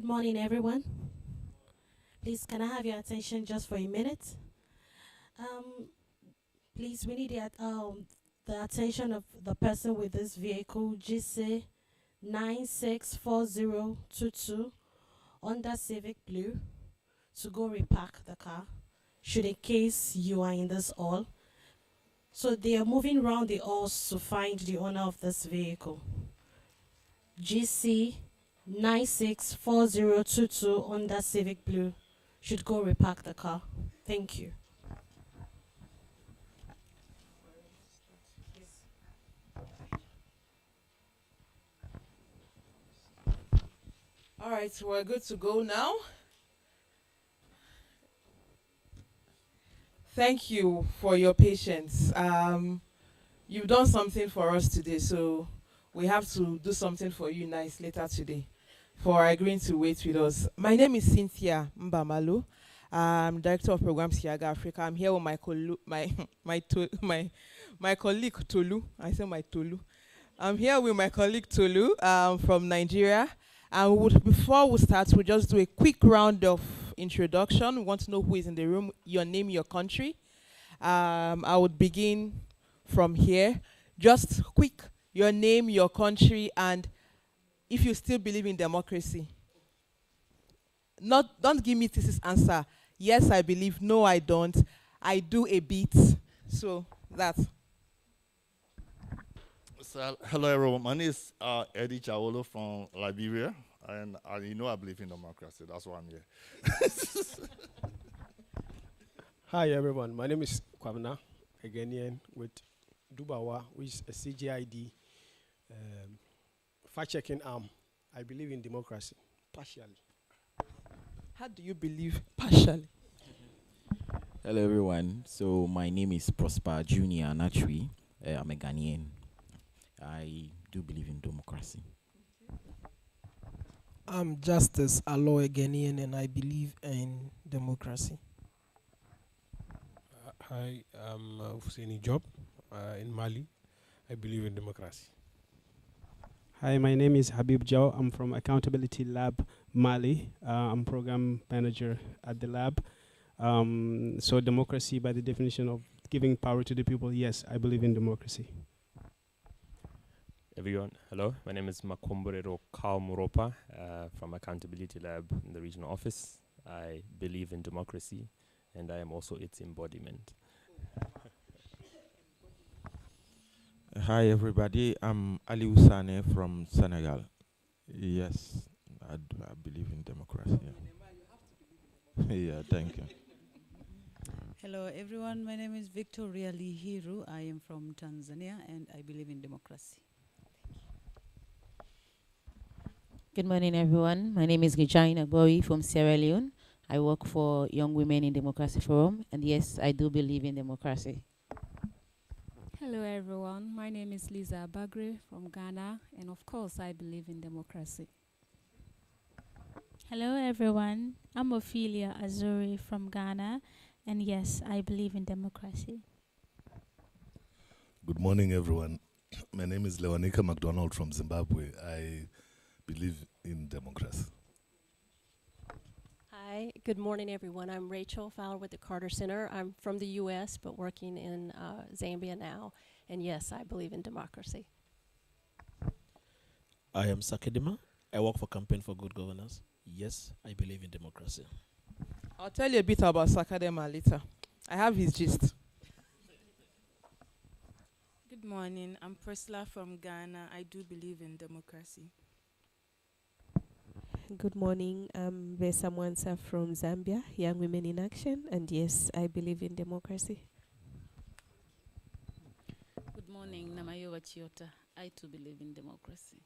Good morning, everyone. Please, can I have your attention just for a minute? Um, please, we need the attention of the person with this vehicle, GC 964022 Honda Civic Blue, to go repark the car, should in case you are in this hall. So they are moving around the halls to find the owner of this vehicle. GC 964022 Honda Civic Blue should go repark the car. Thank you. All right, so we're good to go now. Thank you for your patience. You've done something for us today, so we have to do something for you nice later today for agreeing to wait with us. My name is Cynthia Mbamalu. I'm Director of Programs Siaga Africa. I'm here with my colleague Tolu. I say my Tolu. I'm here with my colleague Tolu from Nigeria. And before we start, we'll just do a quick round of introduction. We want to know who is in the room, your name, your country. I would begin from here. Just quick, your name, your country, and if you still believe in democracy. Don't give me this answer. Yes, I believe. No, I don't. I do a bit. So that's. So, hello everyone, my name is Eddie Chawolo from Liberia, and I believe in democracy, that's why I'm here. Hi everyone, my name is Kwabena, a Ghanaian with Dubawa, which is a CGID fact-checking arm. I believe in democracy, partially. How do you believe partially? Hello everyone, so my name is Prosper Junior Anachui. I'm a Ghanaian. I do believe in democracy. I'm Justice Aloy Ghanaian and I believe in democracy. Hi, I'm Husseini Job in Mali. I believe in democracy. Hi, my name is Habib Jow. I'm from Accountability Lab Mali. I'm program manager at the lab. So democracy, by the definition of giving power to the people, yes, I believe in democracy. Everyone, hello. My name is Makomborero Kao Muropa from Accountability Lab in the regional office. I believe in democracy, and I am also its embodiment. Hi everybody, I'm Ali Oussane from Senegal. Yes, I believe in democracy. Yeah, thank you. Hello everyone, my name is Victoria Lihiru. I am from Tanzania and I believe in democracy. Good morning, everyone. My name is Gijain Agbori from Sierra Leone. I work for Young Women in Democracy Forum, and yes, I do believe in democracy. Hello, everyone. My name is Lisa Bagre from Ghana, and of course, I believe in democracy. Hello, everyone. I'm Ophelia Azuri from Ghana, and yes, I believe in democracy. Good morning, everyone. My name is Lewanika McDonald from Zimbabwe. I believe in democracy. Hi, good morning, everyone. I'm Rachel Fowler with the Carter Center. I'm from the U.S., but working in Zambia now. And yes, I believe in democracy. I am Sakedima. I work for Campaign for Good Governance. Yes, I believe in democracy. I'll tell you a bit about Sakadema later. I have his gist. Good morning. I'm Priscilla from Ghana. I do believe in democracy. Good morning. I'm Vesa Mwansa from Zambia, Young Women in Action, and yes, I believe in democracy. Good morning, Namayo Wachiota. I too believe in democracy.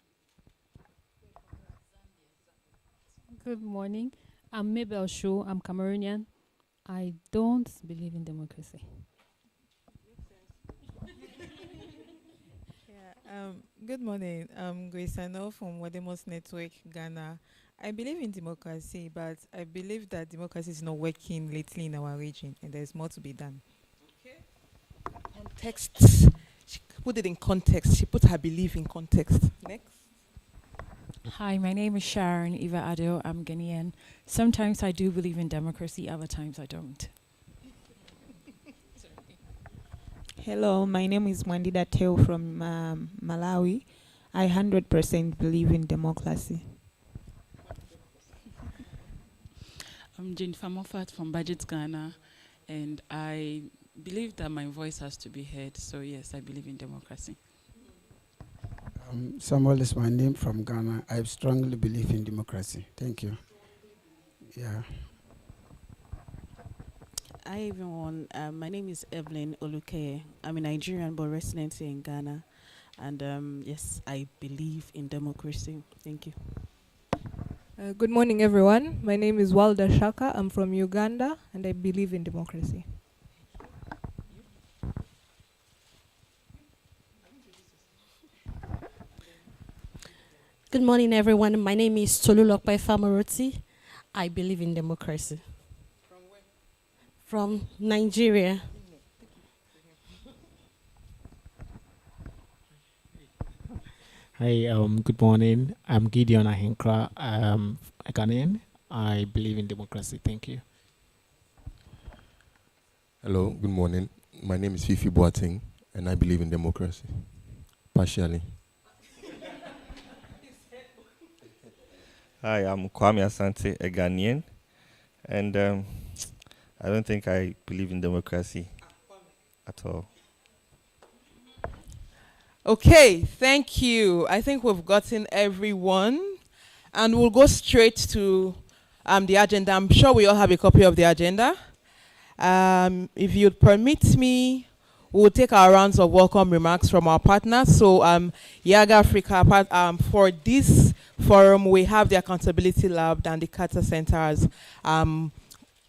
Good morning. I'm Mabel Shu. I'm Cameroonian. I don't believe in democracy. Good morning. I'm Grace Ano from Wademos Network, Ghana. I believe in democracy, but I believe that democracy is not working lately in our region, and there's more to be done. Okay. Context. She put it in context. She put her belief in context. Next. Hi, my name is Sharon Eva Ado. I'm Ghanaian. Sometimes I do believe in democracy, other times I don't. Hello, my name is Mwandida Teo from Malawi. I 100% believe in democracy. I'm Jennifer Moffat from Budget Ghana, and I believe that my voice has to be heard. So yes, I believe in democracy. Samuel is my name from Ghana. I strongly believe in democracy. Thank you. Yeah. Hi everyone, my name is Evelyn Oluke. I'm a Nigerian but resident in Ghana, and yes, I believe in democracy. Thank you. Good morning everyone. My name is Walda Shaka. I'm from Uganda and I believe in democracy. Good morning, everyone. My name is Tolulokpe Famaroti. I believe in democracy. From where? From Nigeria. Hi, good morning. I'm Gideon Ahenkra, a Ghanaian. I believe in democracy. Thank you. Hello, good morning. My name is Fifi Boateng, and I believe in democracy. Partially. Hi, I'm Kwame Asante, a Ghanaian, and I don't think I believe in democracy at all. Okay, thank you. I think we've gotten everyone, and we'll go straight to the agenda. I'm sure we all have a copy of the agenda. If you'd permit me, we'll take our rounds of welcome remarks from our partners. So, YAG Africa, for this forum, we have the Accountability Lab and the Carter Center as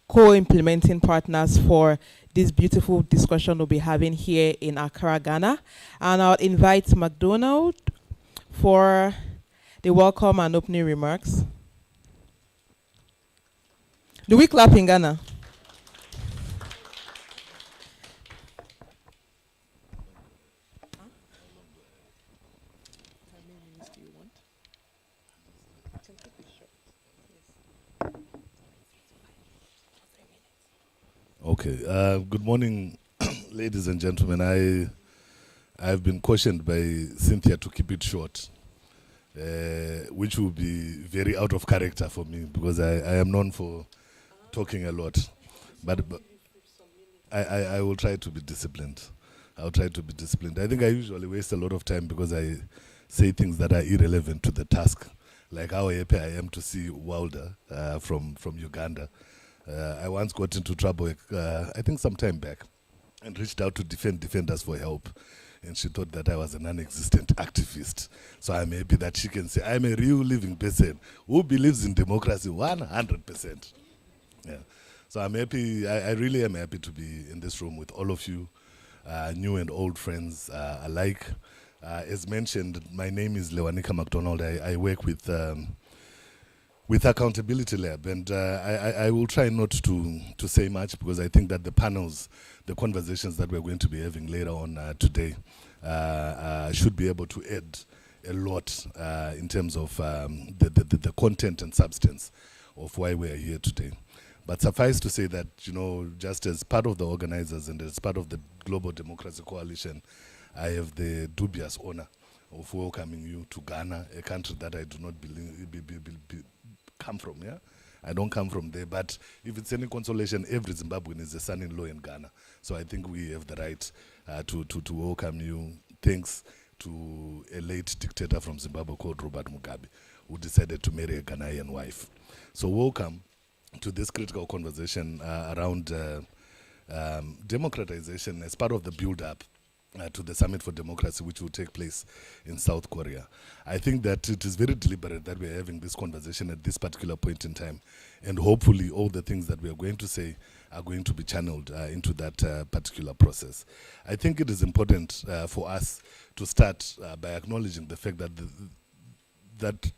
co-implementing partners for this beautiful discussion we'll be having here in Accra, Ghana. And I'll invite McDonald for the welcome and opening remarks. Do we clap in Ghana? Okay. Good morning, ladies and gentlemen. I've been cautioned by Cynthia to keep it short, which will be very out of character for me because I am known for talking a lot. But I will try to be disciplined. I'll try to be disciplined. I think I usually waste a lot of time because I say things that are irrelevant to the task, like how happy I am to see Wilder from Uganda. I once got into trouble, I think some time back, and reached out to Defenders for help. And she thought that I was a non-existent activist. So I'm happy that she can say, I'm a real living person who believes in democracy 100%. Yeah. So I'm happy, I really am happy to be in this room with all of you, new and old friends alike. As mentioned, my name is Lewanika McDonald. I work with Accountability Lab, and I will try not to say much because I think that the panels, the conversations that we're going to be having later on today should be able to add a lot in terms of the content and substance of why we are here today. But suffice to say that, you know, just as part of the organizers and as part of the Global Democracy Coalition, I have the dubious honor of welcoming you to Ghana, a country that I do not come from, yeah? I don't come from there, but if it's any consolation, every Zimbabwean is a son-in-law in Ghana. So I think we have the right to welcome you. Thanks to a late dictator from Zimbabwe called Robert Mugabe, who decided to marry a Ghanaian wife. So welcome to this critical conversation around democratization as part of the build-up to the Summit for Democracy, which will take place in South Korea. I think that it is very deliberate that we are having this conversation at this particular point in time, and hopefully all the things that we are going to say are going to be channeled into that particular process. I think it is important for us to start by acknowledging the fact that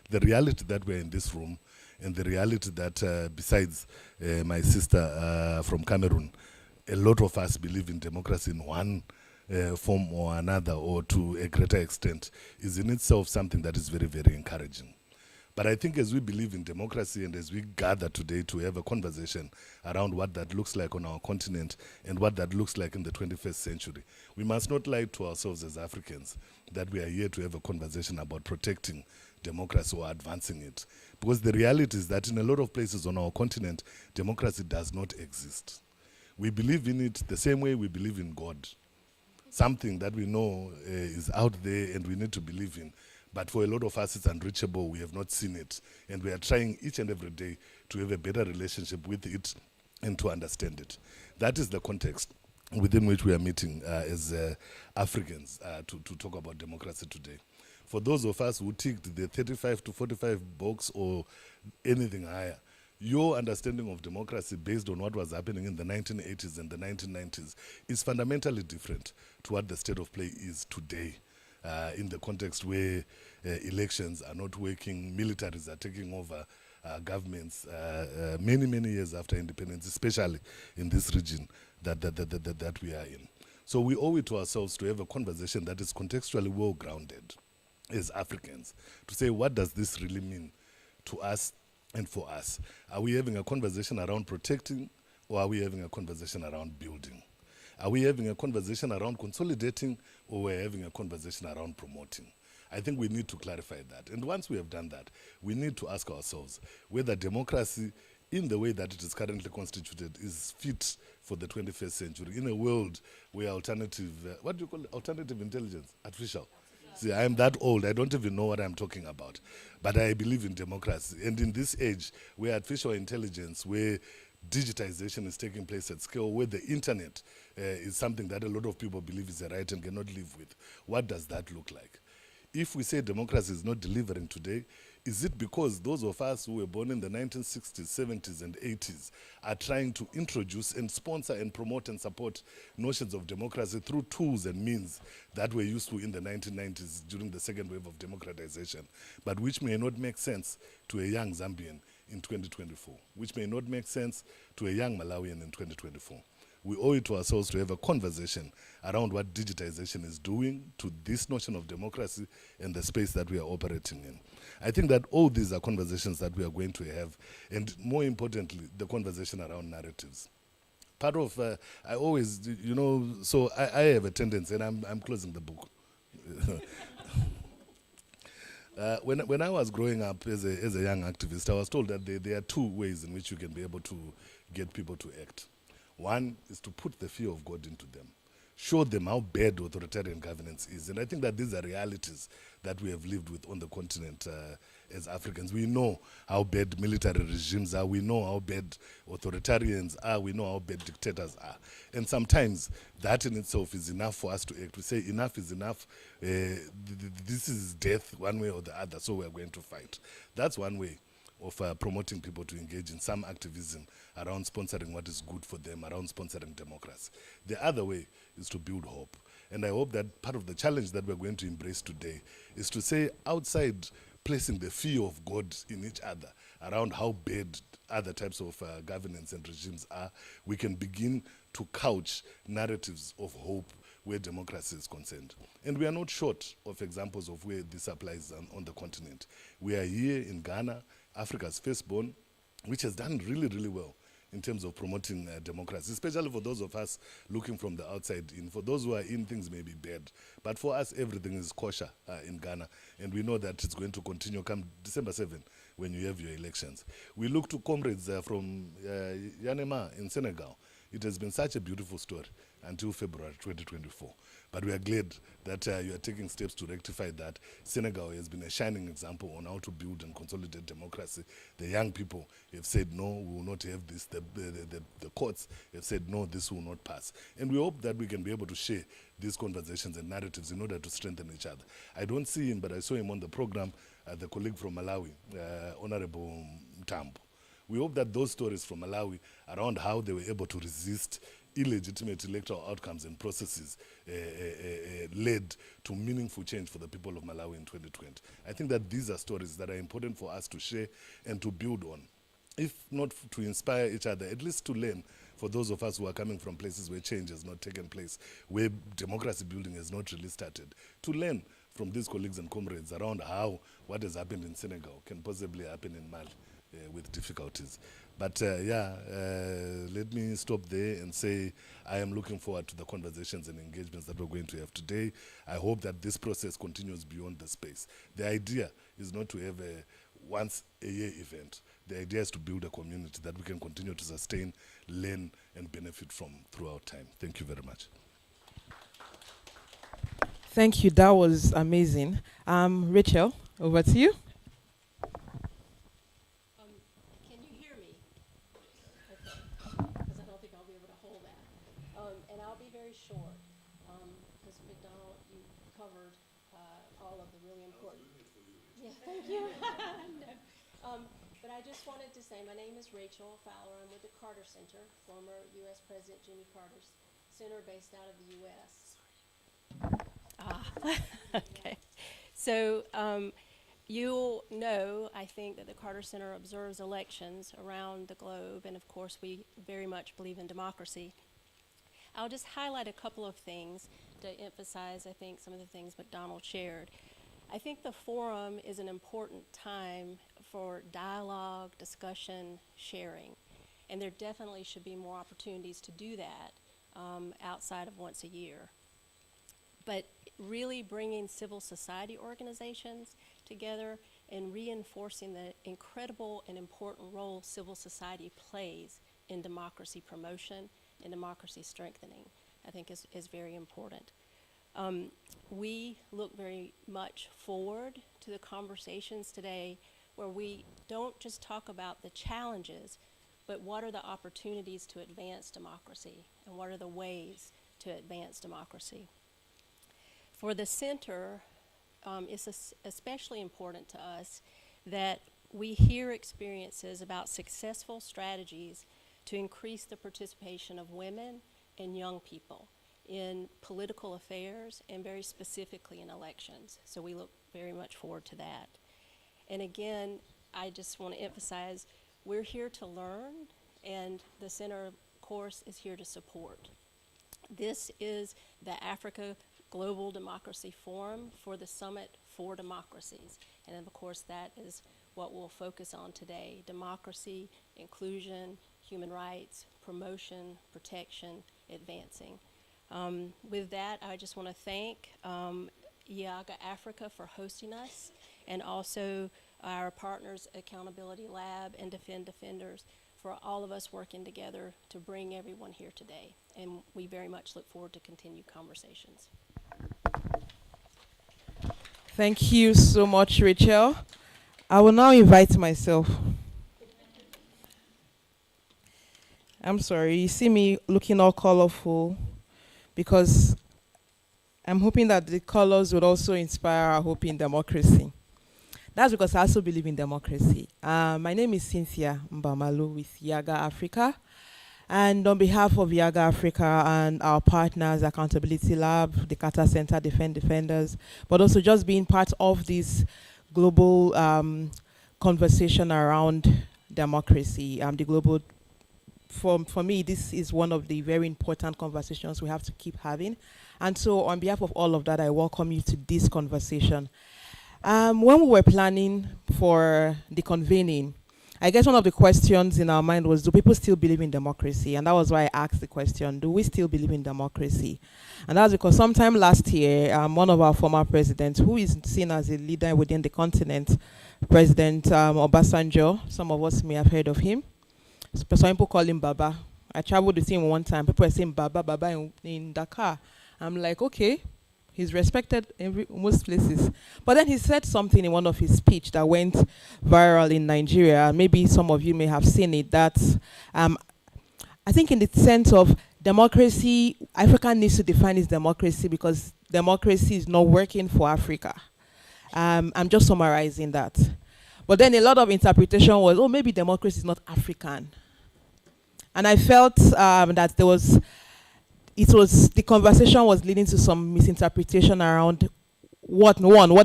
the reality that we're in this room, and the reality that besides my sister from Cameroon, a lot of us believe in democracy in one form or another, or to a greater extent, is in itself something that is very, very encouraging. But I think as we believe in democracy and as we gather today to have a conversation around what that looks like on our continent and what that looks like in the 21st century, we must not lie to ourselves as Africans that we are here to have a conversation about protecting democracy or advancing it. Because the reality is that in a lot of places on our continent, democracy does not exist. We believe in it the same way we believe in God. Something that we know is out there and we need to believe in. But for a lot of us, it's unreachable. We have not seen it. And we are trying each and every day to have a better relationship with it and to understand it. That is the context within which we are meeting as Africans to talk about democracy today. For those of us who ticked the 35 to 45 box or anything higher, your understanding of democracy based on what was happening in the 1980s and the 1990s is fundamentally different to what the state of play is today. In the context where elections are not working, militaries are taking over governments many, many years after independence, especially in this region that we are in. So we owe it to ourselves to have a conversation that is contextually well-grounded as Africans, to say, what does this really mean to us and for us? Are we having a conversation around protecting, or are we having a conversation around building? Are we having a conversation around consolidating, or we're having a conversation around promoting? I think we need to clarify that. And once we have done that, we need to ask ourselves whether democracy, in the way that it is currently constituted, is fit for the 21st century, in a world where alternative, what do you call it? Alternative intelligence, artificial. See, I am that old, I don't even know what I'm talking about. But I believe in democracy. And in this age, where artificial intelligence, where digitization is taking place at scale, where the internet is something that a lot of people believe is a right and cannot live with, what does that look like? If we say democracy is not delivering today, is it because those of us who were born in the 1960s, 70s, and 80s are trying to introduce and sponsor and promote and support notions of democracy through tools and means that were used to in the 1990s during the second wave of democratization, but which may not make sense to a young Zambian in 2024, which may not make sense to a young Malawian in 2024? We owe it to ourselves to have a conversation around what digitization is doing to this notion of democracy and the space that we are operating in. I think that all these are conversations that we are going to have, and more importantly, the conversation around narratives. Part of, I always, you know, so I have a tendency, and I'm closing the book. When I was growing up as a young activist, I was told that there are two ways in which you can be able to get people to act. One is to put the fear of God into them, show them how bad authoritarian governance is. And I think that these are realities that we have lived with on the continent as Africans. We know how bad military regimes are, we know how bad authoritarians are, we know how bad dictators are. And sometimes that in itself is enough for us to act. We say enough is enough, this is death one way or the other, so we're going to fight. That's one way of promoting people to engage in some activism around sponsoring what is good for them, around sponsoring democracy. The other way is to build hope. And I hope that part of the challenge that we're going to embrace today is to say, outside placing the fear of God in each other around how bad other types of governance and regimes are, we can begin to couch narratives of hope where democracy is concerned. And we are not short of examples of where this applies on the continent. We are here in Ghana, Africa's firstborn, which has done really, really well in terms of promoting democracy, especially for those of us looking from the outside in. For those who are in, things may be bad. But for us, everything is kosher in Ghana. And we know that it's going to continue come December 7 when you have your elections. We look to comrades from Yanema in Senegal. It has been such a beautiful story until February 2024. But we are glad that you are taking steps to rectify that. Senegal has been a shining example on how to build and consolidate democracy. The young people have said, no, we will not have this. The courts have said, no, this will not pass. And we hope that we can be able to share these conversations and narratives in order to strengthen each other. I don't see him, but I saw him on the program, the colleague from Malawi, Honorable Mtambo. We hope that those stories from Malawi around how they were able to resist illegitimate electoral outcomes and processes led to meaningful change for the people of Malawi in 2020. I think that these are stories that are important for us to share and to build on. if not to inspire each other, at least to learn for those of us who are coming from places where change has not taken place, where democracy building has not really started, to learn from these colleagues and comrades around how what has happened in Senegal can possibly happen in Mali with difficulties. But let me stop there and say I am looking forward to the conversations and engagements that we're going to have today. I hope that this process continues beyond the space. The idea is not to have a once-a-year event. The idea is to build a community that we can continue to sustain, learn, and benefit from throughout time. Thank you very much. Thank you. That was amazing. Rachel, over to you. Can you hear me? Okay, because I don't think I'll be able to hold that. And I'll be very short, because McDonald, you covered all of the really important. Yeah, thank you. No. But I just wanted to say, my name is Rachel Fowler. I'm with the Carter Center, former U.S. President Jimmy Carter's center based out of the U.S. Okay. So you'll know, I think, that the Carter Center observes elections around the globe, and of course we very much believe in democracy. I'll just highlight a couple of things to emphasize, I think, some of the things McDonald shared. I think the forum is an important time for dialogue, discussion, sharing, and there definitely should be more opportunities to do that outside of once a year. But really bringing civil society organizations together and reinforcing the incredible and important role civil society plays in democracy promotion and democracy strengthening, I think is very important. We look very much forward to the conversations today where we don't just talk about the challenges, but what are the opportunities to advance democracy and what are the ways to advance democracy. For the center, it's especially important to us that we hear experiences about successful strategies to increase the participation of women and young people in political affairs and very specifically in elections. So we look very much forward to that. And again, I just want to emphasize, we're here to learn, and the center, of course, is here to support. This is the Africa Global Democracy Forum for the Summit for Democracies. And of course, that is what we'll focus on today: democracy, inclusion, human rights, promotion, protection, advancing. With that, I just want to thank IAGA Africa for hosting us, and also our partners, Accountability Lab and Defend Defenders, for all of us working together to bring everyone here today. And we very much look forward to continued conversations. Thank you so much, Rachel. I will now invite myself. I'm sorry, you see me looking all colorful because I'm hoping that the colors would also inspire our hope in democracy. That's because I also believe in democracy. My name is Cynthia Mbamalu with IAGA Africa. And on behalf of IAGA Africa and our partners, Accountability Lab, the Carter Center, Defend Defenders, but also just being part of this global conversation around democracy, the global, for me, this is one of the very important conversations we have to keep having. And so on behalf of all of that, I welcome you to this conversation. When we were planning for the convening, I guess one of the questions in our mind was, do people still believe in democracy? And that was why I asked the question, do we still believe in democracy? And that's because sometime last year, one of our former presidents, who is seen as a leader within the continent, President Obasanjo, some of us may have heard of him. Some people call him Baba. I traveled with him one time. People were saying Baba, Baba in Dakar. I'm like, okay. He's respected in most places. But then he said something in one of his speech that went viral in Nigeria. Maybe some of you may have seen it. That I think in the sense of democracy, Africa needs to define its democracy because democracy is not working for Africa. I'm just summarizing that. But then a lot of interpretation was, oh, maybe democracy is not African. And I felt that there was, the conversation was leading to some misinterpretation around what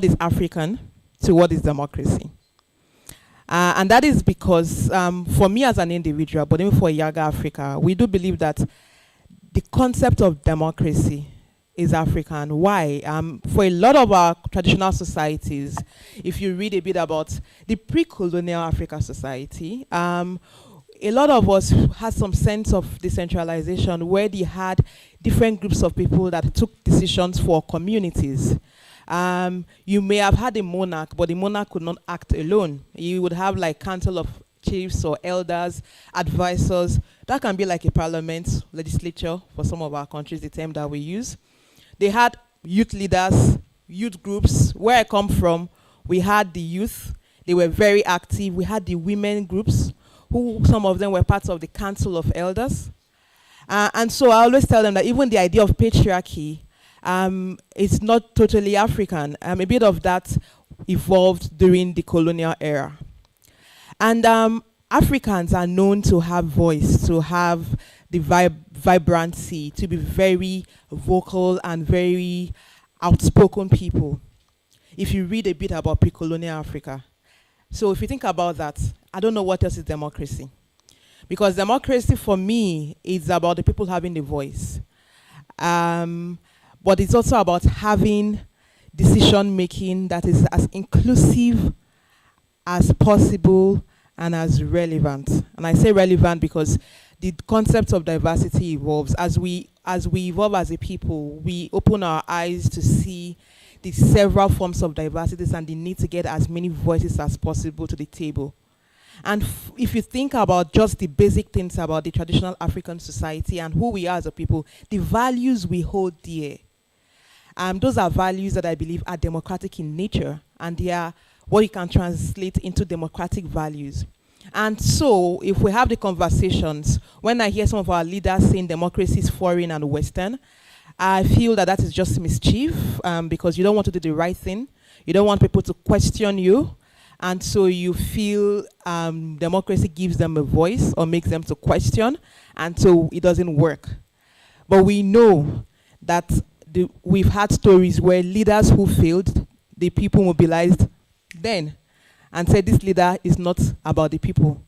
is African to what is democracy. And that is because for me as an individual, but even for Yaga Africa, we do believe that the concept of democracy is African. Why? For a lot of our traditional societies, if you read a bit about the pre-colonial Africa society, a lot of us had some sense of decentralization where they had different groups of people that took decisions for communities. You may have had a monarch, but the monarch could not act alone. You would have like council of chiefs or elders, advisors. That can be like a parliament, legislature for some of our countries, the term that we use. They had youth leaders, youth groups. Where I come from, we had the youth. They were very active. We had the women groups, who some of them were parts of the council of elders. And so I always tell them that even the idea of patriarchy is not totally African. A bit of that evolved during the colonial era. And Africans are known to have voice, to have the vibrancy, to be very vocal and very outspoken people. If you read a bit about pre-colonial Africa. So if you think about that, I don't know what else is democracy. Because democracy for me is about the people having the voice. But it's also about having decision making that is as inclusive as possible and as relevant. And I say relevant because the concept of diversity evolves. As we evolve as a people, we open our eyes to see the several forms of diversities and the need to get as many voices as possible to the table. And if you think about just the basic things about the traditional African society and who we are as a people, the values we hold dear, those are values that I believe are democratic in nature, and they are what you can translate into democratic values. And so, if we have the conversations, when I hear some of our leaders saying democracy is foreign and Western, I feel that that is just mischief, because you don't want to do the right thing. You don't want people to question you. And so you feel democracy gives them a voice or makes them to question, and so it doesn't work. But we know that we've had stories where leaders who failed, the people mobilized then and said this leader is not about the people.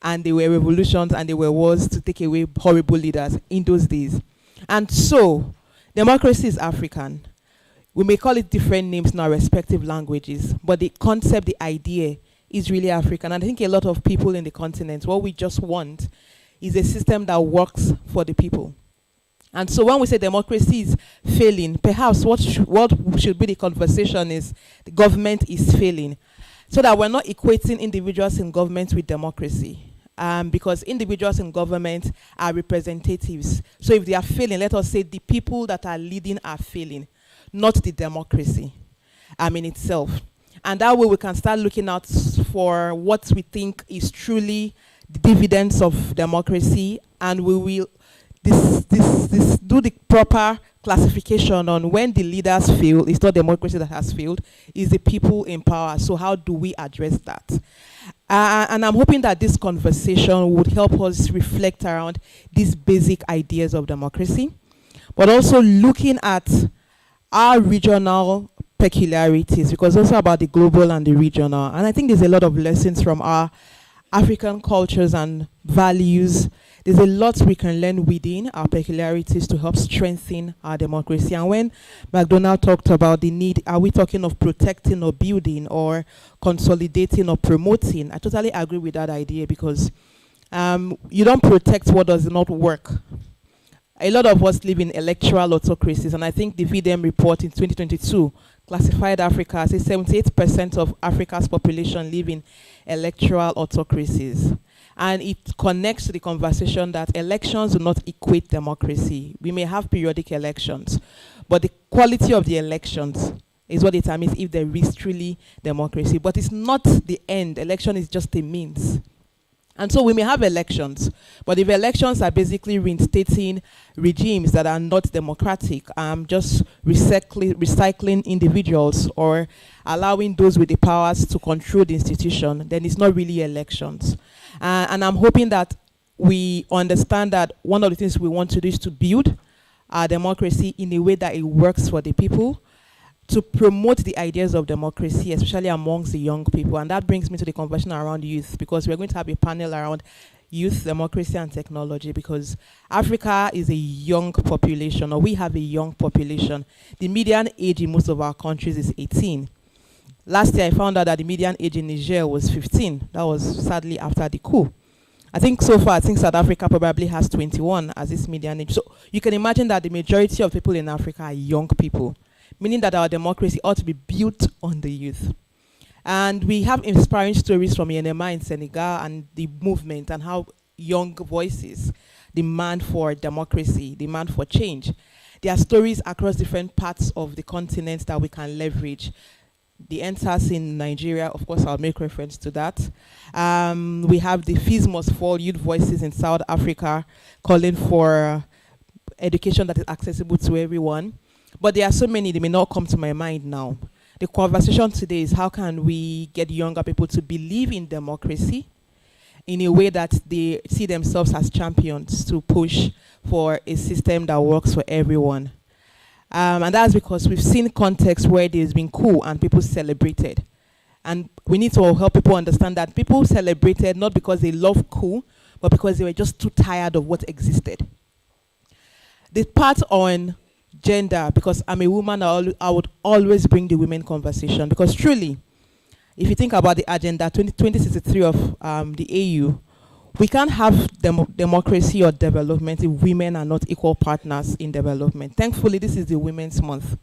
And there were revolutions and there were wars to take away horrible leaders in those days. And so democracy is African. We may call it different names in our respective languages, but the concept, the idea is really African. And I think a lot of people in the continent, what we just want is a system that works for the people. And so when we say democracy is failing, perhaps what should be the conversation is the government is failing, so that we're not equating individuals in government with democracy. Because individuals in government are representatives. So if they are failing, let us say the people that are leading are failing, not the democracy in itself. And that way we can start looking out for what we think is truly the dividends of democracy, and we will do the proper classification on when the leaders fail. It's not democracy that has failed, it's the people in power. So how do we address that? And I'm hoping that this conversation would help us reflect around these basic ideas of democracy, but also looking at our regional peculiarities, because it's also about the global and the regional. And I think there's a lot of lessons from our African cultures and values. There's a lot we can learn within our peculiarities to help strengthen our democracy. And when McDonald talked about the need, are we talking of protecting or building or consolidating or promoting? I totally agree with that idea, because you don't protect what does not work. A lot of us live in electoral autocracies, and I think the VDM report in 2022 classified Africa as 78% of Africa's population live in electoral autocracies. And it connects to the conversation that elections do not equate democracy. We may have periodic elections, but the quality of the elections is what determines if there is truly democracy. But it's not the end. Election is just a means. And so we may have elections, but if elections are basically reinstating regimes that are not democratic, just recycling individuals or allowing those with the powers to control the institution, then it's not really elections. And I'm hoping that we understand that one of the things we want to do is to build our democracy in a way that it works for the people, to promote the ideas of democracy, especially amongst the young people. And that brings me to the conversation around youth, because we're going to have a panel around youth, democracy, and technology, because Africa is a young population, or we have a young population. The median age in most of our countries is 18. Last year, I found out that the median age in Niger was 15. That was sadly after the coup. I think so far, I think South Africa probably has 21 as its median age. So you can imagine that the majority of people in Africa are young people, meaning that our democracy ought to be built on the youth. And we have inspiring stories from Yenema in Senegal and the movement, and how young voices demand for democracy, demand for change. There are stories across different parts of the continent that we can leverage. The NSAS in Nigeria, of course, I'll make reference to that. We have the Fees Must Fall youth voices in South Africa calling for education that is accessible to everyone. But there are so many, they may not come to my mind now. The conversation today is how can we get younger people to believe in democracy in a way that they see themselves as champions to push for a system that works for everyone. And that's because we've seen contexts where there's been coup and people celebrated. And we need to help people understand that people celebrated not because they love coup, but because they were just too tired of what existed. The part on gender, because I'm a woman, I would always bring the women conversation, because truly, if you think about the agenda 2063 of the AU, we can't have democracy or development if women are not equal partners in development. Thankfully, this is the Women's Month.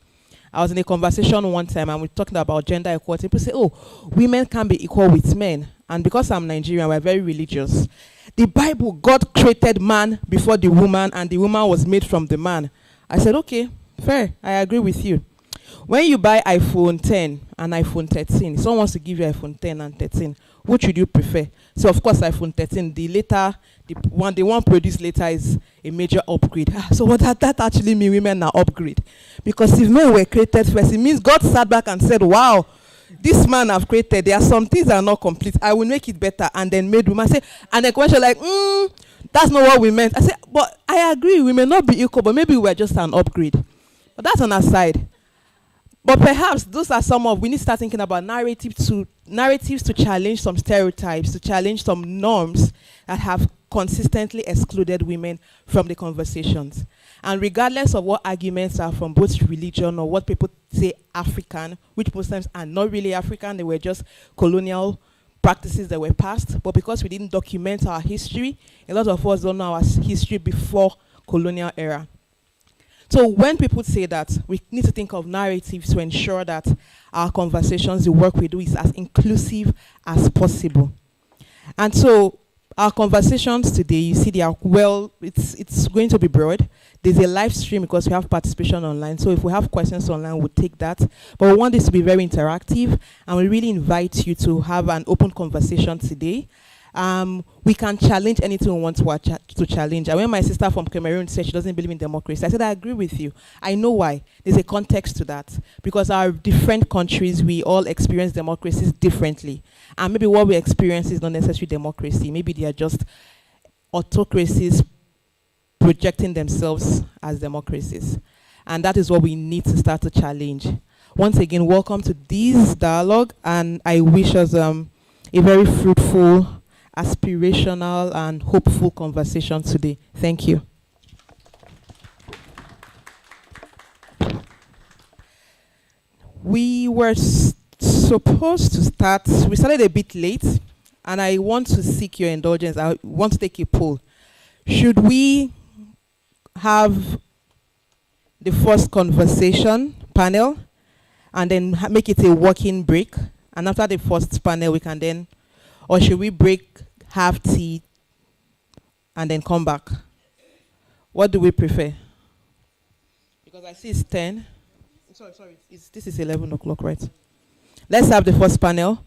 I was in a conversation one time and we're talking about gender equality. People say, oh, women can be equal with men. And because I'm Nigerian, we're very religious. The Bible, God created man before the woman, and the woman was made from the man. I said, okay, fair, I agree with you. When you buy iPhone 10 and iPhone 13, someone wants to give you iPhone 10 and 13, which would you prefer? So of course iPhone 13, the one produced later is a major upgrade. So what that actually mean women are upgrade? Because if men were created first, it means God sat back and said, wow, this man I've created, there are some things that are not complete. I will make it better, and then made women say, and the question like, that's not what we meant. I said, but I agree, we may not be equal, but maybe we're just an upgrade. But that's an aside. But perhaps those are some of, we need to start thinking about narratives to challenge some stereotypes, to challenge some norms that have consistently excluded women from the conversations. And regardless of what arguments are from both religion or what people say African, which most times are not really African, they were just colonial practices that were passed, but because we didn't document our history, a lot of us don't know our history before colonial era. So when people say that, we need to think of narratives to ensure that our conversations, the work we do, is as inclusive as possible. And so our conversations today, you see, they are it's going to be broad. There's a live stream because we have participation online. So if we have questions online, we'll take that. But we want this to be very interactive, and we really invite you to have an open conversation today. We can challenge anything we want to challenge. And when my sister from Cameroon said she doesn't believe in democracy, I said, I agree with you. I know why. There's a context to that. Because our different countries, we all experience democracies differently. And maybe what we experience is not necessarily democracy. Maybe they are just autocracies projecting themselves as democracies. And that is what we need to start to challenge. Once again, welcome to this dialogue. And I wish us a very fruitful, aspirational and hopeful conversation today. Thank you. We were supposed to start, we started a bit late, and I want to seek your indulgence. I want to take a poll. Should we have the first conversation panel and then make it a working break? And after the first panel, we can then, or should we break, have tea, and then come back? What do we prefer? Because I see it's 10. Sorry. This is 11 o'clock, right? Let's have the first panel.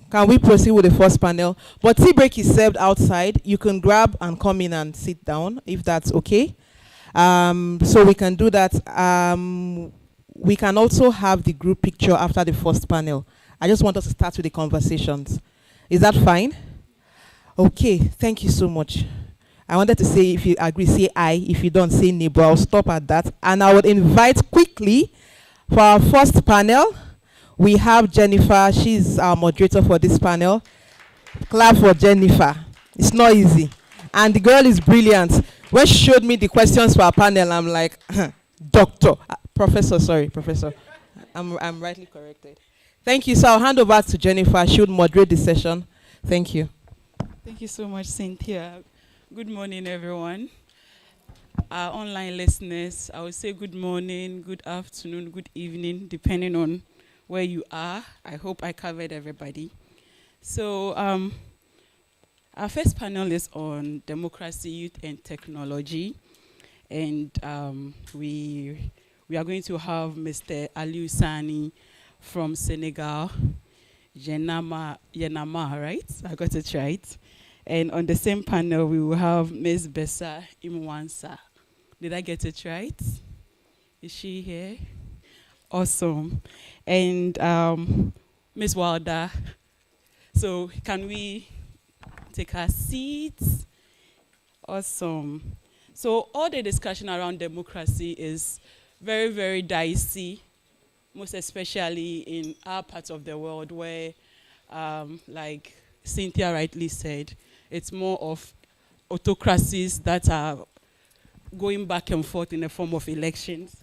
Can we proceed with the first panel? But tea break is served outside. You can grab and come in and sit down, if that's okay. So we can do that. We can also have the group picture after the first panel. I just want us to start with the conversations. Is that fine? Okay, thank you so much. I wanted to say, if you agree, say aye. If you don't, say nay, but I'll stop at that. And I would invite quickly For our first panel, we have Jennifer. She's our moderator for this panel. Clap for Jennifer. It's not easy. And the girl is brilliant. When she showed me the questions for our panel, I'm like, doctor, professor. I'm rightly corrected. Thank you. So I'll hand over to Jennifer. She would moderate the session. Thank you. Thank you so much, Cynthia. Good morning, everyone. Our online listeners, I would say good morning, good afternoon, good evening, depending on where you are. I hope I covered everybody. So our first panel is on democracy, youth, and technology. And we are going to have Mr. Aliou Sani from Senegal, Yenama, right? I got it right. And on the same panel, we will have Ms. Bessa Imwansa. Did I get it right? Is she here? Awesome. And Ms. Wilder. So can we take our seats? Awesome. So all the discussion around democracy is very, very dicey, most especially in our part of the world where, like Cynthia rightly said, it's more of autocracies that are going back and forth in the form of elections.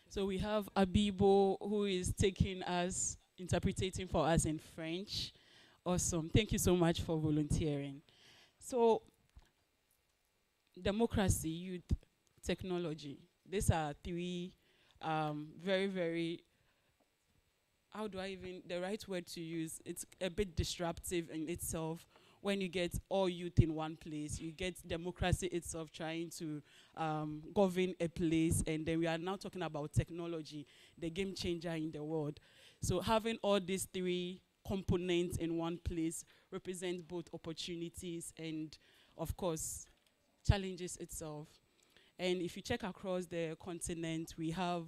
So we have Abibo, who is taking us, interpreting for us in French. Awesome. Thank you so much for volunteering. So democracy, youth, technology. These are three very, very, how do I even, the right word to use, it's a bit disruptive in itself. When you get all youth in one place, you get democracy itself trying to govern a place, and then we are now talking about technology, the game changer in the world. So having all these three components in one place represents both opportunities and, of course, challenges itself. And if you check across the continent, we have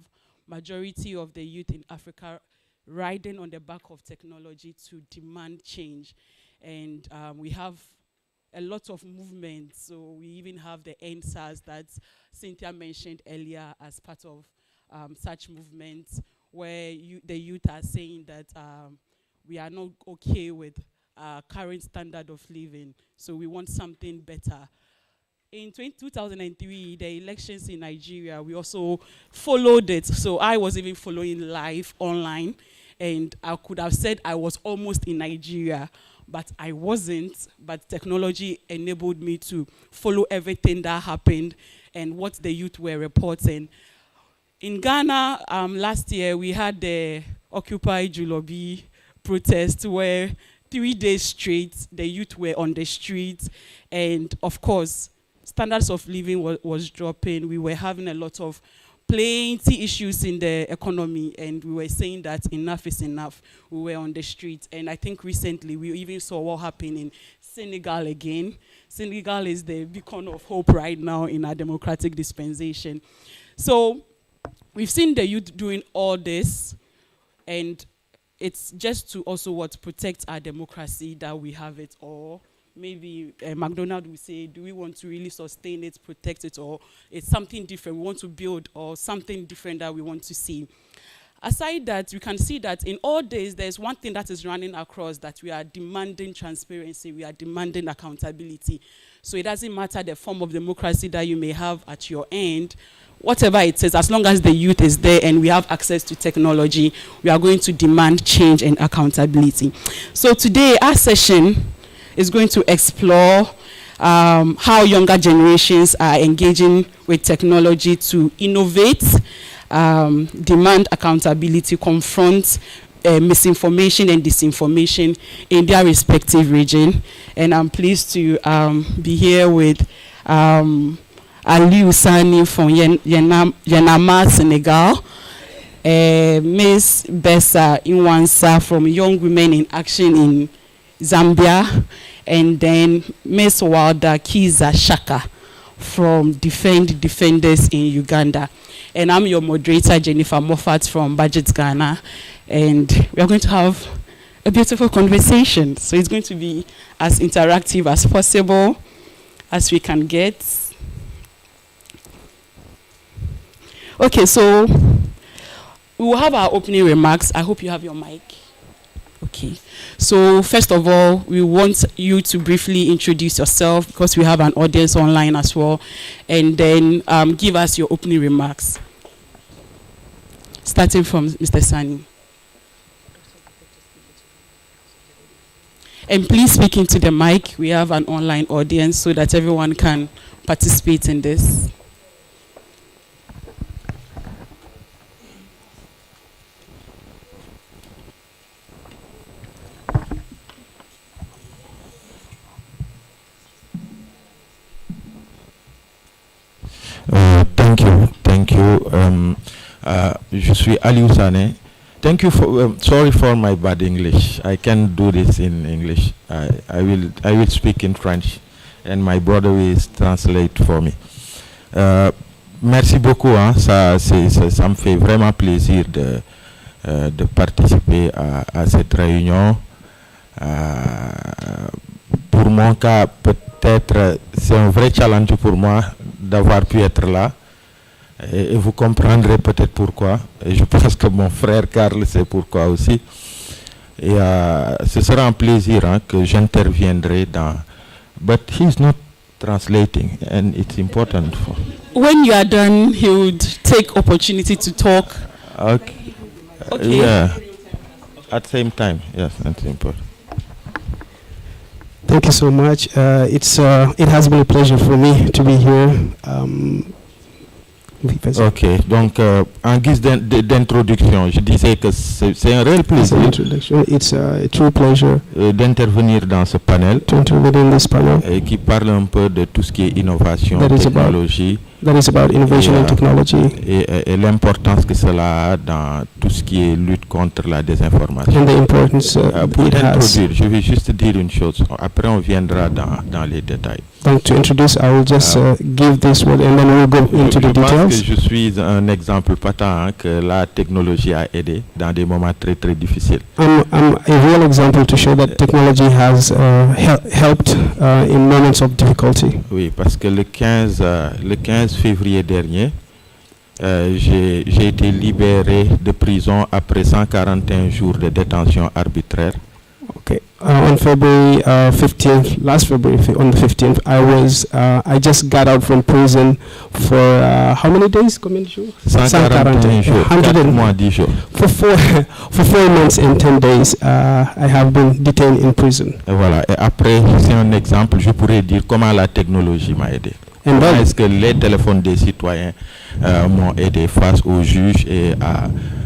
majority of the youth in Africa riding on the back of technology to demand change. And we have a lot of movements. So we even have the NSAS that Cynthia mentioned earlier as part of such movements where the youth are saying that we are not okay with current standard of living. So we want something better. In 2003, the elections in Nigeria, we also followed it. So I was even following live online. And I could have said I was almost in Nigeria, but I wasn't. But technology enabled me to follow everything that happened and what the youth were reporting. In Ghana, last year, we had the Occupy Julobi protest where 3 days straight, the youth were on the streets. And of course, standards of living was dropping. We were having a lot of plenty issues in the economy, and we were saying that enough is enough. We were on the streets, and I think recently we even saw what happened in Senegal again. Senegal is the beacon of hope right now in our democratic dispensation. So we've seen the youth doing all this, and it's just to also protect our democracy that we have it all. Maybe McDonald will say, do we want to really sustain it, protect it, or it's something different we want to build, or something different that we want to see? Aside that, we can see that in all days, there's one thing that is running across, that we are demanding transparency, we are demanding accountability. So it doesn't matter the form of democracy that you may have at your end, whatever it is, as long as the youth is there and we have access to technology, we are going to demand change and accountability. So today, our session is going to explore how younger generations are engaging with technology to innovate, demand accountability, confront misinformation and disinformation in their respective region. And I'm pleased to be here with Ali Usani from Yanama, Senegal, Ms. Bessa Inwansa from Young Women in Action in Zambia, and then Ms. Walda Kiza Shaka from Defend Defenders in Uganda. And I'm your moderator, Jennifer Moffat from Budget Ghana, and we are going to have a beautiful conversation. So it's going to be as interactive as possible as we can get. Okay, so we will have our opening remarks. I hope you have your mic. Okay. So first of all, we want you to briefly introduce yourself because we have an audience online as well, and then give us your opening remarks. Starting from Mr. Sani. And please speak into the mic. We have an online audience so that everyone can participate in this. Thank you. Je suis Ali Usane. Thank you for. Sorry for my bad English. I can't do this in English. I will speak in French, and my brother will translate for me. Merci beaucoup. Hein, ça me fait vraiment plaisir de participer à cette réunion. Pour mon cas, peut-être c'est un vrai challenge pour moi d'avoir pu être là. Et vous comprendrez peut-être pourquoi. Et je pense que mon frère Karl sait pourquoi aussi. Et ce sera un plaisir hein, que j'interviendrai dans. But he's not translating, and it's important. When you are done, he would take opportunity to talk. Okay. Okay. Yeah. At the same time, yes, that's important. Thank you so much. It has been a pleasure for me to be here. Ok, donc en guise d'introduction, je disais que c'est un réel plaisir d'intervenir dans ce panel qui parle un peu de tout ce qui est innovation, technologie. That is about innovation and technology. Et l'importance que cela a dans tout ce qui est lutte contre la désinformation. And the importance pour it has. introduire, je vais juste dire une chose. Après, on viendra dans les détails. Donc, to introduce, I will just give this word and then we'll go into the details. Je pense que je suis un exemple patent que la technologie a aidé dans des moments très très difficiles. I'm a real example to show that technology has helped in moments of difficulty. Oui, parce que le 15 février dernier, j'ai été libéré de prison après 141 jours de détention arbitraire. Okay. On February 15th, last February, on the 15th, I just got out from prison for how many days? 141 jours, 4 mois, 10 jours. For 4 months and 10 days, I have been detained in prison. Et voilà. Et après, c'est un exemple, je pourrais dire comment la technologie m'a aidé. Est-ce que les téléphones des citoyens m'ont aidé face aux juges et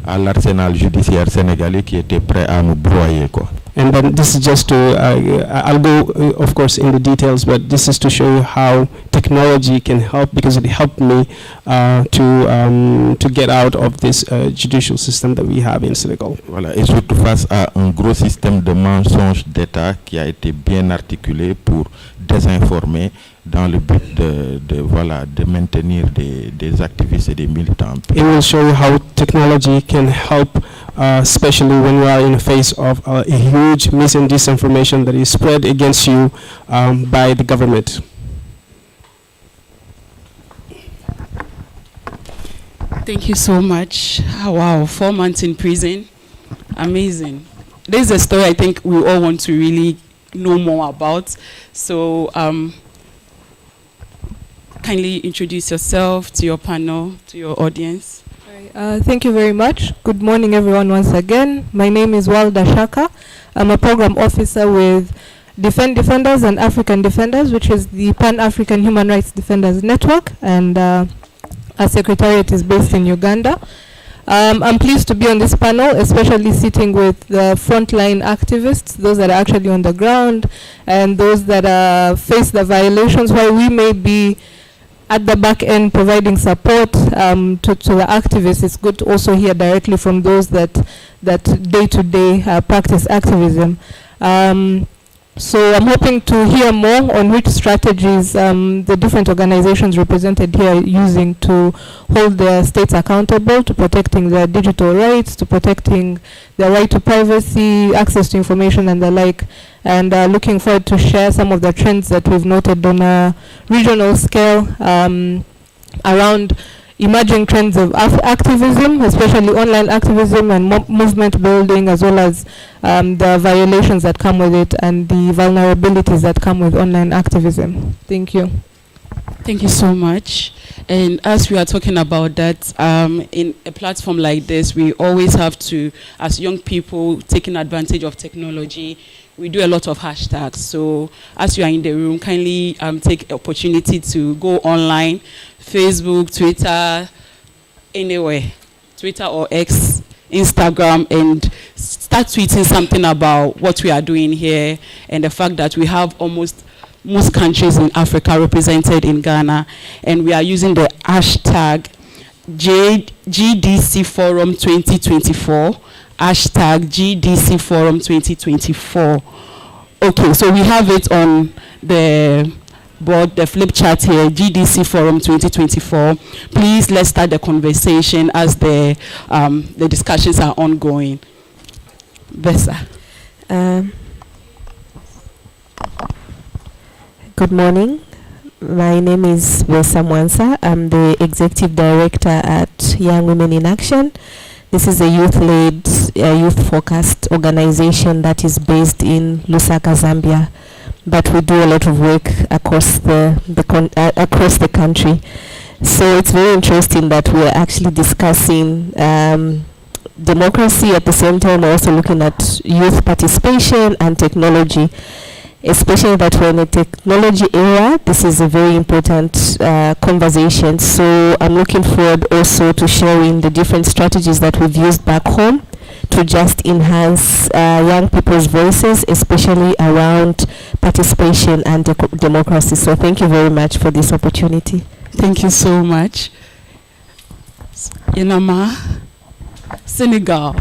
à l'arsenal judiciaire sénégalais qui était prêt à nous broyer, quoi. And then this is just to, I'll go of course in the details, but this is to show you how technology can help, because it helped me to get out of this judicial system that we have in Senegal. Voilà, et surtout face à un gros système de mensonges d'État qui a été bien articulé pour désinformer dans le but de maintenir des activistes et des militants. It will show you how technology can help, especially when you are in the face of a huge mis and disinformation that is spread against you by the government. Thank you so much. Oh, wow, 4 months in prison. Amazing. This is a story I think we all want to really know more about. So kindly introduce yourself to your panel, to your audience. Thank you very much. Good morning, everyone, once again. My name is Walda Shaka. I'm a program officer with Defend Defenders and African Defenders, which is the Pan-African Human Rights Defenders Network, and our secretariat is based in Uganda. I'm pleased to be on this panel, especially sitting with the frontline activists, those that are actually on the ground, and those that face the violations, while we may be at the back end providing support to the activists. It's good to also hear directly from those that day-to-day practice activism. So I'm hoping to hear more on which strategies the different organizations represented here are using to hold their states accountable, to protecting their digital rights, to protecting their right to privacy, access to information and the like. And looking forward to share some of the trends that we've noted on a regional scale around emerging trends of activism, especially online activism and movement building, as well as the violations that come with it and the vulnerabilities that come with online activism. Thank you. Thank you so much. And as we are talking about that, in a platform like this, we always have to, as young people taking advantage of technology, we do a lot of hashtags. So as you are in the room, kindly take opportunity to go online, Facebook, Twitter, anywhere, Twitter or X, Instagram, and start tweeting something about what we are doing here and the fact that we have almost most countries in Africa represented in Ghana, and we are using the hashtag GDC Forum 2024, hashtag GDC Forum 2024. Okay, so we have it on the board, the flip chart here, GDC Forum 2024. Please, let's start the conversation as the discussions are ongoing. Vesa. Good morning. My name is Vesa Mwansa. I'm the Executive Director at Young Women in Action. This is a youth-led, youth-focused organization that is based in Lusaka, Zambia. But we do a lot of work across the country. So it's very interesting that we're actually discussing democracy at the same time. We're also looking at youth participation and technology, especially that we're in a technology era. This is a very important conversation. So I'm looking forward also to sharing the different strategies that we've used back home to just enhance young people's voices, especially around participation and democracy. So thank you very much for this opportunity. Thank you so much. Yenama, Senegal.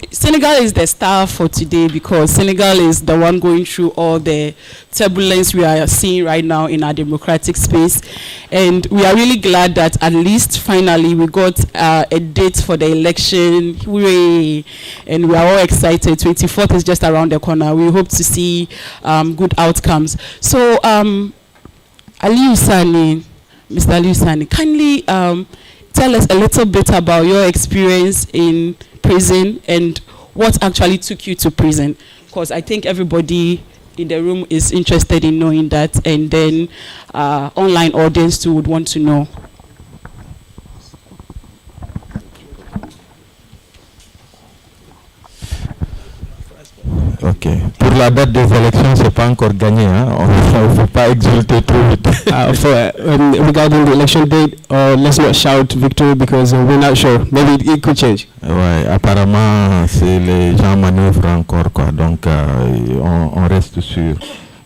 Senegal is the star for today because Senegal is the one going through all the turbulence we are seeing right now in our democratic space. And we are really glad that at least finally we got a date for the election. Hooray! And we are all excited. 24th is just around the corner. We hope to see good outcomes. So, Aliou Sani, Mr. Aliou Sani, kindly tell us a little bit about your experience in prison and what actually took you to prison, because I think everybody in the room is interested in knowing that, and then online audience too would want to know. Ok. Pour la date des élections, c'est pas encore gagné. Hein? On ne faut pas exulter trop vite. Regarding the election date, let's not shout victory because we're not sure. Maybe it could change. Ouais, apparemment, c'est les gens manœuvrent encore, quoi. Donc, on reste sur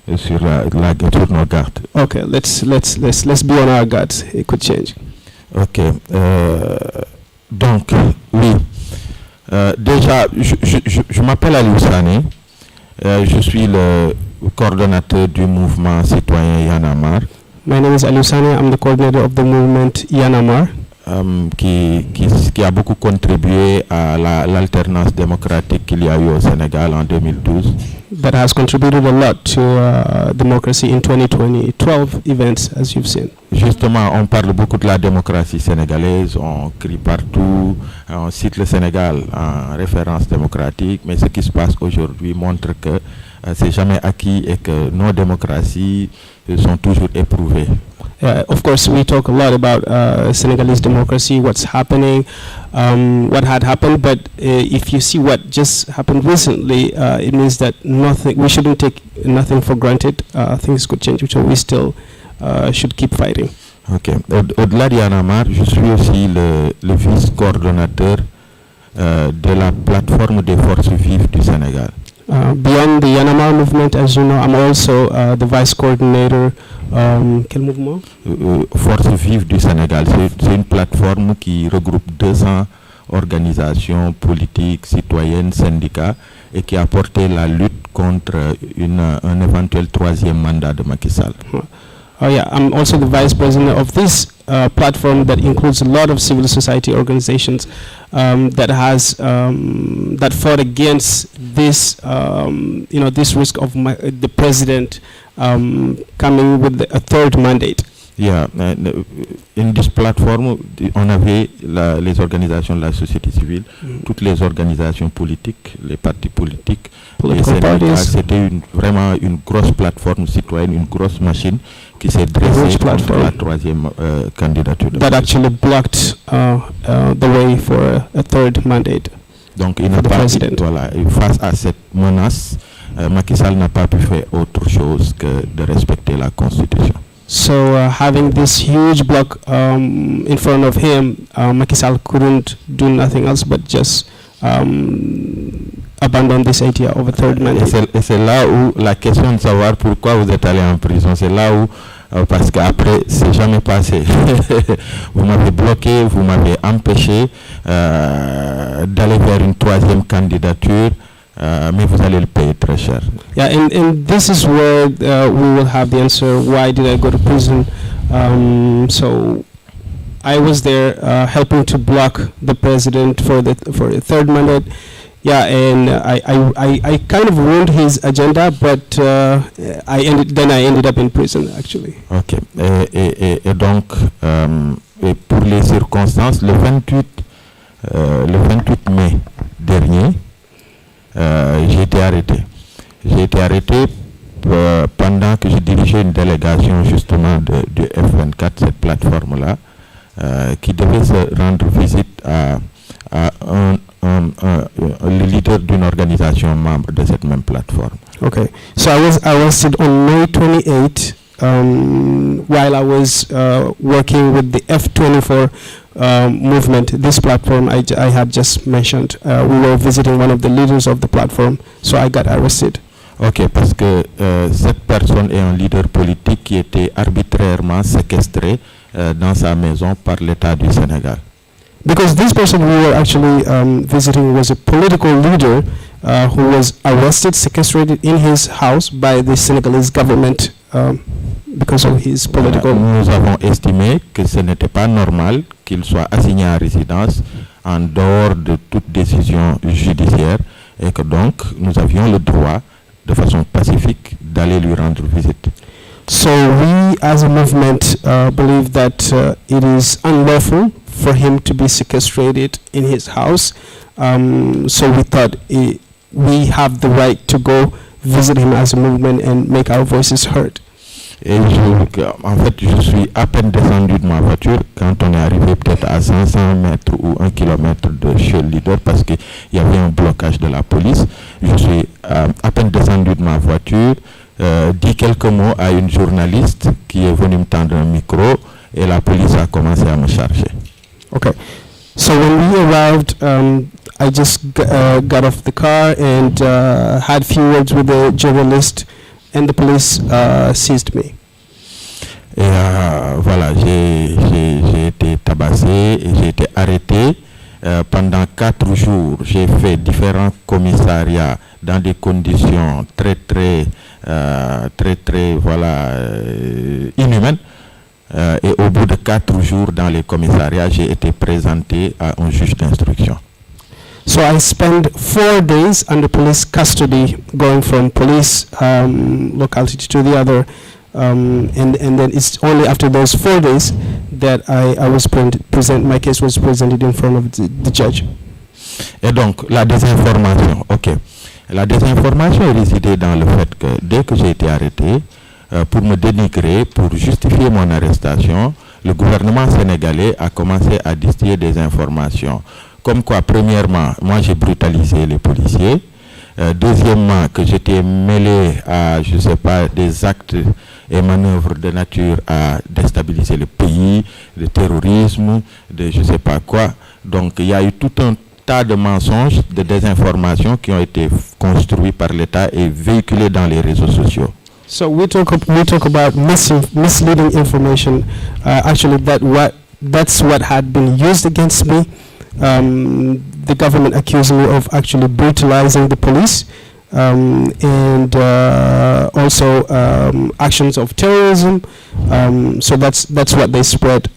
nos gardes. Okay, let's be on our guards. It could change. Ok. Donc, oui. Déjà, je m'appelle Aliou Sani. Je suis le coordonnateur du mouvement citoyen Y'en a marre. My name is Aliou Sani. I'm the coordinator of the movement Y'en a marre. Qui a beaucoup contribué à l'alternance démocratique qu'il y a eu au Sénégal en 2012. That has contributed a lot to democracy in 2012 events, as you've seen. Justement, on parle beaucoup de la démocratie sénégalaise, on crie partout, on cite le Sénégal en référence démocratique, mais ce qui se passe aujourd'hui montre que c'est jamais acquis et que nos démocraties sont toujours éprouvées. Of course, we talk a lot about Senegalese democracy, what's happening, what had happened, but if you see what just happened recently, it means that we shouldn't take nothing for granted. Things could change, so we still should keep fighting. Ok. Au-delà d'Yanamar, je suis aussi le vice-coordonnateur de la plateforme des forces vives du Sénégal. Beyond the Yanamar movement, as you know, I'm also the vice coordinator. Quel mouvement? Forces vives du Sénégal. C'est une plateforme qui regroupe 200 organisations politiques, citoyennes, syndicats, et qui a porté la lutte contre un éventuel troisième mandat de Macky Sall. Oh yeah, I'm also the vice president of this platform that includes a lot of civil society organizations that fought against this, this risk of the president coming with a third mandate. Yeah, in this platform, on avait les organisations de la société civile, toutes les organisations politiques, les partis politiques, les syndicats. C'était vraiment une grosse plateforme citoyenne, une grosse machine qui s'est dressée contre la troisième candidature. That actually blocked the way for a third mandate. Donc, face à cette menace, Macky Sall n'a pas pu faire autre chose que de respecter la Constitution. So having this huge block in front of him, Macky Sall couldn't do nothing else but just abandon this idea of a third mandate. Et c'est là où la question de savoir pourquoi vous êtes allé en prison, c'est là où, parce qu'après, c'est jamais passé. Vous m'avez bloqué, vous m'avez empêché d'aller vers une troisième candidature. Mais vous allez le payer très cher. Yeah, and this is where we will have the answer. Why did I go to prison? So I was there helping to block the president for the third mandate. Yeah, and I kind of ruined his agenda, but I ended up in prison actually. Ok. Et donc pour les circonstances, le 28 mai dernier. J'ai été arrêté. J'ai été arrêté pendant que je dirigeais une délégation justement du F24, cette plateforme-là, qui devait se rendre visite à le leader d'une organisation membre de cette même plateforme. Okay, so I was arrested on May 28 while I was working with the F24 movement, this platform I had just mentioned. We were visiting one of the leaders of the platform, so I got arrested. Ok, parce que cette personne est un leader politique qui était arbitrairement séquestré dans sa maison par l'État du Sénégal. Because this person we were actually visiting was a political leader who was arrested, sequestrated in his house by the Senegalese government because of his political... Nous avons estimé que ce n'était pas normal qu'il soit assigné à résidence en dehors de toute décision judiciaire et que donc nous avions le droit de façon pacifique d'aller lui rendre visite. So we as a movement believe that it is unlawful for him to be sequestrated in his house. So we thought we have the right to go visit him as a movement and make our voices heard. Et en fait, je suis à peine descendu de ma voiture quand on est arrivé peut-être à 500 mètres ou 1 kilomètre de chez le leader parce qu'il y avait un blocage de la police. Je suis à peine descendu de ma voiture, dit quelques mots à une journaliste qui est venue me tendre un micro et la police a commencé à me charger. Okay, so when we arrived, I just got off the car and had few words with the journalist. And the police seized me. Et voilà, j'ai été tabassé et j'ai été arrêté pendant 4 jours. J'ai fait différents commissariats dans des conditions très inhumaines. Et au bout de 4 jours dans les commissariats, j'ai été présenté à un juge d'instruction. So I spent 4 days under police custody, going from police locality to the other, and then it's only after those 4 days that I was my case was presented in front of the judge. Et donc la désinformation, ok. La désinformation résidait dans le fait que dès que j'ai été arrêté, pour me dénigrer, pour justifier mon arrestation, le gouvernement sénégalais a commencé à distiller des informations. Comme quoi, premièrement, moi j'ai brutalisé les policiers. Deuxièmement, que j'étais mêlé à, je sais pas, des actes et manœuvres de nature à déstabiliser le pays, le terrorisme, de je ne sais pas quoi. Donc il y a eu tout un tas de mensonges, de désinformations qui ont été construits par l'État et véhiculés dans les réseaux sociaux. So we talk about misleading information. Actually, that's what had been used against me. The government accused me of actually brutalizing the police and also actions of terrorism. So that's what they spread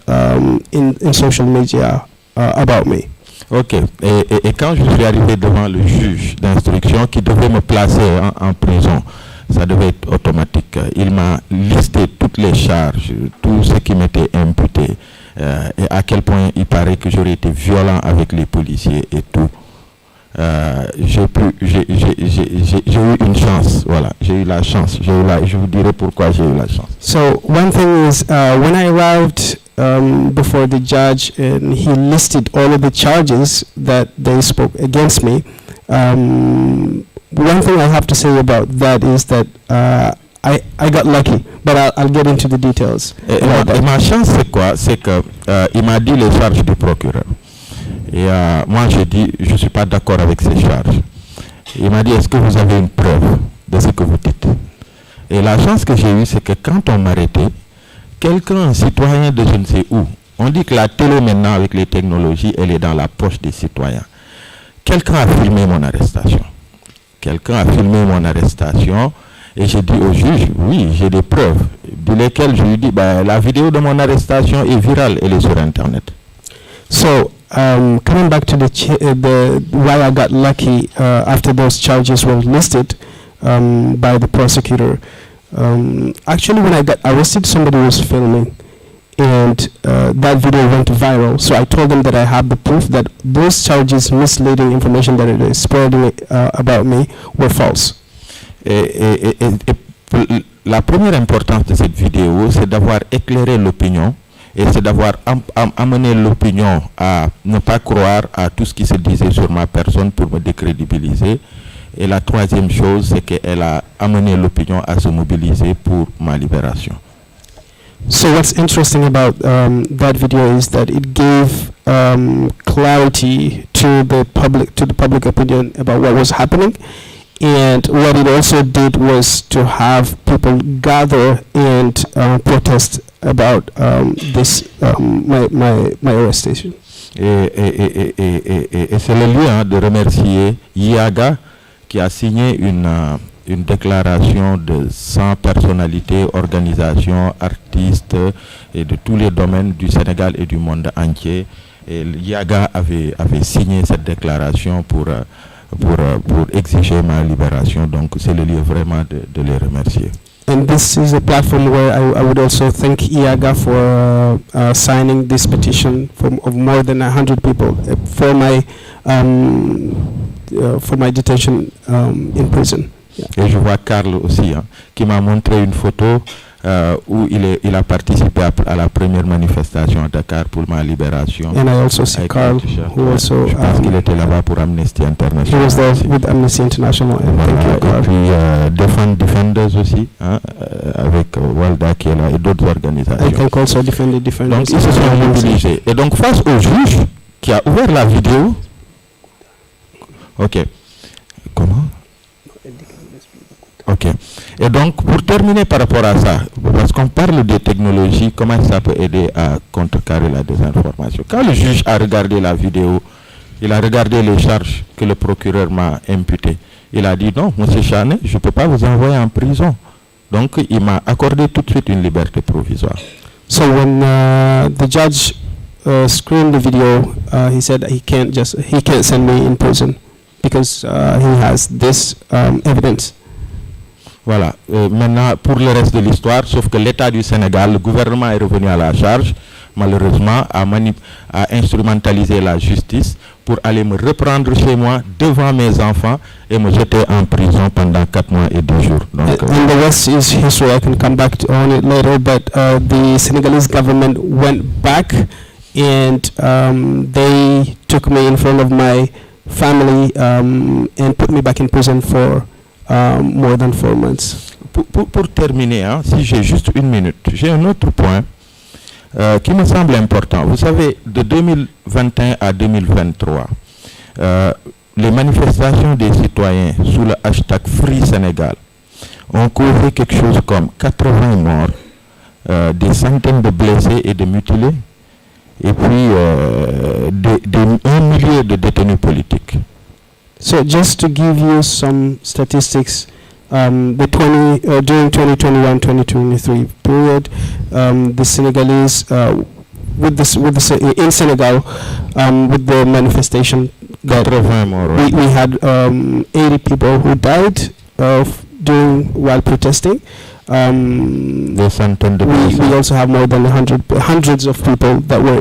in social media about me. Ok. Et quand je suis arrivé devant le juge d'instruction qui devait me placer en prison, ça devait être automatique. Il m'a listé toutes les charges, tout ce qui m'était imputé, et à quel point il paraît que j'aurais été violent avec les policiers et tout. J'ai eu une chance, voilà, j'ai eu la chance, je vous dirai pourquoi j'ai eu la chance. So one thing is, when I arrived before the judge and he listed all of the charges that they spoke against me, one thing I have to say about that is that I got lucky, but I'll get into the details. Et ma chance c'est quoi? C'est que il m'a dit les charges du procureur. Et moi j'ai dit je suis pas d'accord avec ces charges. Il m'a dit est-ce que vous avez une preuve de ce que vous dites? Et la chance que j'ai eue c'est que quand on m'arrêtait, quelqu'un, un citoyen de je ne sais où, on dit que la télé maintenant avec les technologies elle est dans la poche des citoyens. Quelqu'un a filmé mon arrestation. Et j'ai dit au juge, oui, j'ai des preuves, de lesquelles je lui dis, la vidéo de mon arrestation est virale, elle est sur Internet. So, coming back to the why I got lucky after those charges were listed by the prosecutor. Actually, when I got arrested, somebody was filming, and that video went viral. So I told them that I have the proof that those charges, misleading information that it is spreading about me, were false. Et la première importance de cette vidéo, c'est d'avoir éclairé l'opinion et c'est d'avoir amené l'opinion à ne pas croire à tout ce qui se disait sur ma personne pour me décrédibiliser. Et la troisième chose, c'est qu'elle a amené l'opinion à se mobiliser pour ma libération. So what's interesting about that video is that it gave clarity to the public opinion about what was happening. And what it also did was to have people gather and protest about this my arrestation. Et c'est le lieu de remercier IAGA qui a signé une déclaration de 100 personnalités, organisations, artistes et de tous les domaines du Sénégal et du monde entier. Et IAGA avait signé cette déclaration pour exiger ma libération. Donc c'est le lieu vraiment de les remercier. And this is a platform where I would also thank IAGA for signing this petition of more than 100 people for my detention in prison. Yeah. Et je vois Carl aussi, qui m'a montré une photo où il a participé à la première manifestation à Dakar pour ma libération. And I also see Carl, who also je pense qu'il était là-bas pour Amnesty International. He was there with Amnesty International. And thank you, Carl. Et puis Defenders aussi, avec Walda qui est là et d'autres organisations. I think also Defenders. Donc ils se sont mobilisés. Et donc face au juge qui a ouvert la vidéo. Ok. Comment? Ok. Et donc, pour terminer par rapport à ça, parce qu'on parle des technologies, comment ça peut aider à contrecarrer la désinformation? Quand le juge a regardé la vidéo, il a regardé les charges que le procureur m'a imputées. Il a dit non, monsieur Chanet, je ne peux pas vous envoyer en prison. Donc, il m'a accordé tout de suite une liberté provisoire. So when the judge screened the video, he said he can't send me in prison because he has this evidence. Voilà. Maintenant, pour le reste de l'histoire, sauf que l'État du Sénégal, le gouvernement est revenu à la charge, malheureusement, a instrumentalisé la justice pour aller me reprendre chez moi devant mes enfants et me jeter en prison pendant 4 mois et 2 jours. Donc, and the rest is history. I can come back on it later, but the Senegalese government went back and they took me in front of my family and put me back in prison for more than 4 months. pour terminer, hein, si j'ai juste une minute, j'ai un autre point qui me semble important. Vous savez, de 2021 à 2023, les manifestations des citoyens sous le hashtag Free Sénégal ont causé quelque chose comme 80 morts, des centaines de blessés et de mutilés, et puis 1 million de détenus politiques. So just to give you some statistics, during 2021-2023 period, the Senegalese in Senegal with the manifestation that we had 80 people who died while protesting. We also have more than hundreds of people that were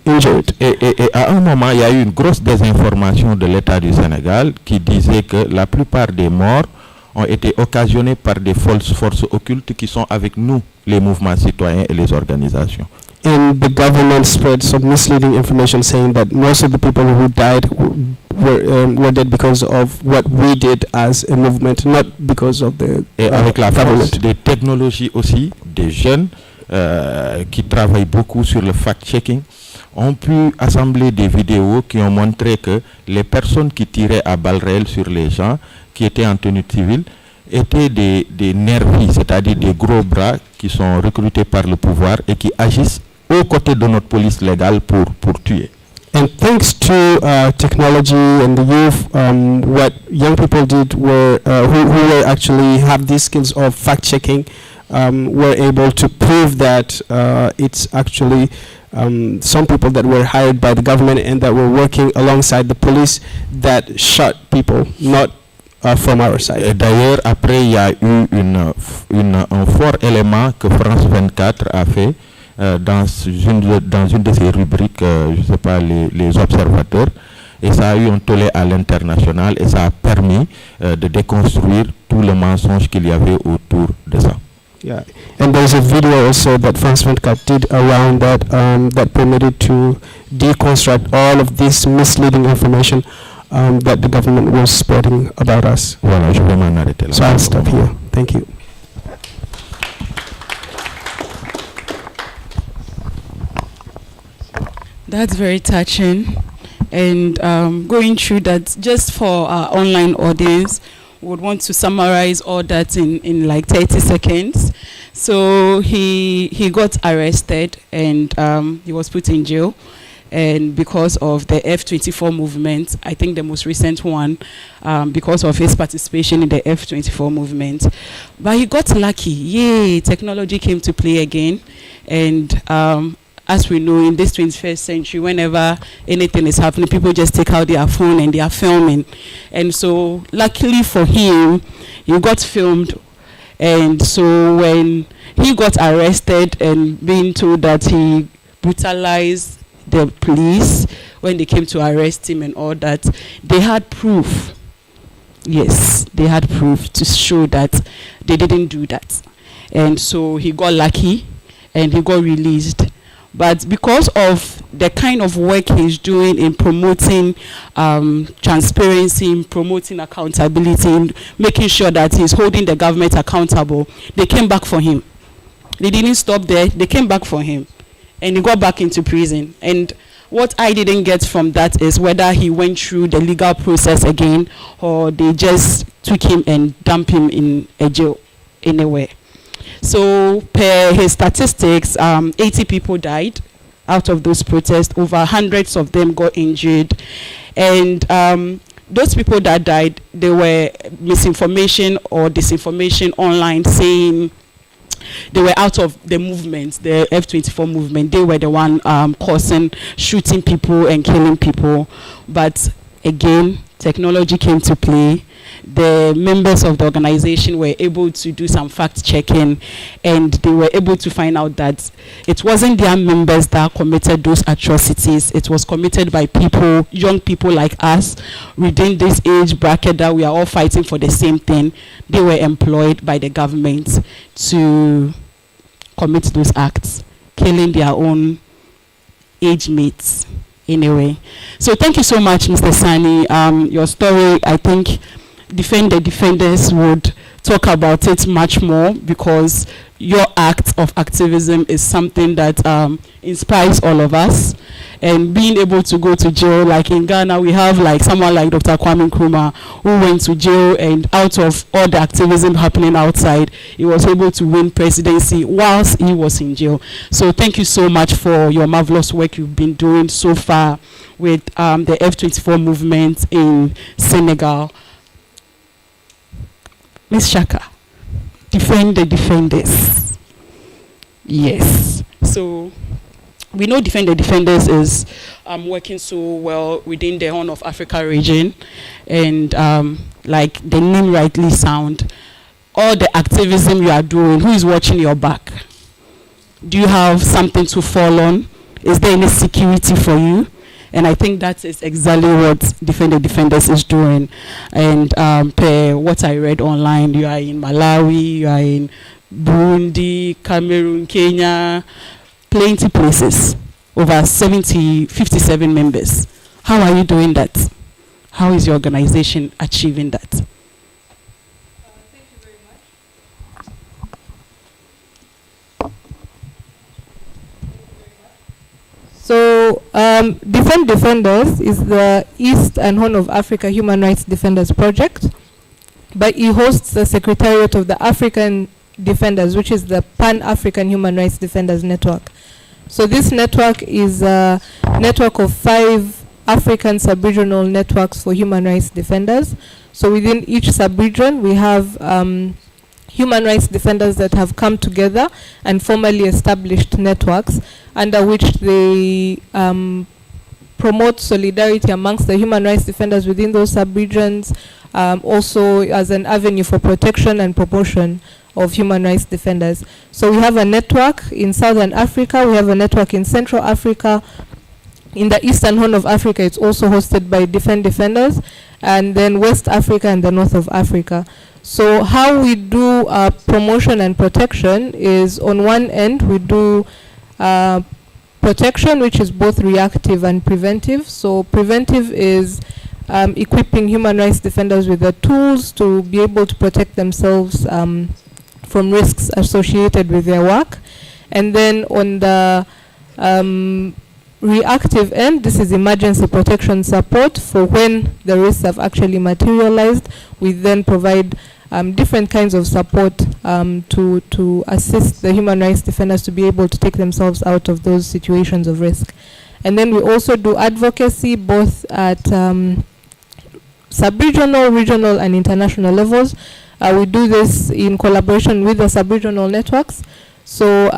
injured. Et à un moment, il y a eu une grosse désinformation de l'État du Sénégal qui disait que la plupart des morts ont été occasionnés par des forces occultes qui sont avec nous, les mouvements citoyens et les organisations. And the government spread some misleading information saying that most of the people who died were dead because of what we did as a movement, not because of the et avec la force des technologies aussi, des jeunes qui travaillent beaucoup sur le fact-checking ont pu assembler des vidéos qui ont montré que les personnes qui tiraient à balles réelles sur les gens qui étaient en tenue civile étaient des nervis, c'est-à-dire des gros bras qui sont recrutés par le pouvoir et qui agissent aux côtés de notre police légale pour tuer. And thanks to technology and the youth, what young people did were who actually have these skills of fact-checking, were able to prove that it's actually some people that were hired by the government and that were working alongside the police that shot people, not from our side. Et d'ailleurs, après, il y a eu un fort élément que France 24 a fait dans une de ses rubriques, je ne sais pas, les observateurs, et ça a eu un tollé à l'international et ça a permis de déconstruire tout le mensonge qu'il y avait autour de ça. Yeah, and there's a video also that France 24 did around that that permitted to deconstruct all of this misleading information that the government was spreading about us. Voilà, je vais m'en arrêter là. So I'll stop here. Thank you. That's very touching. And going through that, just for our online audience, would want to summarize all that in like 30 seconds. So he got arrested and he was put in jail. And because of the F-24 movement, I think the most recent one, because of his participation in the F-24 movement. But he got lucky. Yay, technology came to play again. And as we know, in this 21st century, whenever anything is happening, people just take out their phone and they are filming. And so luckily for him, he got filmed. And so when he got arrested and being told that he brutalized the police when they came to arrest him and all that, they had proof. Yes, they had proof to show that they didn't do that. And so he got lucky and he got released. But because of the kind of work he's doing in promoting transparency, promoting accountability, making sure that he's holding the government accountable, they came back for him. They didn't stop there, they came back for him. And he got back into prison. And what I didn't get from that is whether he went through the legal process again or they just took him and dumped him in a jail anywhere. So per his statistics, 80 people died out of those protests. Over hundreds of them got injured. And those people that died, they were misinformation or disinformation online saying they were out of the movement, the F-24 movement. They were the one causing, shooting people and killing people. But again, technology came to play. The members of the organization were able to do some fact checking and they were able to find out that it wasn't their members that committed those atrocities. It was committed by people, young people like us, within this age bracket that we are all fighting for the same thing. They were employed by the government to commit those acts, killing their own age mates anyway. So thank you so much, Mr. Sani. Your story, I think, Defend the Defenders would talk about it much more, because your act of activism is something that inspires all of us. And being able to go to jail, like in Ghana, we have like someone like Dr. Kwame Nkrumah, who went to jail, and out of all the activism happening outside, he was able to win presidency whilst he was in jail. So thank you so much for your marvelous work you've been doing so far with the F24 movement in Senegal. Ms. Shaka, defend the defenders. Yes. So we know Defend the Defenders is working so well within the Horn of Africa region, and like the name rightly sound, all the activism you are doing, who is watching your back? Do you have something to fall on? Is there any security for you? And I think that is exactly what Defend the Defenders is doing. And per what I read online, you are in Malawi, you are in Burundi, Cameroon, Kenya, plenty places, over 57 members. How are you doing that? How is your organization achieving that? Thank you very much. So, Defend Defenders is the East and Horn of Africa Human Rights Defenders Project, but it hosts the Secretariat of the African Defenders, which is the Pan-African Human Rights Defenders Network. So this network is a network of 5 African sub-regional networks for human rights defenders. So within each sub-region, we have human rights defenders that have come together and formally established networks under which they promote solidarity amongst the human rights defenders within those sub-regions, also as an avenue for protection and promotion of human rights defenders. So we have a network in Southern Africa, we have a network in Central Africa. In the Eastern Horn of Africa, it's also hosted by Defend Defenders, and then West Africa and the North of Africa. So how we do promotion and protection is, on one end, we do protection, which is both reactive and preventive. So preventive is equipping human rights defenders with the tools to be able to protect themselves from risks associated with their work. And then on the reactive end, this is emergency protection support for when the risks have actually materialized. We then provide different kinds of support to assist the human rights defenders to be able to take themselves out of those situations of risk. And then we also do advocacy both at sub-regional, regional, and international levels. We do this in collaboration with the sub-regional networks. So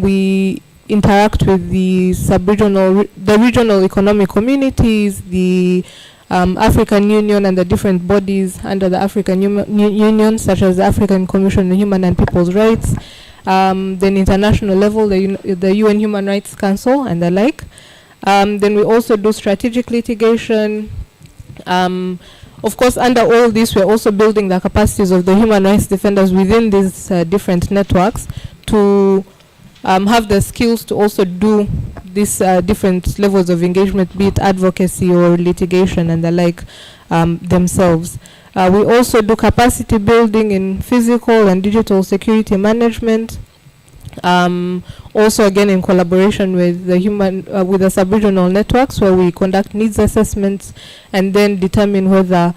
we interact with the sub-regional, the regional economic communities, the African Union, and the different bodies under the African Union, such as the African Commission on Human and People's Rights. Then international level, the UN Human Rights Council and the like. Then we also do strategic litigation. Of course, under all this, we're also building the capacities of the human rights defenders within these different networks to have the skills to also do these different levels of engagement, be it advocacy or litigation and the like themselves. We also do capacity building in physical and digital security management. Also, again, in collaboration with the with the sub-regional networks, where we conduct needs assessments and then determine whether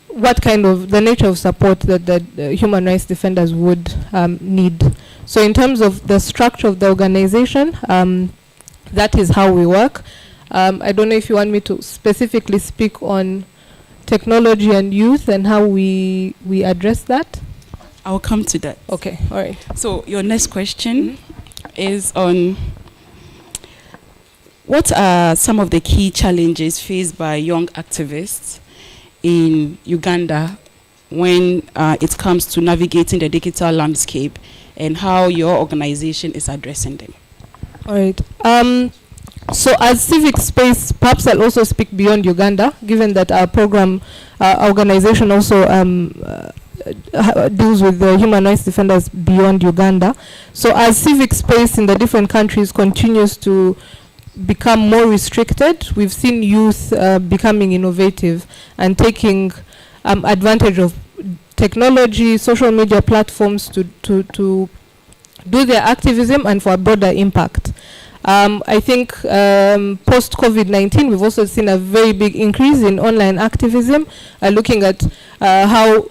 what kind of the nature of support that the human rights defenders would need. So in terms of the structure of the organization, that is how we work. I don't know if you want me to specifically speak on technology and youth and how we address that. I'll come to that. Okay, all right. So your next question is on what are some of the key challenges faced by young activists in Uganda when it comes to navigating the digital landscape, and how your organization is addressing them? All right. So as civic space, perhaps I'll also speak beyond Uganda, given that our program, organization also deals with the human rights defenders beyond Uganda. So as civic space in the different countries continues to become more restricted, we've seen youth becoming innovative and taking advantage of technology, social media platforms to do their activism and for a broader impact. I think post-COVID-19, we've also seen a very big increase in online activism, looking at how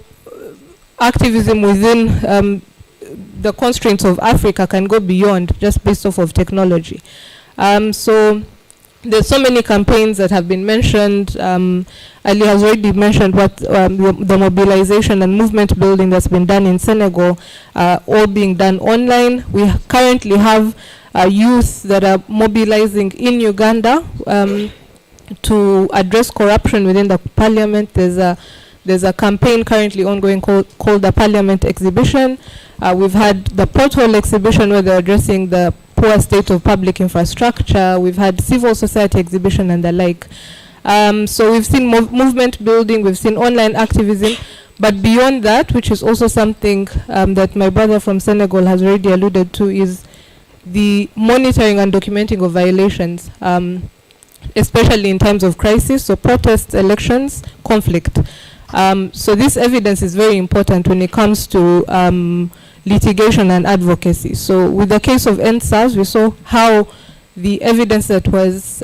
activism within the constraints of Africa can go beyond just based off of technology. So there's so many campaigns that have been mentioned. Ali has already mentioned what the mobilization and movement building that's been done in Senegal, all being done online. We currently have youth that are mobilizing in Uganda to address corruption within the parliament. There's a campaign currently ongoing called the Parliament Exhibition. We've had the Porthole Exhibition where they're addressing the poor state of public infrastructure. We've had civil society exhibition and the like. So we've seen movement building, we've seen online activism, but beyond that, which is also something that my brother from Senegal has already alluded to, is the monitoring and documenting of violations, especially in times of crisis, so protests, elections, conflict. So this evidence is very important when it comes to litigation and advocacy. So with the case of EndSARS, we saw how the evidence that was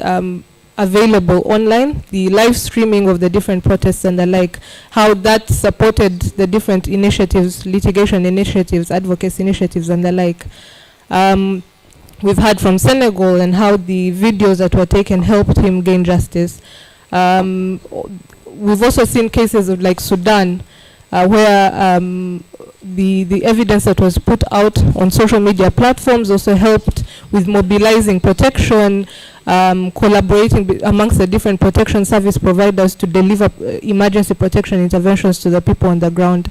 available online, the live streaming of the different protests and the like, how that supported the different initiatives, litigation initiatives, advocacy initiatives and the like. We've heard from Senegal and how the videos that were taken helped him gain justice. We've also seen cases of like Sudan, where the evidence that was put out on social media platforms also helped with mobilizing protection, collaborating amongst the different protection service providers to deliver emergency protection interventions to the people on the ground.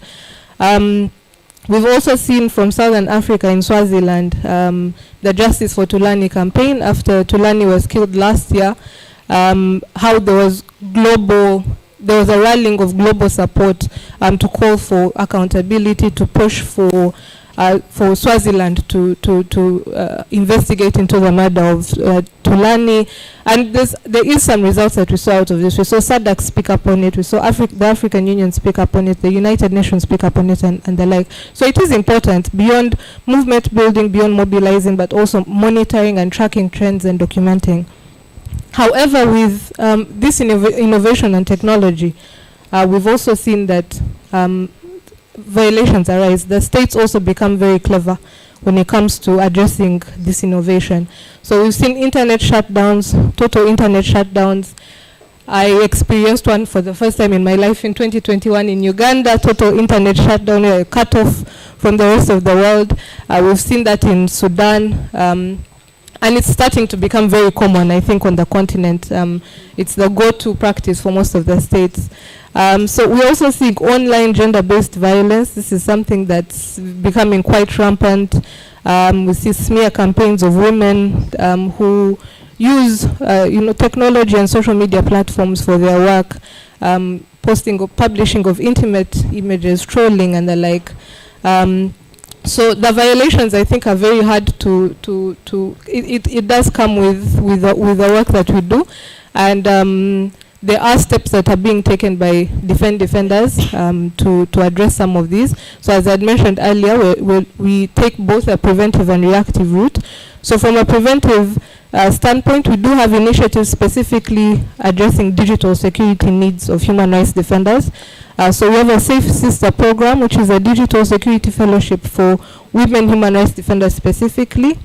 We've also seen from Southern Africa in Swaziland, the Justice for Tulani campaign after Tulani was killed last year, how there was a rallying of global support to call for accountability, to push for Swaziland to investigate into the murder of Tulani. And there is some results that we saw out of this. We saw SADC speak up on it. We saw the African Union speak up on it. The United Nations speak up on it and the like. So it is important beyond movement building, beyond mobilizing, but also monitoring and tracking trends and documenting. However, with this innovation and technology, we've also seen that violations arise. The states also become very clever when it comes to addressing this innovation. So we've seen internet shutdowns, total internet shutdowns. I experienced one for the first time in my life in 2021 in Uganda, total internet shutdown, cut off from the rest of the world. We've seen that in Sudan. And it's starting to become very common, I think, on the continent. It's the go-to practice for most of the states. So we also see online gender-based violence. This is something that's becoming quite rampant. We see smear campaigns of women who use technology and social media platforms for their work, posting or publishing of intimate images, trolling and the like. So the violations, I think, are very hard it does come with the work that we do, and there are steps that are being taken by defenders to address some of these. So as I had mentioned earlier, we take both a preventive and reactive route. So from a preventive standpoint, we do have initiatives specifically addressing digital security needs of human rights defenders. So we have a Safe Sister program, which is a digital security fellowship for women human rights defenders specifically,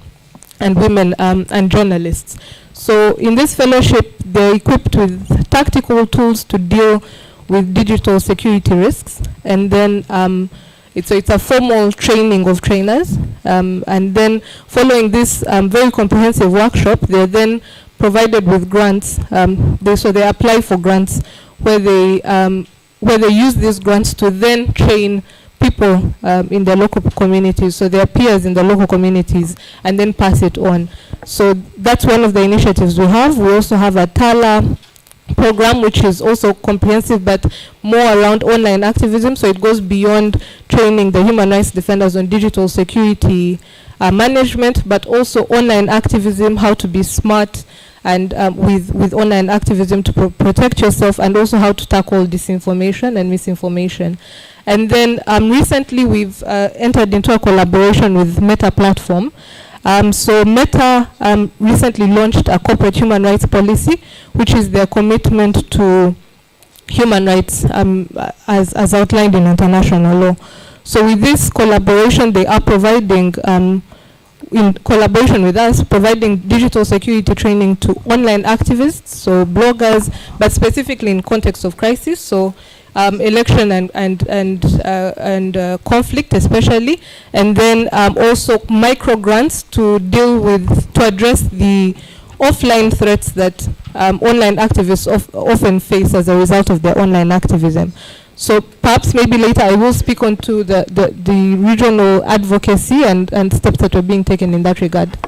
and women and journalists. So in this fellowship, they're equipped with tactical tools to deal with digital security risks, and then it's a formal training of trainers, and then following this very comprehensive workshop, they're then provided with grants. So they apply for grants where they use these grants to then train people in the local communities, so their peers in the local communities, and then pass it on. So that's one of the initiatives we have. We also have a TALA program, which is also comprehensive but more around online activism, so it goes beyond training the human rights defenders on digital security management, but also online activism, how to be smart and with online activism to protect yourself, and also how to tackle disinformation and misinformation. And then recently we've entered into a collaboration with Meta Platform. So Meta recently launched a corporate human rights policy, which is their commitment to human rights as outlined in international law. So with this collaboration, they are providing, in collaboration with us, providing digital security training to online activists, so bloggers, but specifically in context of crisis, so election and conflict especially, and then also micro grants to address the offline threats that online activists often face as a result of their online activism. So perhaps maybe later I will speak on to the regional advocacy and steps that are being taken in that regard.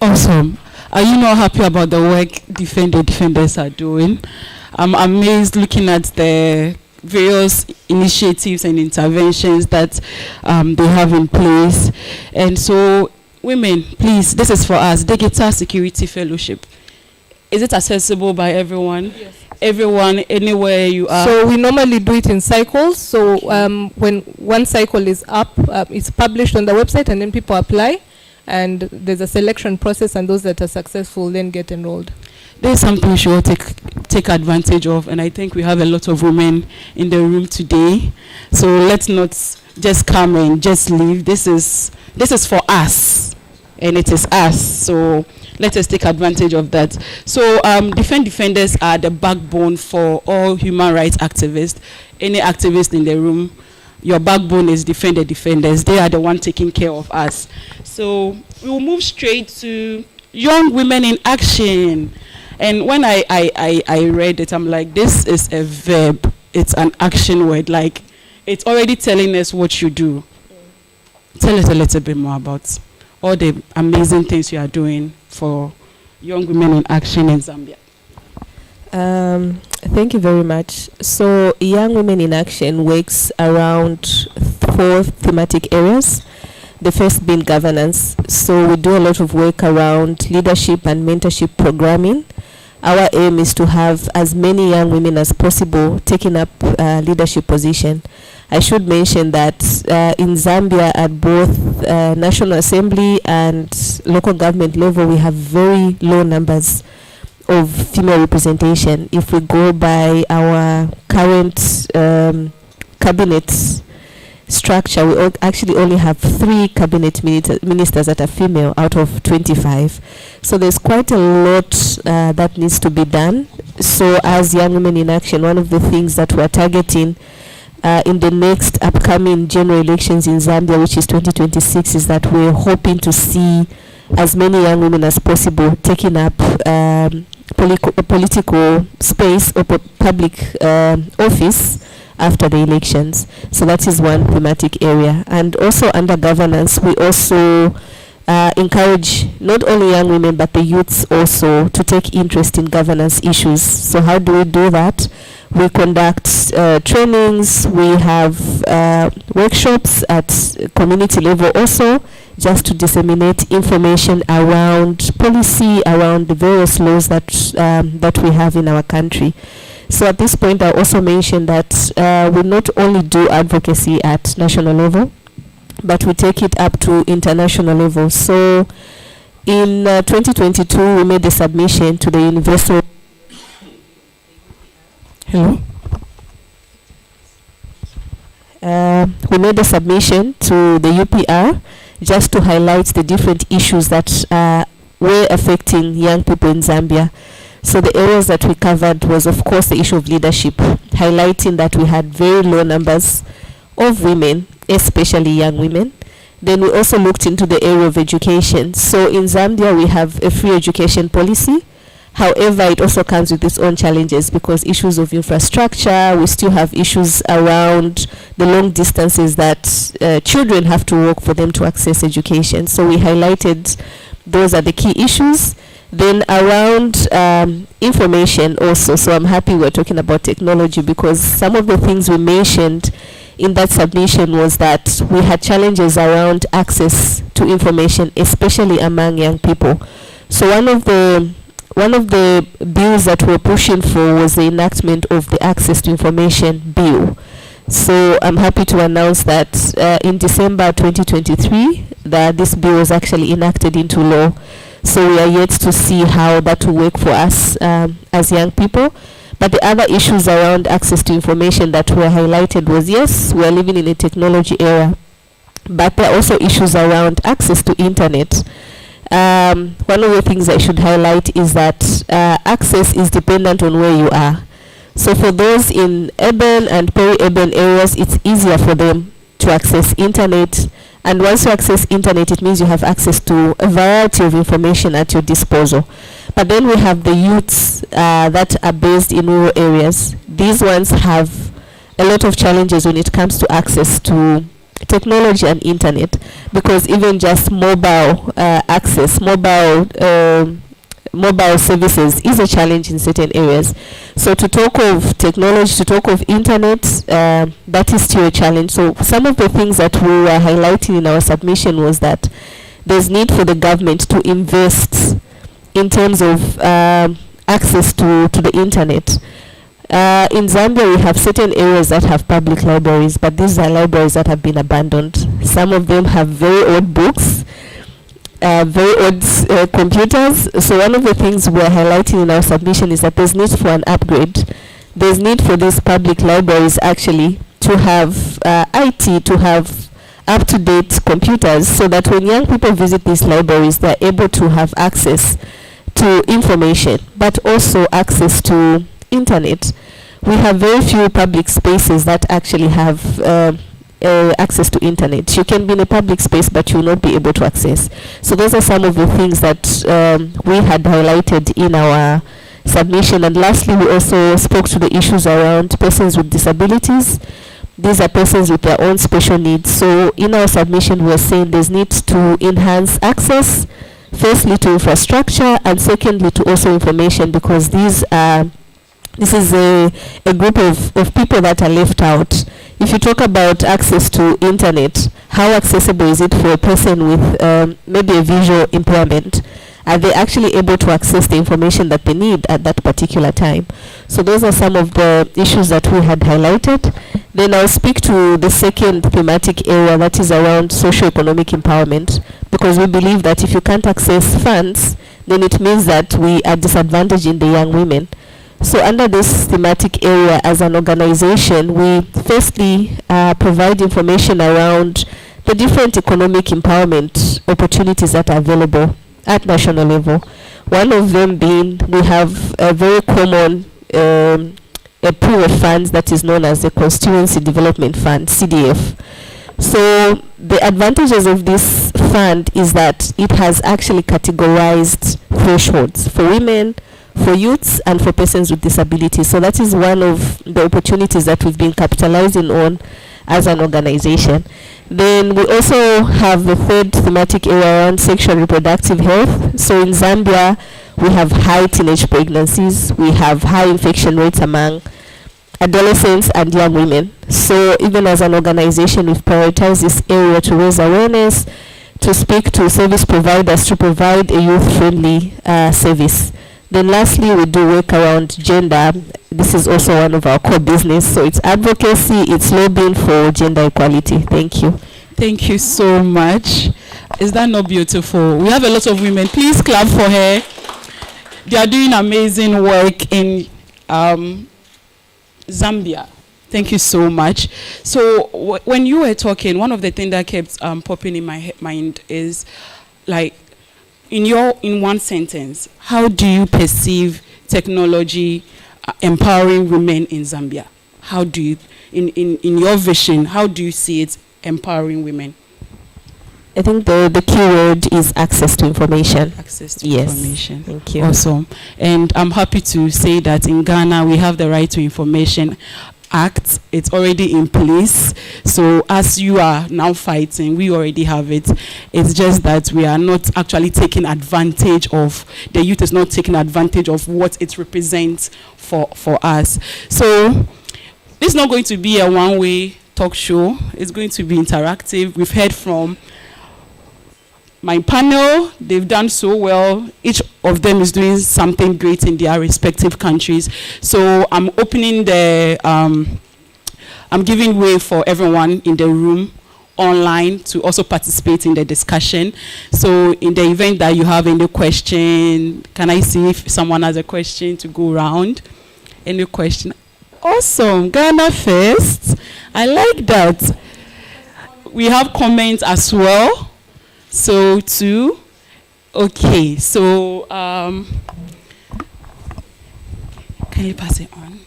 Awesome. Are you not happy about the work defenders are doing? I'm amazed looking at the various initiatives and interventions that they have in place. And so, women, please, this is for us, Digital Security Fellowship. Is it accessible by everyone? Yes. Everyone, anywhere you are? So we normally do it in cycles. So when one cycle is up, it's published on the website, and then people apply, and there's a selection process, and those that are successful then get enrolled. There's something we should take advantage of, and I think we have a lot of women in the room today. So let's not just come and just leave. This is for us, and it is us. So let us take advantage of that. So defenders are the backbone for all human rights activists. Any activist in the room, your backbone is defenders. They are the one taking care of us. So we will move straight to Young Women in Action. And when I read it, I'm like, this is a verb. It's an action word. Like, it's already telling us what you do. Tell us a little bit more about all the amazing things you are doing for Young Women in Action in Zambia. Thank you very much. So Young Women in Action works around 4 thematic areas. The first being governance. So we do a lot of work around leadership and mentorship programming. Our aim is to have as many young women as possible taking up leadership position. I should mention that in Zambia, at both National Assembly and local government level, we have very low numbers of female representation. If we go by our current cabinet structure, we actually only have 3 cabinet ministers that are female out of 25. So there's quite a lot that needs to be done. So as Young Women in Action, one of the things that we're targeting in the next upcoming general elections in Zambia, which is 2026, is that we're hoping to see as many young women as possible taking up political space or public office after the elections. So that is one thematic area. And also under governance, we also encourage not only young women but the youths also to take interest in governance issues. So how do we do that? We conduct trainings, we have workshops at community level also, just to disseminate information around policy, around the various laws that we have in our country. So at this point, I also mentioned that we not only do advocacy at national level, but we take it up to international level. So in 2022, we made a submission to the Universal. Hello? We made a submission to the UPR just to highlight the different issues that were affecting young people in Zambia. So the areas that we covered was, of course, the issue of leadership, highlighting that we had very low numbers of women, especially young women. Then we also looked into the area of education. So in Zambia, we have a free education policy. However, it also comes with its own challenges because issues of infrastructure, we still have issues around the long distances that children have to walk for them to access education. So we highlighted those are the key issues. Then around information also, so I'm happy we're talking about technology because some of the things we mentioned in that submission was that we had challenges around access to information, especially among young people. So one of the one of the bills that we're pushing for was the enactment of the Access to Information Bill. So I'm happy to announce that in December 2023, that this bill was actually enacted into law. So we are yet to see how that will work for us as young people. But the other issues around access to information that were highlighted was, yes, we are living in a technology era, but there are also issues around access to internet. One of the things I should highlight is that access is dependent on where you are. So for those in urban and peri-urban areas, it's easier for them to access internet. And once you access internet, it means you have access to a variety of information at your disposal. But then we have the youths that are based in rural areas. These ones have a lot of challenges when it comes to access to technology and internet, because even just mobile access, mobile services is a challenge in certain areas. So to talk of technology, to talk of internet, that is still a challenge. So some of the things that we were highlighting in our submission was that there's need for the government to invest in terms of access to the internet. In Zambia, we have certain areas that have public libraries, but these are libraries that have been abandoned. Some of them have very old books, very old computers. So one of the things we're highlighting in our submission is that there's need for an upgrade. There's need for these public libraries actually to have IT, to have up-to-date computers, so that when young people visit these libraries, they're able to have access to information, but also access to internet. We have very few public spaces that actually have access to internet. You can be in a public space, but you will not be able to access. So those are some of the things that we had highlighted in our submission. And lastly, we also spoke to the issues around persons with disabilities. These are persons with their own special needs. So in our submission, we are saying there's need to enhance access, firstly to infrastructure, and secondly to also information, because this is a group of people that are left out. If you talk about access to internet, how accessible is it for a person with maybe a visual impairment? Are they actually able to access the information that they need at that particular time? So those are some of the issues that we had highlighted. Then I'll speak to the second thematic area, that is around socio-economic empowerment, because we believe that if you can't access funds, then it means that we are disadvantaging the young women. So under this thematic area, as an organization, we firstly provide information around the different economic empowerment opportunities that are available at national level. One of them being, we have a very common a pool of funds that is known as the Constituency Development Fund, CDF. So the advantages of this fund is that it has actually categorized thresholds for women, for youths, and for persons with disabilities. So that is one of the opportunities that we've been capitalizing on as an organization. Then we also have the third thematic area around sexual and reproductive health. So in Zambia, we have high teenage pregnancies, we have high infection rates among adolescents and young women. So even as an organization, we've prioritized this area to raise awareness, to speak to service providers to provide a youth-friendly service. Then lastly, we do work around gender. This is also one of our core business. So it's advocacy, it's lobbying for gender equality. Thank you. Thank you so much. Is that not beautiful? We have a lot of women. Please clap for her. They are doing amazing work in Zambia. Thank you so much. So when you were talking, one of the things that kept popping in my mind is, like, in one sentence, how do you perceive technology empowering women in Zambia? How do you, in your vision, how do you see it empowering women? I think the key word is access to information. Access to yes. information. Thank you. Awesome. And I'm happy to say that in Ghana, we have the Right to Information Act. It's already in place. So as you are now fighting, we already have it. It's just that we are not actually taking advantage of, the youth is not taking advantage of what it represents for us. So it's not going to be a one-way talk show. It's going to be interactive. We've heard from my panel. They've done so well. Each of them is doing something great in their respective countries. So I'm opening the, I'm giving way for everyone in the room online to also participate in the discussion. So in the event that you have any question, can I see if someone has a question to go around? Any question? Awesome, Ghana first. I like that. We have comments as well. So too. Okay, so can you pass it on?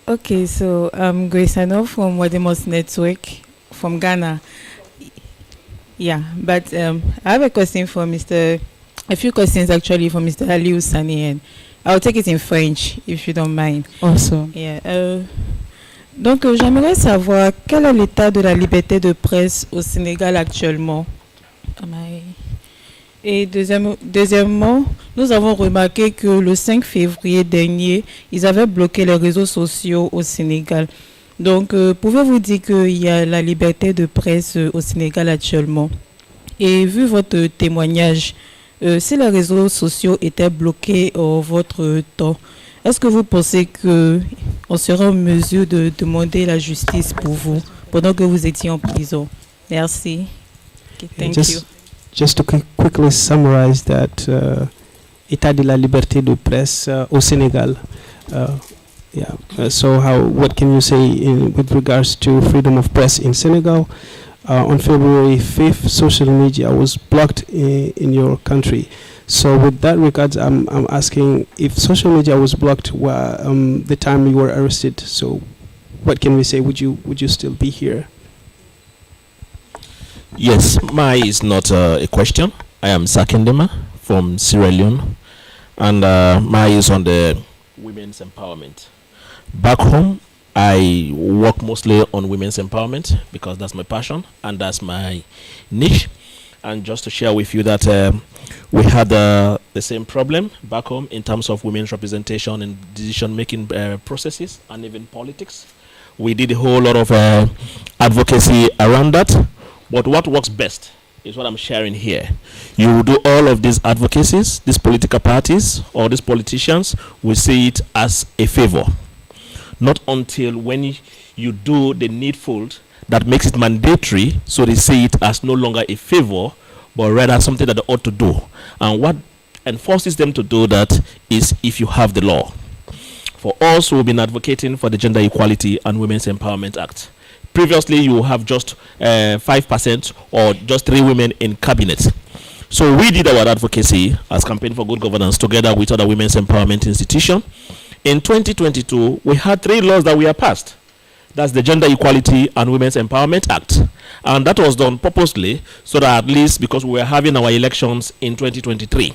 Okay, so Grace Ano from Wademos Network from Ghana. Yeah, but I have a question for a few questions actually for Mr. Aliou Sané, and I'll take it in French if you don't mind. Awesome. Yeah. Donc, j'aimerais savoir quel est l'état de la liberté de presse au Sénégal actuellement. Et deuxièmement, nous avons remarqué que le 5 février dernier, ils avaient bloqué les réseaux sociaux au Sénégal. Donc, pouvez-vous dire qu'il y a la liberté de presse au Sénégal actuellement? Et vu votre témoignage, si les réseaux sociaux étaient bloqués en votre temps, est-ce que vous pensez qu'on sera en mesure de demander la justice pour vous pendant que vous étiez en prison? Merci. Okay, thank you. Just to quickly summarize that, état de la liberté de presse au Sénégal. So what can you say with regards to freedom of press in Senegal? On February 5th, social media was blocked in your country. So with that regards, I'm asking if social media was blocked the time you were arrested. So what can we say? Would you still be here? Yes, my is not a question. I am Sakendema from Sierra Leone, and my is on the women's empowerment. Back home, I work mostly on women's empowerment because that's my passion and that's my niche. And just to share with you that we had the same problem back home in terms of women's representation in decision-making processes and even politics. We did a whole lot of advocacy around that. But what works best is what I'm sharing here. You will do all of these advocacies, these political parties or these politicians will see it as a favor. Not until when you do the needful that makes it mandatory, so they see it as no longer a favor, but rather something that they ought to do. And what enforces them to do that is if you have the law. For us who have been advocating for the Gender Equality and Women's Empowerment Act, previously you have just 5% or just 3 women in cabinet. So we did our advocacy as Campaign for Good Governance together with other women's empowerment institutions. In 2022, we had 3 laws that we have passed. That's the Gender Equality and Women's Empowerment Act. And that was done purposely so that at least, because we were having our elections in 2023,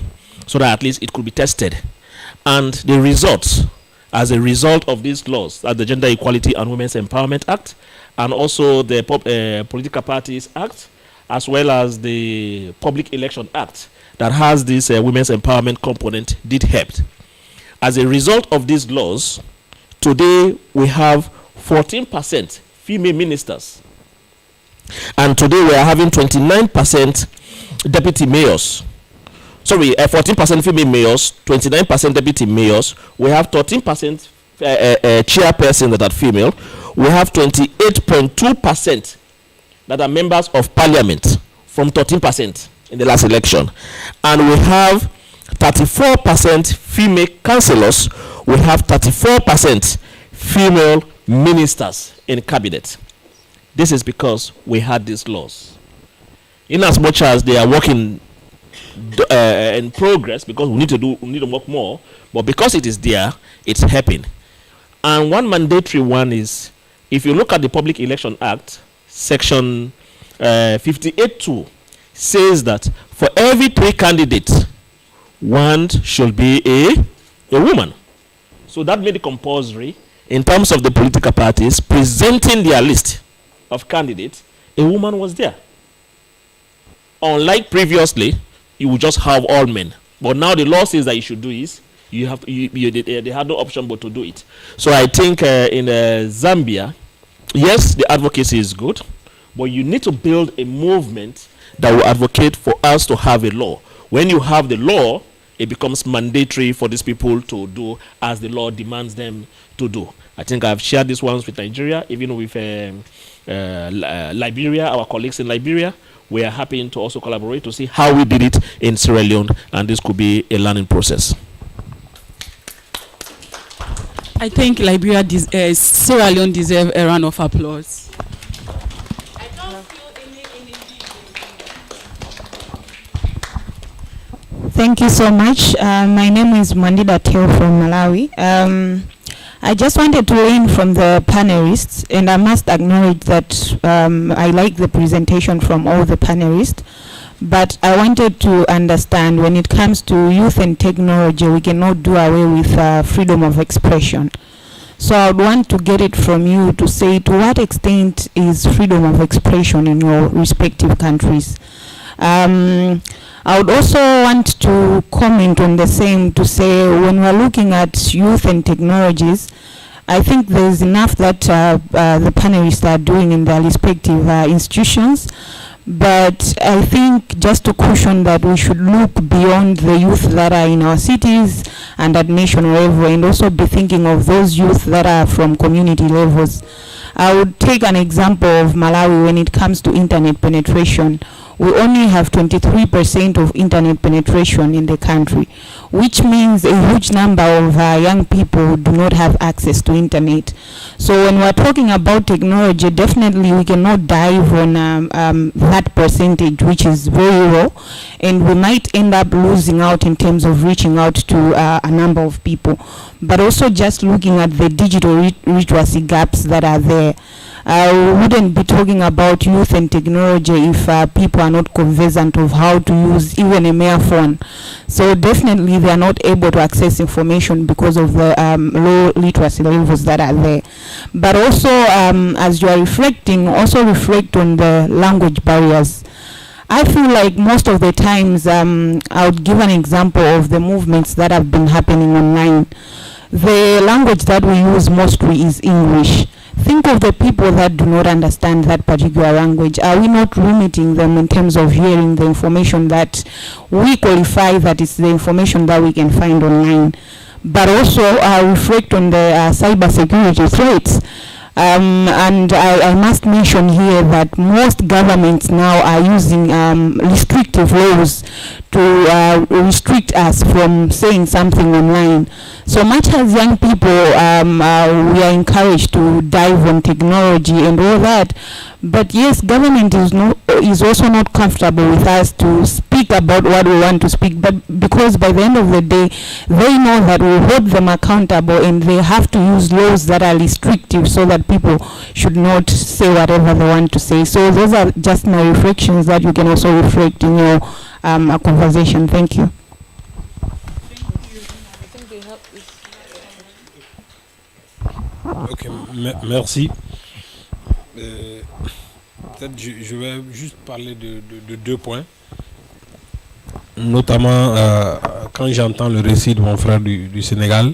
so that at least it could be tested. And the results, as a result of these laws, the Gender Equality and Women's Empowerment Act, and also the Political Parties Act, as well as the Public Election Act that has this women's empowerment component, did help. As a result of these laws, today we have 14% female ministers. And today we are having 29% deputy mayors. Sorry, 14% female mayors, 29% deputy mayors. We have 13% chairperson that are female. We have 28.2% that are members of parliament, from 13% in the last election. And we have 34% female councillors. We have 34% female ministers in cabinet. This is because we had these laws. In as much as they are working in progress, because we need to work more, but because it is there, it's helping. And one mandatory one is, if you look at the Public Election Act, section 58.2 says that for every 3 candidates, 1 should be a woman. So that made it compulsory in terms of the political parties presenting their list of candidates, a woman was there. Unlike previously, you would just have all men. But now the law says that you should do is, they had no option but to do it. So I think in Zambia, yes, the advocacy is good, But you need to build a movement that will advocate for us to have a law. When you have the law, it becomes mandatory for these people to do as the law demands them to do. I think I've shared this once with Nigeria, even with Liberia, our colleagues in Liberia. We are happy to also collaborate to see how we did it in Sierra Leone, and this could be a learning process. I think Sierra Leone deserve a round of applause. Thank you so much. My name is Mandida Teo from Malawi. I just wanted to learn from the panelists, and I must acknowledge that I like the presentation from all the panelists, but I wanted to understand when it comes to youth and technology, we cannot do away with freedom of expression. So I would want to get it from you to say to what extent is freedom of expression in your respective countries. I would also want to comment on the same to say when we're looking at youth and technologies, I think there's enough that the panelists are doing in their respective institutions. But I think just to caution that we should look beyond the youth that are in our cities and at national level, and also be thinking of those youth that are from community levels. I would take an example of Malawi when it comes to internet penetration. We only have 23% of internet penetration in the country, which means a huge number of young people do not have access to internet. So when we're talking about technology, definitely we cannot dive on that percentage, which is very low, and we might end up losing out in terms of reaching out to a number of people. But also just looking at the digital literacy gaps that are there. We wouldn't be talking about youth and technology if people are not conversant of how to use even a mere phone. So definitely they are not able to access information because of the low literacy levels that are there. But also, as you are reflecting, also reflect on the language barriers. I feel like most of the times, I would give an example of the movements that have been happening online. The language that we use mostly is English. Think of the people that do not understand that particular language. Are we not limiting them in terms of hearing the information that we qualify that is the information that we can find online? But also reflect on the cyber security threats. And I must mention here that most governments now are using restrictive laws to restrict us from saying something online. So much as young people, we are encouraged to dive on technology and all that, but yes, government is also not comfortable with us to speak about what we want to speak, but because by the end of the day, they know that we hold them accountable and they have to use laws that are restrictive so that people should not say whatever they want to say. So those are just my reflections that you can also reflect in your conversation. Thank you. Ok, merci. Peut-être je vais juste parler de 2 points. Notamment quand j'entends le récit de mon frère du Sénégal,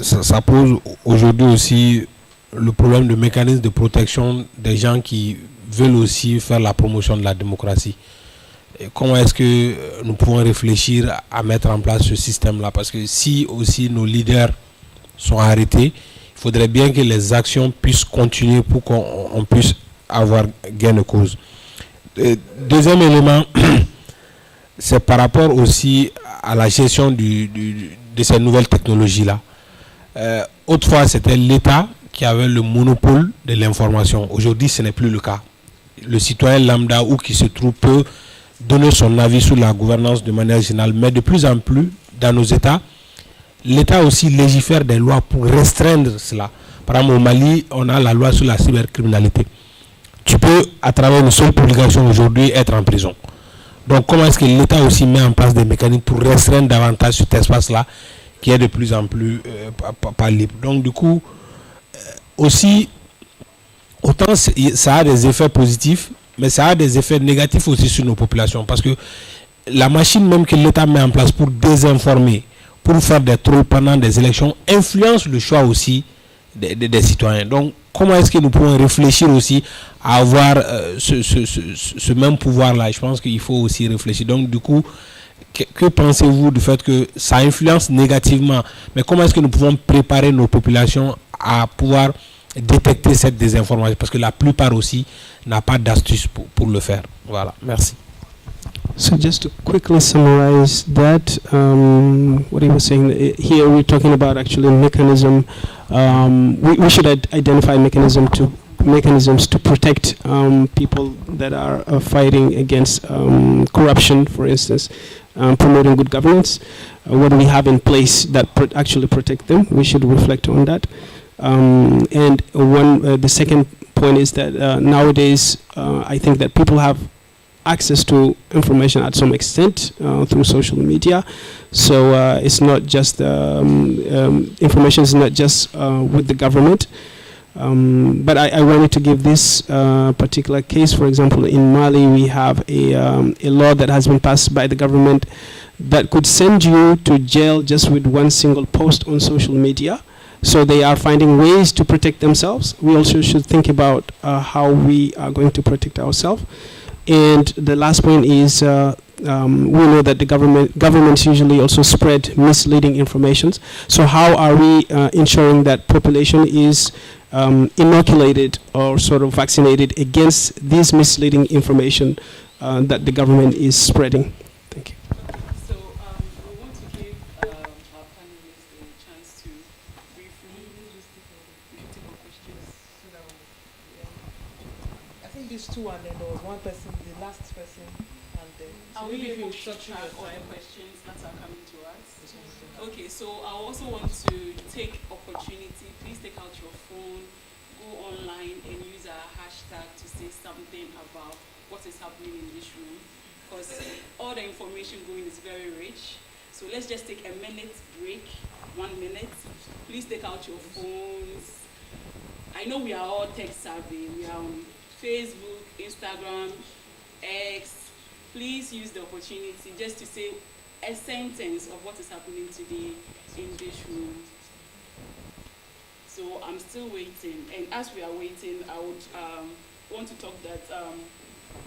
ça pose aujourd'hui aussi le problème de mécanisme de protection des gens qui veulent aussi faire la promotion de la démocratie. Et comment est-ce que nous pouvons réfléchir à mettre en place ce système-là? Parce que si aussi nos leaders sont arrêtés, il faudrait bien que les actions puissent continuer pour qu'on puisse avoir gain de cause. Deuxième élément, c'est par rapport aussi à la gestion de ces nouvelles technologies-là. Autrefois, c'était l'État qui avait le monopole de l'information. Aujourd'hui, ce n'est plus le cas. Le citoyen lambda ou qui se trouve peut donner son avis sur la gouvernance de manière générale, mais de plus en plus, dans nos États, l'État aussi légifère des lois pour restreindre cela. Par exemple, au Mali, on a la loi sur la cybercriminalité. Tu peux, à travers une seule publication aujourd'hui, être en prison. Donc, comment est-ce que l'État aussi met en place des mécanismes pour restreindre davantage cet espace-là, qui est de plus en plus pas libre. Donc, du coup, aussi, autant ça a des effets positifs, mais ça a des effets négatifs aussi sur nos populations. Parce que la machine même que l'État met en place pour désinformer, pour faire des trolls pendant des élections, influence le choix aussi des citoyens. Donc, comment est-ce que nous pouvons réfléchir aussi à avoir ce même pouvoir-là? Je pense qu'il faut aussi réfléchir. Donc, du coup, que pensez-vous du fait que ça influence négativement? Mais comment est-ce que nous pouvons préparer nos populations à pouvoir détecter cette désinformation? Parce que la plupart aussi n'a pas d'astuce pour le faire. Voilà, merci. So just to quickly summarize that, what he was saying, here we're talking about actually a mechanism. We should identify mechanisms to protect people that are fighting against corruption, for instance, promoting good governance. What do we have in place that actually protect them? We should reflect on that. And the second point is that nowadays I think that people have access to information at some extent through social media. So it's not just information is not just with the government. But I wanted to give this particular case. For example, in Mali, we have a law that has been passed by the government that could send you to jail just with one single post on social media. So they are finding ways to protect themselves. We also should think about how we are going to protect ourselves. And the last point is we know that the governments usually also spread misleading information. So how are we ensuring that population is inoculated or sort of vaccinated against this misleading information that the government is spreading? Thank you. So we want to give our panelists a chance to briefly take on questions. I think these two, and then there was one person, the last person, and then. Are we able to track all the questions that are coming to us? Okay, so I also want to take opportunity. Please take out your phone, go online, and use a hashtag to say something about what is happening in this room, because all the information going is very rich. So let's just take a minute break, 1 minute. Please take out your phones. I know we are all tech savvy. We are on Facebook, Instagram, X. Please use the opportunity just to say a sentence of what is happening today in this room. So I'm still waiting, and as we are waiting, I would want to talk that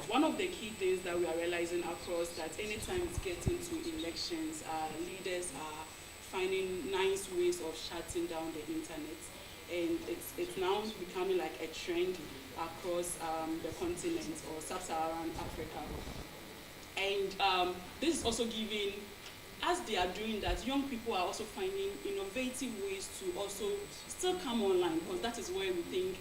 one of the key things that we are realizing across that anytime it's getting to elections, leaders are finding nice ways of shutting down the internet, and it's now becoming like a trend across the continent or sub-Saharan Africa. And this is also giving, as they are doing that, young people are also finding innovative ways to also still come online, because that is where we think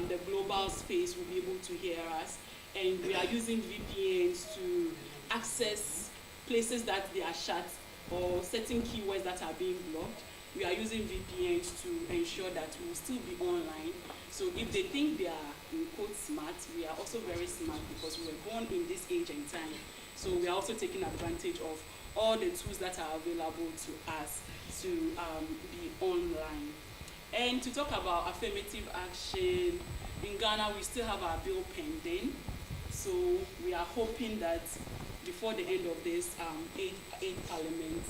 the global space will be able to hear us. And we are using VPNs to access places that they are shut or certain keywords that are being blocked. We are using VPNs to ensure that we will still be online. So if they think they are, in quote, smart, we are also very smart because we were born in this age and time. So we are also taking advantage of all the tools that are available to us to be online. And to talk about affirmative action, in Ghana we still have our bill pending. So we are hoping that before the end of this 8th Parliament,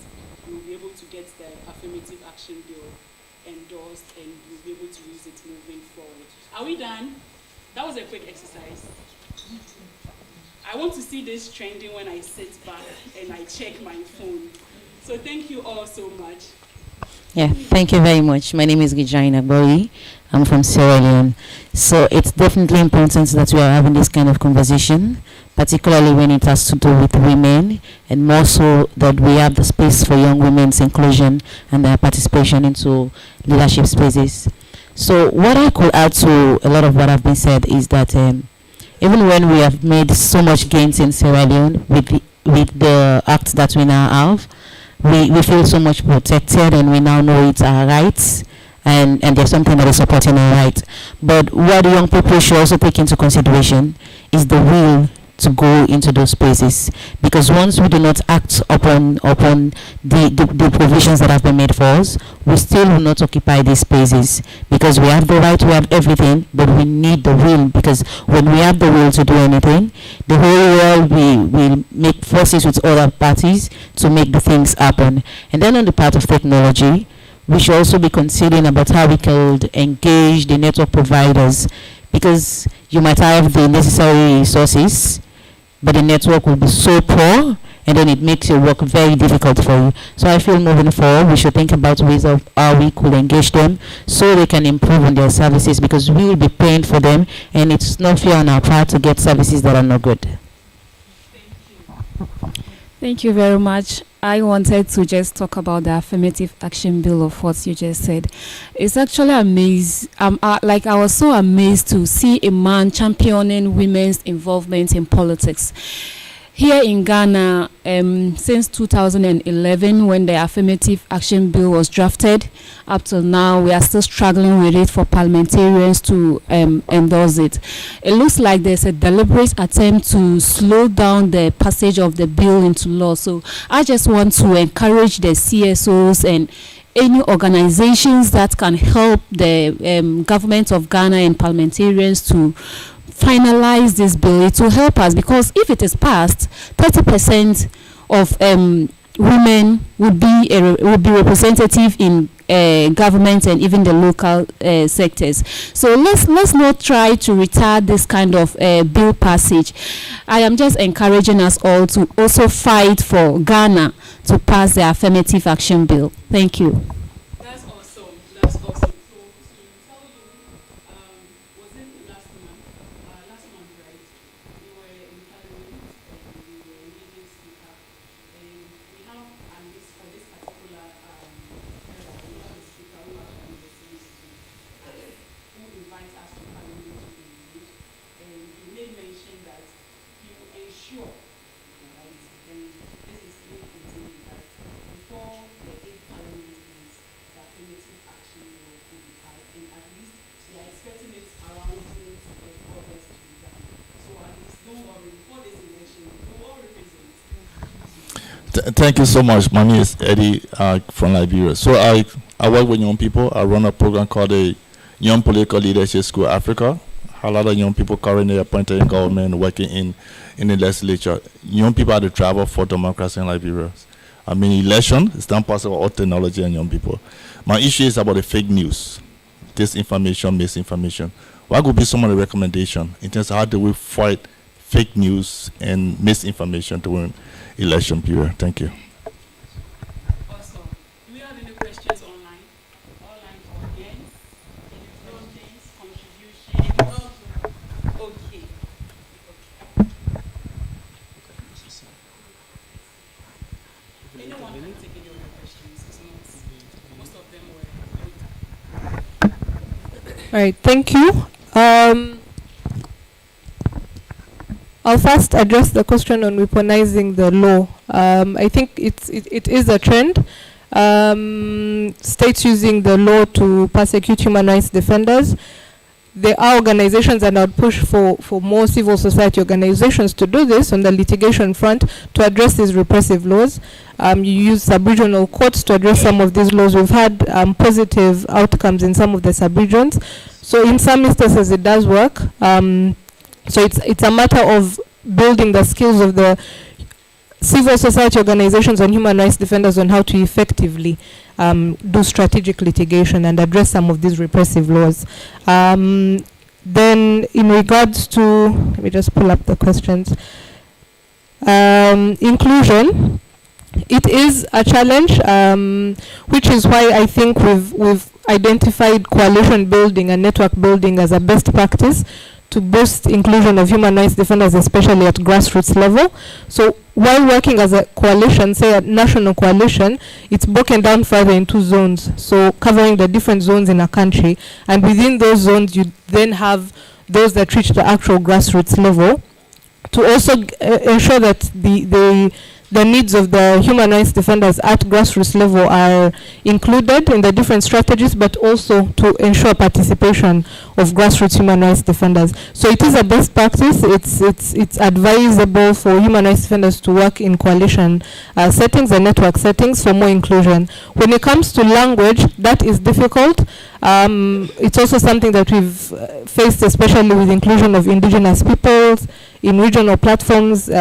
we will be able to get the affirmative action bill endorsed, and we'll be able to use it moving forward. Are we done? That was a quick exercise. I want to see this trending when I sit back and I check my phone. So thank you all so much. Yeah, thank you very much. My name is Gijaina Bori. I'm from Sierra Leone. So it's definitely important that we are having this kind of conversation, particularly when it has to do with women, and more so that we have the space for young women's inclusion and their participation into leadership spaces. So what I could add to a lot of what have been said is that even when we have made so much gains in Sierra Leone with the act that we now have, we feel so much protected, and we now know it's our rights, and there's something that is supporting our rights. But what young people should also take into consideration is the will to go into those spaces, because once we do not act upon the provisions that have been made for us, we still will not occupy these spaces, because we have the right, we have everything, but we need the will, because when we have the will to do anything, the whole world will make forces with other parties to make the things happen. And then on the part of technology, we should also be considering about how we could engage the network providers, because you might have the necessary resources, but the network will be so poor, and then it makes your work very difficult for you. So I feel moving forward, we should think about ways of how we could engage them so they can improve on their services, because we will be paying for them, and it's not fair on our part to get services that are not good. Thank you very much. I wanted to just talk about the affirmative action bill of what you just said. It's actually amazing. I was so amazed to see a man championing women's involvement in politics. Here in Ghana, since 2011, when the affirmative action bill was drafted, up till now, we are still struggling with it for parliamentarians to endorse it. It looks like there's a deliberate attempt to slow down the passage of the bill into law. So I just want to encourage the CSOs and any organizations that can help the government of Ghana and parliamentarians to finalize this bill. It will help us, because if it is passed, 30% of women would be representative in government and even the local sectors. So let's not try to retard this kind of bill passage. I am just encouraging us all to also fight for Ghana to pass the affirmative action bill. Thank you. That's awesome. That's awesome. Thank you so much. My name is Eddie from Liberia. So I work with young people. I run a program called the Young Political Leadership School Africa. A lot of young people currently appointed in government, working in the legislature. Young people are the driver for democracy in Liberia. I mean, election is not possible without technology and young people. My issue is about the fake news, disinformation, misinformation. What would be some of the recommendation in terms of how do we fight fake news and misinformation during election period? Thank you. Awesome. Do we have any questions online? Online audience? Any comments, contributions? Okay. Anyone can take any of your questions. It's not, most of them were. All right, thank you. I'll first address the question on weaponizing the law. I think it is a trend. States using the law to persecute human rights defenders. There are organizations that would push for more civil society organizations to do this on the litigation front to address these repressive laws. You use sub-regional courts to address some of these laws. We've had positive outcomes in some of the sub-regions. So in some instances it does work. So it's a matter of building the skills of the civil society organizations and human rights defenders on how to effectively do strategic litigation and address some of these repressive laws. Then in regards to, let me just pull up the questions. Inclusion, it is a challenge, which is why I think we've identified coalition building and network building as a best practice to boost inclusion of human rights defenders, especially at grassroots level. So while working as a coalition, say a national coalition, it's broken down further into zones, so covering the different zones in a country. And within those zones, you then have those that reach the actual grassroots level to also ensure that the needs of the human rights defenders at grassroots level are included in the different strategies, but also to ensure participation of grassroots human rights defenders. So it is a best practice. It's advisable for human rights defenders to work in coalition settings and network settings for more inclusion. When it comes to language, that is difficult. It's also something that we've faced, especially with inclusion of indigenous peoples in regional platforms.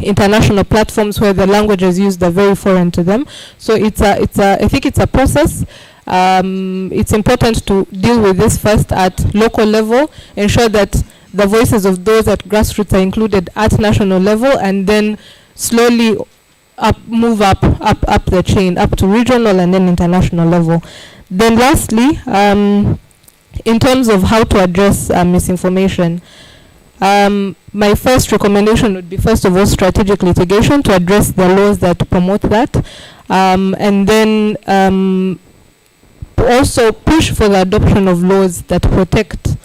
international platforms where the languages used are very foreign to them. So I think it's a process. It's important to deal with this first at local level, ensure that the voices of those at grassroots are included at national level, and then slowly move up the chain, up to regional and then international level. Then lastly, in terms of how to address misinformation, my first recommendation would be, first of all, strategic litigation to address the laws that promote that, and then also push for the adoption of laws that protect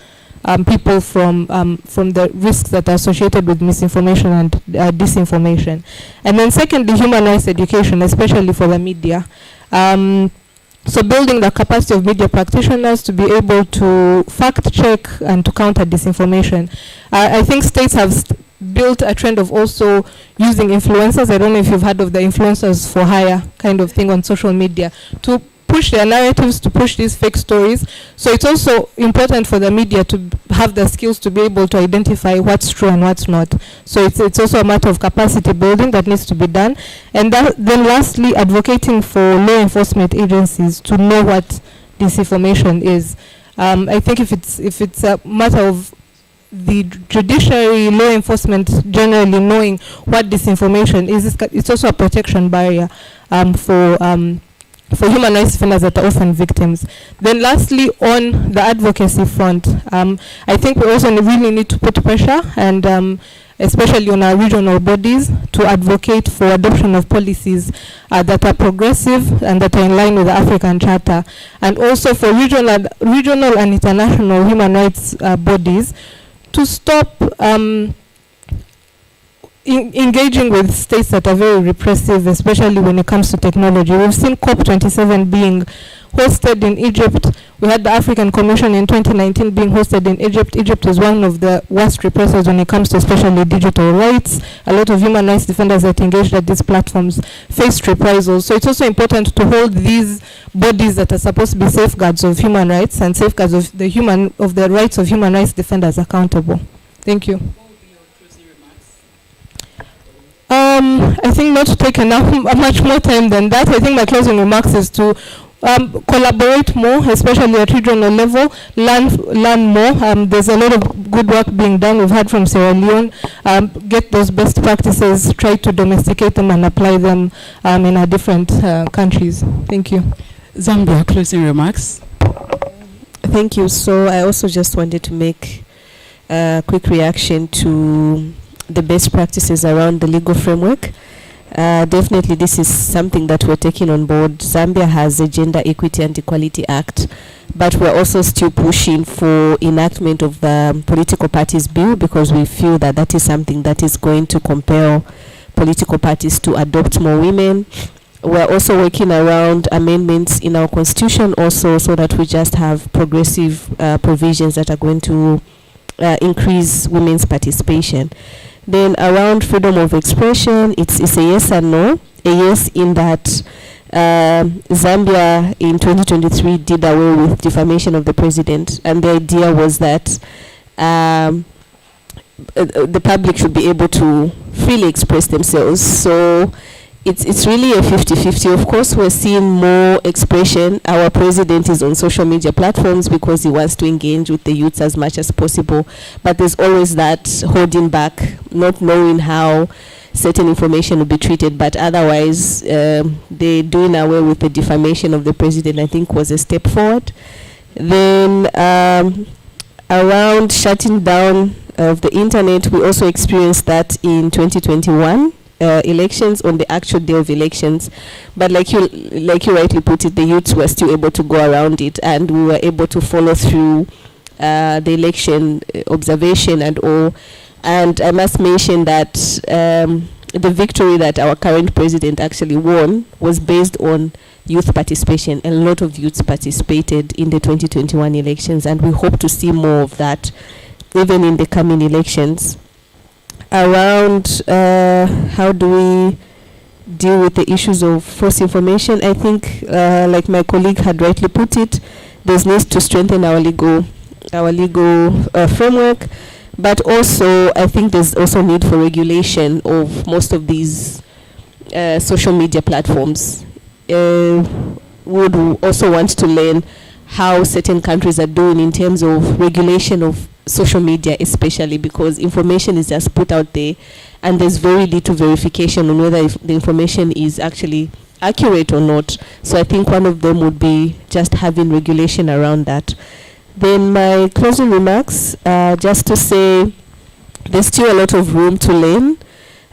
people from the risks that are associated with misinformation and disinformation. And then secondly, human rights education, especially for the media. So building the capacity of media practitioners to be able to fact check and to counter disinformation. I think states have built a trend of also using influencers. I don't know if you've heard of the influencers for hire kind of thing on social media to push their narratives, to push these fake stories. So it's also important for the media to have the skills to be able to identify what's true and what's not. So it's also a matter of capacity building that needs to be done. And then lastly, advocating for law enforcement agencies to know what disinformation is. I think if it's a matter of the judiciary, law enforcement generally knowing what disinformation is, it's also a protection barrier for human rights defenders that are often victims. Then lastly, on the advocacy front, I think we also really need to put pressure, and especially on our regional bodies, to advocate for adoption of policies that are progressive and that are in line with the African Charter, and also for regional and international human rights bodies to stop engaging with states that are very repressive, especially when it comes to technology. We've seen COP27 being hosted in Egypt. We had the African Commission in 2019 being hosted in Egypt. Egypt is one of the worst repressors when it comes to especially digital rights. A lot of human rights defenders that engaged at these platforms faced reprisals. So it's also important to hold these bodies that are supposed to be safeguards of human rights and safeguards of the rights of human rights defenders accountable. Thank you. I think not to take much more time than that. I think my closing remarks is to collaborate more, especially at regional level, learn more. There's a lot of good work being done. We've heard from Sierra Leone. Get those best practices, try to domesticate them and apply them in our different countries. Thank you. Zambia, closing remarks. Thank you. So I also just wanted to make a quick reaction to the best practices around the legal framework. Definitely this is something that we're taking on board. Zambia has a Gender Equity and Equality Act, but we're also still pushing for enactment of the political parties bill, because we feel that that is something that is going to compel political parties to adopt more women. We're also working around amendments in our constitution also, so that we just have progressive provisions that are going to increase women's participation. Then around freedom of expression, it's a yes and no. A yes in that Zambia in 2023 did away with defamation of the president, and the idea was that the public should be able to freely express themselves. So it's really a 50-50. Of course, we're seeing more expression. Our president is on social media platforms because he wants to engage with the youths as much as possible. But there's always that holding back, not knowing how certain information will be treated. But otherwise, the doing away with the defamation of the president, I think, was a step forward. Then around shutting down of the internet, we also experienced that in 2021. Elections, on the actual day of elections, but like you rightly put it, the youths were still able to go around it, and we were able to follow through the election observation and all. And I must mention that the victory that our current president actually won was based on youth participation. A lot of youths participated in the 2021 elections, and we hope to see more of that even in the coming elections. Around how do we deal with the issues of false information, I think, like my colleague had rightly put it, there's needs to strengthen our legal framework, But also, I think there's also need for regulation of most of these social media platforms. Would also want to learn how certain countries are doing in terms of regulation of social media, especially because information is just put out there and there's very little verification on whether the information is actually accurate or not. So I think one of them would be just having regulation around that. Then my closing remarks, just to say there's still a lot of room to learn.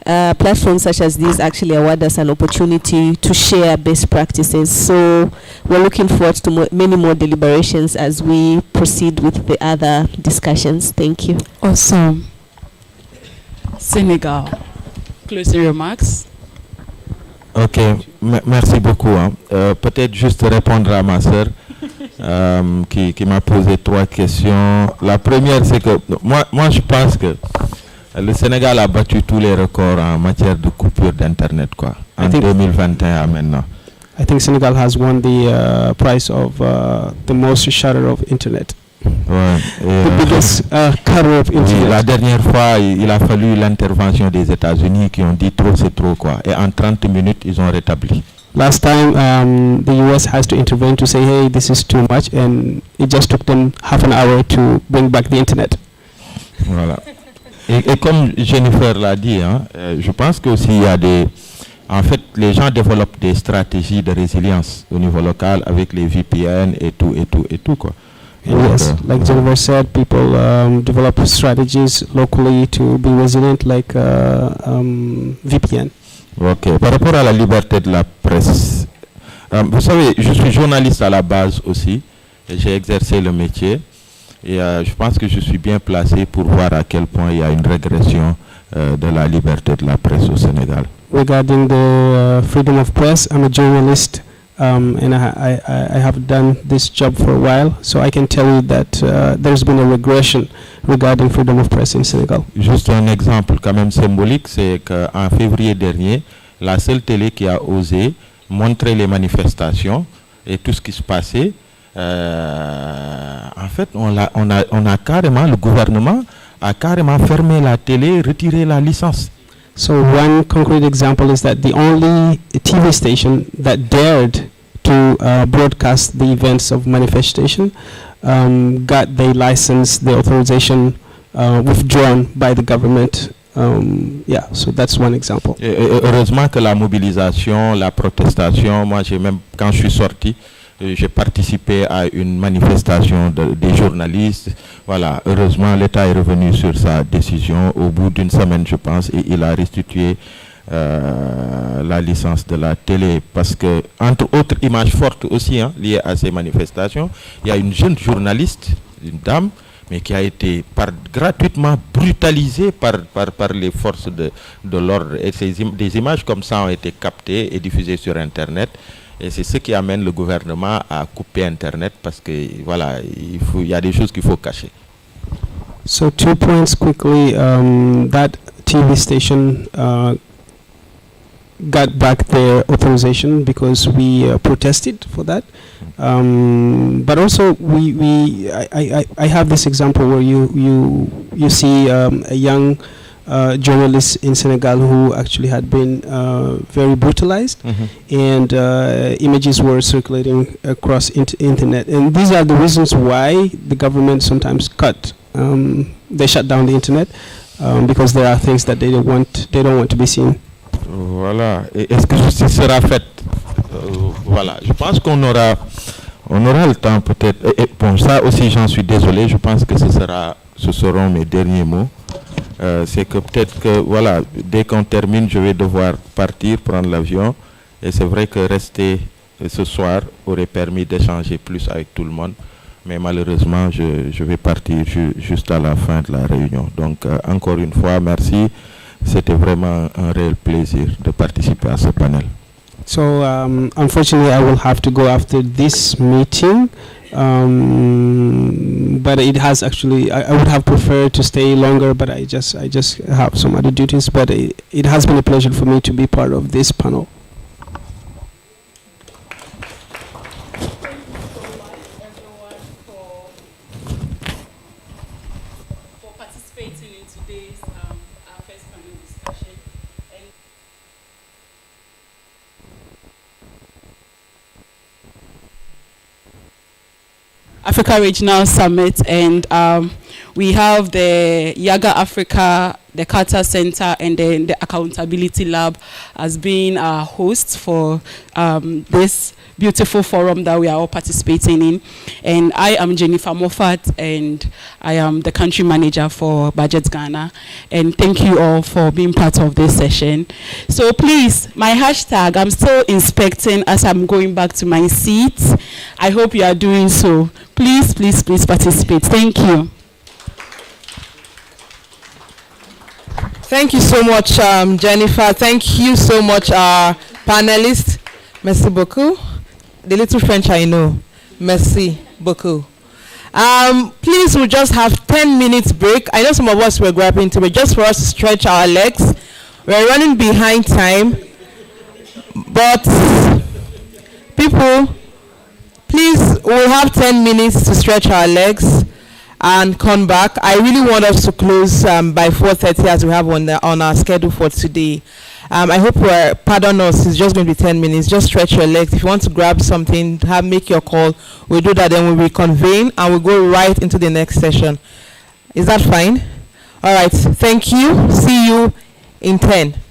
Platforms such as these actually award us an opportunity to share best practices. So we're looking forward to many more deliberations as we proceed with the other discussions. Thank you. Awesome. Senegal. Closing remarks. Ok, merci beaucoup. Hein. Peut-être juste répondre à ma sœur qui m'a posé 3 questions. La première, c'est que moi je pense que le Sénégal a battu tous les records en matière de coupure d'Internet, quoi, en 2021 à maintenant. I think Senegal has won the prize of the most shutter of Internet. Ouais, the biggest cutter of Internet. Oui, la dernière fois, il a fallu l'intervention des États-Unis qui ont dit trop c'est trop, quoi. Et en 30 minutes, ils ont rétabli. Last time, the US has to intervene to say, hey, this is too much, and it just took them half an hour to bring back the Internet. Voilà. Et comme Jennifer l'a dit, hein, je pense qu'aussi il y a en fait, les gens développent des stratégies de résilience au niveau local avec les VPN et tout, quoi. Yes, like Jennifer said, people develop strategies locally to be resilient, like VPN. Ok. Par rapport à la liberté de la presse, vous savez, je suis journaliste à la base aussi, et j'ai exercé le métier. Et je pense que je suis bien placé pour voir à quel point il y a une régression de la liberté de la presse au Sénégal. Regarding the freedom of press, I'm a journalist and I have done this job for a while, so I can tell you that there's been a regression regarding freedom of press in Senegal. Juste un exemple quand même symbolique, c'est qu'en février dernier, la seule télé qui a osé montrer les manifestations et tout ce qui se passait, en fait, on a carrément, le gouvernement a carrément fermé la télé, retiré la licence. So one concrete example is that the only TV station that dared to broadcast the events of manifestation got their license, the authorization withdrawn by the government. Yeah, so that's one example. Et heureusement que la mobilisation, la protestation, moi quand je suis sorti, j'ai participé à une manifestation des journalistes. Voilà, heureusement, l'État est revenu sur sa décision au bout d'une semaine, je pense, et il a restitué la licence de la télé. Parce que, entre autres images fortes aussi liées à ces manifestations, il y a une jeune journaliste, une dame, mais qui a été gratuitement brutalisée par les forces de l'ordre. Et des images comme ça ont été captées et diffusées sur Internet. Et c'est ce qui amène le gouvernement à couper Internet parce que voilà, il y a des choses qu'il faut cacher. So 2 points quickly. That TV station got back their authorization because we protested for that. But also I have this example where you see a young journalists in Senegal who actually had been very brutalized, and images were circulating across internet. And these are the reasons why the government sometimes they shut down the internet because there are things that they don't want to be seen. Voilà. Et est-ce que justice sera faite? Voilà. Je pense qu'on aura le temps peut-être. Et bon, ça aussi, j'en suis désolé. Je pense que ce seront mes derniers mots. C'est que peut-être que voilà, dès qu'on termine, je vais devoir partir, prendre l'avion. Et c'est vrai que rester ce soir aurait permis d'échanger plus avec tout le monde. Mais malheureusement, je vais partir juste à la fin de la réunion. Donc, encore une fois, merci. C'était vraiment un réel plaisir de participer à ce panel. So, unfortunately, I will have to go after this meeting. But it has actually, I would have preferred to stay longer, but I just have some other duties. But it has been a pleasure for me to be part of this panel. For participating today's our first panel discussion. And Africa Regional Summit, and we have the Yaga Africa, the Carter Center, and then the Accountability Lab as being our hosts for this beautiful forum that we are all participating in. And I am Jennifer Moffat, and I am the country manager for Budget Ghana. And thank you all for being part of this session. So please, my hashtag, I'm still inspecting as I'm going back to my seat. I hope you are doing so. Please, please, please participate. Thank you. Thank you so much, Jennifer. Thank you so much, our panelists. Merci beaucoup. The little French I know. Merci beaucoup. Please, we'll just have 10 minutes break. I know some of us were grabbing to it just for us to stretch our legs. We're running behind time. But people, please, we'll have 10 minutes to stretch our legs and come back. I really want us to close by 4:30 as we have on our schedule for today. I hope pardon us, it's just going to be 10 minutes. Just stretch your legs. If you want to grab something, make your call. We'll do that, then we'll reconvene and we'll go right into the next session. Is that fine? All right, thank you. See you in 10.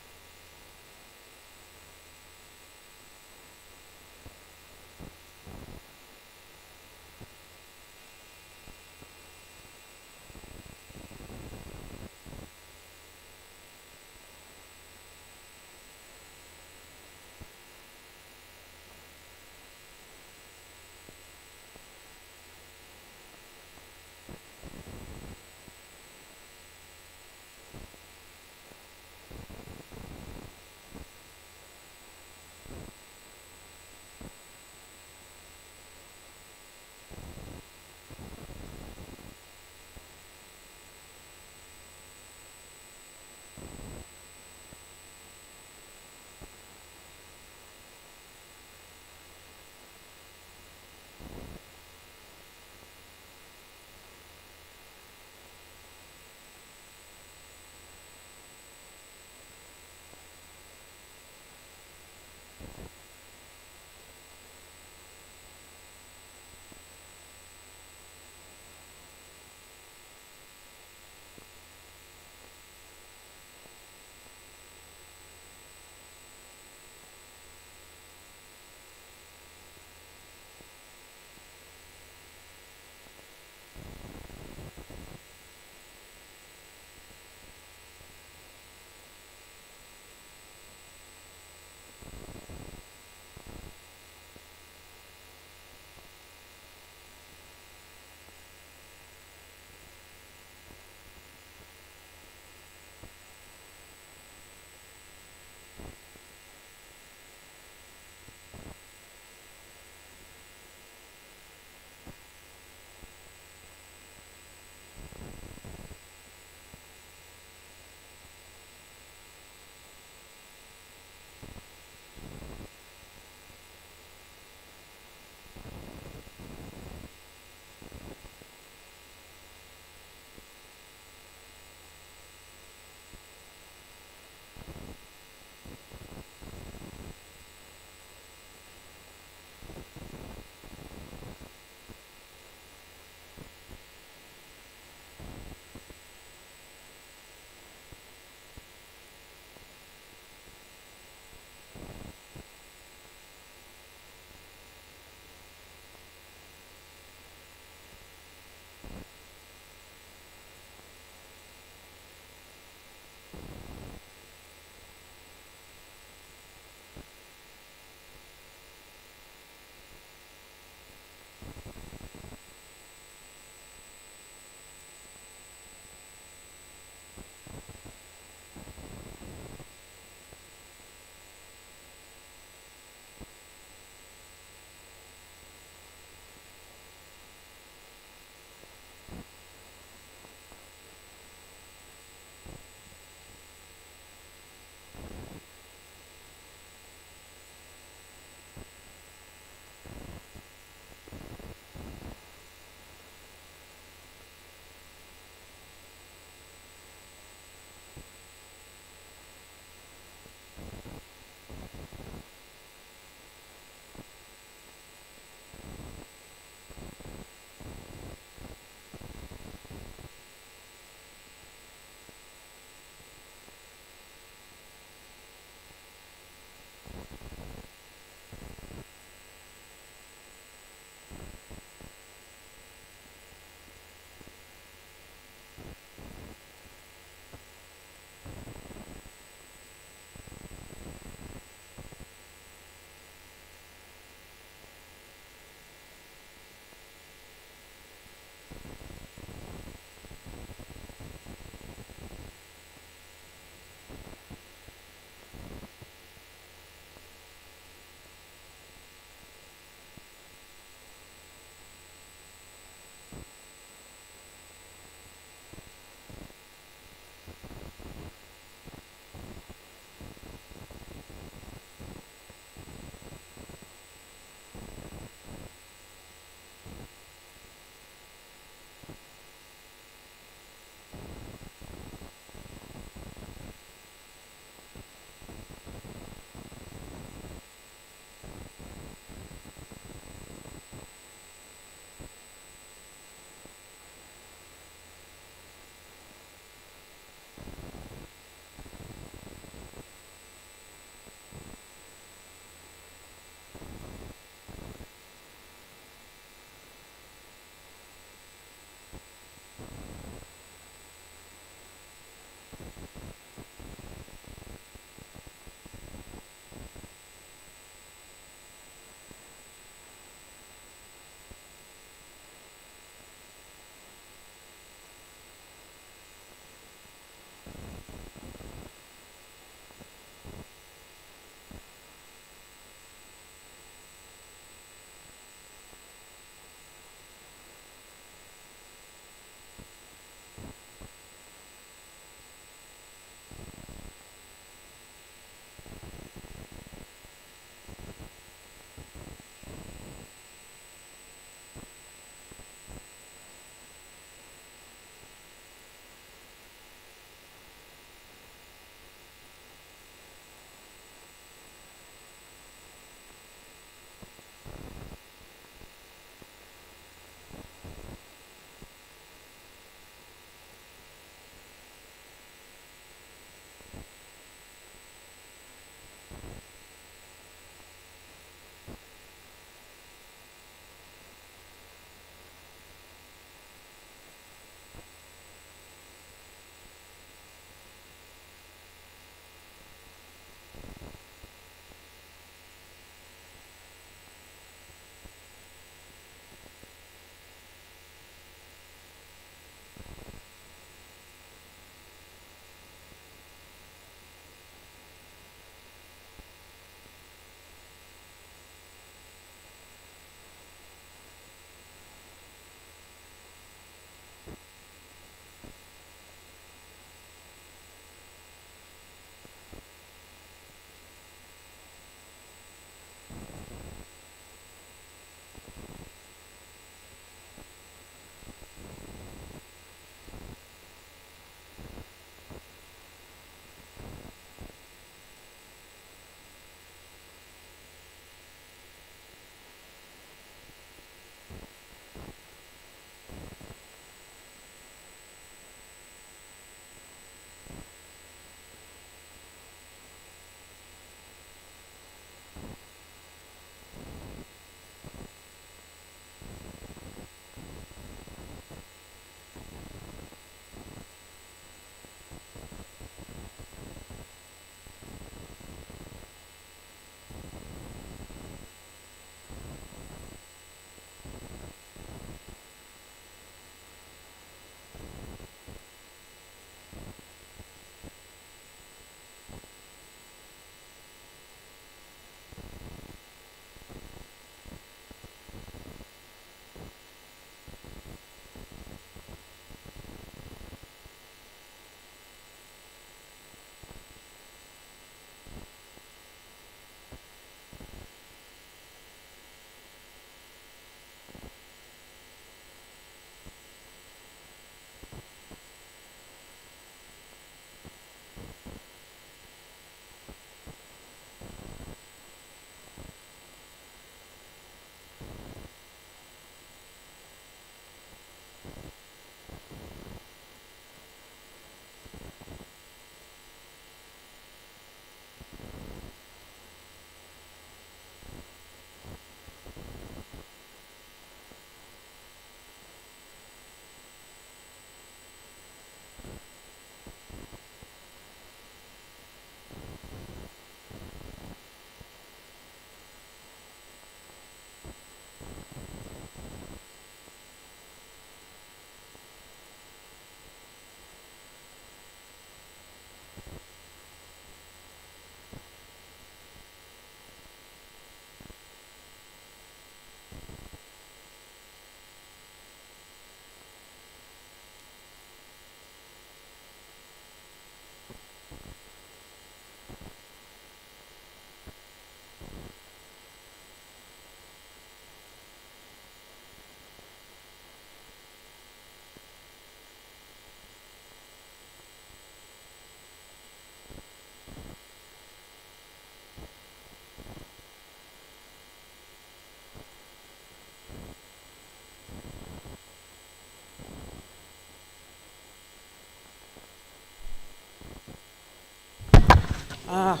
Ah,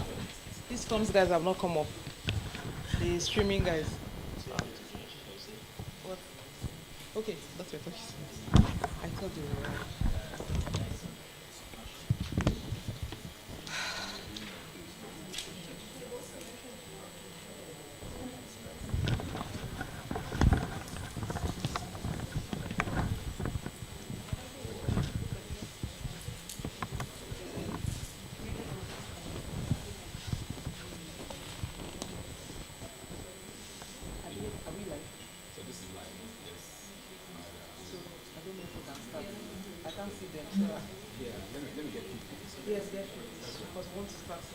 these films guys have not come up. The streaming guys. What? Okay, that's what I thought. I thought they were. Yes, yes, because once it starts.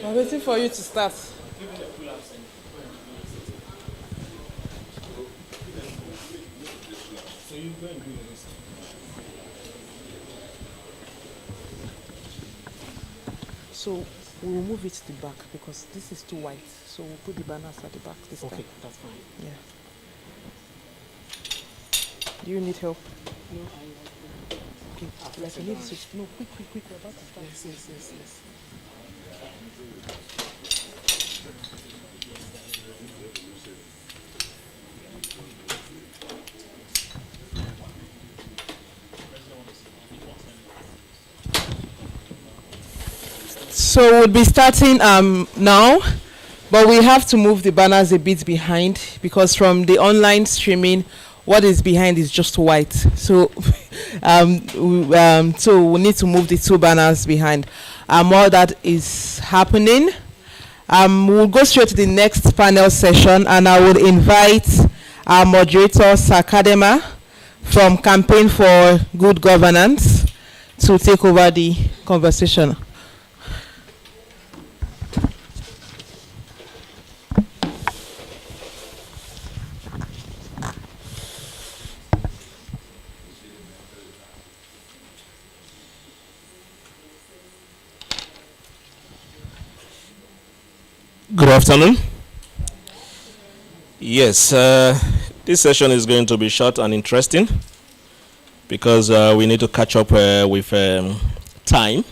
We're waiting for you to start. So we'll move it to the back because this is too white. So we'll put the banners at the back this time. Okay, that's fine. Yeah. Do you need help? No, Okay. Like you need to. No, quick. We're about to start. Yes. So we'll be starting now, but we have to move the banners a bit behind because from the online streaming, what is behind is just white. So, so we need to move the two banners behind. While that is happening, we'll go straight to the next panel session, and I would invite our moderator, Sakadema, from Campaign for Good Governance, to take over the conversation. Good afternoon. Yes, this session is going to be short and interesting because we need to catch up with time.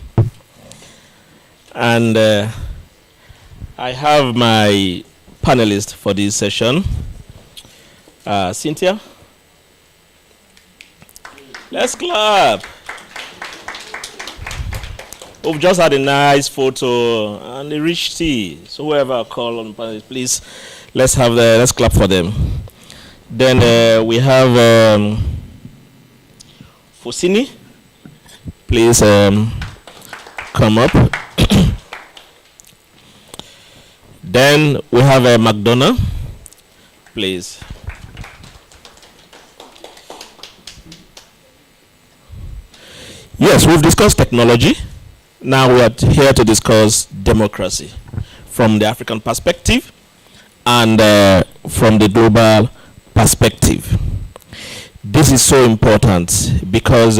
And I have my panelist for this session, Cynthia. Let's clap. We've just had a nice photo and a rich tea. So whoever I call on panel, please, let's clap for them. Then we have Fosini. Please come up. Then we have McDonough. Please. Yes, we've discussed technology. Now we are here to discuss democracy from the African perspective and from the global perspective. This is so important because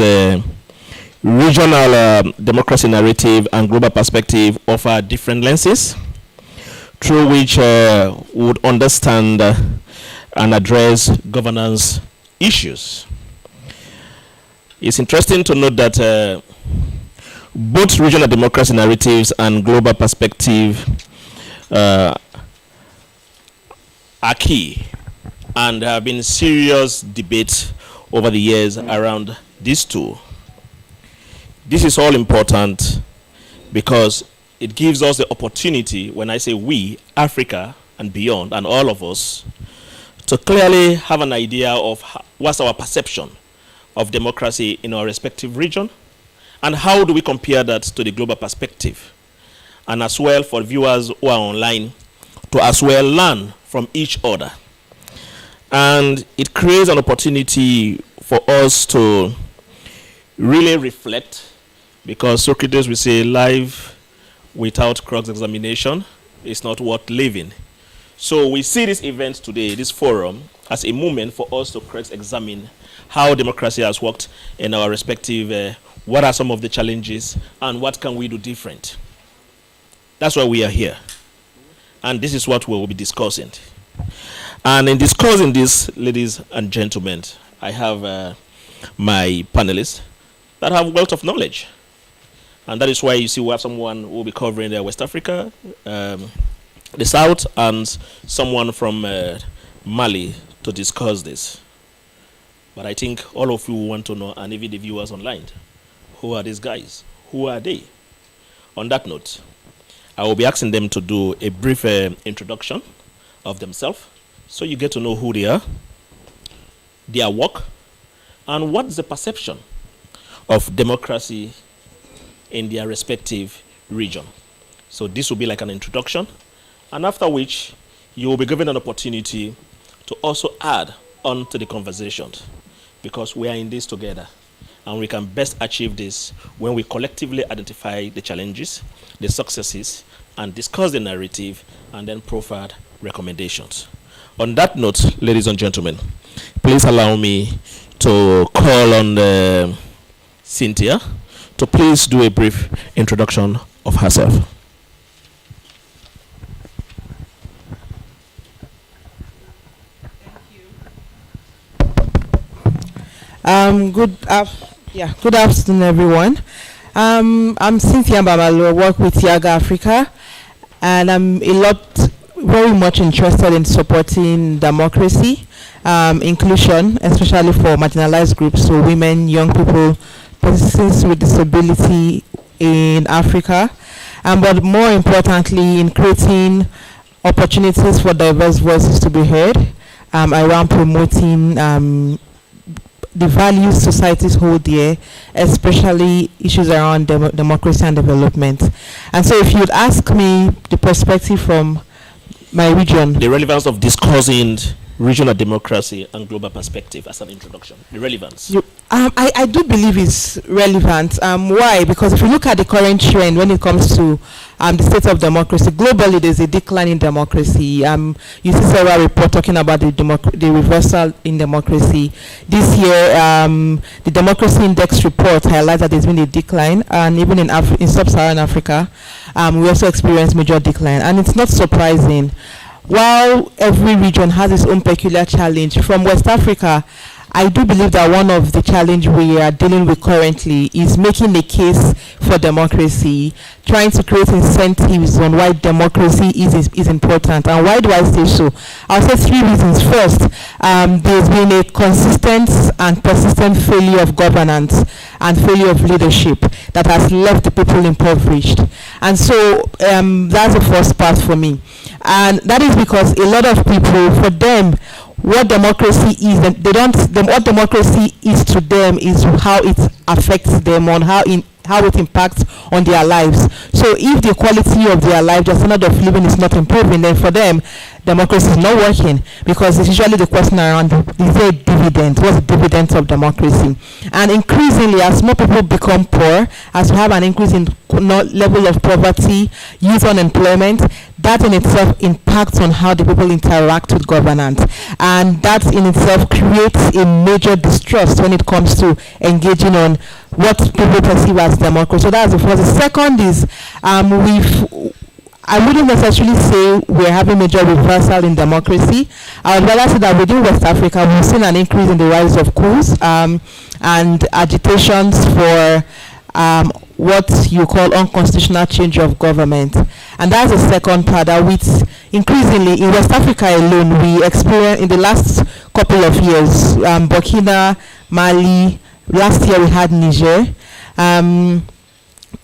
regional democracy narrative and global perspective offer different lenses through which we would understand and address governance issues. It's interesting to note that both regional democracy narratives and global perspective are key, and there have been serious debates over the years around these two. This is all important because it gives us the opportunity, when I say we, Africa and beyond, and all of us, to clearly have an idea of what's our perception of democracy in our respective region, and how do we compare that to the global perspective? And as well for viewers who are online to as well learn from each other. And it creates an opportunity for us to really reflect, because Socrates will say life without cross-examination is not worth living. So we see this event today, this forum, as a moment for us to cross-examine how democracy has worked in our respective what are some of the challenges and what can we do different? That's why we are here. And this is what we will be discussing. And in discussing this, ladies and gentlemen, I have my panelists that have wealth of knowledge. And that is why you see we have someone who will be covering West Africa, the South, and someone from Mali to discuss this. But I think all of you want to know, and even the viewers online, who are these guys? Who are they? On that note, I will be asking them to do a brief introduction of themselves, so you get to know who they are, their work, and what's the perception of democracy in their respective region. So this will be like an introduction, and after which you will be given an opportunity to also add on to the conversation, because we are in this together, and we can best achieve this when we collectively identify the challenges, the successes, and discuss the narrative, and then provide recommendations. On that note, ladies and gentlemen, please allow me to call on Cynthia to please do a brief introduction of herself. Good afternoon, everyone. I'm Cynthia Babalo. I work with Yaga Africa, and I'm very much interested in supporting democracy, inclusion, especially for marginalized groups, so women, young people, persons with disability in Africa, but more importantly, in creating opportunities for diverse voices to be heard around promoting the values societies hold dear, especially issues around democracy and development. And so if you'd ask me the perspective from my region. The relevance of discussing regional democracy and global perspective as an introduction. The relevance. I do believe it's relevant. Why? Because if you look at the current trend when it comes to the state of democracy, globally there's a decline in democracy. You see several reports talking about the reversal in democracy. This year, the Democracy Index report highlights that there's been a decline, and even in sub-Saharan Africa, we also experience major decline. And it's not surprising. While every region has its own peculiar challenge, from West Africa, I do believe that one of the challenges we are dealing with currently is making a case for democracy, trying to create incentives on why democracy is important. And why do I say so? I'll say three reasons. First, there's been a consistent and persistent failure of governance and failure of leadership that has left the people impoverished. And so that's the first part for me. And that is because a lot of people, for them, what democracy is, what democracy is to them is how it affects them, on how it impacts on their lives. So if the quality of their life, their standard of living is not improving, then for them, democracy is not working, because it's usually the question around, is there a dividend? What's the dividend of democracy? And increasingly, as more people become poor, as we have an increase in level of poverty, youth unemployment, that in itself impacts on how the people interact with governance. And that in itself creates a major distrust when it comes to engaging on what people perceive as democracy. So that's the first. The second is I wouldn't necessarily say we're having major reversal in democracy. I would rather say that within West Africa, we've seen an increase in the rise of coups and agitations for what you call unconstitutional change of government. And that's the second part, that with increasingly in West Africa alone, we experience in the last couple of years, Burkina, Mali, last year we had Niger,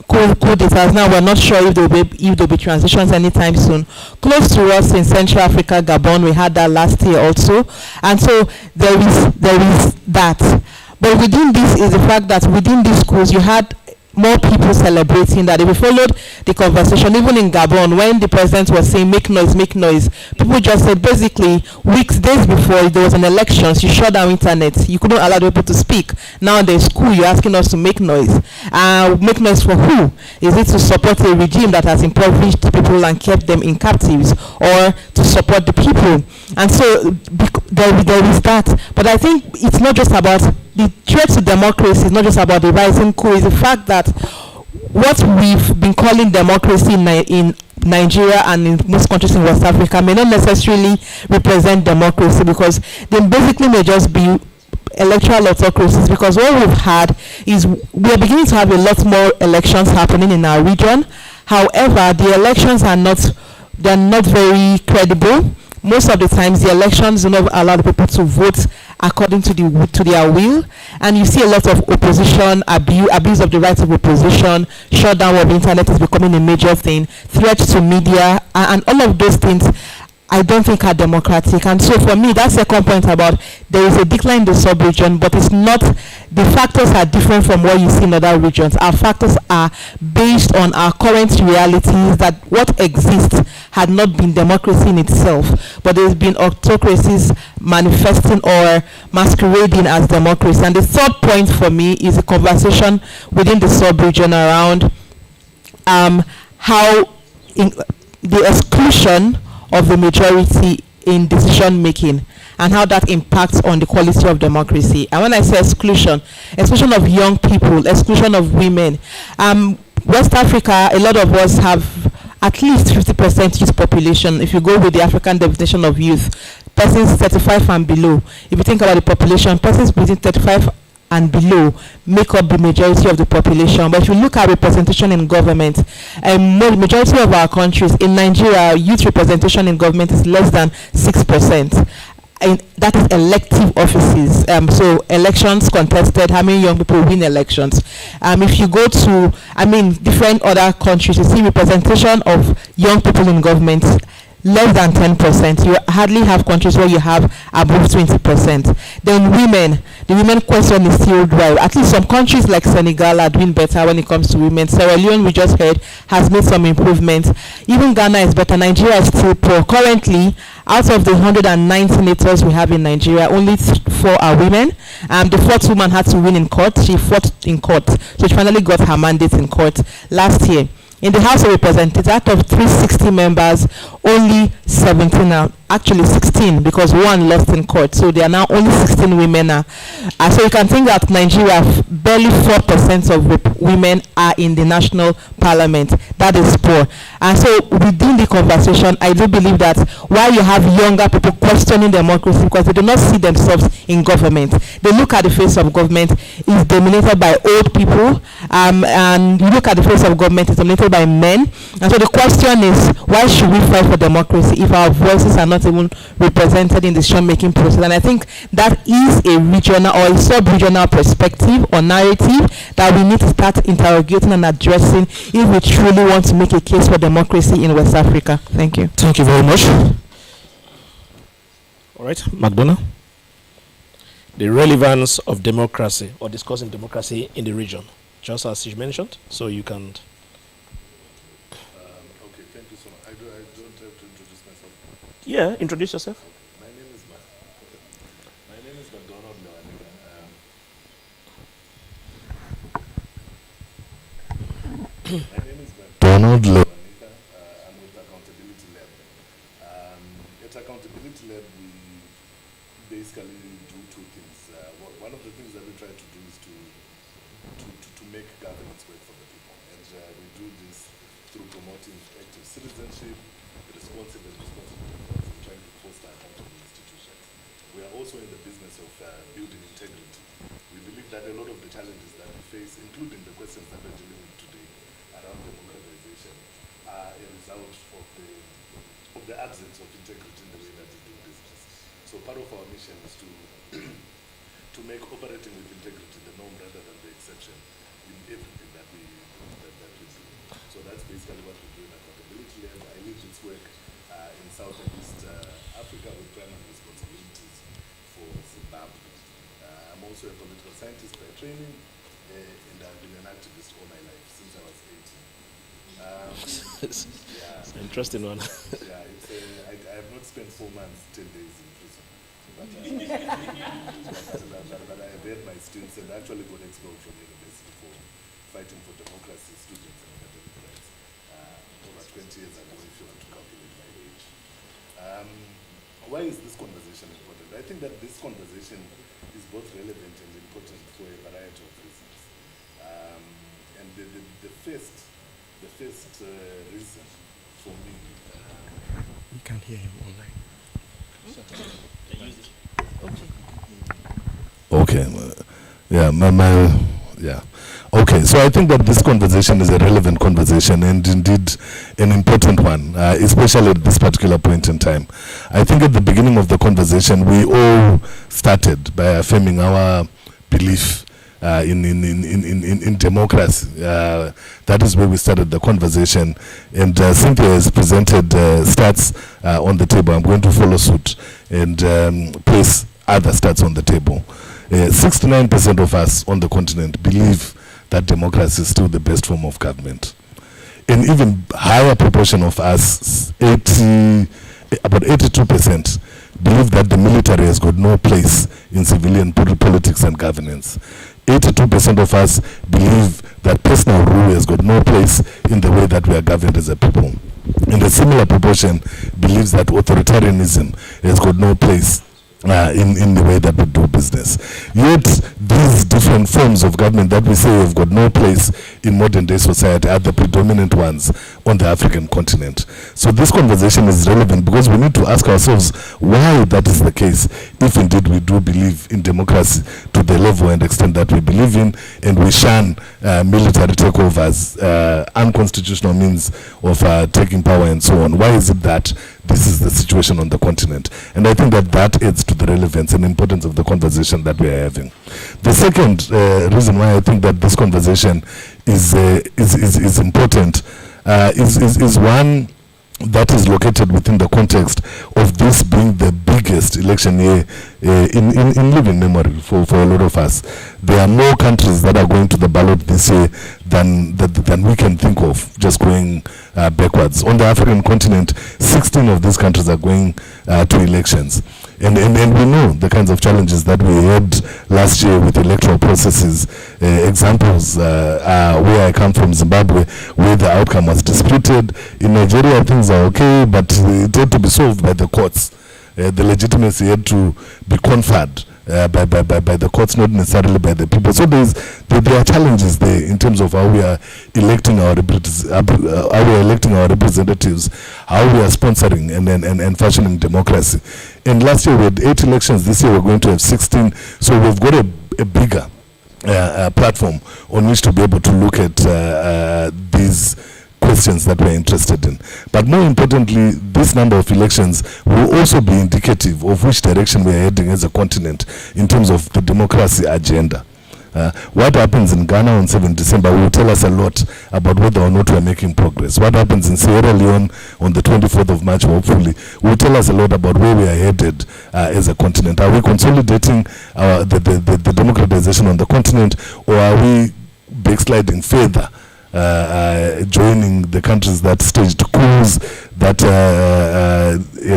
coup d'etats. Now we're not sure if there'll be transitions anytime soon. Close to us in Central Africa, Gabon, we had that last year also. And so there is that. But within this is the fact that within these schools you had more people celebrating that. If we followed the conversation, even in Gabon, when the president was saying make noise, people just said basically days before there was an election, you shut down internet, you couldn't allow people to speak. Now there's school, you're asking us to make noise. Make noise for who? Is it to support a regime that has impoverished people and kept them in captives, or to support the people? And so there is that. But I think it's not just about the threat to democracy, is not just about the rising coup, it's the fact that what we've been calling democracy in Nigeria and in most countries in West Africa may not necessarily represent democracy, because they basically may just be electoral autocracies. Because what we've had is we are beginning to have a lot more elections happening in our region. However, the elections are not very credible. Most of the times the elections do not allow the people to vote according to their will, and you see a lot of opposition abuse of the rights of opposition. Shutdown of the internet is becoming a major thing, threats to media, and all of those things I don't think are democratic. And so for me, that second point about there is a decline in the sub-region, but it's not, the factors are different from what you see in other regions. Our factors are based on our current realities, that what exists had not been democracy in itself, but there's been autocracies manifesting or masquerading as democracy. And the third point for me is a conversation within the sub-region around how the exclusion of the majority in decision making and how that impacts on the quality of democracy. And when I say exclusion of young people, exclusion of women, West Africa, a lot of us have at least 50% youth population. If you go with the African definition of youth, persons 35 and below. If you think about the population, persons between 35 and below make up the majority of the population. But if you look at representation in government, majority of our countries, in Nigeria, youth representation in government is less than 6%. And that is elective offices. So elections contested, how many young people win elections? If you go to, different other countries, you see representation of young people in government less than 10%. You hardly have countries where you have above 20%. Then women, the women question is still dry. At least some countries like Senegal are doing better when it comes to women. Sierra Leone, we just heard, has made some improvements. Even Ghana is better. Nigeria is still poor. Currently, out of the 109 senators we have in Nigeria, only 4 are women. The fourth woman had to win in court. She fought in court. So she finally got her mandate in court last year. In the House of Representatives, out of 360 members, only 17 are, actually 16, because one lost in court. So there are now only 16 women. So you can think that Nigeria, barely 4% of women are in the national parliament. That is poor. And so within the conversation, I do believe that while you have younger people questioning democracy because they do not see themselves in government, they look at the face of government is dominated by old people, and you look at the face of government is dominated by men. And so the question is, why should we fight for democracy if our voices are not even represented in the decision-making process? And I think that is a regional or a sub-regional perspective or narrative that we need to start interrogating and addressing if we truly want to make a case for democracy in West Africa. Thank you. Thank you very much. All right, McDonough. The relevance of democracy or discussing democracy in the region, just as you mentioned, so you can. Okay, thank you so much. I don't have to introduce myself. Yeah, introduce yourself. My name is McDonald Lewanika. My name is McDonald Lewanika. I'm with Accountability Lab. At Accountability Lab, we basically do 2 things. One of the things that we try to do is to make governance work for the people. And we do this through promoting active citizenship, responsive and responsible governance, and trying to foster accountable institutions. We are also in the business of building integrity. We believe that a lot of the challenges that we face, including the questions that we're dealing with today around democratization, are a result of the absence of integrity in the way that we do business. So part of our mission is to make operating with integrity the norm rather than the exception in everything that we do. So that's basically what we do in Accountability Lab. I lead this work in South and East Africa with primary responsibilities for Zimbabwe. I'm also a political scientist by training, and I've been an activist all my life since I was 18. It's an interesting one. Yeah, I have not spent 4 months, 10 days in prison. But I have had my stints and actually got expelled from university for fighting for democracy, students and academic rights. Over 20 years ago, if you want to calculate my age. Why is this conversation important? I think that this conversation is both relevant and important for a variety of reasons. And the first reason You can't hear him online. Okay. Yeah. Okay, so I think that this conversation is a relevant conversation and indeed an important one, especially at this particular point in time. I think at the beginning of the conversation, we all started by affirming our belief in democracy. That is where we started the conversation. And Cynthia has presented stats on the table. I'm going to follow suit and place other stats on the table. 69% of us on the continent believe that democracy is still the best form of government. An even higher proportion of us, about 82%, believe that the military has got no place in civilian politics and governance. 82% of us believe that personal rule has got no place in the way that we are governed as a people. And a similar proportion believes that authoritarianism has got no place in the way that we do business. Yet these different forms of government that we say have got no place in modern day society are the predominant ones on the African continent. So this conversation is relevant because we need to ask ourselves why that is the case, if indeed we do believe in democracy to the level and extent that we believe in, and we shun military takeovers, unconstitutional means of taking power and so on. Why is it that this is the situation on the continent? And I think that that adds to the relevance and importance of the conversation that we are having. The second reason why I think that this conversation is important is one that is located within the context of this being the biggest election year in living memory for a lot of us. There are more countries that are going to the ballot this year than we can think of, just going backwards. On the African continent, 16 of these countries are going to elections. And we know the kinds of challenges that we had last year with electoral processes. Examples are where I come from, Zimbabwe, where the outcome was disputed. In Nigeria, things are okay, but it had to be solved by the courts. The legitimacy had to be conferred by the courts, not necessarily by the people. So there are challenges there in terms of how we are electing our representatives, how we are sponsoring and fashioning democracy. And last year we had 8 elections. This year we're going to have 16. So we've got a bigger platform on which to be able to look at these questions that we're interested in. But more importantly, this number of elections will also be indicative of which direction we're heading as a continent in terms of the democracy agenda. What happens in Ghana on 7 December will tell us a lot about whether or not we're making progress. What happens in Sierra Leone on the 24th of March, hopefully, will tell us a lot about where we are headed as a continent. Are we consolidating the democratization on the continent, or are we backsliding further, joining the countries that staged coups, that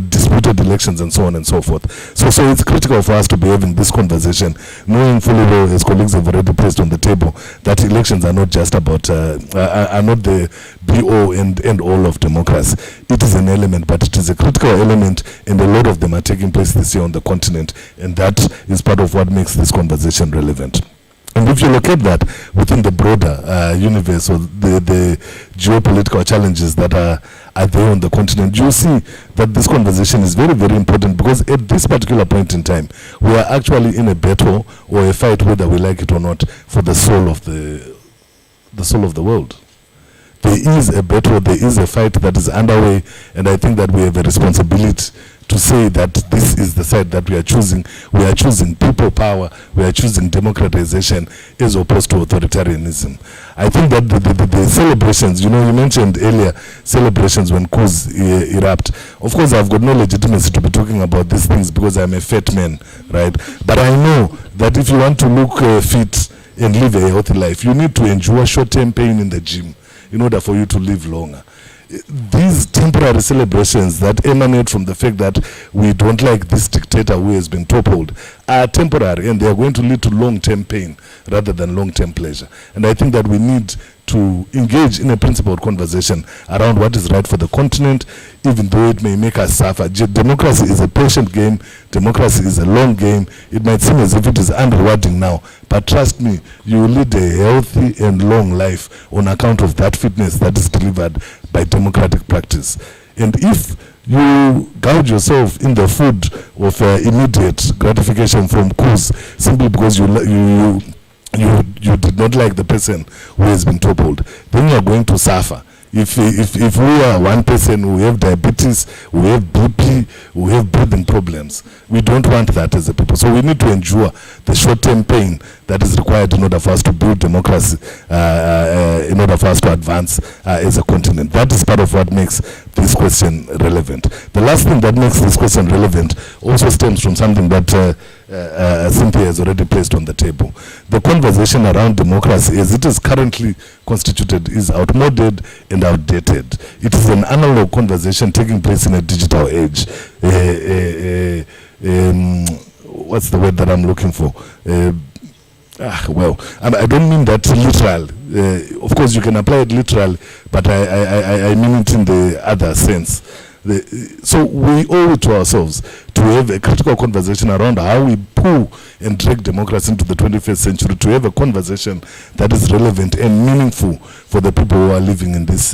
disputed elections and so on and so forth. So it's critical for us to be having this conversation, knowing fully well, as colleagues have already placed on the table, that elections are not just about, are not the be-all and all of democracy. It is an element, but it is a critical element, and a lot of them are taking place this year on the continent, and that is part of what makes this conversation relevant. And if you look at that within the broader universe of the geopolitical challenges that are there on the continent, you'll see that this conversation is very, very important, because at this particular point in time, we are actually in a battle or a fight, whether we like it or not, for the soul of the soul of the world. There is a battle, there is a fight that is underway, and I think that we have a responsibility to say that this is the side that we are choosing. We are choosing people power, we are choosing democratization as opposed to authoritarianism. I think that the celebrations, you know, you mentioned earlier celebrations when coups erupt. Of course, I've got no legitimacy to be talking about these things because I'm a fat man, right? But I know that if you want to look fit and live a healthy life, you need to endure short-term pain in the gym in order for you to live longer. These temporary celebrations that emanate from the fact that we don't like this dictator who has been toppled are temporary, and they are going to lead to long-term pain rather than long-term pleasure. And I think that we need to engage in a principled conversation around what is right for the continent, even though it may make us suffer. Democracy is a patient game. Democracy is a long game. It might seem as if it is unrewarding now, but trust me, you will lead a healthy and long life on account of that fitness that is delivered by democratic practice. And if you gouge yourself in the food of immediate gratification from coups simply because you did not like the person who has been toppled, then you are going to suffer. If we are one person who have diabetes, we have BP, we have breathing problems, we don't want that as a people. So we need to endure the short-term pain that is required in order for us to build democracy, in order for us to advance as a continent. That is part of what makes this question relevant. The last thing that makes this question relevant also stems from something that Cynthia has already placed on the table. The conversation around democracy as it is currently constituted is outmoded and outdated. It is an analog conversation taking place in a digital age. What's the word that I'm looking for? Well, I don't mean that literal. Of course, you can apply it literal, but I mean it in the other sense. So we owe it to ourselves to have a critical conversation around how we pull and drag democracy into the 21st century, to have a conversation that is relevant and meaningful for the people who are living in this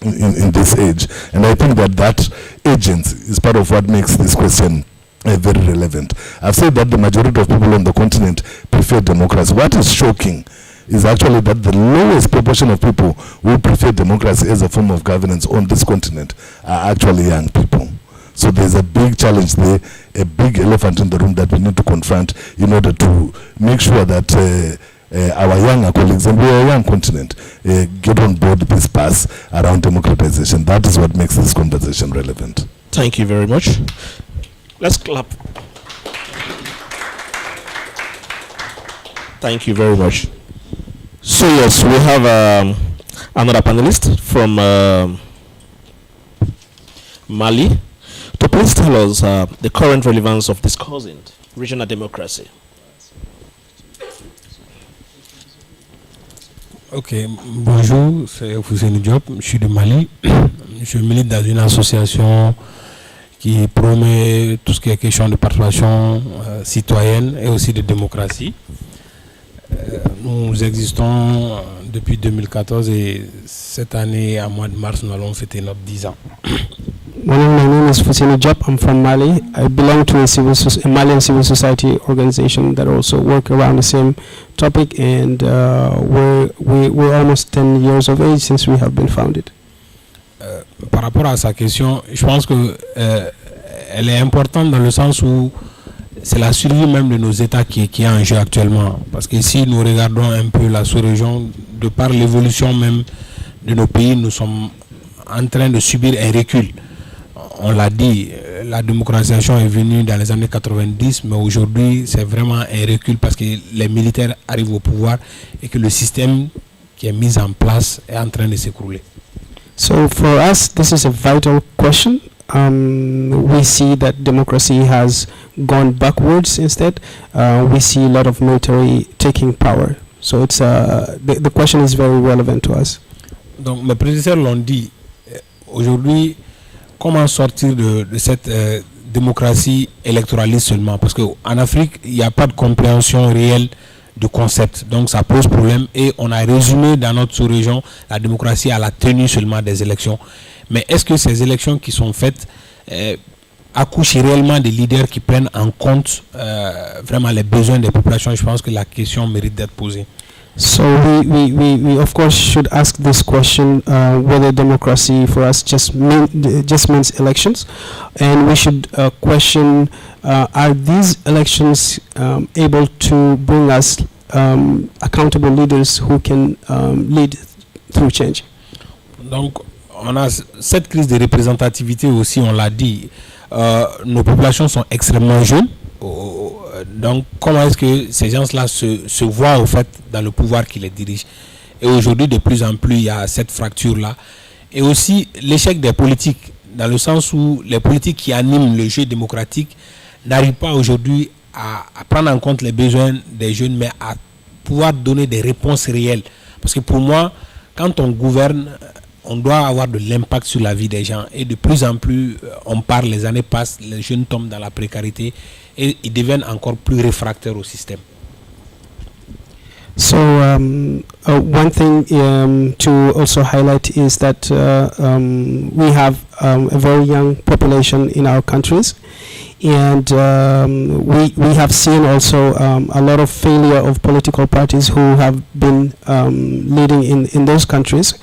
in this age. And I think that agency is part of what makes this question very relevant. I've said that the majority of people on the continent prefer democracy. What is shocking is actually that the lowest proportion of people who prefer democracy as a form of governance on this continent are actually young people. So there's a big challenge there, a big elephant in the room that we need to confront in order to make sure that our younger colleagues, and we are a young continent, get on board this path around democratization. That is what makes this conversation relevant. Thank you very much. Let's clap. Thank you very much. So yes, we have another panelist from Mali to please tell us the current relevance of discussing regional democracy. Ok, bonjour, c'est Oufousseni Diop, je suis de Mali. Je milite dans une association qui promet tout ce qui est question de participation citoyenne et aussi de démocratie. Nous existons depuis 2014 et cette année, à mois de mars, nous allons fêter notre 10 ans. My name is Fuseni Diop. I'm from Mali. I belong to a Malian civil society organization that also work around the same topic, and we're almost 10 years of age since we have been founded. Par rapport à sa question, je pense que elle est importante dans le sens où c'est la survie même de nos États qui est en jeu actuellement. Parce que si nous regardons un peu la sous-région, de par l'évolution même de nos pays, nous sommes en train de subir un recul. On l'a dit, la démocratisation est venue dans les années 90, mais aujourd'hui c'est vraiment un recul parce que les militaires arrivent au pouvoir et que le système qui est mis en place est en train de s'écrouler. So for us, this is a vital question. We see that democracy has gone backwards instead. We see a lot of military taking power. So it's the question is very relevant to us. Donc mes prédécesseurs l'ont dit, aujourd'hui, comment sortir de cette démocratie électoraliste seulement? Parce qu'en Afrique, il n'y a pas de compréhension réelle de concept. Donc ça pose problème et on a résumé dans notre sous-région la démocratie à la tenue seulement des élections. Mais est-ce que ces élections qui sont faites accouchent réellement des leaders qui prennent en compte vraiment les besoins des populations? Je pense que la question mérite d'être posée. So we of course should ask this question, whether democracy for us just means elections, and we should question, are these elections able to bring us accountable leaders who can lead through change? Donc on a cette crise de représentativité aussi, on l'a dit, nos populations sont extrêmement jeunes. Donc comment est-ce que ces gens-là se voient au fait dans le pouvoir qui les dirige? Et aujourd'hui de plus en plus il y a cette fracture-là. Et aussi l'échec des politiques, dans le sens où les politiques qui animent le jeu démocratique n'arrivent pas aujourd'hui à prendre en compte les besoins des jeunes, mais à pouvoir donner des réponses réelles. Parce que pour moi, quand on gouverne, on doit avoir de l'impact sur la vie des gens. Et de plus en plus, on parle, les années passent, les jeunes tombent dans la précarité et ils deviennent encore plus réfractaires au système. So one thing to also highlight is that we have a very young population in our countries, and we have seen also a lot of failure of political parties who have been leading in those countries,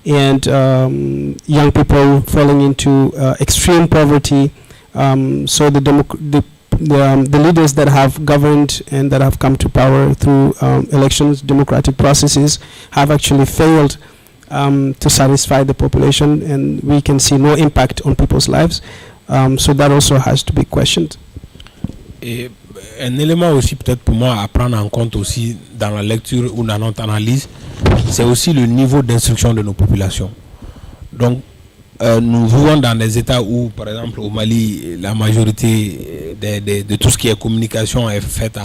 and young people falling into extreme poverty. So the leaders that have governed and that have come to power through elections, democratic processes, have actually failed to satisfy the population, and we can see no impact on people's lives. So that also has to be questioned. Et un élément aussi peut-être pour moi à prendre en compte aussi dans la lecture ou dans notre analyse, c'est aussi le niveau d'instruction de nos populations. Donc nous vivons dans des États où, par exemple, au Mali, la majorité de tout ce qui est communication est faite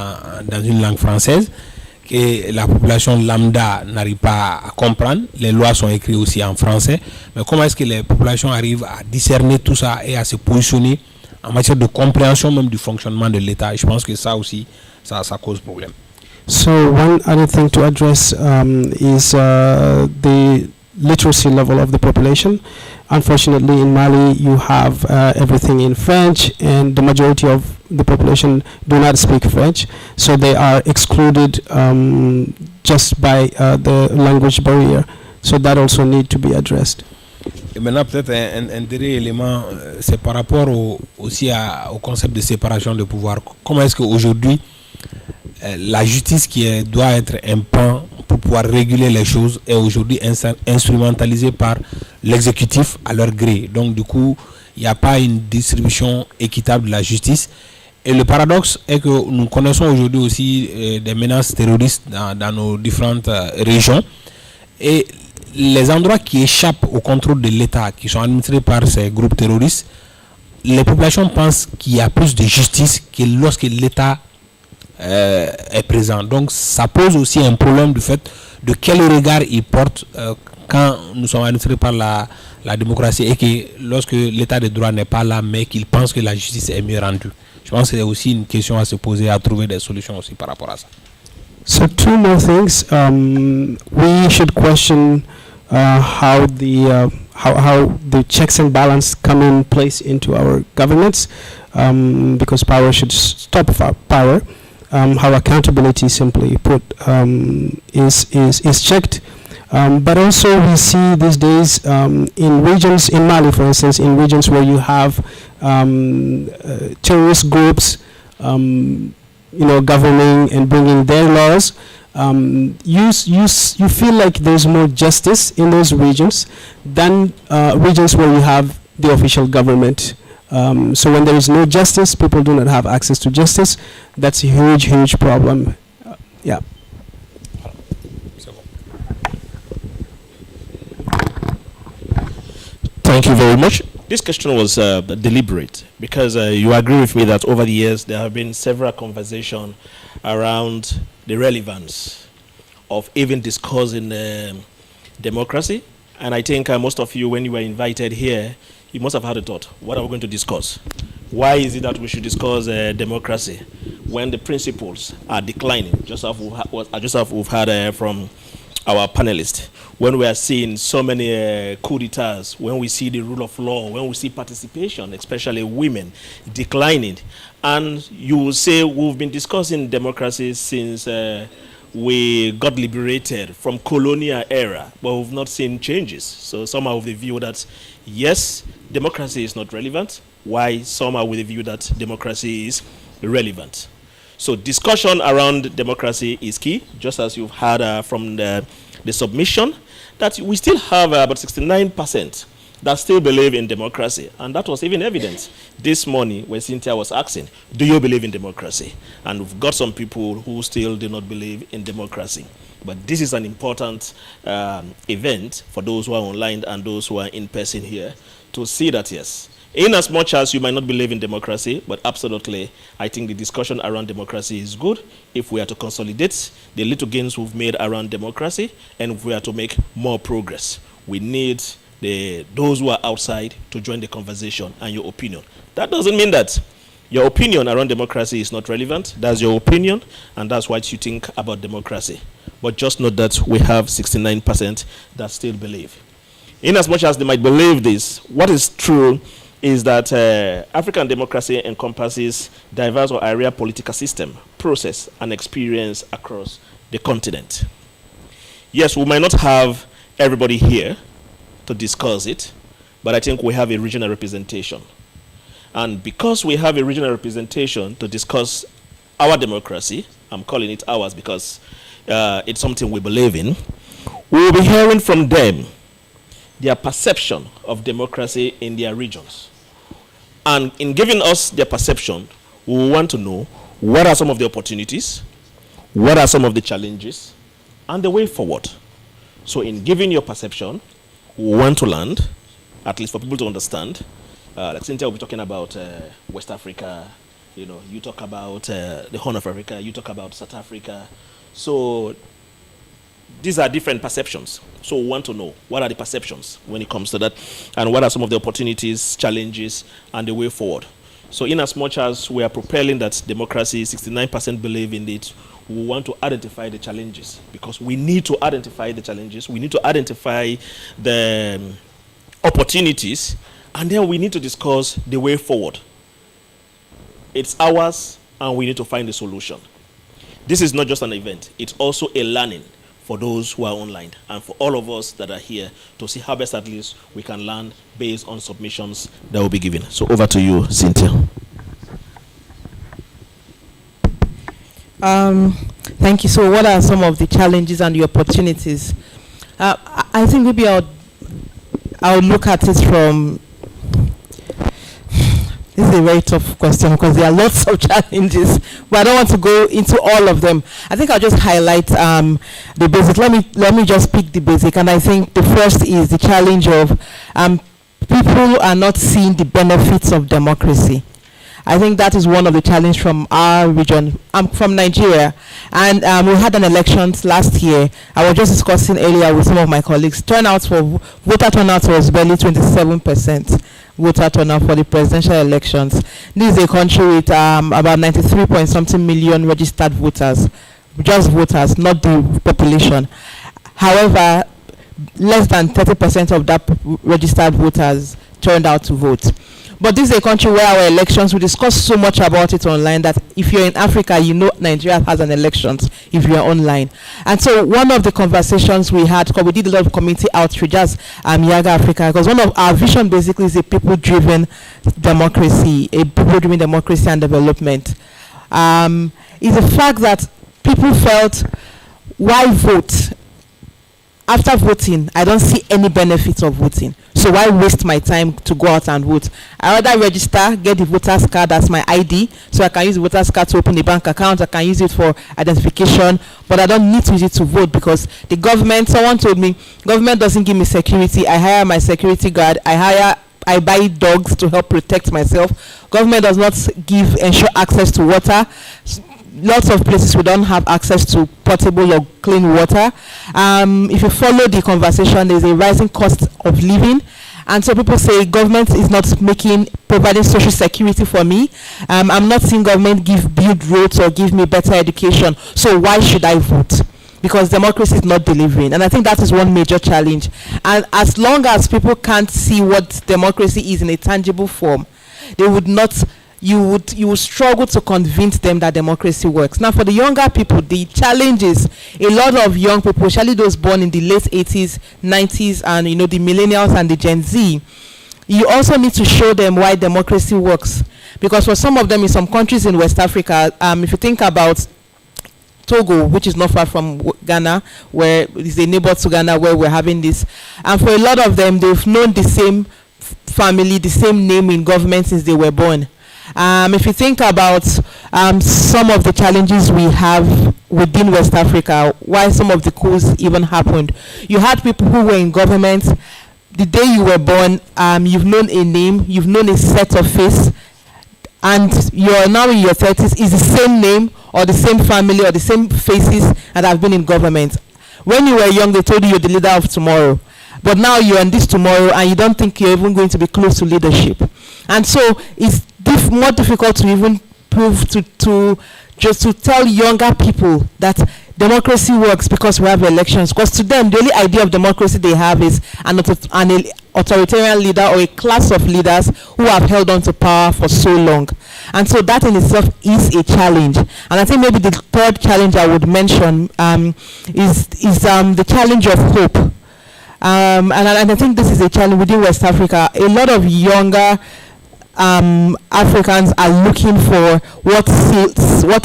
dans une langue française, que la population lambda n'arrive pas à comprendre. Les lois sont écrites aussi en français. Mais comment est-ce que les populations arrivent à discerner tout ça et à se positionner en matière de compréhension même du fonctionnement de l'État? Je pense que ça aussi, ça cause problème. So one other thing to address is the literacy level of the population. Unfortunately, in Mali, you have everything in French, and the majority of the population do not speak French, so they are excluded just by the language barrier. So that also need to be addressed. Et maintenant, peut-être un dernier élément, c'est par rapport aussi au concept de séparation de pouvoir. Comment est-ce qu'aujourd'hui, la justice qui doit être un pan pour pouvoir réguler les choses est aujourd'hui instrumentalisée par l'exécutif à leur gré. Donc du coup, il n'y a pas une distribution équitable de la justice. Et le paradoxe est que nous connaissons aujourd'hui aussi des menaces terroristes dans nos différentes régions. Et les endroits qui échappent au contrôle de l'État, qui sont administrés par ces groupes terroristes, les populations pensent qu'il y a plus de justice que lorsque l'État est présent. Donc ça pose aussi un problème du fait de quel regard ils portent quand nous sommes administrés par la démocratie et que lorsque l'état de droit n'est pas là mais qu'ils pensent que la justice est mieux rendue. Je pense que c'est aussi une question à se poser, à trouver des solutions aussi par rapport à ça. So two more things. We should question how the checks and balance come in place into our governments, because power should stop power. How accountability, simply put, is checked. But also we see these days in regions, in Mali for instance, in regions where you have terrorist groups governing and bringing their laws, you feel like there's more justice in those regions than regions where you have the official government. So when there is no justice, people do not have access to justice. That's a huge problem. Yeah. Thank you very much. This question was deliberate because you agree with me that over the years there have been several conversations around the relevance of even discussing democracy. And I think most of you, when you were invited here, you must have had a thought. What are we going to discuss? Why is it that we should discuss democracy when the principles are declining? Just as we've heard from our panelists. When we are seeing so many coup d'etats, when we see the rule of law, when we see participation, especially women, declining. And you will say we've been discussing democracy since we got liberated from colonial era, but we've not seen changes. So some are of the view that, yes, democracy is not relevant, while some are with the view that democracy is relevant. So discussion around democracy is key, just as you've heard from the submission, that we still have about 69% that still believe in democracy. And that was even evident this morning when Cynthia was asking, do you believe in democracy? And we've got some people who still do not believe in democracy. But this is an important event for those who are online and those who are in person here to see that, yes, in as much as you might not believe in democracy, but absolutely, I think the discussion around democracy is good if we are to consolidate the little gains we've made around democracy and if we are to make more progress. We need those who are outside to join the conversation and your opinion. That doesn't mean that your opinion around democracy is not relevant. That's your opinion, and that's what you think about democracy. But just note that we have 69% that still believe. In as much as they might believe this, what is true is that African democracy encompasses diverse or area political system, process, and experience across the continent. Yes, we might not have everybody here to discuss it, but I think we have a regional representation. And because we have a regional representation to discuss our democracy, I'm calling it ours because it's something we believe in, we will be hearing from them their perception of democracy in their regions. And in giving us their perception, we want to know what are some of the opportunities, what are some of the challenges, and the way forward. So in giving your perception, we want to learn, at least for people to understand. Like Cynthia will be talking about West Africa, you talk about the Horn of Africa, you talk about South Africa. So these are different perceptions. So we want to know what are the perceptions when it comes to that, and what are some of the opportunities, challenges, and the way forward. So in as much as we are propelling that democracy, 69% believe in it, we want to identify the challenges, because we need to identify the challenges, we need to identify the opportunities, and then we need to discuss the way forward. It's ours, and we need to find a solution. This is not just an event, it's also a learning for those who are online, and for all of us that are here to see how best at least we can learn based on submissions that will be given. So over to you, Cynthia. Thank you. So what are some of the challenges and the opportunities? I think maybe I'll look at it from, this is a very tough question because there are lots of challenges, but I don't want to go into all of them. I think I'll just highlight the basic. Let me just pick the basic, and I think the first is the challenge of people are not seeing the benefits of democracy. I think that is one of the challenges from our region. I'm from Nigeria, and we had an election last year. I was just discussing earlier with some of my colleagues. Voter turnout was barely 27% voter turnout for the presidential elections. This is a country with about 93 point something million registered voters, just voters, not the population. However, less than 30% of that registered voters turned out to vote. But this is a country where our elections, we discuss so much about it online that if you're in Africa, you know Nigeria has an elections if you're online. And so one of the conversations we had, because we did a lot of community outreach as Yaga Africa, because one of our vision basically is a people-driven democracy, and development. Is the fact that people felt, why vote? After voting, I don't see any benefits of voting. So why waste my time to go out and vote? I rather register, get the voter's card as my ID, so I can use the voter's card to open a bank account, I can use it for identification, but I don't need to use it to vote because the government, someone told me, government doesn't give me security, I hire my security guard, I buy dogs to help protect myself. Government does not ensure access to water. Lots of places we don't have access to potable or clean water. If you follow the conversation, there's a rising cost of living, and so people say government is not providing social security for me. I'm not seeing government build roads or give me better education, so why should I vote? Because democracy is not delivering, and I think that is one major challenge. And as long as people can't see what democracy is in a tangible form, they would not. You would struggle to convince them that democracy works. Now, for the younger people, the challenge is a lot of young people, especially those born in the late 80s, 90s, and the millennials and the Gen Z. You also need to show them why democracy works, because for some of them in some countries in West Africa, if you think about Togo, which is not far from Ghana, where is a neighbor to Ghana, where we're having this, and for a lot of them, they've known the same family, the same name in government since they were born. If you think about some of the challenges we have within West Africa, why some of the coups even happened, you had people who were in government. The day you were born, you've known a name, you've known a set of face, and you're now in your 30s, is the same name or the same family or the same faces that have been in government. When you were young, they told you you're the leader of tomorrow. But now you're in this tomorrow and you don't think you're even going to be close to leadership. And so it's more difficult to even prove to just to tell younger people that democracy works because we have elections. Because to them, the only idea of democracy they have is an authoritarian leader or a class of leaders who have held on to power for so long. And so that in itself is a challenge. And I think maybe the third challenge I would mention is the challenge of hope. And I think this is a challenge within West Africa. A lot of younger Africans are looking for what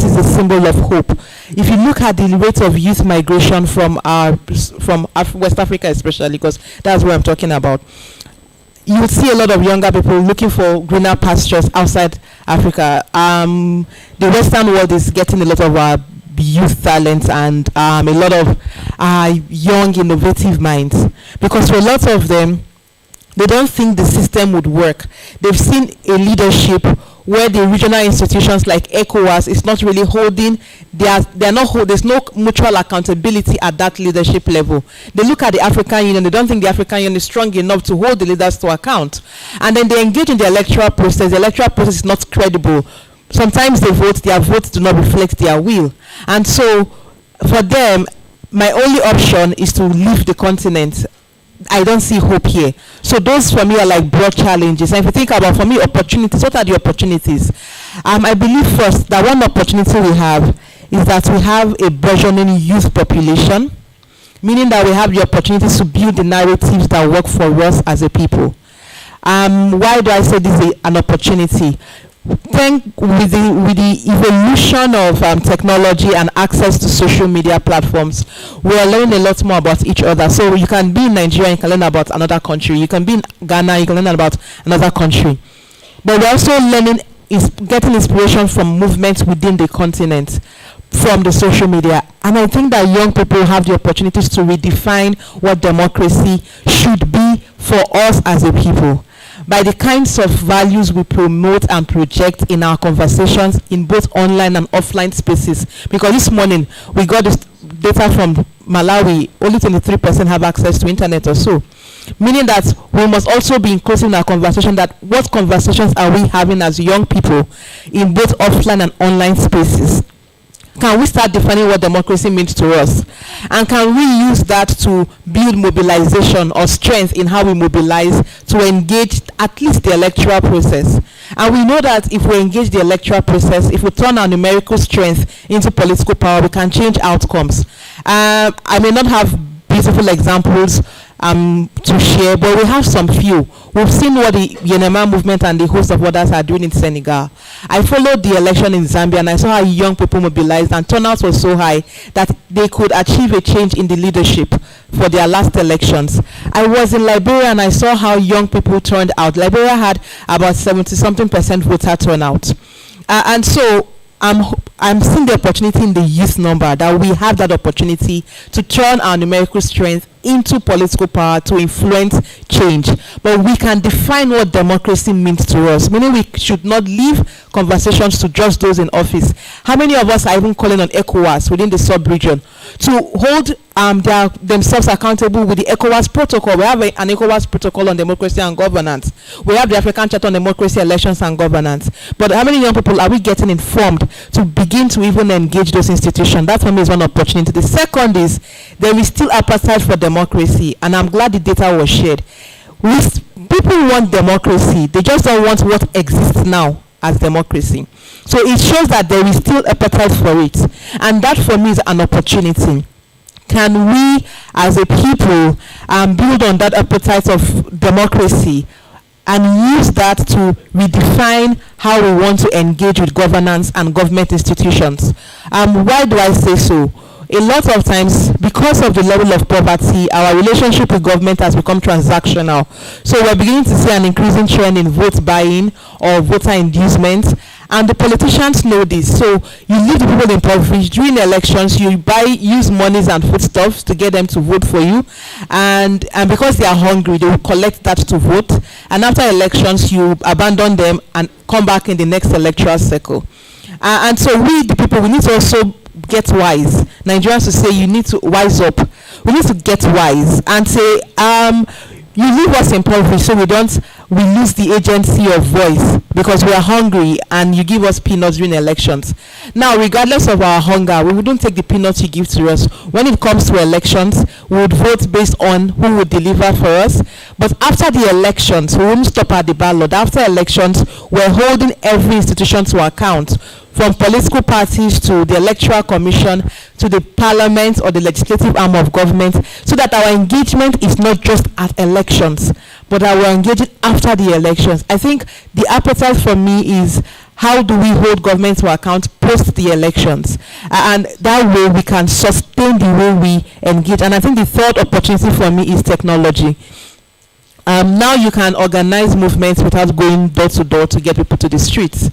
is a symbol of hope. If you look at the rate of youth migration from West Africa especially, because that's what I'm talking about, you would see a lot of younger people looking for greener pastures outside Africa. The Western world is getting a lot of youth talent and a lot of young innovative minds, because for a lot of them, they don't think the system would work. They've seen a leadership where the regional institutions like ECOWAS is not really holding, there's no mutual accountability at that leadership level. They look at the African Union, they don't think the African Union is strong enough to hold the leaders to account. And then they engage in the electoral process. The electoral process is not credible. Sometimes they vote, their votes do not reflect their will. And so for them, my only option is to leave the continent. I don't see hope here. So those for me are like broad challenges. And if you think about, for me, opportunities, what are the opportunities? I believe first that one opportunity we have is that we have a burgeoning youth population, meaning that we have the opportunities to build the narratives that work for us as a people. Why do I say this is an opportunity? With the evolution of technology and access to social media platforms, we are learning a lot more about each other. So you can be in Nigeria, you can learn about another country. You can be in Ghana, you can learn about another country. But we're also getting inspiration from movements within the continent, from the social media. And I think that young people have the opportunities to redefine what democracy should be for us as a people, by the kinds of values we promote and project in our conversations in both online and offline spaces. Because this morning we got this data from Malawi, only 23% have access to internet or so. Meaning that we must also be including our conversation that what conversations are we having as young people in both offline and online spaces. Can we start defining what democracy means to us? And can we use that to build mobilization or strength in how we mobilize to engage at least the electoral process? And we know that if we engage the electoral process, if we turn our numerical strength into political power, we can change outcomes. I may not have beautiful examples to share, but we have some few. We've seen what the Yenema movement and the host of others are doing in Senegal. I followed the election in Zambia and I saw how young people mobilized, and turnout was so high that they could achieve a change in the leadership for their last elections. I was in Liberia and I saw how young people turned out. Liberia had about 70-something% voter turnout. And so I'm seeing the opportunity in the youth number, that we have that opportunity to turn our numerical strength into political power to influence change. But we can define what democracy means to us, meaning we should not leave conversations to just those in office. How many of us are even calling on ECOWAS within the sub-region to hold themselves accountable with the ECOWAS protocol? We have an ECOWAS protocol on democracy and governance. We have the African Charter on democracy, elections and governance. But how many young people are we getting informed to begin to even engage those institutions? That for me is one opportunity. The second is there is still appetite for democracy, and I'm glad the data was shared. People want democracy, they just don't want what exists now as democracy. So it shows that there is still appetite for it, and that for me is an opportunity. Can we as a people build on that appetite of democracy and use that to redefine how we want to engage with governance and government institutions? Why do I say so? A lot of times, because of the level of poverty, our relationship with government has become transactional. So we're beginning to see an increasing trend in vote buying or voter inducement. And the politicians know this. So you leave the people impoverished. During elections, you use monies and foodstuffs to get them to vote for you. And because they are hungry, they will collect that to vote. And after elections, you abandon them and come back in the next electoral cycle. And so we, the people, we need to also get wise. Nigerians will say you need to wise up. We need to get wise and say, you leave us impoverished, so we we lose the agency of voice because we are hungry and you give us peanuts during elections. Now, regardless of our hunger, we wouldn't take the peanuts you give to us. When it comes to elections, we would vote based on who would deliver for us. But after the elections, we won't stop at the ballot. After elections, we're holding every institution to account, from political parties to the Electoral Commission to the Parliament or the legislative arm of government, so that our engagement is not just at elections, but that we're engaging after the elections. I think the appetite for me is, how do we hold government to account post the elections? And that way we can sustain the way we engage. And I think the third opportunity for me is technology. Now you can organize movements without going door to door to get people to the streets.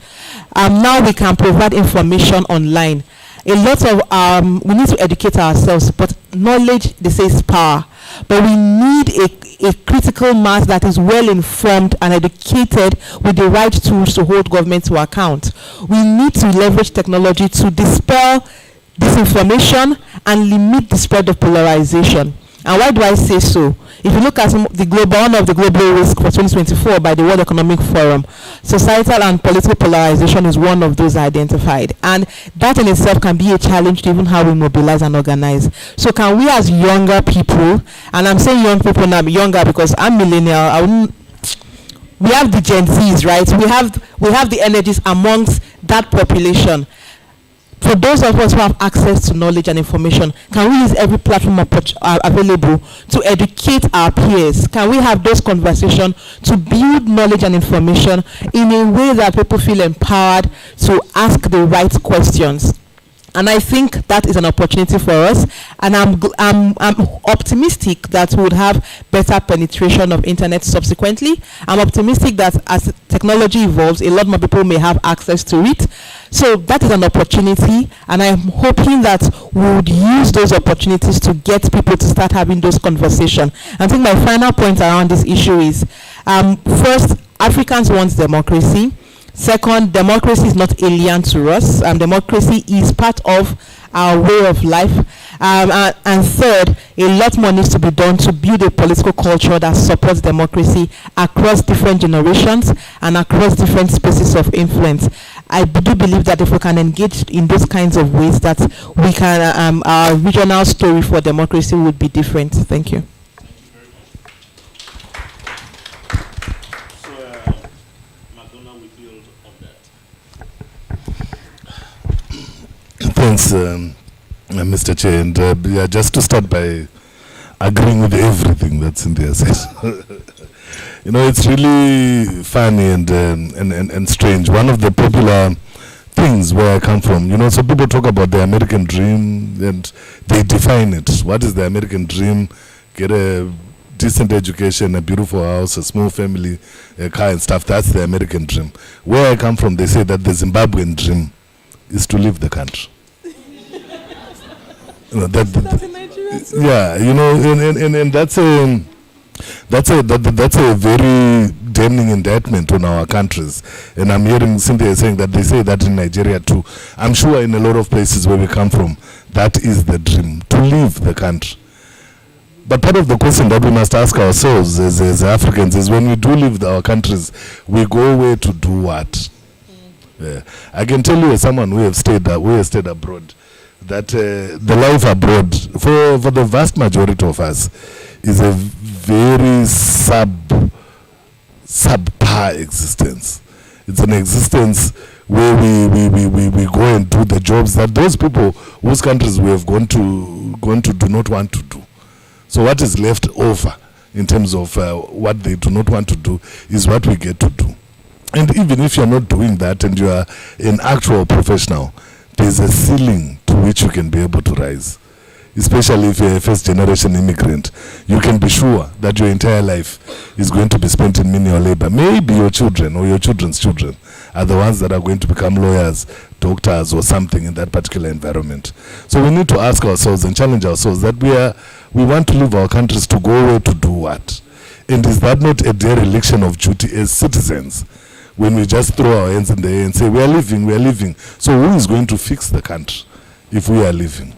Now we can provide information online. A lot of we need to educate ourselves, but knowledge, they say, is power. But we need a critical mass that is well informed and educated with the right tools to hold government to account. We need to leverage technology to dispel disinformation and limit the spread of polarization. And why do I say so? If you look at the global, one of the global risks for 2024 by the World Economic Forum, societal and political polarization is one of those identified. And that in itself can be a challenge to even how we mobilize and organize. So can we, as younger people, and I'm saying young people now, younger because I'm millennial, we have the Gen Zs, right? We have the energies amongst that population. For those of us who have access to knowledge and information, can we use every platform available to educate our peers? Can we have those conversations to build knowledge and information in a way that people feel empowered to ask the right questions? And I think that is an opportunity for us, and I'm optimistic that we would have better penetration of internet subsequently. I'm optimistic that as technology evolves, a lot more people may have access to it. So that is an opportunity, and I'm hoping that we would use those opportunities to get people to start having those conversations. I think my final point around this issue is, first, Africans want democracy. Second, democracy is not alien to us. Democracy is part of our way of life. And third, a lot more needs to be done to build a political culture that supports democracy across different generations and across different spaces of influence. I do believe that if we can engage in those kinds of ways, that we can, our regional story for democracy would be different. Thank you. Thanks, Mr. Chair. And yeah, just to start by agreeing with everything that Cynthia said. You know, it's really funny and strange. One of the popular things where I come from, you know, so people talk about the American dream and they define it. What is the American dream? Get a decent education, a beautiful house, a small family, a car and stuff. That's the American dream. Where I come from, they say that the Zimbabwean dream is to leave the country. You know, yeah, you know, and that's a very damning indictment on our countries. And I'm hearing Cynthia saying that they say that in Nigeria too. I'm sure in a lot of places where we come from, that is the dream, to leave the country. But part of the question that we must ask ourselves as Africans is, when we do leave our countries, we go away to do what? Yeah. I can tell you, as someone who has stayed abroad, that the life abroad, for the vast majority of us, is a very subpar existence. It's an existence where we go and do the jobs that those people whose countries we have gone to do not want to do. So what is left over in terms of what they do not want to do is what we get to do. And even if you're not doing that and you are an actual professional, there's a ceiling to which you can be able to rise. Especially if you're a first-generation immigrant, you can be sure that your entire life is going to be spent in menial labor. Maybe your children or your children's children are the ones that are going to become lawyers, doctors, or something in that particular environment. So we need to ask ourselves and challenge ourselves that we want to leave our countries to go away to do what? And is that not a dereliction of duty as citizens? When we just throw our hands in the air and say, we are leaving. So who is going to fix the country if we are leaving?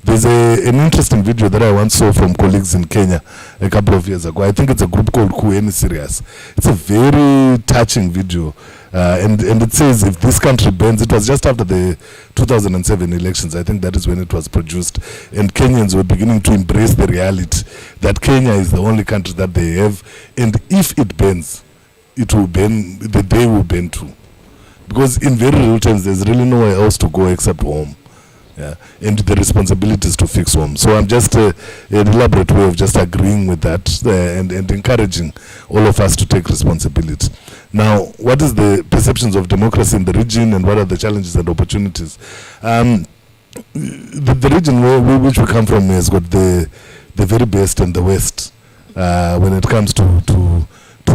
There's an interesting video that I once saw from colleagues in Kenya a couple of years ago. I think it's a group called Kueni Serious. It's a very touching video. And it says if this country bends, it was just after the 2007 elections, I think that is when it was produced, and Kenyans were beginning to embrace the reality that Kenya is the only country that they have, and if it bends, it will bend, they will bend too. Because in very real terms, there's really nowhere else to go except home. Yeah, and the responsibility is to fix home. So I'm just an elaborate way of just agreeing with that and encouraging all of us to take responsibility. Now, what is the perceptions of democracy in the region, and what are the challenges and opportunities? The region which we come from has got the very best and the worst when it comes to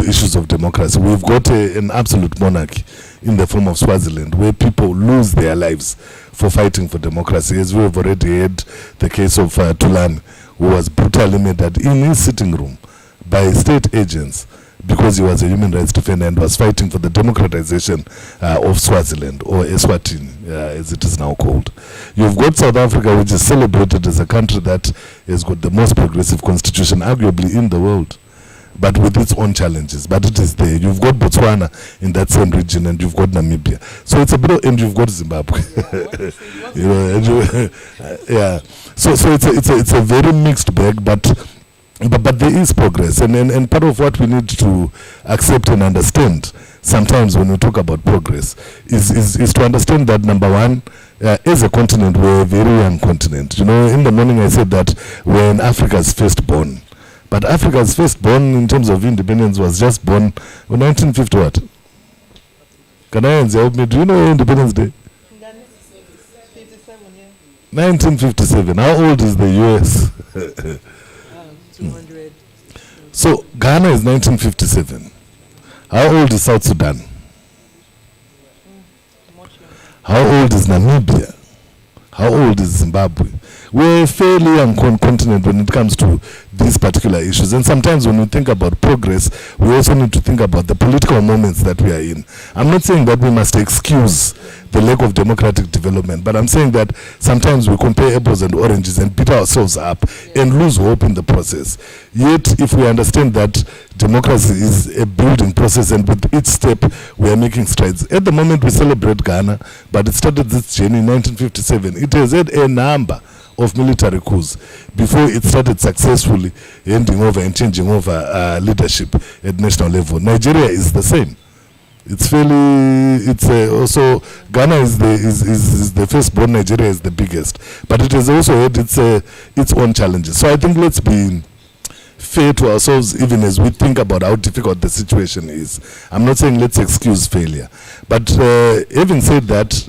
issues of democracy. We've got an absolute monarchy in the form of Swaziland, where people lose their lives for fighting for democracy, as we have already had the case of Tulani, who was brutally murdered in his sitting room by state agents because he was a human rights defender and was fighting for the democratization of Swaziland, or Eswatini, as it is now called. You've got South Africa, which is celebrated as a country that has got the most progressive constitution, arguably in the world, but with its own challenges. But it is there. You've got Botswana in that same region, and you've got Namibia. So it's a bit of, and you've got Zimbabwe. You know, and yeah. So it's a very mixed bag, but there is progress, and part of what we need to accept and understand sometimes when we talk about progress is to understand that, number one, as a continent, we're a very young continent. You know, in the morning I said that we're in Africa's firstborn. But Africa's firstborn in terms of independence was just born in 1950 what? Ghanaians help me. Do you know Independence Day? 1957. How old is the US? 200. So Ghana is 1957. How old is South Sudan? How old is Namibia? How old is Zimbabwe? We're a fairly young continent when it comes to these particular issues. And sometimes when we think about progress, we also need to think about the political moments that we are in. I'm not saying that we must excuse the lack of democratic development, but I'm saying that sometimes we compare apples and oranges and beat ourselves up and lose hope in the process. Yet, if we understand that democracy is a building process, and with each step we are making strides. At the moment we celebrate Ghana, but it started this journey in 1957. It has had a number of military coups before it started successfully handing over and changing over leadership at national level. Nigeria is the same. It's fairly, it's also, Ghana is the firstborn, Nigeria is the biggest. But it has also had its own challenges. So I think let's be fair to ourselves even as we think about how difficult the situation is. I'm not saying let's excuse failure. But having said that,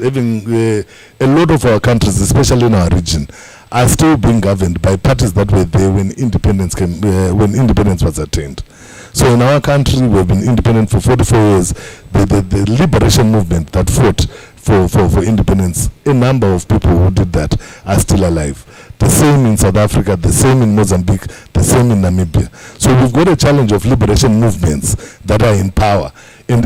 a lot of our countries, especially in our region, are still being governed by parties that were there when independence came, when independence was attained. So in our country, we've been independent for 44 years. The liberation movement that fought for independence, a number of people who did that are still alive. The same in South Africa, the same in Mozambique, the same in Namibia. So we've got a challenge of liberation movements that are in power. And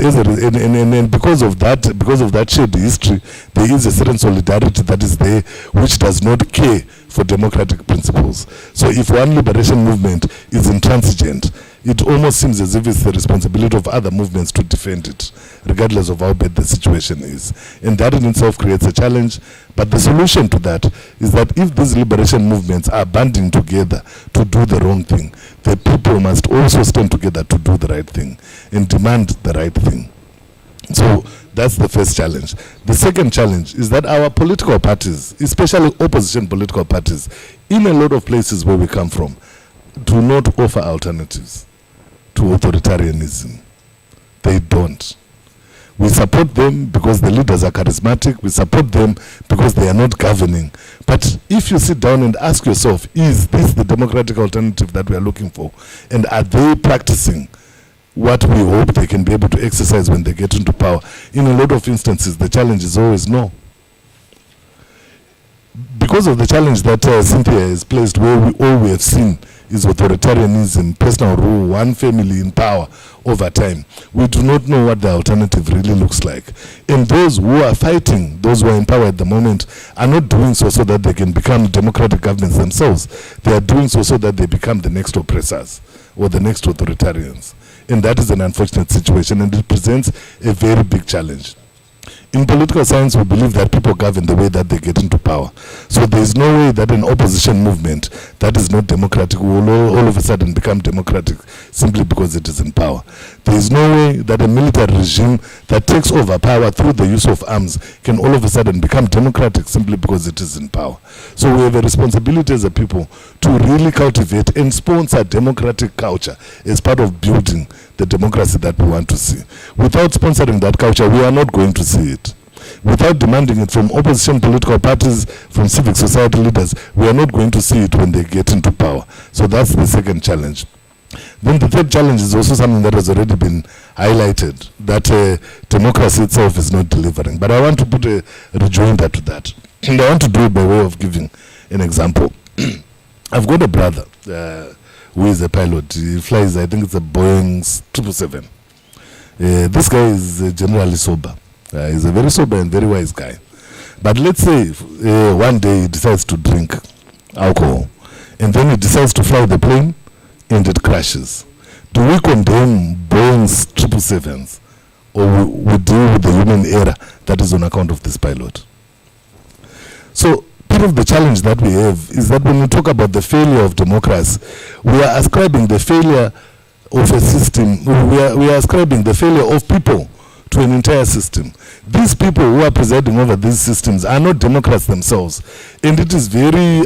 because of that shared history, there is a certain solidarity that is there which does not care for democratic principles. So if one liberation movement is intransigent, it almost seems as if it's the responsibility of other movements to defend it, regardless of how bad the situation is. And that in itself creates a challenge. But the solution to that is that if these liberation movements are banding together to do the wrong thing, the people must also stand together to do the right thing and demand the right thing. So that's the first challenge. The second challenge is that our political parties, especially opposition political parties, in a lot of places where we come from, do not offer alternatives to authoritarianism. They don't. We support them because the leaders are charismatic. We support them because they are not governing. But if you sit down and ask yourself, is this the democratic alternative that we are looking for? And are they practicing what we hope they can be able to exercise when they get into power? In a lot of instances, the challenge is always no. Because of the challenge that Cynthia has placed, where all we have seen is authoritarianism, personal rule, one family in power over time. We do not know what the alternative really looks like. And those who are fighting, those who are in power at the moment, are not doing so that they can become democratic governments themselves. They are doing so that they become the next oppressors or the next authoritarians. And that is an unfortunate situation, and it presents a very big challenge. In political science, we believe that people govern the way that they get into power. So there is no way that an opposition movement that is not democratic will all of a sudden become democratic simply because it is in power. There is no way that a military regime that takes over power through the use of arms can all of a sudden become democratic simply because it is in power. So we have a responsibility as a people to really cultivate and sponsor democratic culture as part of building the democracy that we want to see. Without sponsoring that culture, we are not going to see it. Without demanding it from opposition political parties, from civic society leaders, we are not going to see it when they get into power. So that's the second challenge. Then the third challenge is also something that has already been highlighted, that democracy itself is not delivering. But I want to put a rejoinder to that. And I want to do it by way of giving an example. I've got a brother who is a pilot. He flies, I think it's a Boeing 777. This guy is generally sober. He's a very sober and very wise guy. But let's say one day he decides to drink alcohol, and then he decides to fly the plane, and it crashes. Do we condemn Boeing's 777s, or we deal with the human error that is on account of this pilot? So part of the challenge that we have is that when we talk about the failure of democracy, we are ascribing the failure of a system, we are ascribing the failure of people to an entire system. These people who are presiding over these systems are not democrats themselves, and it is very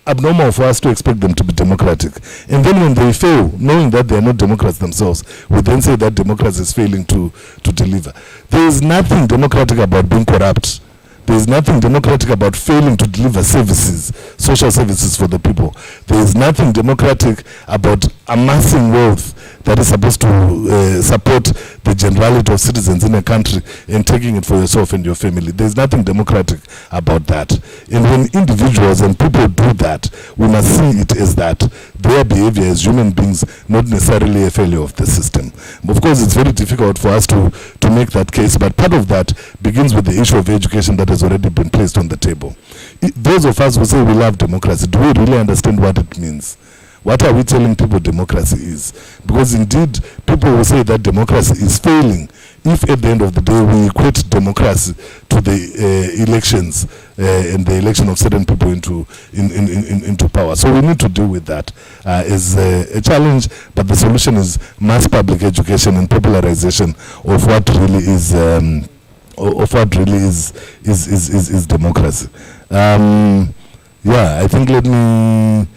abnormal for us to expect them to be democratic. And then when they fail, knowing that they are not democrats themselves, we then say that democracy is failing to deliver. There is nothing democratic about being corrupt. There is nothing democratic about failing to deliver services, social services for the people. There is nothing democratic about amassing wealth that is supposed to support the generality of citizens in a country and taking it for yourself and your family. There is nothing democratic about that. And when individuals and people do that, we must see it as that their behavior as human beings, not necessarily a failure of the system. Of course, it's very difficult for us to make that case, but part of that begins with the issue of education that has already been placed on the table. Those of us who say we love democracy, do we really understand what it means? What are we telling people democracy is? Because indeed, people will say that democracy is failing if at the end of the day we equate democracy to the elections and the election of certain people into power. So we need to deal with that as a challenge, but the solution is mass public education and popularization of what really is is democracy. I think let me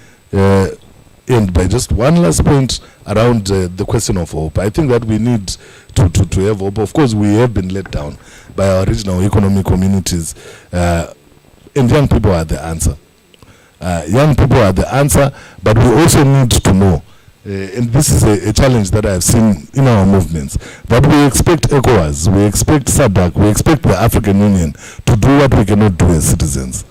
end by just one last point around the question of hope. I think that we need to have hope. Of course, we have been let down by our regional economic communities, and young people are the answer. Young people are the answer, but we also need to know, and this is a challenge that I have seen in our movements, that we expect ECOWAS, we expect SADC, we expect the African Union to do what we cannot do as citizens.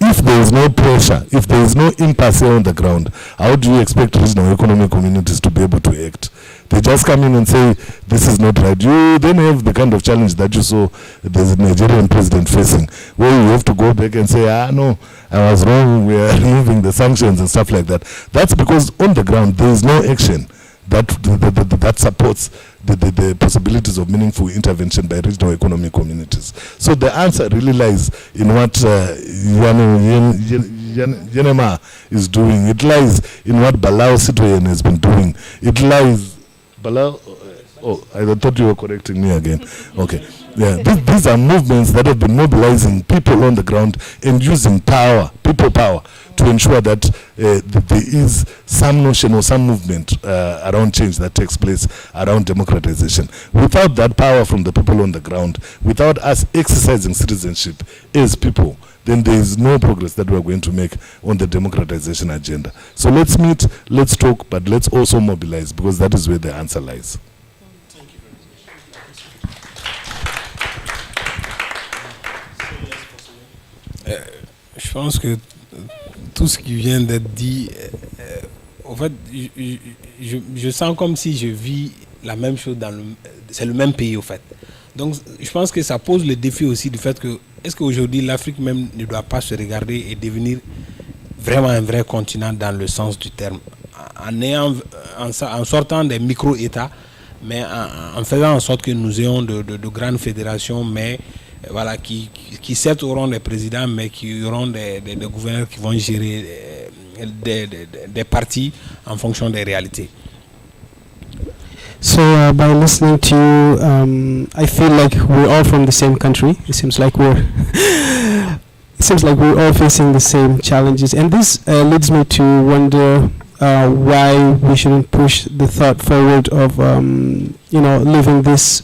If there is no pressure, if there is no impasse on the ground, how do you expect regional economic communities to be able to act? They just come in and say, this is not right. You then have the kind of challenge that you saw the Nigerian president facing, where you have to go back and say, no, I was wrong, we are removing the sanctions and stuff like that. That's because on the ground, there is no action that supports the possibilities of meaningful intervention by regional economic communities. So the answer really lies in what Yenema is doing. It lies in what Balao Citoyen has been doing. It lies... Balao... Oh, I thought you were correcting me again. Okay. Yeah, these are movements that have been mobilizing people on the ground and using power, people power, to ensure that there is some notion or some movement around change that takes place around democratization. Without that power from the people on the ground, without us exercising citizenship as people, then there is no progress that we are going to make on the democratization agenda. So let's meet, let's talk, but let's also mobilize, because that is where the answer lies. Je pense que tout ce qui vient d'être dit En fait, je sens comme si je vis la même chose c'est le même pays, au fait. Donc, je pense que ça pose le défi aussi du fait que, est-ce qu'aujourd'hui, l'Afrique même ne doit pas se regarder et devenir vraiment un vrai continent dans le sens du terme, en sortant des micro-États, mais en faisant en sorte que nous ayons de grandes fédérations, mais voilà, qui certes auront des présidents, mais qui auront des gouverneurs qui vont gérer des partis en fonction des réalités. So by listening to you, I feel like we're all from the same country. It seems like we're all facing the same challenges, and this leads me to wonder why we shouldn't push the thought forward of living this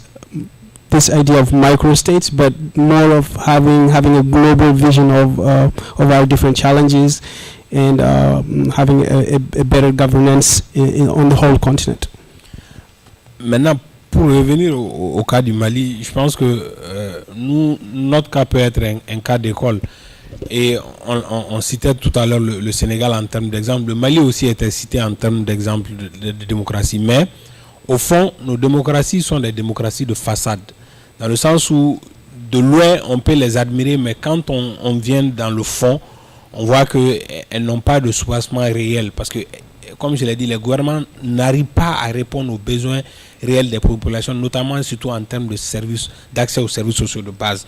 idea of microstates, but more of having a global vision of our different challenges and having a better governance on the whole continent. Maintenant, pour revenir au cas du Mali, je pense que notre cas peut être un cas d'école. Et on citait tout à l'heure le Sénégal en termes d'exemple. Le Mali aussi était cité en termes d'exemple de démocratie. Mais au fond, nos démocraties sont des démocraties de façade. Dans le sens où, de loin, on peut les admirer, mais quand on vient dans le fond, on voit qu'elles n'ont pas de soubassement réel. Parce que, comme je l'ai dit, les gouvernements n'arrivent pas à répondre aux besoins réels des populations, notamment surtout en termes de services, d'accès aux services sociaux de base.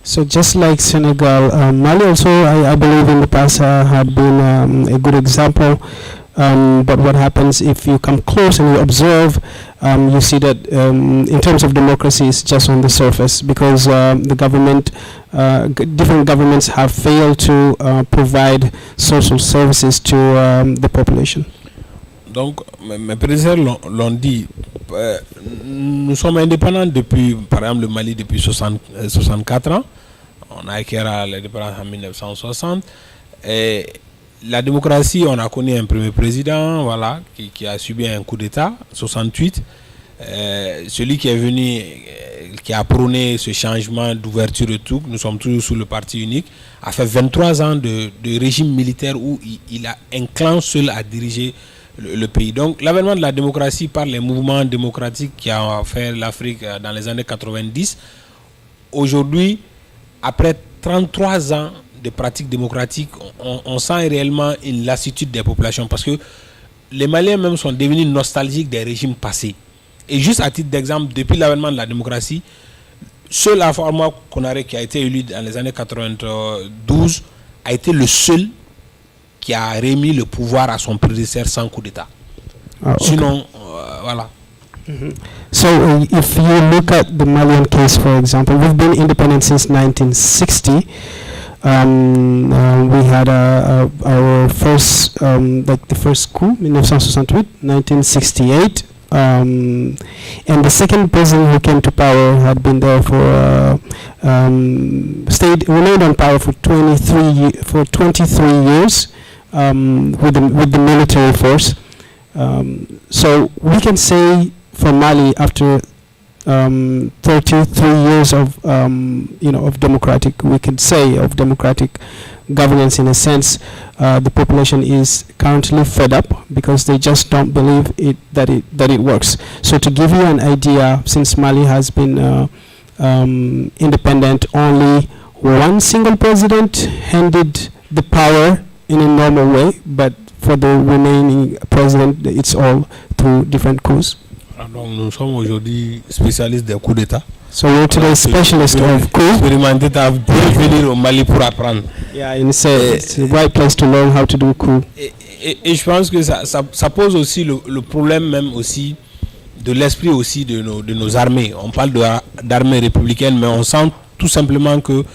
So just like Senegal, Mali also, I believe in the past had been a good example. But what happens if you come close and you observe, you see that in terms of democracy, it's just on the surface because the government, different governments have failed to provide social services to the population. Donc, mes prédécesseurs l'ont dit, nous sommes indépendants depuis, par exemple, le Mali depuis 64 ans. On a acquis l'indépendance en 1960. Et la démocratie, on a connu un premier président, voilà, qui a subi un coup d'État, 68. Celui qui est venu, qui a prôné ce changement d'ouverture et tout, nous sommes toujours sous le parti unique, a fait 23 ans de régime militaire où il a un clan seul à diriger le pays. Donc l'avènement de la démocratie par les mouvements démocratiques qui ont fait l'Afrique dans les années 90, aujourd'hui, après 33 ans de pratiques démocratiques, on sent réellement une lassitude des populations parce que les Maliens même sont devenus nostalgiques des régimes passés. Et juste à titre d'exemple, depuis l'avènement de la démocratie, seul Afama Konaré qui a été élu dans les années 92 a été le seul qui a remis le pouvoir à son prédécesseur sans coup d'État. Okay. Sinon, voilà. Mm-hmm. So if you look at the Malian case, for example, we've been independent since 1960. We had our first, the first coup, 1968, and the second president who came to power had been there for remained on power for 23 years with the military force. So we can say for Mali, after 33 years of democratic, we could say of democratic governance in a sense, the population is currently fed up because they just don't believe that it works. So to give you an idea, since Mali has been independent, only one single president handed the power in a normal way, but for the remaining president, it's all through different coups. Donc nous sommes aujourd'hui spécialistes des coups d'État. So we're today specialists of coups. Expérimentés à venir au Mali pour apprendre. Yeah, and it's the right place to learn how to do coup. Et je pense que ça pose aussi le problème même aussi de l'esprit aussi de nos armées. On parle d'armée républicaine, mais on sent tout simplement que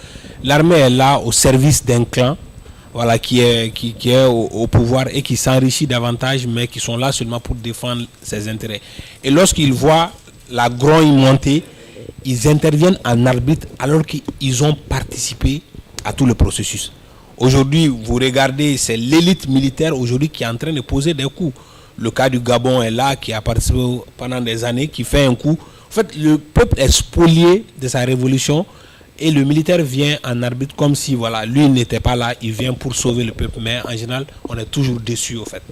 l'armée est là au service d'un clan, voilà, qui est au pouvoir et qui s'enrichit davantage, mais qui sont là seulement pour défendre ses intérêts. Et lorsqu'ils voient la grogne monter, ils interviennent en arbitre alors qu'ils ont participé à tout le processus. Aujourd'hui, vous regardez, c'est l'élite militaire aujourd'hui qui est en train de poser des coups. Le cas du Gabon est là, qui a participé pendant des années, qui fait un coup. En fait, le peuple est spolié de sa révolution. Et le militaire vient en arbitre comme si voilà, lui n'était pas là, il vient pour sauver le peuple, mais en général, on est toujours déçu au fait.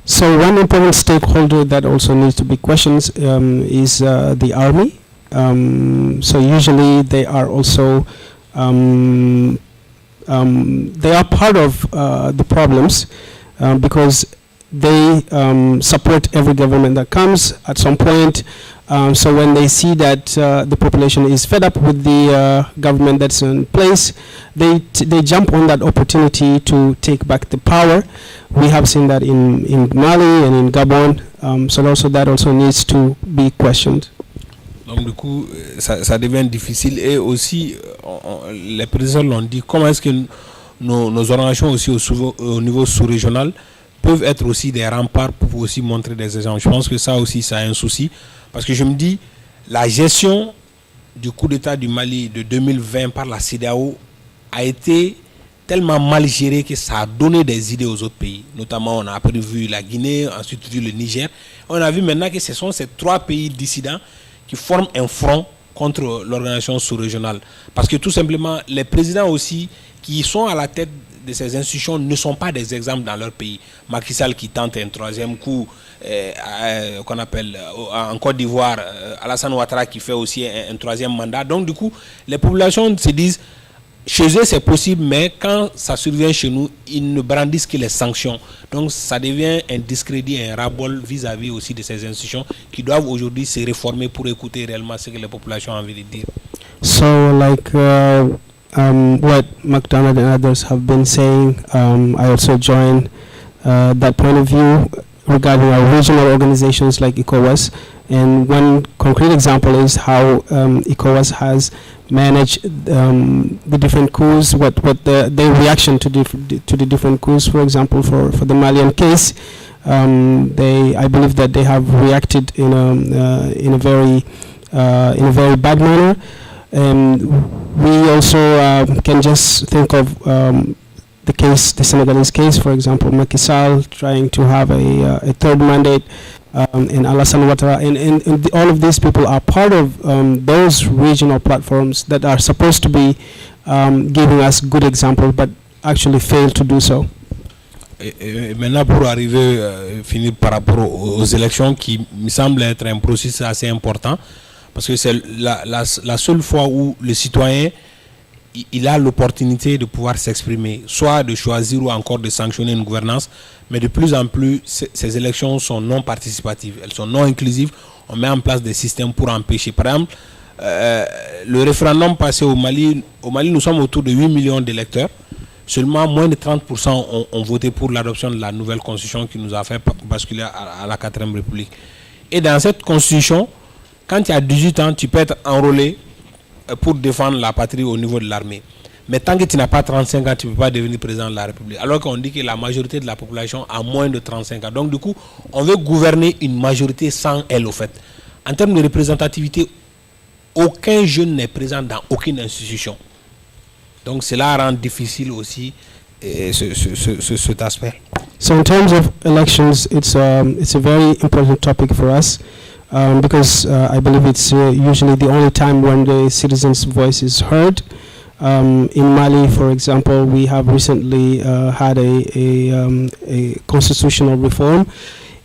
So one important stakeholder that also needs to be questioned is the army. So usually they are also they are part of the problems because they support every government that comes at some point. So when they see that the population is fed up with the government that's in place, they jump on that opportunity to take back the power. We have seen that in Mali and in Gabon. So also that also needs to be questioned. Donc du coup, ça devient difficile et aussi les présidents l'ont dit. Comment est-ce que nos organisations aussi au niveau sous-régional peuvent être aussi des remparts pour aussi montrer des exemples. Je pense que ça aussi, ça a un souci. Parce que je me dis, la gestion du coup d'État du Mali de 2020 par la CEDEAO a été tellement mal gérée que ça a donné des idées aux autres pays. Notamment, on a après vu la Guinée, ensuite vu le Niger. On a vu maintenant que ce sont ces 3 pays dissidents qui forment un front contre l'organisation sous-régionale. Parce que tout simplement, les présidents aussi qui sont à la tête de ces institutions ne sont pas des exemples dans leur pays. Macky Sall qui tente un 3e coup, qu'on appelle en Côte d'Ivoire, Alassane Ouattara qui fait aussi un 3e mandat. Donc du coup, les populations se disent, chez eux c'est possible, mais quand ça survient chez nous, ils ne brandissent que les sanctions. Donc ça devient un discrédit, un ras-bol vis-à-vis aussi de ces institutions qui doivent aujourd'hui se réformer pour écouter réellement ce que les populations ont envie de dire. So like what McDonald and others have been saying, I also join that point of view regarding our regional organizations like ECOWAS. And one concrete example is how ECOWAS has managed the different coups, what their reaction to the different coups. For example, for the Malian case, I believe that they have reacted in a very bad manner. We also can just think of the Senegalese case, for example, Macky Sall trying to have a third mandate, and Alassane Ouattara, and all of these people are part of those regional platforms that are supposed to be giving us good examples, but actually fail to do so. Et maintenant, pour arriver, finir par rapport aux élections, qui me semble être un processus assez important, parce que c'est la seule fois où le citoyen il a l'opportunité de pouvoir s'exprimer, soit de choisir ou encore de sanctionner une gouvernance, mais de plus en plus, ces élections sont non participatives, elles sont non inclusives. On met en place des systèmes pour empêcher. Par exemple, le référendum passé au Mali, nous sommes autour de 8 millions d'électeurs. Seulement moins de 30% ont voté pour l'adoption de la nouvelle constitution qui nous a fait basculer à la 4e République. Et dans cette constitution, quand tu as 18 ans, tu peux être enrôlé pour défendre la patrie au niveau de l'armée. Mais tant que tu n'as pas 35 ans, tu ne peux pas devenir président de la République. Alors qu'on dit que la majorité de la population a moins de 35 ans. Donc du coup, on veut gouverner une majorité sans elle, au fait. En termes de représentativité, aucun jeune n'est présent dans aucune institution. Donc cela rend difficile aussi cet aspect. So in terms of elections, it's a very important topic for us. Because I believe it's usually the only time when the citizens' voice is heard. In Mali, for example, we have recently had a constitutional reform,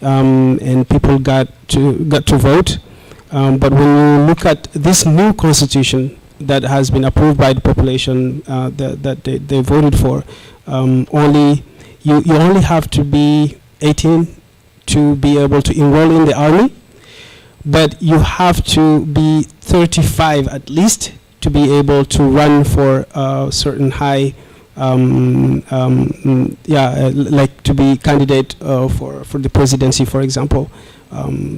and people got to vote. But when you look at this new constitution that has been approved by the population that they voted for, you only have to be 18 to be able to enroll in the army. But you have to be 35 at least to be able to run for a certain high, like to be candidate for the presidency, for example.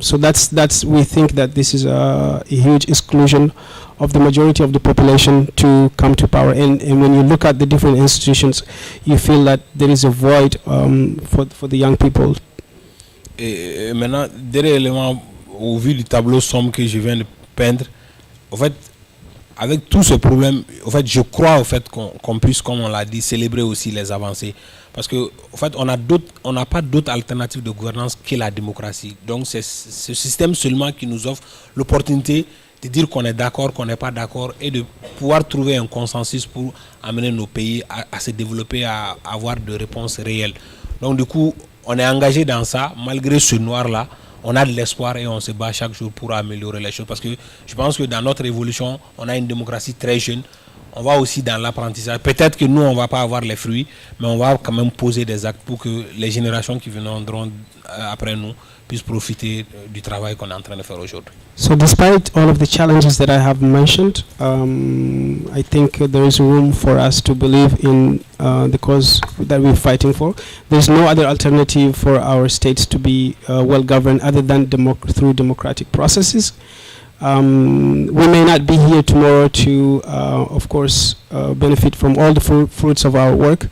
So that's we think that this is a huge exclusion of the majority of the population to come to power. And when you look at the different institutions, you feel that there is a void for the young people. Et maintenant, dernier élément, au vu du tableau sombre que je viens de peindre, en fait, avec tout ce problème, en fait, je crois au fait qu'on puisse, comme on l'a dit, célébrer aussi les avancées. Parce que, en fait, on n'a pas d'autre alternative de gouvernance que la démocratie. Donc, c'est ce système seulement qui nous offre l'opportunité de dire qu'on est d'accord, qu'on n'est pas d'accord, et de pouvoir trouver un consensus pour amener nos pays à se développer, à avoir des réponses réelles. Donc du coup, on est engagé dans ça. Malgré ce noir-là, on a de l'espoir et on se bat chaque jour pour améliorer les choses. Parce que je pense que dans notre évolution, on a une démocratie très jeune. On va aussi dans l'apprentissage. Peut-être que nous, on ne va pas avoir les fruits, mais on va quand même poser des actes pour que les générations qui viendront après nous puissent profiter du travail qu'on est en train de faire aujourd'hui. So despite all of the challenges that I have mentioned, I think there is room for us to believe in the cause that we're fighting for. There's no other alternative for our states to be well governed other than through democratic processes. We may not be here tomorrow to, of course, benefit from all the fruits of our work,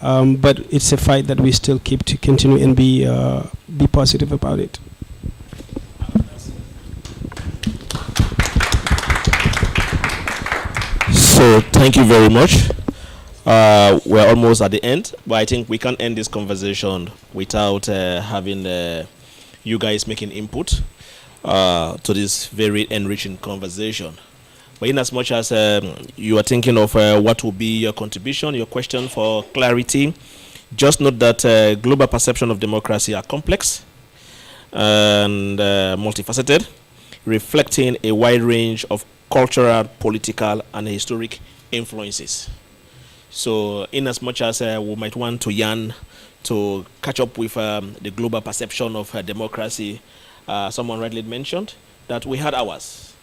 but it's a fight that we still keep to continue and be positive about it. So thank you very much. We're almost at the end, but I think we can't end this conversation without having you guys making input to this very enriching conversation. But in as much as you are thinking of what will be your contribution, your question for clarity, just note that global perception of democracy are complex and multifaceted, reflecting a wide range of cultural, political, and historic influences. So in as much as we might want to yearn to catch up with the global perception of democracy, someone rightly mentioned that we had ours.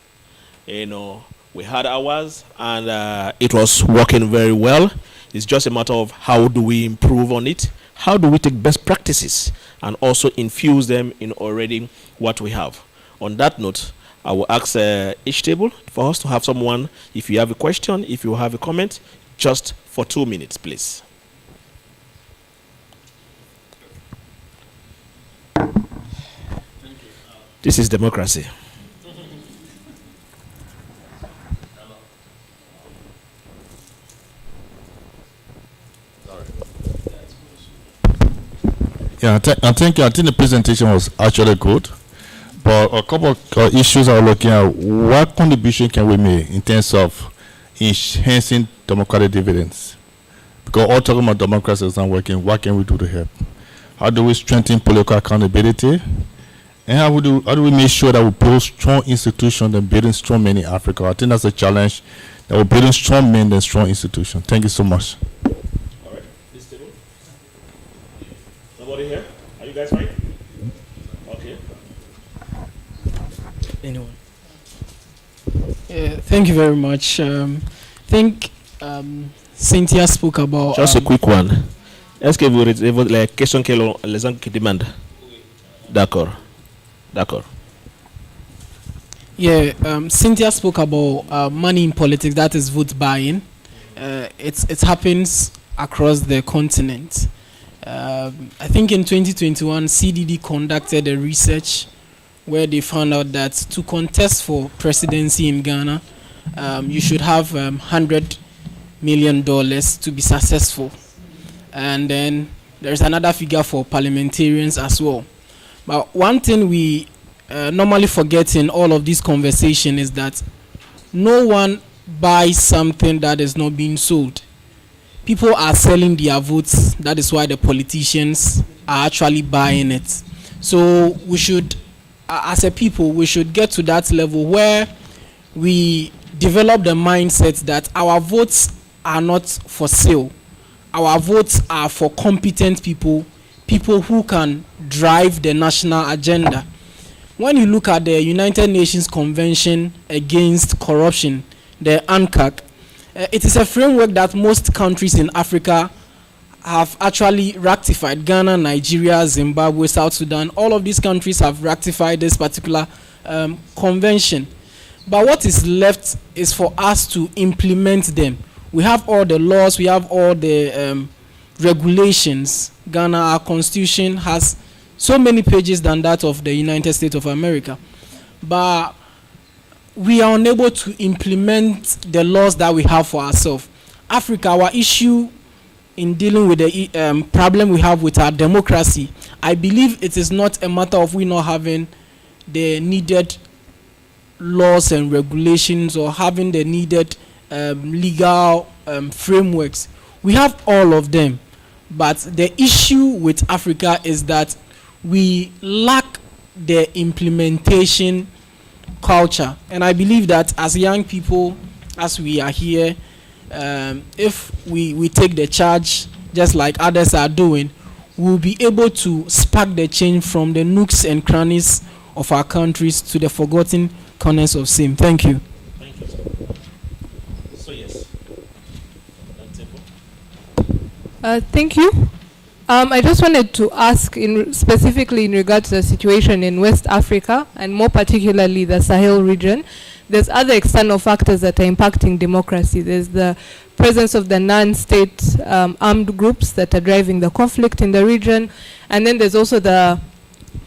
We had ours and it was working very well. It's just a matter of how do we improve on it? How do we take best practices and also infuse them in already what we have? On that note, I will ask each table for us to have someone, if you have a question, if you have a comment, just for 2 minutes, please. This is democracy. Yeah, I think the presentation was actually good, but a couple of issues are looking at what contribution can we make in terms of enhancing democratic dividends. Because all talking about democracy is not working. What can we do to help? How do we strengthen political accountability? And how do we make sure that we build strong institutions and building strong men in Africa? I think that's a challenge, that we're building strong men and strong institutions. Thank you so much. All right, this table. Nobody here? Are you guys fine? Okay. Anyone? Thank you very much. I think Cynthia spoke about... Just a quick one. Est-ce que vous retirez la question que les gens qui demandent? D'accord. D'accord. Yeah, Cynthia spoke about money in politics, that is vote buying. It happens across the continent. I think in 2021, CDD conducted a research where they found out that to contest for presidency in Ghana, you should have $100 million to be successful. And then there's another figure for parliamentarians as well. But one thing we normally forget in all of this conversation is that no one buys something that is not being sold. People are selling their votes. That is why the politicians are actually buying it. So we should, as a people, we should get to that level where we develop the mindset that our votes are not for sale. Our votes are for competent people, people who can drive the national agenda. When you look at the United Nations Convention Against Corruption, the UNCAC, it is a framework that most countries in Africa have actually ratified. Ghana, Nigeria, Zimbabwe, South Sudan, all of these countries have ratified this particular convention. But what is left is for us to implement them. We have all the laws, we have all the regulations. Ghana, our constitution has so many pages than that of the United States of America. But we are unable to implement the laws that we have for ourselves. Africa, our issue in dealing with the problem we have with our democracy, I believe it is not a matter of we not having the needed laws and regulations or having the needed legal frameworks. We have all of them, But the issue with Africa is that we lack the implementation culture. And I believe that as young people, as we are here, if we take the charge, just like others are doing, we'll be able to spark the change from the nooks and crannies of our countries to the forgotten corners of same. Thank you. Thank you. So yes. Thank you. I just wanted to ask specifically in regards to the situation in West Africa and more particularly the Sahel region. There's other external factors that are impacting democracy. There's the presence of the non-state armed groups that are driving the conflict in the region. And then there's also the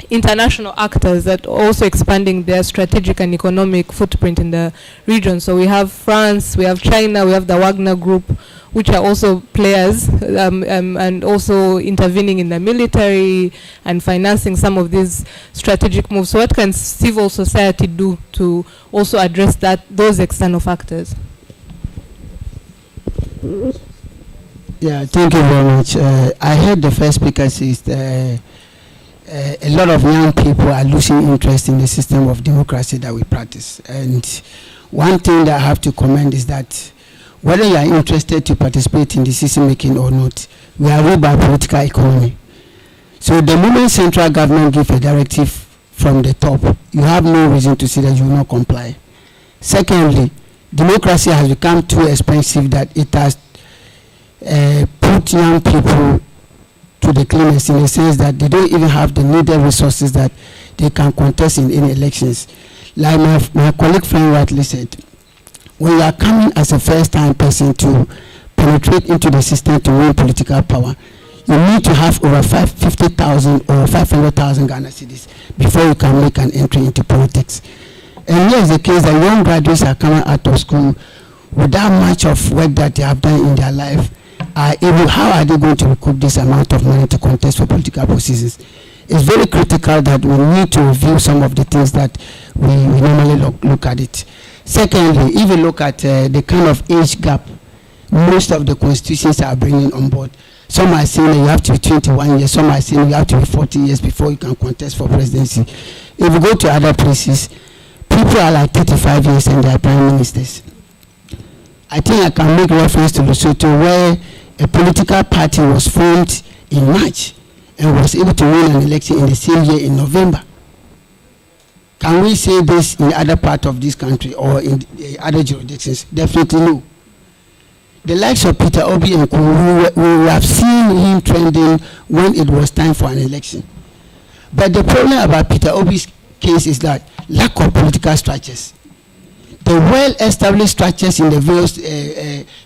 international actors that are also expanding their strategic and economic footprint in the region. So we have France, we have China, we have the Wagner Group, which are also players and also intervening in the military and financing some of these strategic moves. So what can civil society do to also address those external factors? Yeah, thank you very much. I heard the first speaker says that a lot of young people are losing interest in the system of democracy that we practice. And one thing that I have to commend is that whether you are interested to participate in decision making or not, we are ruled by political economy. So the moment central government gives a directive from the top, you have no reason to say that you will not comply. Secondly, democracy has become too expensive that it has put young people to the cleanest in the sense that they don't even have the needed resources that they can contest in any elections. Like my colleague friend rightly said, when you are coming as a first-time person to penetrate into the system to win political power, you need to have over 50,000 or 500,000 Ghana cedis before you can make an entry into politics. And here is the case that young graduates are coming out of school without much of work that they have done in their life. How are they going to recoup this amount of money to contest for political positions? It's very critical that we need to review some of the things that we normally look at it. Secondly, if you look at the kind of age gap most of the constitutions are bringing on board, some are saying that you have to be 21 years, some are saying you have to be 40 years before you can contest for presidency. If you go to other places, people are like 35 years and they are prime ministers. I think I can make reference to Lesotho, where a political party was formed in March and was able to win an election in the same year in November. Can we say this in other parts of this country or in other jurisdictions? Definitely no. The likes of Peter Obi and Kuru, we have seen him trending when it was time for an election. But the problem about Peter Obi's case is that lack of political structures. The well-established structures in the various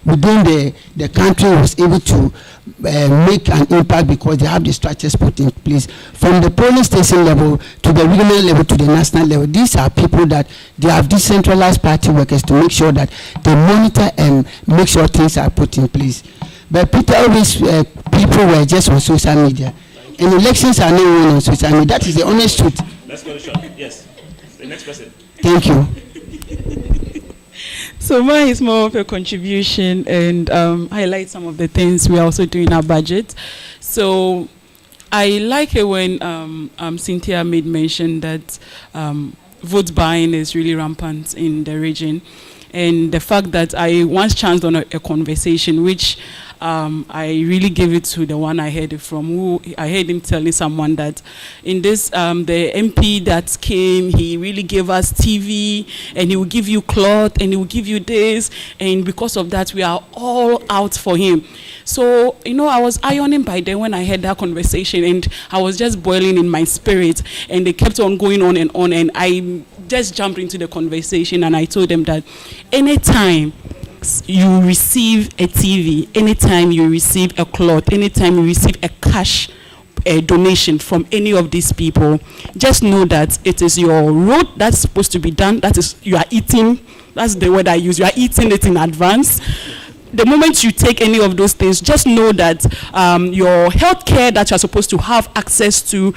within the country was able to make an impact because they have the structures put in place from the polling station level to the regional level to the national level. These are people that they have decentralized party workers to make sure that they monitor and make sure things are put in place. But Peter Obi's people were just on social media, and elections are not won on social media. That is the honest truth. Let's go to shop. Yes. The next person. Thank you. So mine is more of a contribution and highlight some of the things we are also doing in our budget. So I like it when Cynthia made mention that vote buying is really rampant in the region, and the fact that I once chanced on a conversation which I really gave it to the one I heard it from, who I heard him telling someone that in this, the MP that came, he really gave us TV, and he will give you cloth, and he will give you this, and because of that, we are all out for him. So, you know, I was ironing by then when I had that conversation, and I was just boiling in my spirit, and they kept on going on, and I just jumped into the conversation, and I told them that anytime you receive a TV, anytime you receive a cloth, anytime you receive a cash donation from any of these people, just know that it is your road that's supposed to be done. That is, you are eating, that's the word I use, you are eating it in advance. The moment you take any of those things, just know that your health care that you're supposed to have access to,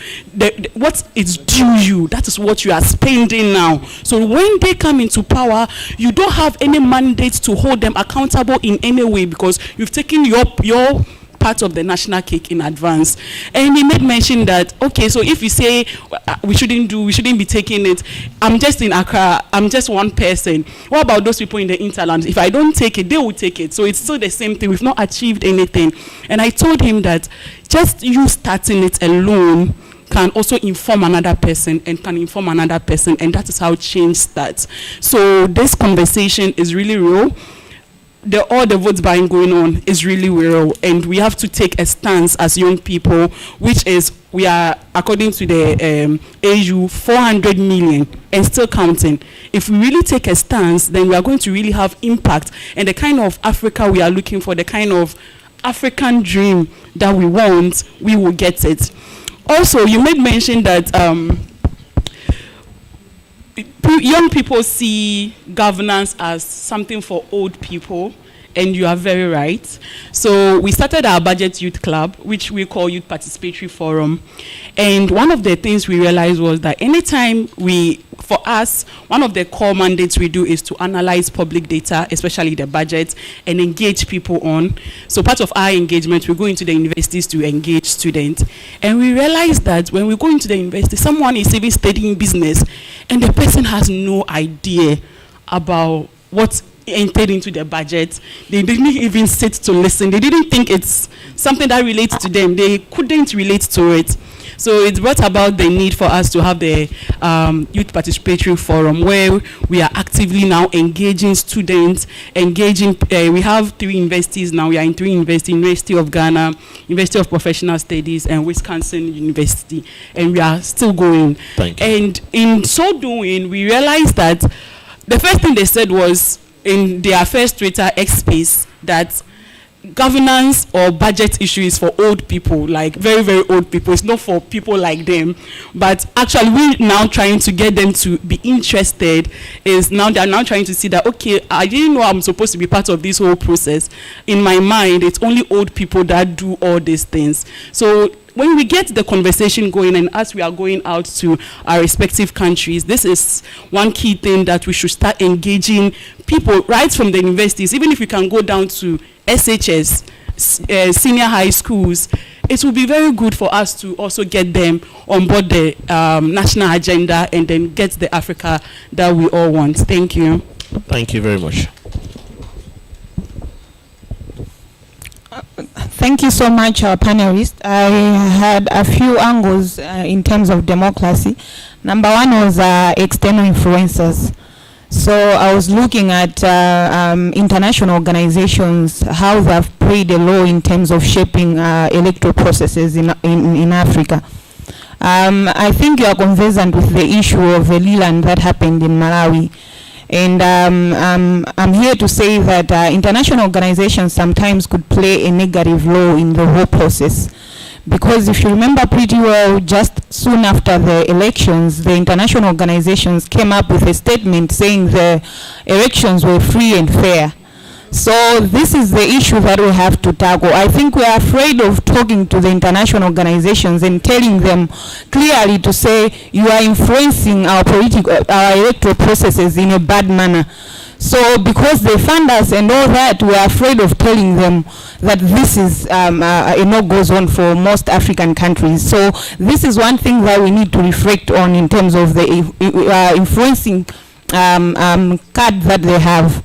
what is due you, that is what you are spending now. So when they come into power, you don't have any mandate to hold them accountable in any way, because you've taken your part of the national cake in advance. And he made mention that, okay, so if you say we shouldn't be taking it, I'm just in Accra, I'm just one person. What about those people in the interland? If I don't take it, they will take it. So it's still the same thing. We've not achieved anything. And I told him that just you starting it alone can also inform another person and can inform another person, and that is how change starts. So this conversation is really real. All the votes buying going on is really real, and we have to take a stance as young people, which is we are, according to the AU, 400 million and still counting. If we really take a stance, then we are going to really have impact, and the kind of Africa we are looking for, the kind of African dream that we want, we will get it. Also, you made mention that young people see governance as something for old people, and you are very right. So we started our Budget Youth Club, which we call Youth Participatory Forum. And one of the things we realized was that anytime for us, one of the core mandates we do is to analyze public data, especially the budget, and engage people on. So part of our engagement, we go into the universities to engage students. And we realize that when we go into the university, someone is even studying business, and the person has no idea about what's entered into the budget. They didn't even sit to listen. They didn't think it's something that relates to them. They couldn't relate to it. So it brought about the need for us to have the Youth Participatory Forum, where we are actively now engaging students, we have 3 universities now. We are in 3 universities: University of Ghana, University of Professional Studies, and Wisconsin University. And we are still going. Thank you. And in so doing, we realized that the first thing they said was, in their first Twitter X space, that governance or budget issue is for old people, like very, very old people. It's not for people like them. But actually, we're now trying to get them to be interested. They're now trying to see that, okay, I didn't know I'm supposed to be part of this whole process. In my mind, it's only old people that do all these things. So when we get the conversation going, and as we are going out to our respective countries, this is one key thing that we should start engaging people right from the universities. Even if we can go down to SHS, senior high schools, it will be very good for us to also get them on board the national agenda, and then get the Africa that we all want. Thank you. Thank you very much. Thank you so much, our panelists. I had a few angles in terms of democracy. Number one was external influencers. So I was looking at international organizations, how they have played a role in terms of shaping electoral processes in Africa. I think you are conversant with the issue of the Leland that happened in Malawi. And I'm here to say that international organizations sometimes could play a negative role in the whole process. Because if you remember pretty well, just soon after the elections, the international organizations came up with a statement saying the elections were free and fair. So this is the issue that we have to tackle. I think we are afraid of talking to the international organizations and telling them clearly to say you are influencing our electoral processes in a bad manner. So because they fund us and all that, we are afraid of telling them that this is goes on for most African countries. So this is one thing that we need to reflect on in terms of the influencing card that they have.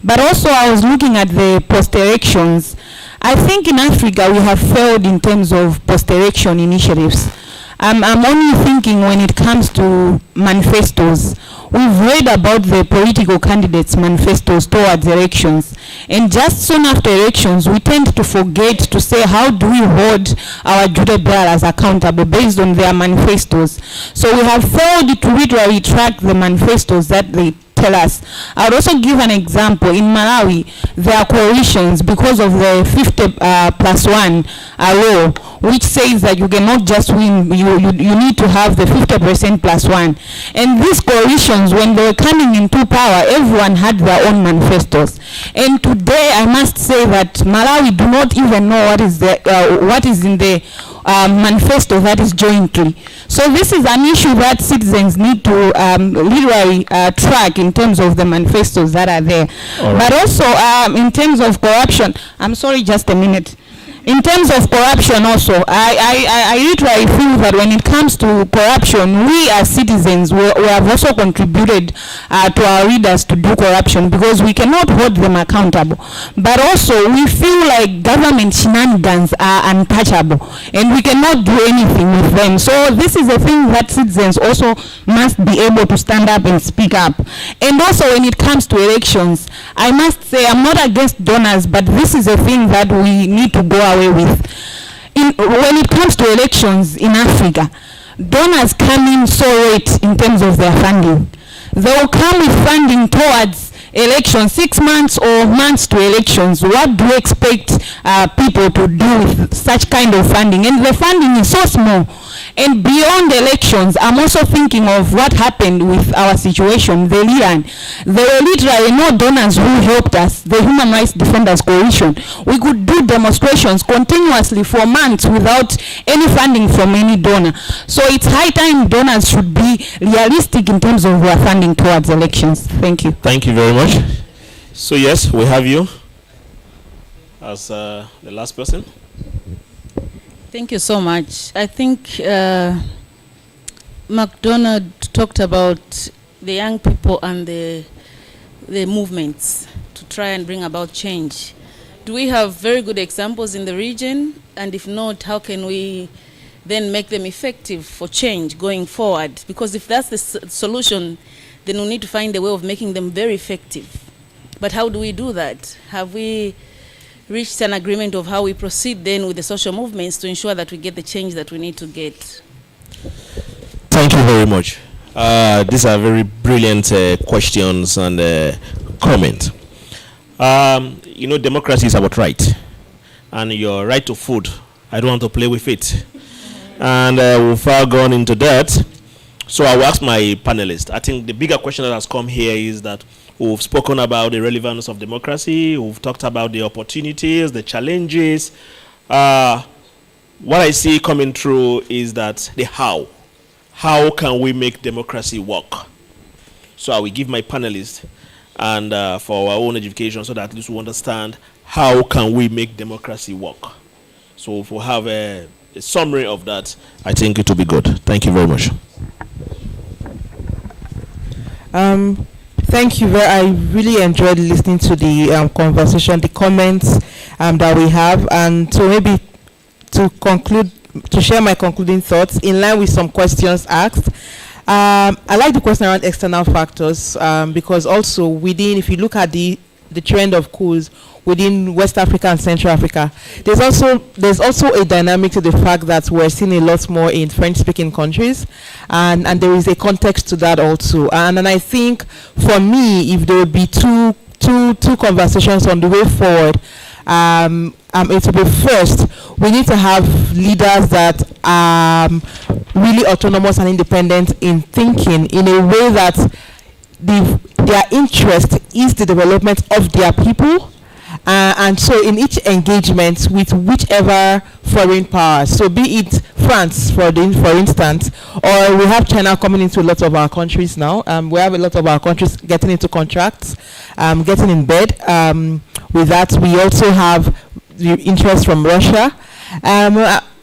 But also I was looking at the post-elections. I think in Africa we have failed in terms of post-election initiatives. I'm only thinking when it comes to manifestos. We've read about the political candidates' manifestos towards elections, and just soon after elections, we tend to forget to say how do we hold our jury bearers accountable based on their manifestos. So we have failed to literally track the manifestos that they tell us. I would also give an example. In Malawi, there are coalitions because of the 50+1 law, which says that you cannot just win, you need to have the 50% plus 1. And these coalitions, when they were coming into power, everyone had their own manifestos. And today, I must say that Malawi do not even know what is in the manifesto that is jointly. So this is an issue that citizens need to literally track in terms of the manifestos that are there. But also in terms of corruption, I'm sorry, just a minute. In terms of corruption also, I literally feel that when it comes to corruption, we as citizens, we have also contributed to our leaders to do corruption because we cannot hold them accountable. But also, we feel like government shenanigans are untouchable and we cannot do anything with them. So this is a thing that citizens also must be able to stand up and speak up. And also when it comes to elections, I must say I'm not against donors, but this is a thing that we need to go away with. When it comes to elections in Africa, donors come in so late in terms of their funding. They will come with funding towards elections, 6 months or months to elections. What do you expect people to do with such kind of funding? And the funding is so small. And beyond elections, I'm also thinking of what happened with our situation, the Iran. There were literally no donors who helped us, the Human Rights Defenders Coalition. We could do demonstrations continuously for months without any funding from any donor. So it's high time donors should be realistic in terms of their funding towards elections. Thank you. Thank you very much. So yes, we have you as the last person. Thank you so much. I think McDonald talked about the young people and the movements to try and bring about change. Do we have very good examples in the region? And if not, how can we then make them effective for change going forward? Because if that's the solution, then we need to find a way of making them very effective. But how do we do that? Have we reached an agreement of how we proceed then with the social movements to ensure that we get the change that we need to get? Thank you very much. These are very brilliant questions and comments. You know, democracy is about right. And your right to food, I don't want to play with it. And we've far gone into that. So I will ask my panelists. I think the bigger question that has come here is that we've spoken about the relevance of democracy. We've talked about the opportunities, the challenges. What I see coming through is that the how. How can we make democracy work? So I will give my panelists and for our own education so that at least we understand how can we make democracy work. So if we have a summary of that, I think it will be good. Thank you very much. Thank you. I really enjoyed listening to the conversation, the comments that we have, and so maybe to conclude, to share my concluding thoughts in line with some questions asked. I like the question around external factors because also within, if you look at the trend of coups within West Africa and Central Africa, there's also a dynamic to the fact that we're seeing a lot more in French-speaking countries, and there is a context to that also. And I think for me, if there would be two conversations on the way forward, it will be first, we need to have leaders that are really autonomous and independent in thinking in a way that their interest is the development of their people. And so in each engagement with whichever foreign power, so be it France for instance, or we have China coming into a lot of our countries now. We have a lot of our countries getting into contracts, getting in bed. With that, we also have the interest from Russia.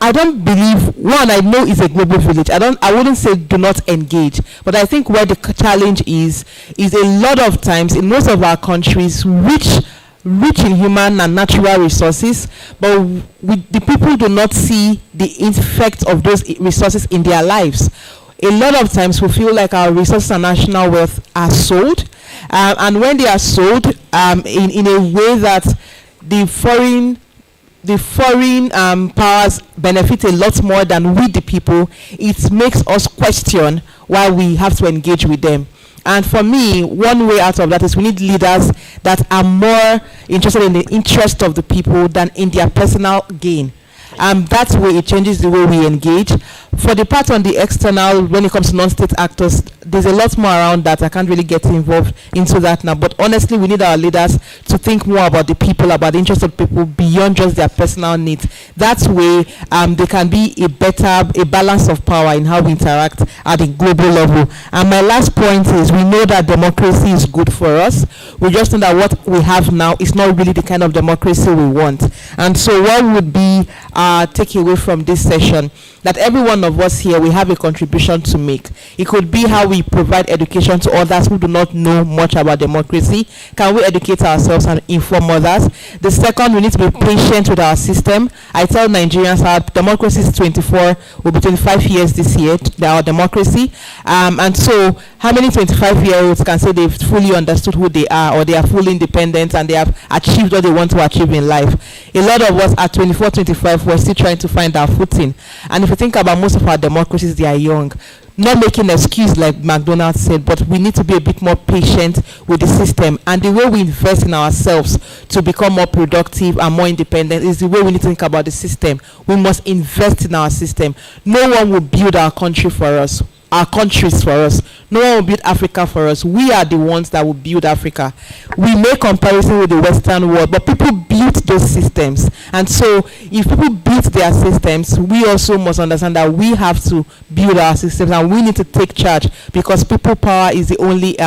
I don't believe, one, I know it's a global village. I wouldn't say do not engage, but I think where the challenge is a lot of times in most of our countries rich in human and natural resources, but the people do not see the effect of those resources in their lives. A lot of times we feel like our resources and national wealth are sold, and when they are sold in a way that the foreign powers benefit a lot more than we the people, it makes us question why we have to engage with them. And for me, one way out of that is we need leaders that are more interested in the interest of the people than in their personal gain. That way it changes the way we engage. For the part on the external, when it comes to non-state actors, there's a lot more around that. I can't really get involved into that now. But honestly, we need our leaders to think more about the people, about the interests of people beyond just their personal needs. That way, there can be a balance of power in how we interact at the global level. And my last point is, we know that democracy is good for us. We just know that what we have now is not really the kind of democracy we want. And so what would be our takeaway from this session? That every one of us here, we have a contribution to make. It could be how we provide education to others who do not know much about democracy. Can we educate ourselves and inform others? The second, we need to be patient with our system. I tell Nigerians our democracy is 24, will be 25 years this year, our democracy. And so how many 25-year-olds can say they've fully understood who they are, or they are fully independent and they have achieved what they want to achieve in life? A lot of us at 24, 25, we're still trying to find our footing. And if you think about most of our democracies, they are young. Not making excuse like McDonald's said, but we need to be a bit more patient with the system. And the way we invest in ourselves to become more productive and more independent is the way we need to think about the system. We must invest in our system. No one will build our country for us, our countries for us. No one will build Africa for us. We are the ones that will build Africa. We make comparison with the Western world, but people built those systems. And so if people build their systems, we also must understand that we have to build our systems, and we need to take charge, because people power is the only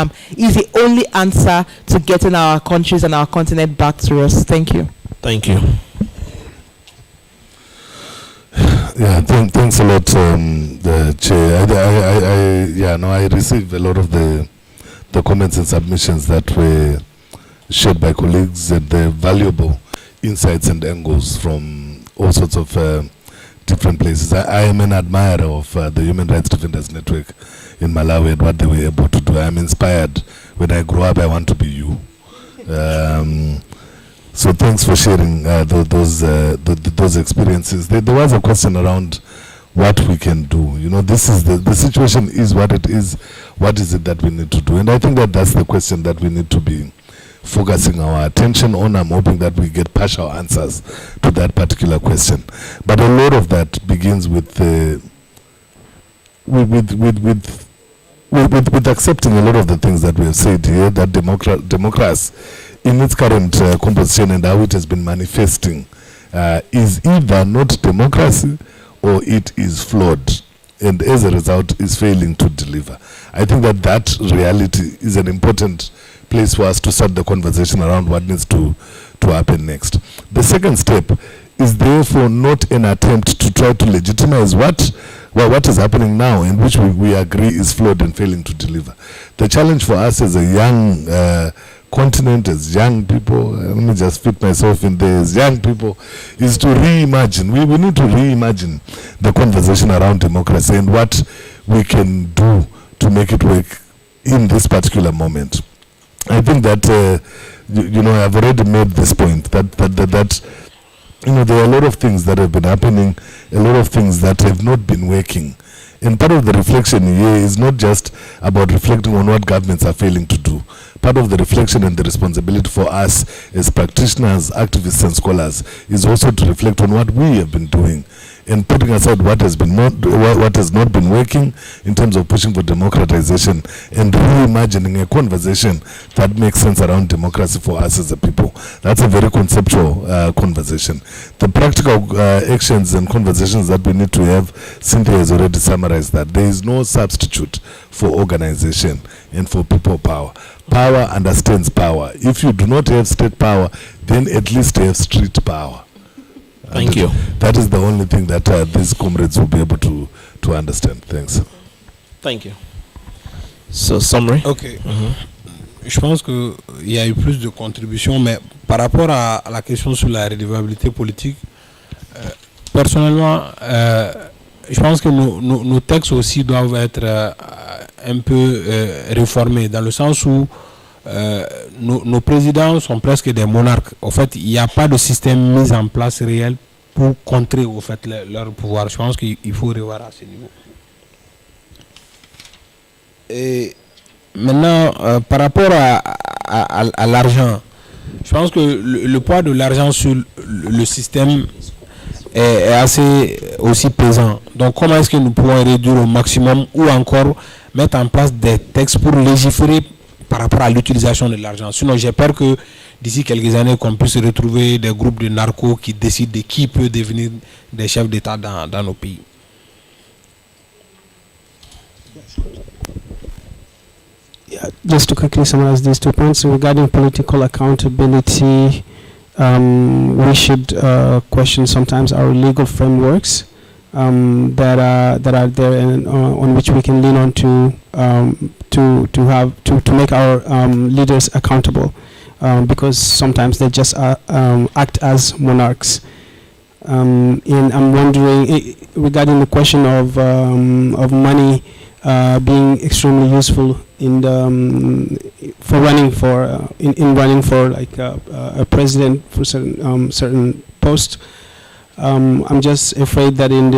answer to getting our countries and our continent back to us. Thank you. Thank you. Yeah, thanks a lot, the chair. I received a lot of the comments and submissions that were shared by colleagues, and the valuable insights and angles from all sorts of different places. I am an admirer of the Human Rights Defenders Network in Malawi and what they were able to do. I'm inspired. When I grow up, I want to be you. So thanks for sharing those experiences. There was a question around what we can do. You know, this is the situation is what it is. What is it that we need to do? And I think that that's the question that we need to be focusing our attention on. I'm hoping that we get partial answers to that particular question. But a lot of that begins with accepting a lot of the things that we have said here, that democracy in its current composition and how it has been manifesting is either not democracy or it is flawed, and as a result is failing to deliver. I think that reality is an important place for us to start the conversation around what needs to happen next. The second step is therefore not an attempt to try to legitimize what is happening now, and which we agree is flawed and failing to deliver. The challenge for us as a young continent, as young people, let me just fit myself in there, as young people, is to reimagine. We need to reimagine the conversation around democracy and what we can do to make it work in this particular moment. I think that I've already made this point that there are a lot of things that have been happening, a lot of things that have not been working. And part of the reflection here is not just about reflecting on what governments are failing to do. Part of the reflection and the responsibility for us as practitioners, activists and scholars is also to reflect on what we have been doing, and putting aside what has not been working in terms of pushing for democratization, and reimagining a conversation that makes sense around democracy for us as a people. That's a very conceptual conversation. The practical actions and conversations that we need to have, Cynthia has already summarized that. There is no substitute for organization and for people power. Power understands power. If you do not have state power, then at least have street power. Thank you. That is the only thing that these comrades will be able to understand. Thanks. Thank you. So, summary. Ok. Je pense qu'il y a eu plus de contributions, mais par rapport à la question sur la redevabilité politique, personnellement, je pense que nos textes aussi doivent être un peu réformés, dans le sens où nos présidents sont presque des monarques. En fait, il n'y a pas de système mis en place réel pour contrer au fait leur pouvoir. Je pense qu'il faut revoir à ce niveau. Et maintenant, par rapport à l'argent, je pense que le poids de l'argent sur le système est assez aussi pesant. Donc comment est-ce que nous pouvons réduire au maximum ou encore mettre en place des textes pour légiférer par rapport à l'utilisation de l'argent? Sinon, j'ai peur que d'ici quelques années, qu'on puisse retrouver des groupes de narcos qui décident de qui peut devenir des chefs d'État dans nos pays. Yeah, just to quickly summarize these 2 points regarding political accountability, we should question sometimes our legal frameworks that are there and on which we can lean on to make our leaders accountable, because sometimes they just act as monarchs. And I'm wondering regarding the question of money being extremely useful in running for like a president for certain post. I'm just afraid that in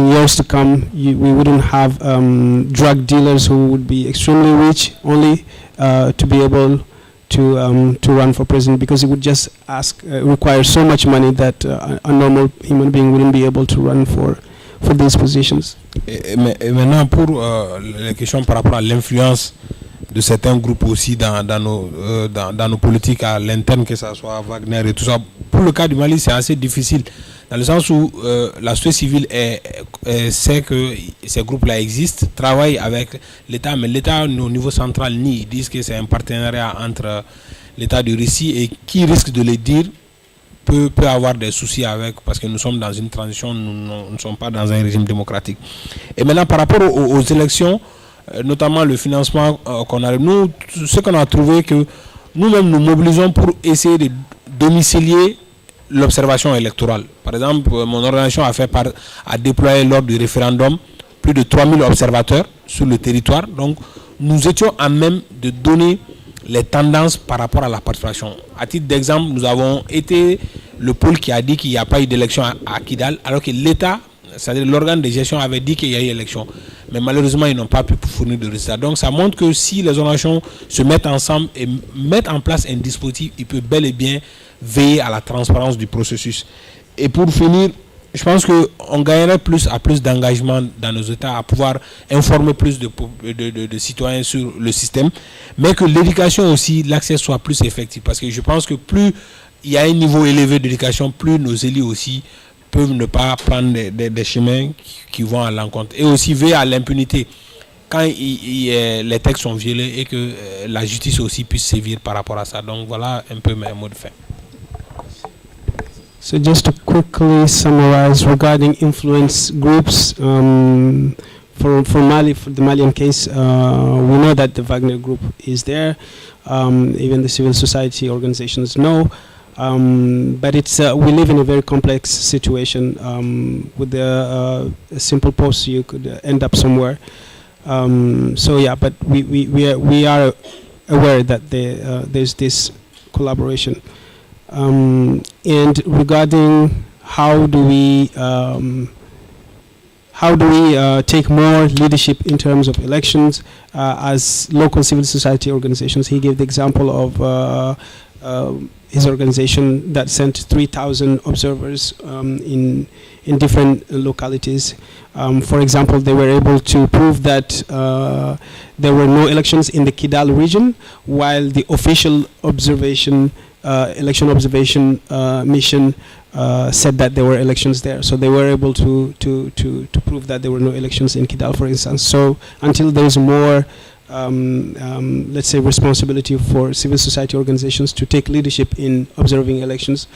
years to come, we wouldn't have drug dealers who would be extremely rich only to be able to run for president, because it would just require so much money that a normal human being wouldn't be able to run for these positions. Et maintenant, pour les questions par rapport à l'influence de certains groupes aussi dans nos politiques à l'interne, que ce soit Wagner et tout ça, pour le cas du Mali, c'est assez difficile, dans le sens où la société civile sait que ces groupes-là existent, travaillent avec l'État, mais l'État au niveau central nie. Ils disent que c'est un partenariat entre l'État de Russie, et qui risque de le dire peut avoir des soucis avec, parce que nous sommes dans une transition, nous ne sommes pas dans un régime démocratique. Et maintenant, par rapport aux élections, notamment le financement qu'on a, nous, ce qu'on a trouvé, que nous-mêmes nous mobilisons pour essayer de domicilier l'observation électorale. Par exemple, mon organisation a déployé lors du référendum plus de 3000 observateurs sur le territoire. Donc, nous étions à même de donner les tendances par rapport à la participation. À titre d'exemple, nous avons été le pôle qui a dit qu'il n'y a pas eu d'élection à Kidal, alors que l'État, c'est-à-dire l'organe de gestion, avait dit qu'il y a eu élection. Mais malheureusement, ils n'ont pas pu fournir de résultats. Donc ça montre que si les organisations se mettent ensemble et mettent en place un dispositif, ils peuvent bel et bien veiller à la transparence du processus. Et pour finir, je pense qu'on gagnerait plus d'engagement dans nos États, à pouvoir informer plus de citoyens sur le système, mais que l'éducation aussi, l'accès soit plus effectif. Parce que je pense que plus il y a un niveau élevé d'éducation, plus nos élus aussi peuvent ne pas prendre des chemins qui vont à l'encontre. Et aussi veiller à l'impunité quand les textes sont violés, et que la justice aussi puisse sévir par rapport à ça. Donc voilà un peu mes mots de fin. So just to quickly summarize regarding influence groups, for Mali, for the Malian case, we know that the Wagner group is there. Even the civil society organizations know. But it's we live in a very complex situation. With a simple post, you could end up somewhere. So yeah, but we are aware that there's this collaboration. And regarding how do we take more leadership in terms of elections as local civil society organizations? He gave the example of his organization that sent 3,000 observers in different localities. For example, they were able to prove that there were no elections in the Kidal region, while the official election observation mission said that there were elections there. So they were able to prove that there were no elections in Kidal, for instance. So until there is more let's say responsibility for civil society organizations to take leadership in observing elections,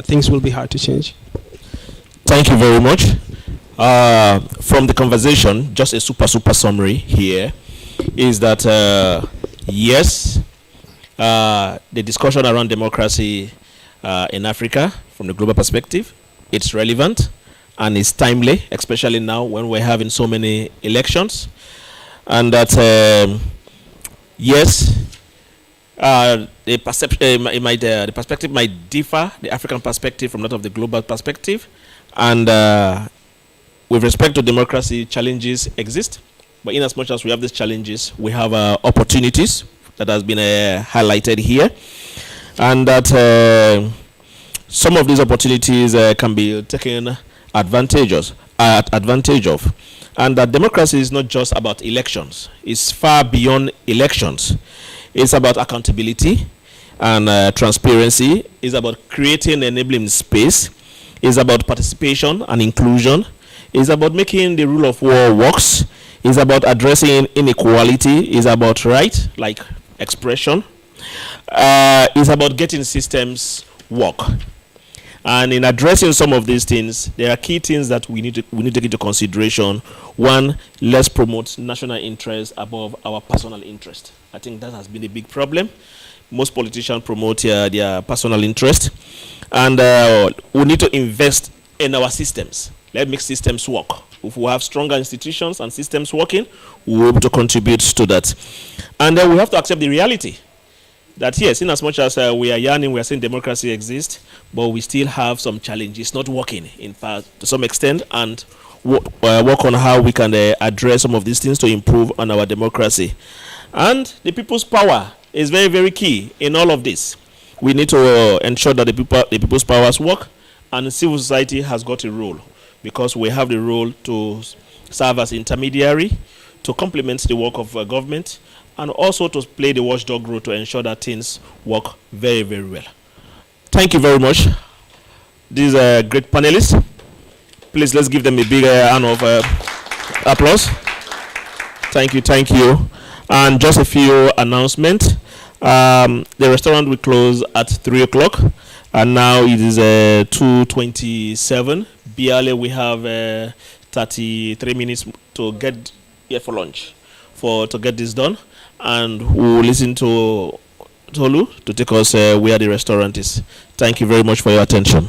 things will be hard to change. Thank you very much. From the conversation, just a super summary here is that yes, the discussion around democracy in Africa from the global perspective, it's relevant and it's timely, especially now when we're having so many elections. And that yes, the perspective might differ, the African perspective from that of the global perspective, and with respect to democracy, challenges exist. But in as much as we have these challenges, we have opportunities that has been highlighted here, and that some of these opportunities can be taken advantage of. And that democracy is not just about elections. It's far beyond elections. It's about accountability and transparency. It's about creating enabling space. It's about participation and inclusion. It's about making the rule of law works. It's about addressing inequality. It's about right, like expression. It's about getting systems work. And in addressing some of these things, there are key things that we need to take into consideration. One, let's promote national interest above our personal interest. I think that has been a big problem. Most politicians promote their personal interest. And we need to invest in our systems. Let's make systems work. If we have stronger institutions and systems working, we'll be able to contribute to that. And then we have to accept the reality that yes, in as much as we are yearning, we are saying democracy exists, but we still have some challenges not working, in fact, to some extent, and work on how we can address some of these things to improve on our democracy. And the people's power is very, very key in all of this. We need to ensure that the people's powers work, and civil society has got a role, because we have the role to serve as intermediary, to complement the work of government, and also to play the watchdog role to ensure that things work very, very well. Thank you very much. These are great panelists. Please, let's give them a big round of applause. Thank you. And just a few announcements. The restaurant will close at 3 o'clock, and now it is 2:27. Barely we have 33 minutes to get here for lunch, to get this done. And we'll listen to Tolu to take us where the restaurant is. Thank you very much for your attention.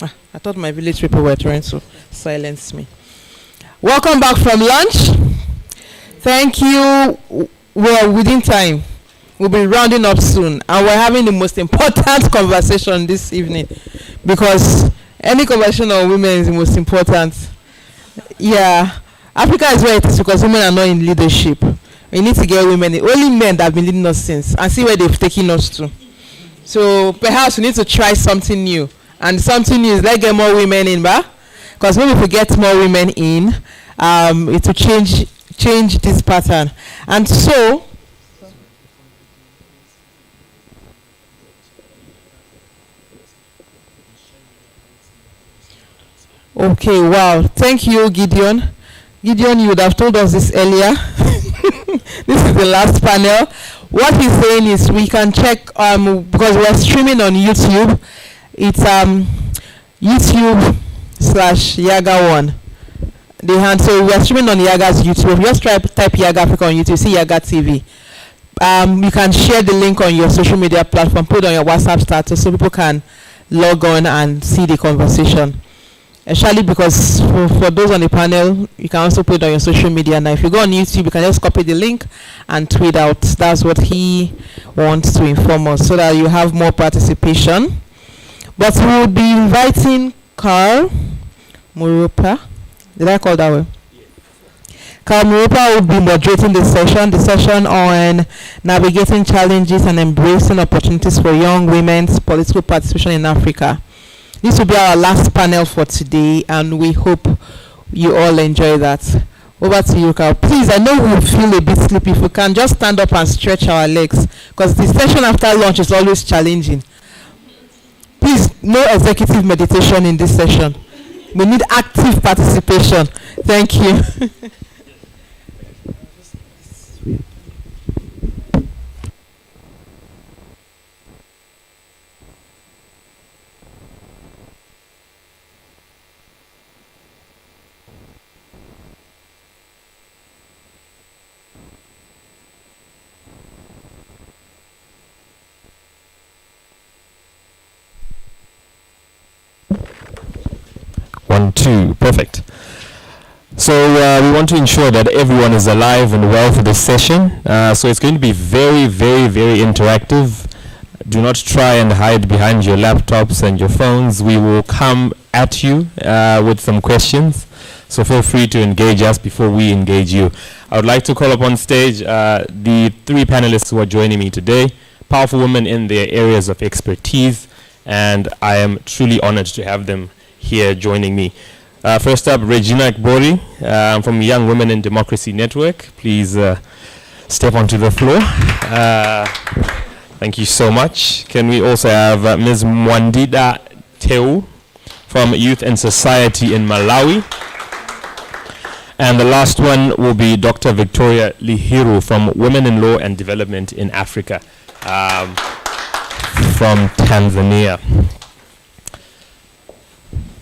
I thought my village people were trying to silence me. Welcome back from lunch. Thank you. We're within time. We'll be rounding up soon, and we're having the most important conversation this evening, because any conversation on women is the most important. Yeah, Africa is where it is because women are not in leadership. We need to get women, only men that have been leading us since, and see where they've taken us to. So perhaps we need to try something new, and something new is let's get more women in, because maybe if we get more women in, it will change this pattern. And so okay, wow, thank you, Gideon. Gideon, you would have told us this earlier. This is the last panel. What he's saying is we can check, because we're streaming on YouTube. It's YouTube/Yaga1. So we're streaming on Yaga's YouTube. If you just type Yaga Africa on YouTube, see Yaga TV. You can share the link on your social media platform, put it on your WhatsApp status so people can log on and see the conversation. Especially because for those on the panel, you can also put it on your social media. Now, if you go on YouTube, you can just copy the link and tweet out. That's what he wants to inform us, so that you have more participation. But we will be inviting Carl Murupa. Did I call that way? Carl Murupa will be moderating the session on navigating challenges and embracing opportunities for young women's political participation in Africa. This will be our last panel for today, and we hope you all enjoy that. Over to you, Carl. Please, I know we feel a bit sleepy. If we can just stand up and stretch our legs, because the session after lunch is always challenging. Please, no executive meditation in this session. We need active participation. Thank you. One, two, perfect. So we want to ensure that everyone is alive and well for this session. So it's going to be very, very, very interactive. Do not try and hide behind your laptops and your phones. We will come at you with some questions. So feel free to engage us before we engage you. I would like to call upon stage the three panelists who are joining me today. Powerful women in their areas of expertise. And I am truly honored to have them here joining me. First up, Regina Gbori from Young Women in Democracy Network. Please step onto the floor. Thank you so much. Can we also have Ms. Mwandida Teu from Youth and Society in Malawi. And the last one will be Dr. Victoria Lihiru from Women in Law and Development in Africa from Tanzania.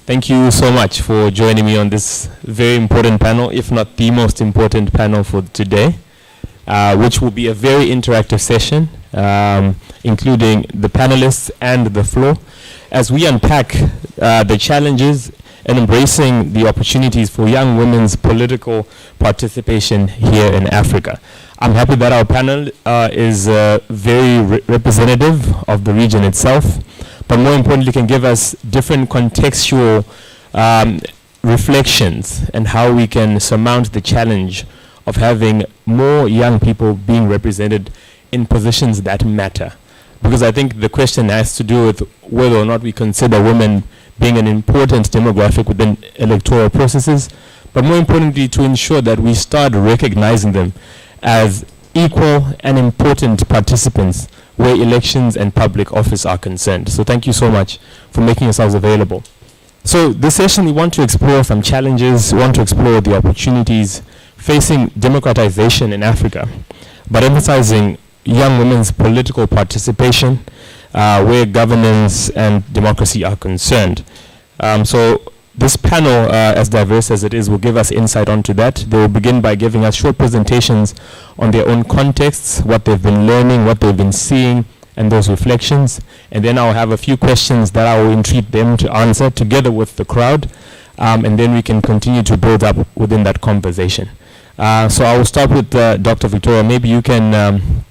Thank you so much for joining me on this very important panel, if not the most important panel for today, which will be a very interactive session, including the panelists and the floor, as we unpack the challenges and embracing the opportunities for young women's political participation here in Africa. I'm happy that our panel is very representative of the region itself, but more importantly can give us different contextual reflections and how we can surmount the challenge of having more young people being represented in positions that matter. Because I think the question has to do with whether or not we consider women being an important demographic within electoral processes, but more importantly to ensure that we start recognizing them as equal and important participants where elections and public office are concerned. So thank you so much for making yourselves available. So this session we want to explore some challenges, we want to explore the opportunities facing democratization in Africa, but emphasizing young women's political participation where governance and democracy are concerned. So this panel, as diverse as it is, will give us insight onto that. They will begin by giving us short presentations on their own contexts, what they've been learning, what they've been seeing, and those reflections. And then I'll have a few questions that I will entreat them to answer together with the crowd. And then we can continue to build up within that conversation. So I will start with Dr. Victoria. Maybe you can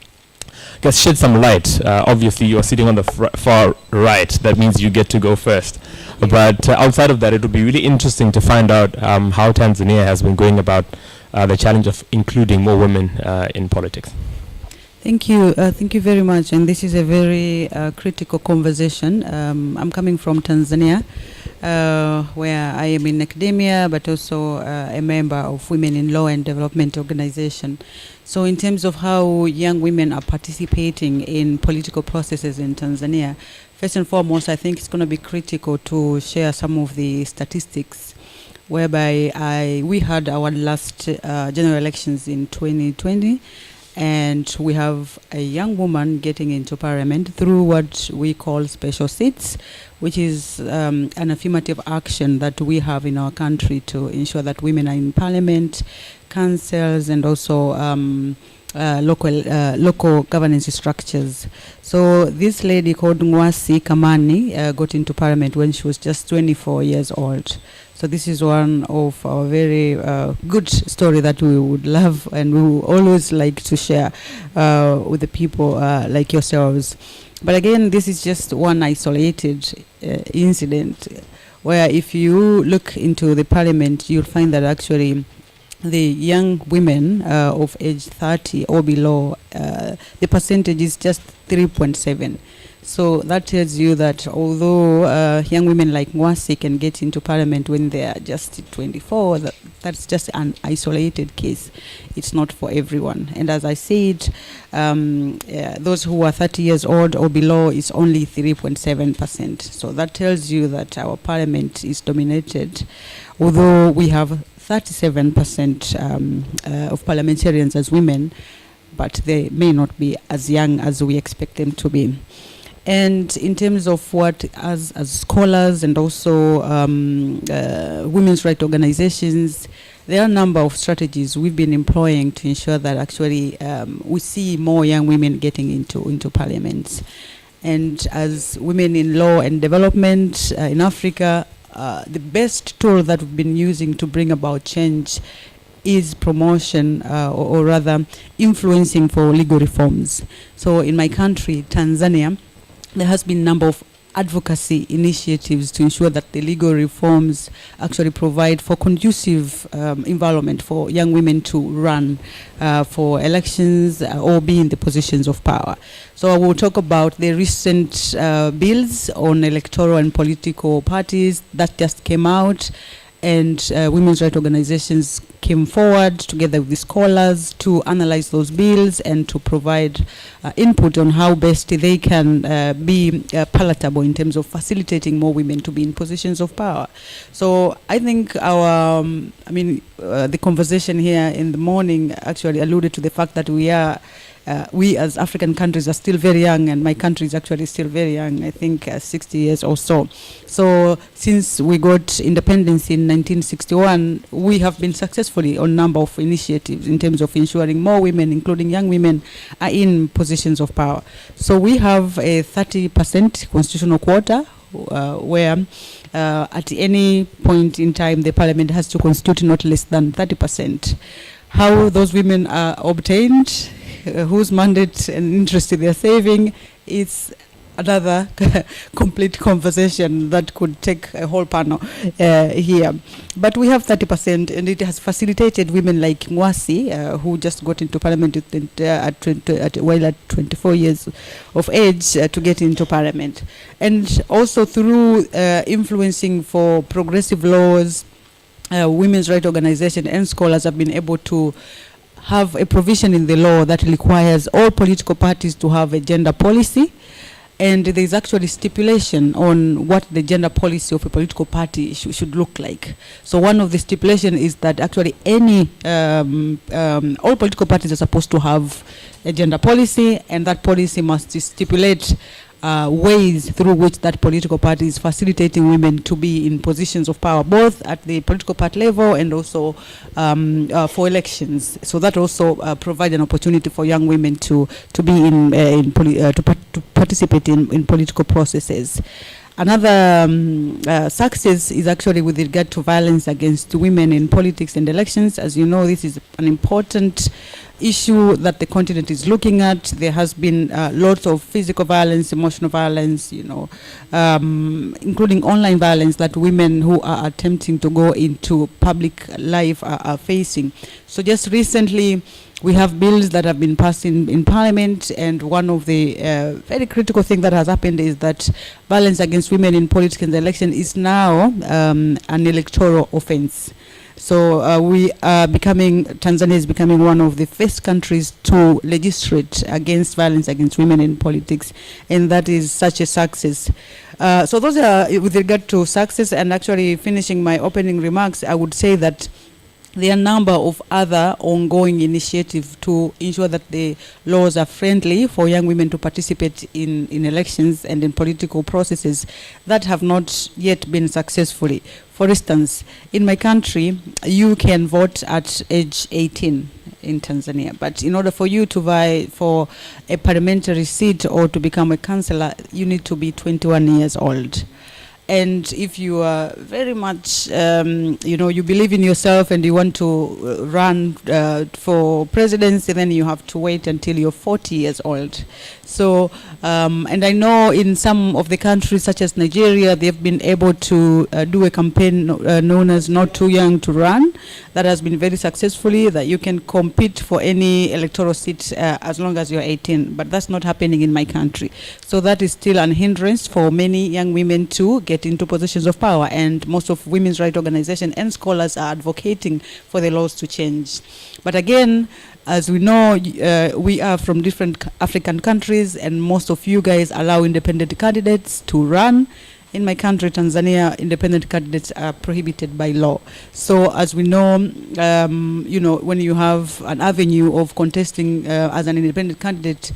shed some light. Obviously, you're sitting on the far right. That means you get to go first. But outside of that, it would be really interesting to find out how Tanzania has been going about the challenge of including more women in politics. Thank you very much. And this is a very critical conversation. I'm coming from Tanzania, where I am in academia, but also a member of Women in Law and Development Organization. So in terms of how young women are participating in political processes in Tanzania, first and foremost, I think it's going to be critical to share some of the statistics, whereby we had our last general elections in 2020, and we have a young woman getting into parliament through what we call special seats, which is an affirmative action that we have in our country to ensure that women are in parliament, councils, and also local governance structures. So this lady called Ngwasi Kamani got into parliament when she was just 24 years old. So this is one of our very good story that we would love and we would always like to share with the people like yourselves. But again, this is just one isolated incident where if you look into the parliament, you'll find that actually the young women of age 30 or below, the percentage is just 3.7. So that tells you that although young women like Ngwasi can get into parliament when they are just 24, that's just an isolated case. It's not for everyone. And as I said, those who are 30 years old or below is only 3.7%. So that tells you that our parliament is dominated, although we have 37% of parliamentarians as women, but they may not be as young as we expect them to be. And in terms of what, as scholars and also women's rights organizations, there are a number of strategies we've been employing to ensure that actually we see more young women getting into parliaments. And as women in law and development in Africa, the best tool that we've been using to bring about change is promotion or rather influencing for legal reforms. So in my country, Tanzania, there has been a number of advocacy initiatives to ensure that the legal reforms actually provide for conducive environment for young women to run for elections or be in the positions of power. So I will talk about the recent bills on electoral and political parties that just came out, and women's rights organizations came forward together with the scholars to analyze those bills and to provide input on how best they can be palatable in terms of facilitating more women to be in positions of power. So I think our, the conversation here in the morning actually alluded to the fact that we as African countries are still very young, and my country is actually still very young, I think 60 years or so. So since we got independence in 1961, we have been successfully on a number of initiatives in terms of ensuring more women, including young women, are in positions of power. So we have a 30% constitutional quota where at any point in time the parliament has to constitute not less than 30%. How those women are obtained, whose mandate and interest they are saving, is another complete conversation that could take a whole panel here. But we have 30%, and it has facilitated women like Ngwasi, who just got into parliament at 24 years of age to get into parliament. And also through influencing for progressive laws, women's rights organizations and scholars have been able to have a provision in the law that requires all political parties to have a gender policy, and there is actually stipulation on what the gender policy of a political party should look like. So one of the stipulation is that actually all political parties are supposed to have a gender policy, and that policy must stipulate ways through which that political party is facilitating women to be in positions of power, both at the political party level and also for elections. So that also provides an opportunity for young women to be to participate in political processes. Another success is actually with regard to violence against women in politics and elections. As you know, this is an important issue that the continent is looking at. There has been lots of physical violence, emotional violence, including online violence that women who are attempting to go into public life are facing. So just recently, we have bills that have been passed in Parliament, and one of the very critical things that has happened is that violence against women in politics and election is now an electoral offense. So Tanzania is becoming one of the first countries to legislate against violence against women in politics, and that is such a success. So those are with regard to success. And actually finishing my opening remarks, I would say that there are a number of other ongoing initiatives to ensure that the laws are friendly for young women to participate in elections and in political processes that have not yet been successfully. For instance, in my country, you can vote at age 18 in Tanzania, but in order for you to vie for a parliamentary seat or to become a councillor, you need to be 21 years old. And if you are very much, you believe in yourself and you want to run for presidency, then you have to wait until you're 40 years old. So, and I know in some of the countries, such as Nigeria, they've been able to do a campaign known as Not Too Young to Run. That has been very successfully, that you can compete for any electoral seat as long as you're 18. But that's not happening in my country. So that is still an hindrance for many young women to get into positions of power. And most of women's rights organizations and scholars are advocating for the laws to change. But again, as we know, we are from different African countries, and most of you guys allow independent candidates to run. In my country, Tanzania, independent candidates are prohibited by law. So as we know, when you have an avenue of contesting as an independent candidate,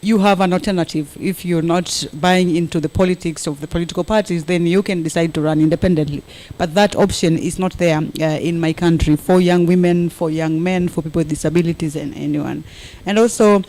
you have an alternative. If you're not buying into the politics of the political parties, then you can decide to run independently. But that option is not there in my country for young women, for young men, for people with disabilities, and anyone. And also,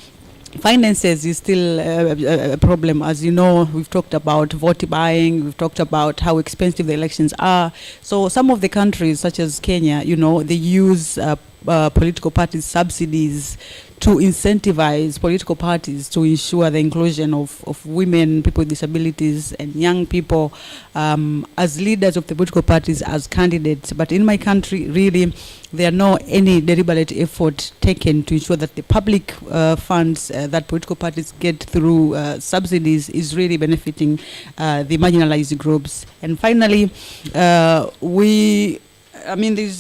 finances is still a problem. As you know, we've talked about vote buying, we've talked about how expensive the elections are. So some of the countries, such as Kenya, they use political parties subsidies to incentivize political parties to ensure the inclusion of women, people with disabilities, and young people as leaders of the political parties, as candidates. But in my country, really, there are no any deliberate effort taken to ensure that the public funds that political parties get through subsidies is really benefiting the marginalized groups. And finally, there's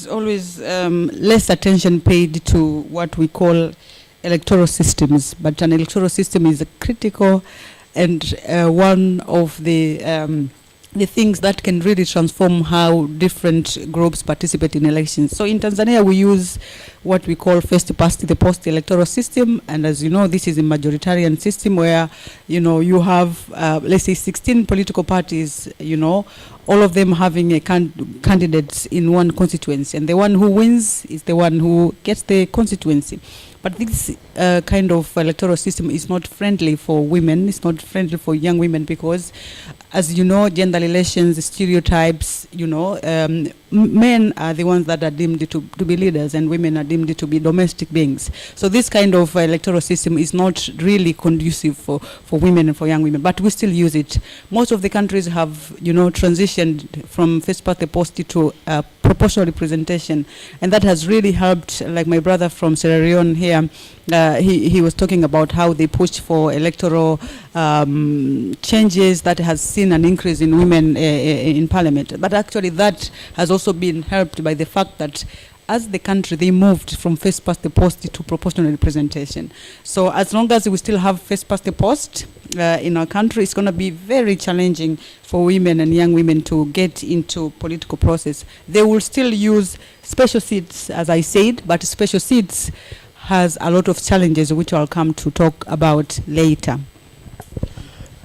always less attention paid to what we call electoral systems, but an electoral system is critical and one of the things that can really transform how different groups participate in elections. So in Tanzania, we use what we call first past the post electoral system, and as you know, this is a majoritarian system where you have let's say 16 political parties, all of them having a candidates in one constituency, and the one who wins is the one who gets the constituency. But this kind of electoral system is not friendly for women. It's not friendly for young women because, as you know, gender relations, stereotypes, men are the ones that are deemed to be leaders and women are deemed to be domestic beings. So this kind of electoral system is not really conducive for women and for young women, but we still use it. Most of the countries have, transitioned from first past the post to proportional representation, and that has really helped. Like my brother from Sierra Leone here, he was talking about how they pushed for electoral changes that has seen an increase in women in parliament. But actually that has also been helped by the fact that as the country, they moved from first past the post to proportional representation. So as long as we still have first past the post in our country, it's going to be very challenging for women and young women to get into political process. They will still use special seats, as I said, but special seats has a lot of challenges, which I'll come to talk about later.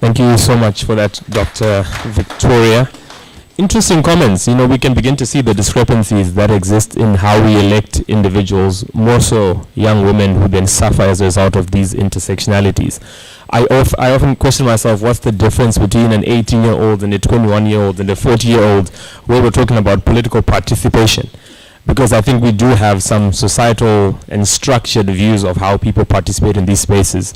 Thank you so much for that, Dr. Victoria. Interesting comments. You know, we can begin to see the discrepancies that exist in how we elect individuals, more so young women who then suffer as a result of these intersectionalities. I often question myself, what's the difference between an 18-year-old and a 21-year-old and a 40-year-old where we're talking about political participation? Because I think we do have some societal and structured views of how people participate in these spaces.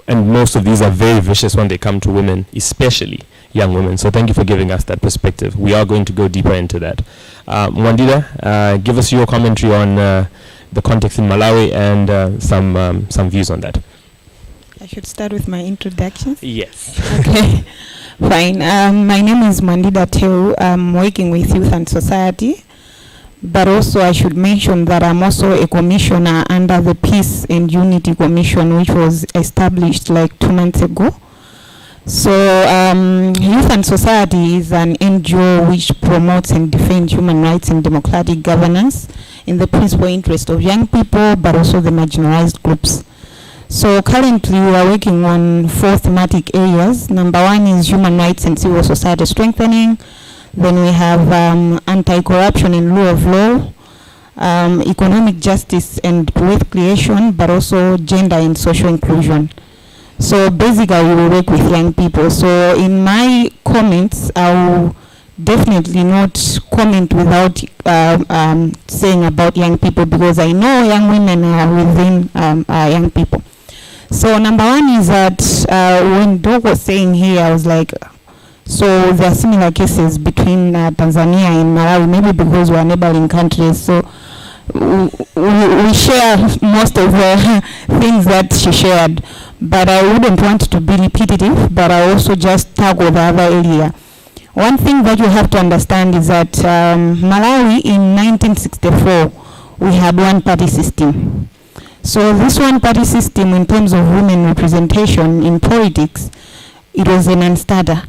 And most of these are very vicious when they come to women, especially young women. So thank you for giving us that perspective. We are going to go deeper into that. Mwandida, give us your commentary on the context in Malawi and some views on that. I should start with my introduction. Yes. Okay, fine. My name is Mwandida Teu. I'm working with Youth and Society. But also I should mention that I'm also a commissioner under the Peace and Unity Commission, which was established like 2 months ago. So Youth and Society is an NGO which promotes and defends human rights and democratic governance in the principal interest of young people, but also the marginalized groups. So currently we are working on 4 thematic areas. Number 1 is human rights and civil society strengthening. Then we have anti-corruption and rule of law, economic justice and wealth creation, but also gender and social inclusion. So basically we will work with young people. So in my comments, I will definitely not comment without saying about young people, because I know young women are within young people. So number 1 is that when Doug was saying here, I was like, so there are similar cases between Tanzania and Malawi, maybe because we are neighboring countries. So we share most of the things that she shared, but I wouldn't want to be repetitive, but I also just tackle the other area. One thing that you have to understand is that Malawi in 1964, we had one-party system. So this one-party system, in terms of women representation in politics, it was a non-starter.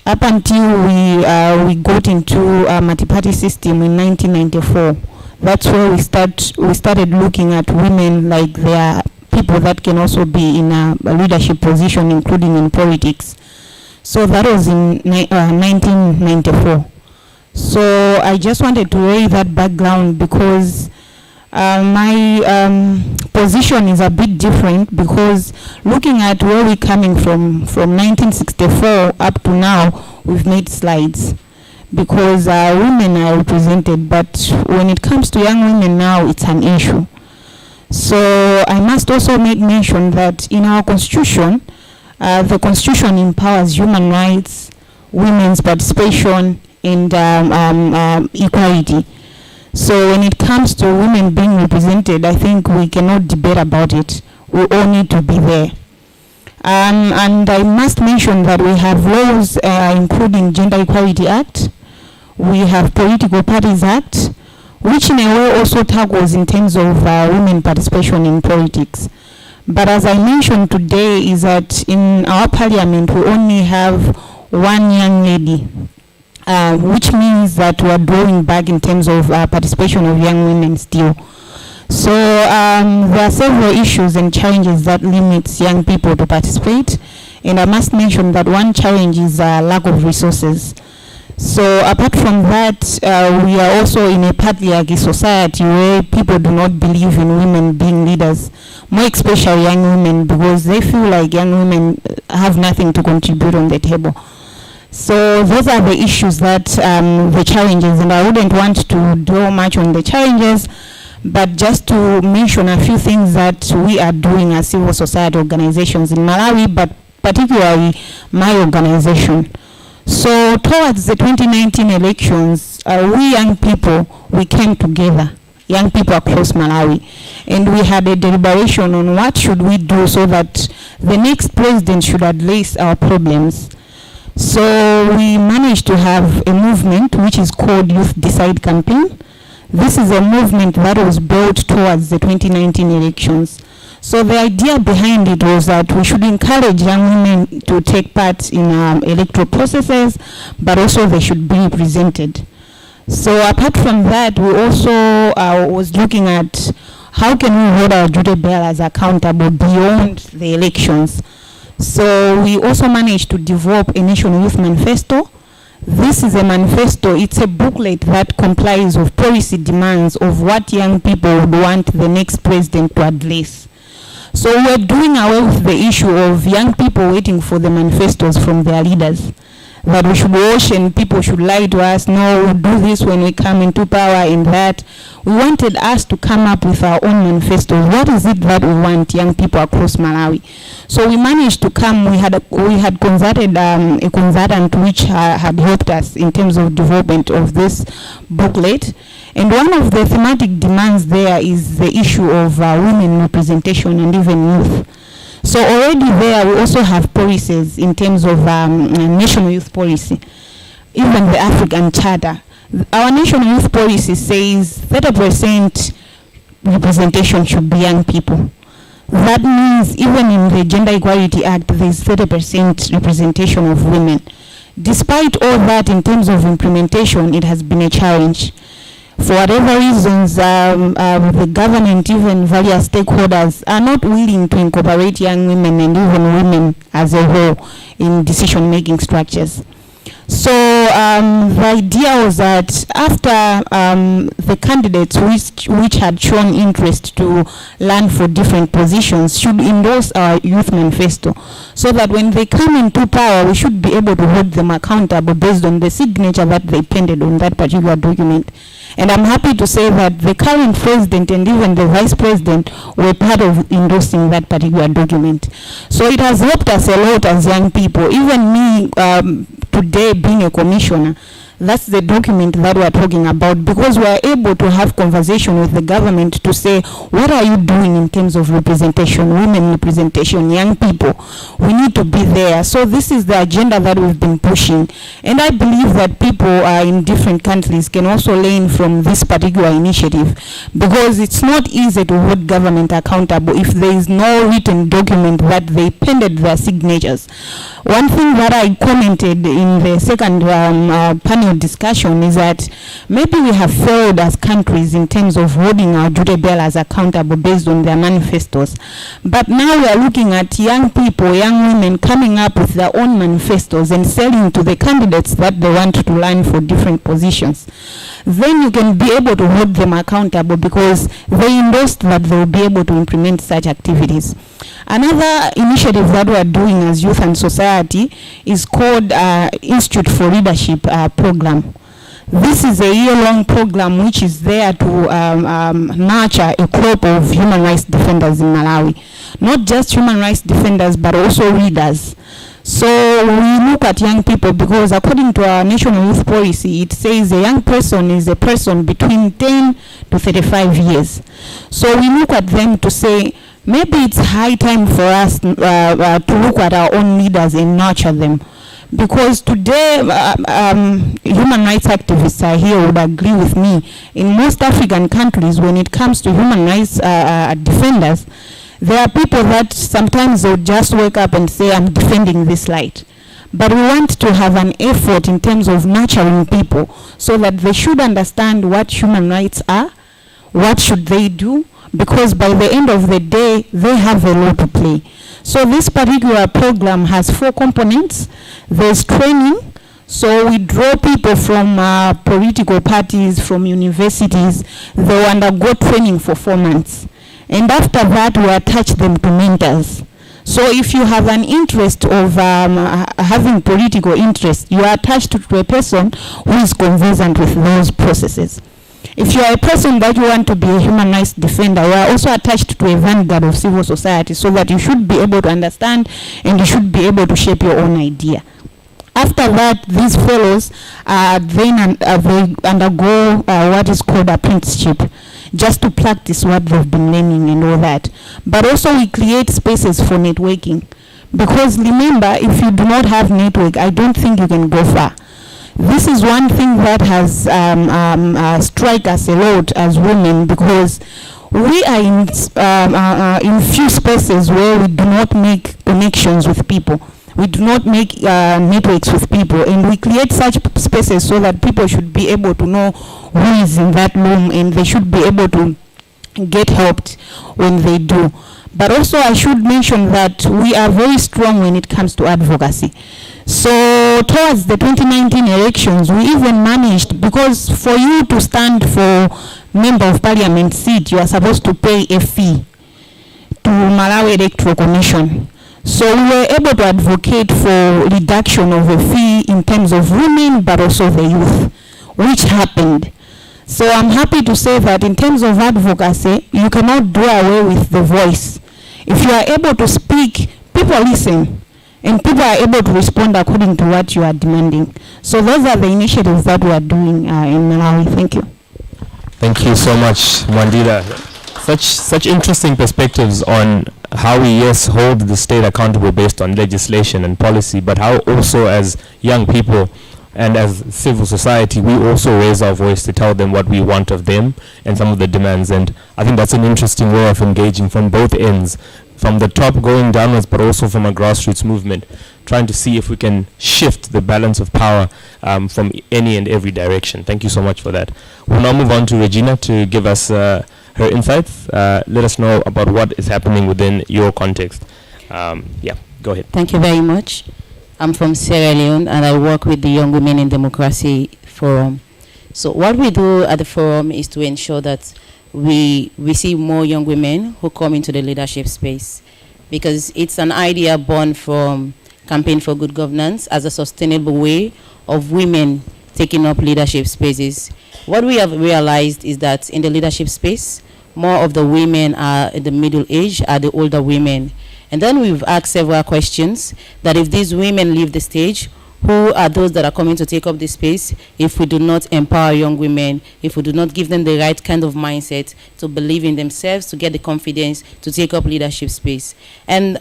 Up until we got into a multi-party system in 1994, that's where we started looking at women like they are people that can also be in a leadership position, including in politics. So that was in 1994. So I just wanted to lay that background because my position is a bit different, because looking at where we're coming from 1964 up to now, we've made slides because women are represented, but when it comes to young women now, it's an issue. So I must also make mention that in our constitution, the constitution empowers human rights, women's participation, and equality. So when it comes to women being represented, I think we cannot debate about it. We all need to be there. And I must mention that we have laws including Gender Equality Act. We have Political Parties Act, which in a way also tackles in terms of women participation in politics. But as I mentioned today is that in our parliament, we only have one young lady. Which means that we are drawing back in terms of participation of young women still. So there are several issues and challenges that limits young people to participate. And I must mention that one challenge is lack of resources. So apart from that, we are also in a patriarchy society where people do not believe in women being leaders, more especially young women, because they feel like young women have nothing to contribute on the table. So those are the issues that, the challenges, and I wouldn't want to dwell much on the challenges, but just to mention a few things that we are doing as civil society organizations in Malawi, but particularly my organization. So towards the 2019 elections, we young people, we came together, young people across Malawi, and we had a deliberation on what should we do so that the next president should address our problems. So we managed to have a movement which is called Youth Decide Campaign. This is a movement that was built towards the 2019 elections. So the idea behind it was that we should encourage young women to take part in electoral processes, but also they should be represented. So apart from that, we also was looking at how can we hold our duty bearers accountable beyond the elections. So we also managed to develop a National Youth Manifesto. This is a manifesto, it's a booklet that complies with policy demands of what young people would want the next president to address. So we're doing away with the issue of young people waiting for the manifestos from their leaders, that we should watch and people should lie to us, no, we'll do this when we come into power and that. We wanted us to come up with our own manifestos. What is it that we want young people across Malawi? So we managed to come, we had consulted a consultant which had helped us in terms of development of this booklet. And one of the thematic demands there is the issue of women representation and even youth. So already there we also have policies in terms of national youth policy, even the African Charter. Our national youth policy says 30% representation should be young people. That means even in the Gender Equality Act, there's 30% representation of women. Despite all that, in terms of implementation, it has been a challenge. For whatever reasons, the government, even various stakeholders, are not willing to incorporate young women and even women as a whole in decision-making structures. So the idea was that after the candidates which had shown interest to run for different positions should endorse our youth manifesto, so that when they come into power, we should be able to hold them accountable based on the signature that they painted on that particular document. And I'm happy to say that the current president and even the vice president were part of endorsing that particular document. So it has helped us a lot as young people. Even me, today being a commissioner, that's the document that we're talking about, because we're able to have conversation with the government to say, what are you doing in terms of representation, women representation, young people? We need to be there. So this is the agenda that we've been pushing. And I believe that people in different countries can also learn from this particular initiative, because it's not easy to hold government accountable if there is no written document that they painted their signatures. One thing that I commented in the second panel discussion is that maybe we have failed as countries in terms of holding our duty bearers accountable based on their manifestos. But now we are looking at young people, young women coming up with their own manifestos and selling to the candidates that they want to run for different positions. Then you can be able to hold them accountable because they endorsed that they will be able to implement such activities. Another initiative that we are doing as youth and society is called Institute for Leadership program. This is a year-long program which is there to nurture a crop of human rights defenders in Malawi. Not just human rights defenders, but also leaders. So we look at young people because according to our national youth policy, it says a young person is a person between 10 to 35 years. So we look at them to say, maybe it's high time for us to look at our own leaders and nurture them. Because today, human rights activists are here would agree with me. In most African countries, when it comes to human rights defenders, there are people that sometimes they'll just wake up and say, I'm defending this right. But we want to have an effort in terms of nurturing people so that they should understand what human rights are, what should they do, because by the end of the day, they have a role to play. So this particular program has 4 components. There's training. So we draw people from political parties, from universities. They will undergo training for 4 months. And after that, we attach them to mentors. So if you have an interest of having political interest, you are attached to a person who is conversant with those processes. If you are a person that you want to be a human rights defender, you are also attached to a vanguard of civil society, so that you should be able to understand and you should be able to shape your own idea. After that, these fellows then they undergo what is called apprenticeship, just to practice what they've been learning and all that. But also we create spaces for networking. Because remember, if you do not have network, I don't think you can go far. This is one thing that has struck us a lot as women, because we are in few spaces where we do not make connections with people. We do not make networks with people, and we create such spaces so that people should be able to know who is in that room, and they should be able to get helped when they do. But also I should mention that we are very strong when it comes to advocacy. So towards the 2019 elections, we even managed, because for you to stand for member of parliament seat, you are supposed to pay a fee to Malawi Electoral Commission. So we were able to advocate for reduction of the fee in terms of women, but also the youth, which happened. So I'm happy to say that in terms of advocacy, you cannot do away with the voice. If you are able to speak, people listen, and people are able to respond according to what you are demanding. So those are the initiatives that we are doing in Malawi. Thank you. Thank you so much, Mwandida. Such interesting perspectives on how we, yes, hold the state accountable based on legislation and policy, but how also as young people and as civil society, we also raise our voice to tell them what we want of them and some of the demands. And I think that's an interesting way of engaging from both ends, from the top going downwards, but also from a grassroots movement, trying to see if we can shift the balance of power from any and every direction. Thank you so much for that. We'll now move on to Regina to give us her insights. Let us know about what is happening within your context. Yeah, go ahead. Thank you very much. I'm from Sierra Leone, and I work with the Young Women in Democracy Forum. So what we do at the forum is to ensure that we see more young women who come into the leadership space, because it's an idea born from Campaign for Good Governance as a sustainable way of women taking up leadership spaces. What we have realized is that in the leadership space, more of the women are in the middle age, are the older women. And then we've asked several questions that if these women leave the stage, who are those that are coming to take up this space if we do not empower young women, if we do not give them the right kind of mindset to believe in themselves, to get the confidence to take up leadership space. And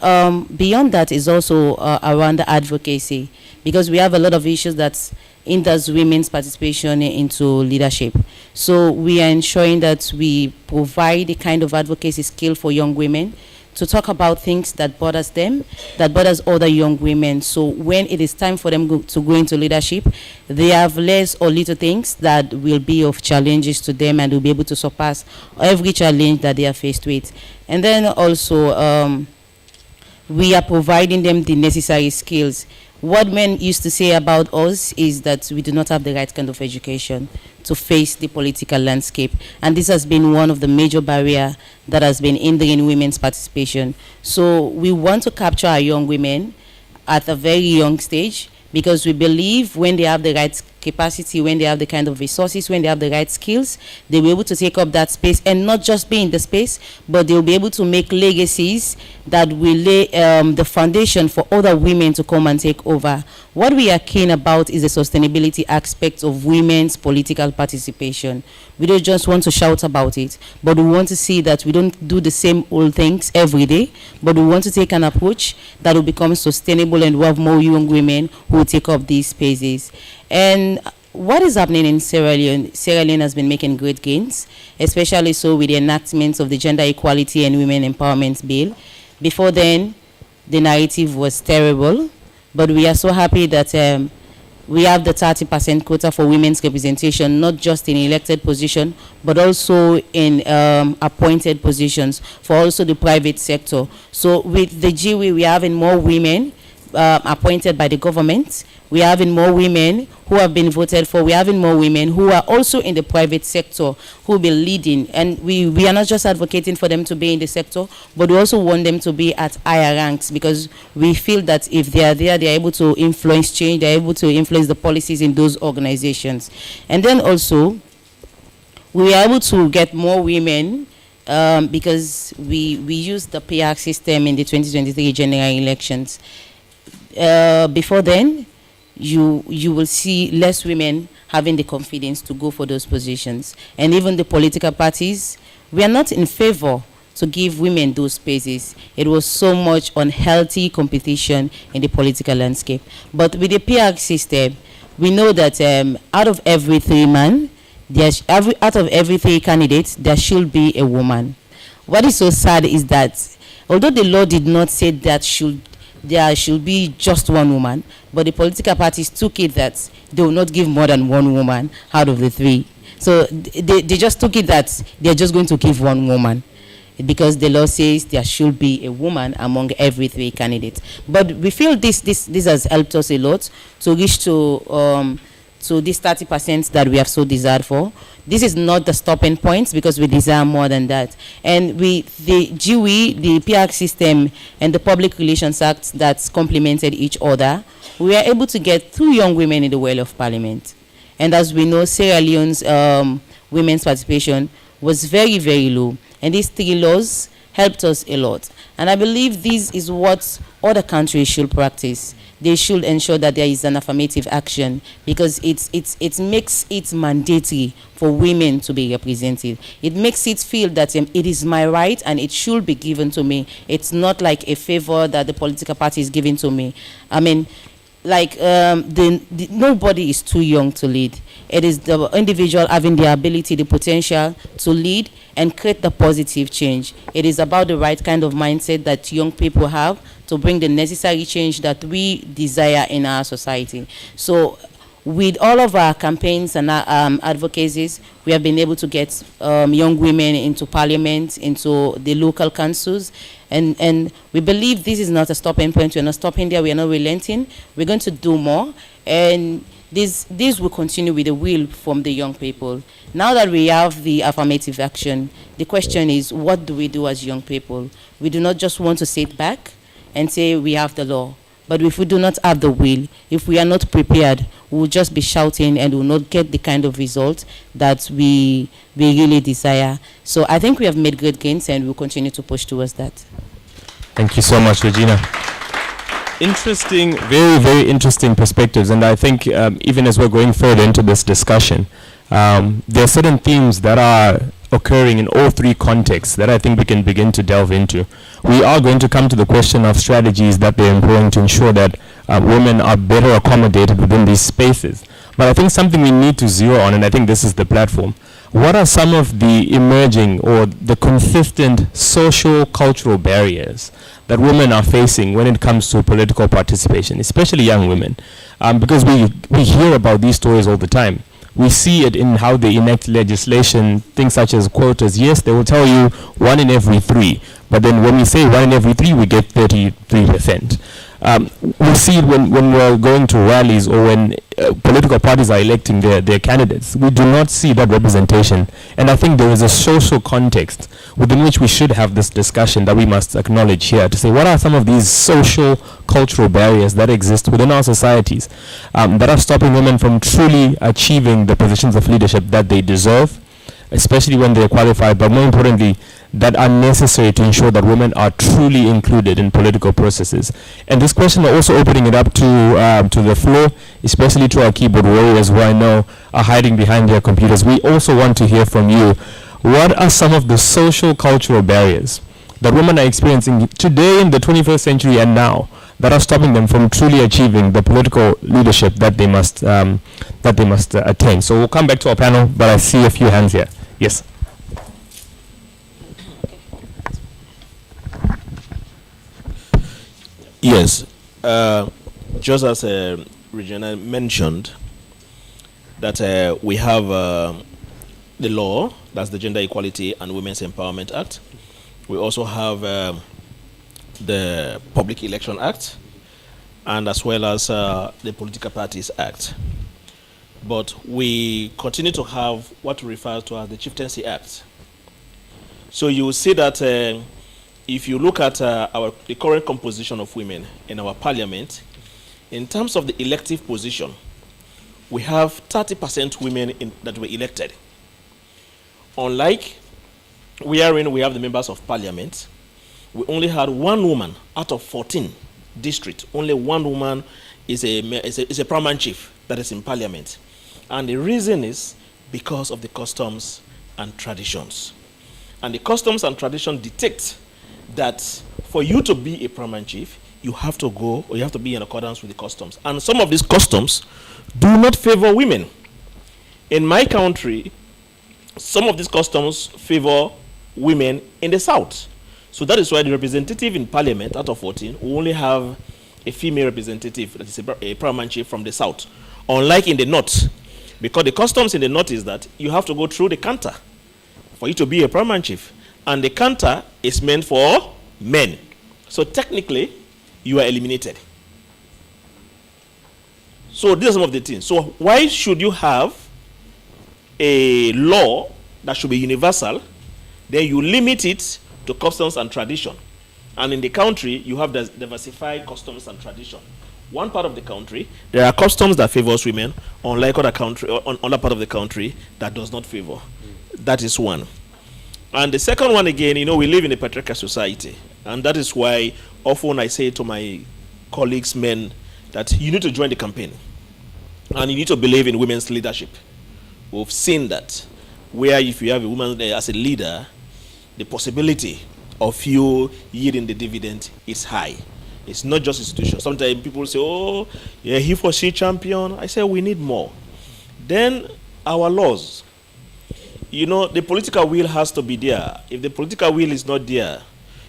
beyond that is also around the advocacy, because we have a lot of issues that hinders women's participation into leadership. So we are ensuring that we provide a kind of advocacy skill for young women to talk about things that bothers them, that bothers other young women. So when it is time for them to go into leadership, they have less or little things that will be of challenges to them, and will be able to surpass every challenge that they are faced with. And then also, we are providing them the necessary skills. What men used to say about us is that we do not have the right kind of education to face the political landscape. And this has been one of the major barriers that has been hindering women's participation. So we want to capture our young women at a very young stage, because we believe when they have the right capacity, when they have the kind of resources, when they have the right skills, they'll be able to take up that space, and not just be in the space, but they'll be able to make legacies that will lay the foundation for other women to come and take over. What we are keen about is the sustainability aspect of women's political participation. We don't just want to shout about it, but we want to see that we don't do the same old things every day, but we want to take an approach that will become sustainable, and we have more young women who will take up these spaces. And what is happening in Sierra Leone? Sierra Leone has been making great gains, especially so with the enactment of the Gender Equality and Women Empowerment Bill. Before then, the narrative was terrible, but we are so happy that we have the 30% quota for women's representation, not just in elected position, but also in appointed positions for also the private sector. So with the GWE, we are having more women appointed by the government. We are having more women who have been voted for. We are having more women who are also in the private sector who will be leading. And we are not just advocating for them to be in the sector, but we also want them to be at higher ranks, because we feel that if they are there, they are able to influence change, they are able to influence the policies in those organizations. And then also, we are able to get more women because we used the PR system in the 2023 general elections. Before then, you will see less women having the confidence to go for those positions. And even the political parties, we are not in favor to give women those spaces. It was so much unhealthy competition in the political landscape. But with the PR system, we know that out of every 3 men, out of every 3 candidates, there should be a woman. What is so sad is that although the law did not say that there should be just 1 woman, but the political parties took it that they will not give more than 1 woman out of the 3. So they just took it that they're just going to give one woman, because the law says there should be a woman among every 3 candidates. But we feel this has helped us a lot to reach to this 30% that we have so desired for. This is not the stopping point, because we desire more than that. And the GWE, the PR system, and the Public Relations Act that complemented each other, we were able to get 2 young women in the Well of Parliament. And as we know, Sierra Leone's women's participation was very, very low. And these 3 laws helped us a lot. And I believe this is what other countries should practice. They should ensure that there is an affirmative action, because it makes it mandatory for women to be represented. It makes it feel that it is my right and it should be given to me. It's not like a favor that the political party is giving to me. I mean, like nobody is too young to lead. It is the individual having the ability, the potential to lead and create the positive change. It is about the right kind of mindset that young people have to bring the necessary change that we desire in our society. So with all of our campaigns and advocacies, we have been able to get young women into parliament, into the local councils, and we believe this is not a stopping point. We're not stopping there, we are not relenting. We're going to do more, and this will continue with the will from the young people. Now that we have the affirmative action, the question is, what do we do as young people? We do not just want to sit back and say we have the law. But if we do not have the will, if we are not prepared, we will just be shouting and will not get the kind of result that we really desire. So I think we have made great gains, and we'll continue to push towards that. Thank you so much, Regina. Interesting, very, very interesting perspectives. And I think even as we're going further into this discussion, there are certain themes that are occurring in all 3 contexts that I think we can begin to delve into. We are going to come to the question of strategies that they're employing to ensure that women are better accommodated within these spaces. But I think something we need to zero on, and I think this is the platform, what are some of the emerging or the consistent social cultural barriers that women are facing when it comes to political participation, especially young women? Because we hear about these stories all the time. We see it in how they enact legislation, things such as quotas. Yes, they will tell you 1 in every 3, but then when we say 1 in every 3, we get 33%. We see it when we're going to rallies or when political parties are electing their candidates. We do not see that representation. And I think there is a social context within which we should have this discussion that we must acknowledge here to say, what are some of these social cultural barriers that exist within our societies that are stopping women from truly achieving the positions of leadership that they deserve, especially when they're qualified, but more importantly, that are necessary to ensure that women are truly included in political processes. And this question, we're also opening it up to the floor, especially to our keyboard warriors who I know are hiding behind their computers. We also want to hear from you. What are some of the social cultural barriers that women are experiencing today in the 21st century and now that are stopping them from truly achieving the political leadership that they must attain? So we'll come back to our panel, but I see a few hands here. Yes. Yes. Just as Regina mentioned, that we have the law, that's the Gender Equality and Women's Empowerment Act. We also have the Public Election Act, and as well as the Political Parties Act. But we continue to have what we refer to as the Chieftaincy Act. So you will see that if you look at the current composition of women in our parliament, in terms of the elective position, we have 30% women that were elected. Unlike wherein we have the members of parliament, we only had 1 woman out of 14 districts. Only 1 woman is a paramount chief that is in parliament. And the reason is because of the customs and traditions. And the customs and tradition dictate that for you to be a paramount chief, you have to go, or you have to be in accordance with the customs. And some of these customs do not favor women. In my country, some of these customs favor women in the south. So that is why the representative in parliament out of 14 will only have a female representative, that is a paramount chief from the south. Unlike in the north, Because the customs in the north is that you have to go through the counter for you to be a paramount chief. And the counter is meant for men. So technically, you are eliminated. So these are some of the things. So why should you have a law that should be universal, then you limit it to customs and tradition? And in the country, you have diversified customs and tradition. One part of the country, there are customs that favors women, unlike other country, on other part of the country that does not favor. That is one. And the second one again, we live in a patriarchal society. And that is why often I say to my colleagues, men, that you need to join the campaign. And you need to believe in women's leadership. We've seen that, where if you have a woman as a leader, the possibility of you yielding the dividend is high. It's not just institutions. Sometimes people say, oh, yeah, he for she champion. I say we need more. Then our laws. The political will has to be there. If the political will is not there,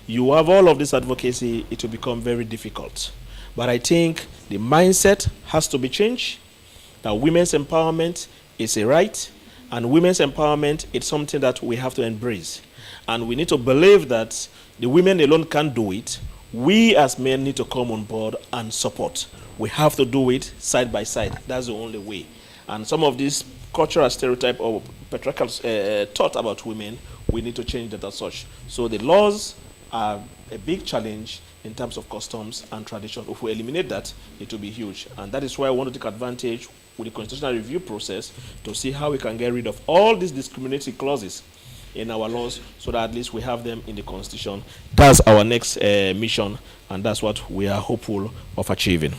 you have all of this advocacy, it will become very difficult. But I think the mindset has to be changed, that women's empowerment is a right, and women's empowerment is something that we have to embrace. And we need to believe that the women alone can't do it. We as men need to come on board and support. We have to do it side by side. That's the only way. And some of these cultural stereotype or patriarchal thought about women, we need to change that as such. So the laws are a big challenge in terms of customs and tradition. If we eliminate that, it will be huge. And that is why I want to take advantage with the constitutional review process to see how we can get rid of all these discriminatory clauses in our laws, so that at least we have them in the Constitution. That's our next mission, and that's what we are hopeful of achieving.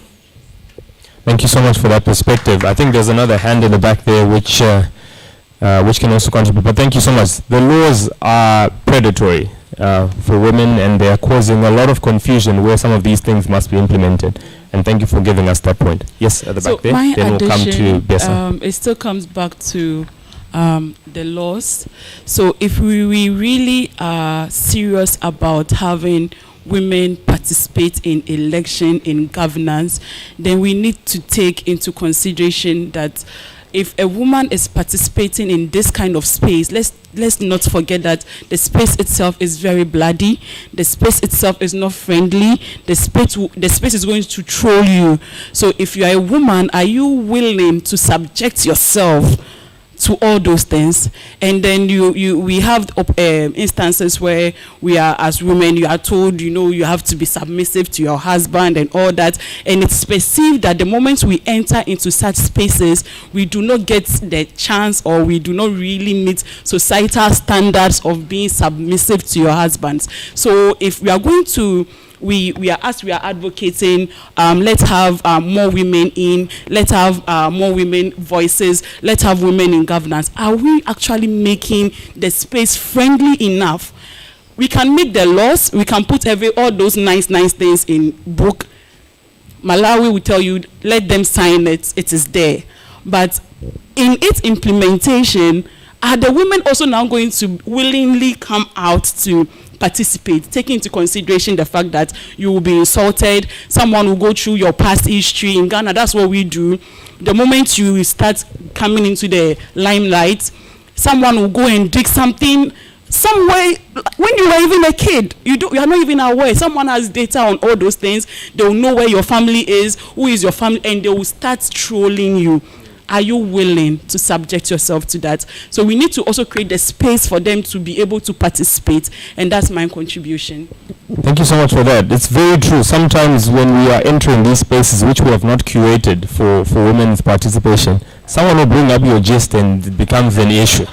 Thank you so much for that perspective. I think there's another hand in the back there which can also contribute, but thank you so much. The laws are predatory for women, and they are causing a lot of confusion where some of these things must be implemented. And thank you for giving us that point. Yes, at the back there. My then we'll come to Bessa. It still comes back to the laws. So if we really are serious about having women participate in election, in governance, then we need to take into consideration that if a woman is participating in this kind of space, let's not forget that the space itself is very bloody. The space itself is not friendly. The space is going to troll you. So if you are a woman, are you willing to subject yourself to all those things? And then we have instances where we are, as women, you are told, you have to be submissive to your husband and all that, and it's perceived that the moment we enter into such spaces, we do not get the chance, or we do not really meet societal standards of being submissive to your husbands. So if we are going to we are advocating, let's have more women in, let's have more women voices, let's have women in governance. Are we actually making the space friendly enough? We can make the laws, we can put all those nice things in book. Malawi will tell you, let them sign it, it is there. But in its implementation, are the women also now going to willingly come out to participate, taking into consideration the fact that you will be insulted, someone will go through your past history? In Ghana, that's what we do. The moment you start coming into the limelight, someone will go and dig something somewhere when you were even a kid. You are not even aware. Someone has data on all those things. They will know where your family is, who is your family, and they will start trolling you. Are you willing to subject yourself to that? So we need to also create the space for them to be able to participate, and that's my contribution. Thank you so much for that. It's very true. Sometimes when we are entering these spaces which we have not curated for women's participation, someone will bring up your gist and it becomes an issue.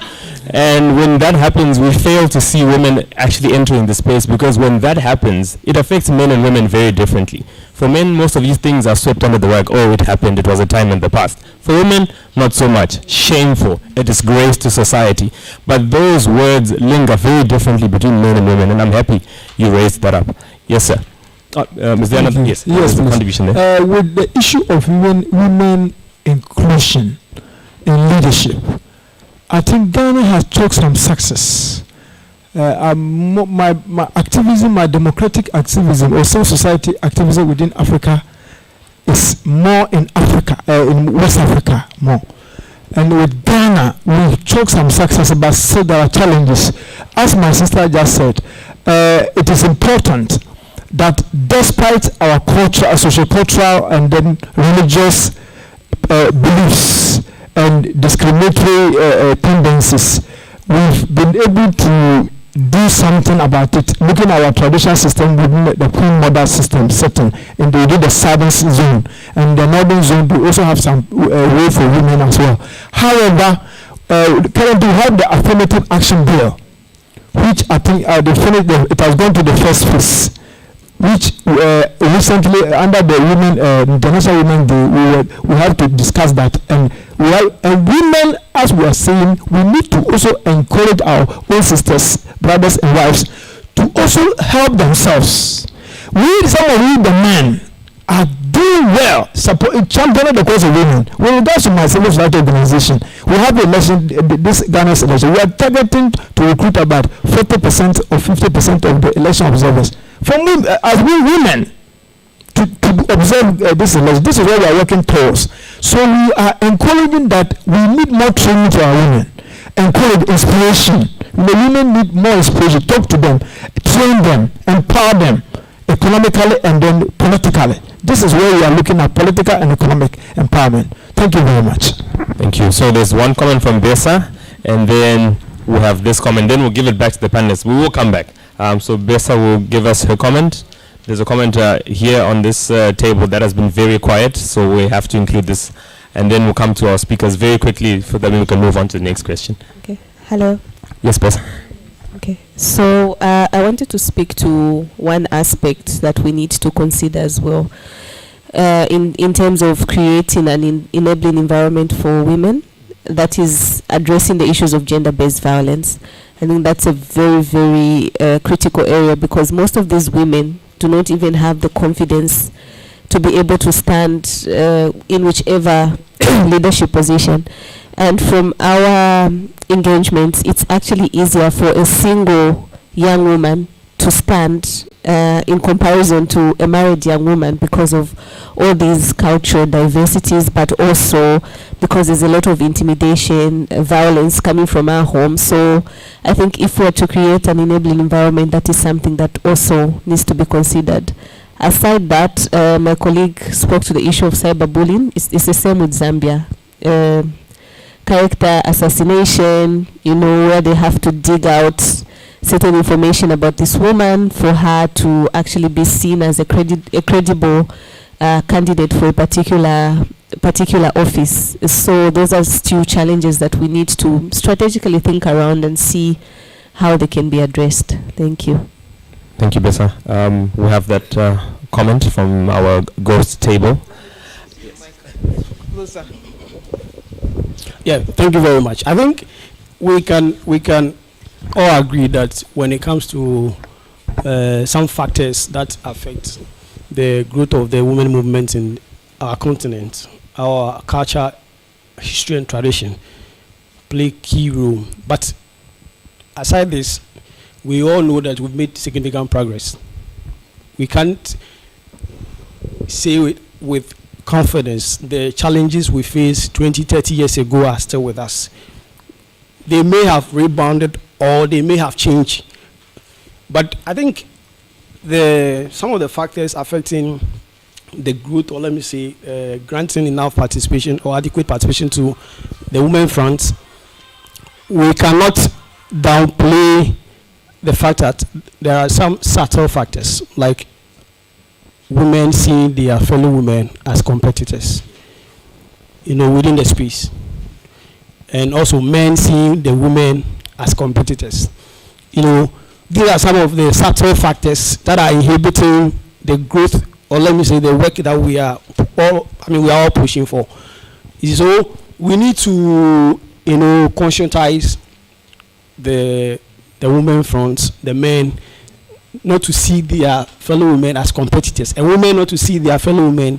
And when that happens, we fail to see women actually entering the space, because when that happens, it affects men and women very differently. For men, most of these things are swept under the rug. Oh, it happened, it was a time in the past. For women, not so much. Shameful. It is disgrace to society. But those words linger very differently between men and women, and I'm happy you raised that up. Yes, sir. Is there another? Yes, the contribution there. With the issue of women inclusion in leadership, I think Ghana has took some success. My activism, my democratic activism or civil society activism within Africa is more in Africa, in West Africa more. And with Ghana, we've chalked some success, but still there are challenges. As my sister just said, it is important that despite our culture, sociocultural and then religious beliefs and discriminatory tendencies, we've been able to do something about it, looking at our traditional system within the Queen Mother system setting, and they did the southern zone, and the northern zone we also have some way for women as well. However, currently we have the affirmative action bill, which I think it has gone to the first phase, which recently under the International Women Day, we have to discuss that, and women, as we are saying, we need to also encourage our own sisters, brothers and wives to also help themselves. Some of we, the men, are doing well, championing the cause of women. When it does to my civil society organization, we have the election, this Ghana's election, we are targeting to recruit about 40% or 50% of the election observers. From as women, to observe this election. This is what we are working towards. So we are encouraging that we need more training to our women. Encourage inspiration. The women need more inspiration. Talk to them, train them, empower them economically and then politically. This is where we are looking at political and economic empowerment. Thank you very much. Thank you. So there's one comment from Besa, and then we'll have this comment. Then we'll give it back to the panelists. We will come back. So Besa will give us her comment. There's a comment here on this table that has been very quiet, so we have to include this. And then we'll come to our speakers very quickly, so that we can move on to the next question. Okay. Hello. Yes, Besa. Okay. So I wanted to speak to one aspect that we need to consider as well, in terms of creating an enabling environment for women, that is addressing the issues of gender-based violence. I think that's a very, very critical area, because most of these women do not even have the confidence to be able to stand in whichever leadership position. And from our engagements, it's actually easier for a single young woman to stand in comparison to a married young woman, because of all these cultural diversities, but also because there's a lot of intimidation, violence coming from our home. So I think if we're to create an enabling environment, that is something that also needs to be considered. Aside that, my colleague spoke to the issue of cyberbullying. It's the same with Zambia. Character assassination, where they have to dig out certain information about this woman for her to actually be seen as a credible candidate for a particular office. So those are still challenges that we need to strategically think around and see how they can be addressed. Thank you. Thank you, Besa. We have that comment from our ghost table. Closer. Yeah, thank you very much. I think we can all agree that when it comes to some factors that affect the growth of the women movement in our continent, our culture, history and tradition play key role. But aside this, we all know that we've made significant progress. We can't say with confidence the challenges we faced 20, 30 years ago are still with us. They may have rebounded or they may have changed. But I think some of the factors affecting the growth, or let me say, granting enough participation or adequate participation to the women front, we cannot downplay the fact that there are some subtle factors, like women seeing their fellow women as competitors, within the space. And also men seeing the women as competitors. These are some of the subtle factors that are inhibiting the growth, or let me say the work that we are all pushing for. So we need to, conscientize the women front, the men, not to see their fellow women as competitors, and women not to see their fellow women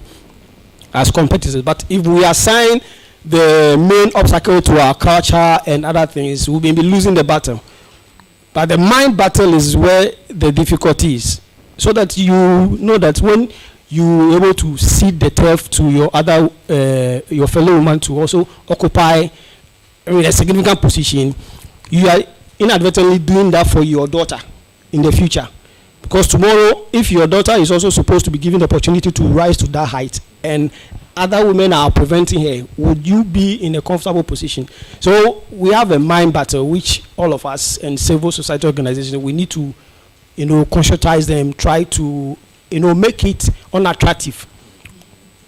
as competitors. But if we assign the main obstacle to our culture and other things, we'll be losing the battle. But the mind battle is where the difficulty is, so that you know that when you able to cede the turf to your other your fellow woman to also occupy a significant position, you are inadvertently doing that for your daughter in the future. Because tomorrow, if your daughter is also supposed to be given the opportunity to rise to that height, and other women are preventing her, would you be in a comfortable position? So we have a mind battle, which all of us and civil society organizations, we need to, conscientize them, try to, make it unattractive.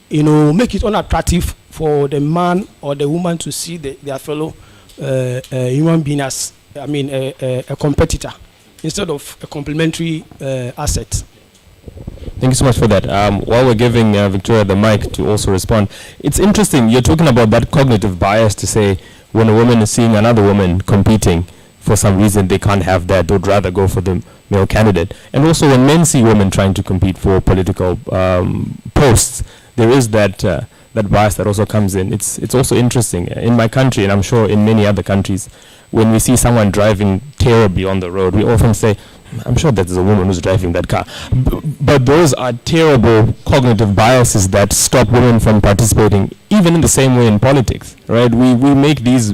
Make it unattractive for the man or the woman to see their fellow human being as, a competitor instead of a complementary asset. Thank you so much for that. While we're giving Victoria the mic to also respond, it's interesting, you're talking about that cognitive bias to say when a woman is seeing another woman competing, for some reason they can't have that, they'd rather go for the male candidate. And also when men see women trying to compete for political posts, there is that bias that also comes in. It's also interesting. In my country, and I'm sure in many other countries, when we see someone driving terribly on the road, we often say, I'm sure that there's a woman who's driving that car. But those are terrible cognitive biases that stop women from participating, even in the same way in politics, right? We make these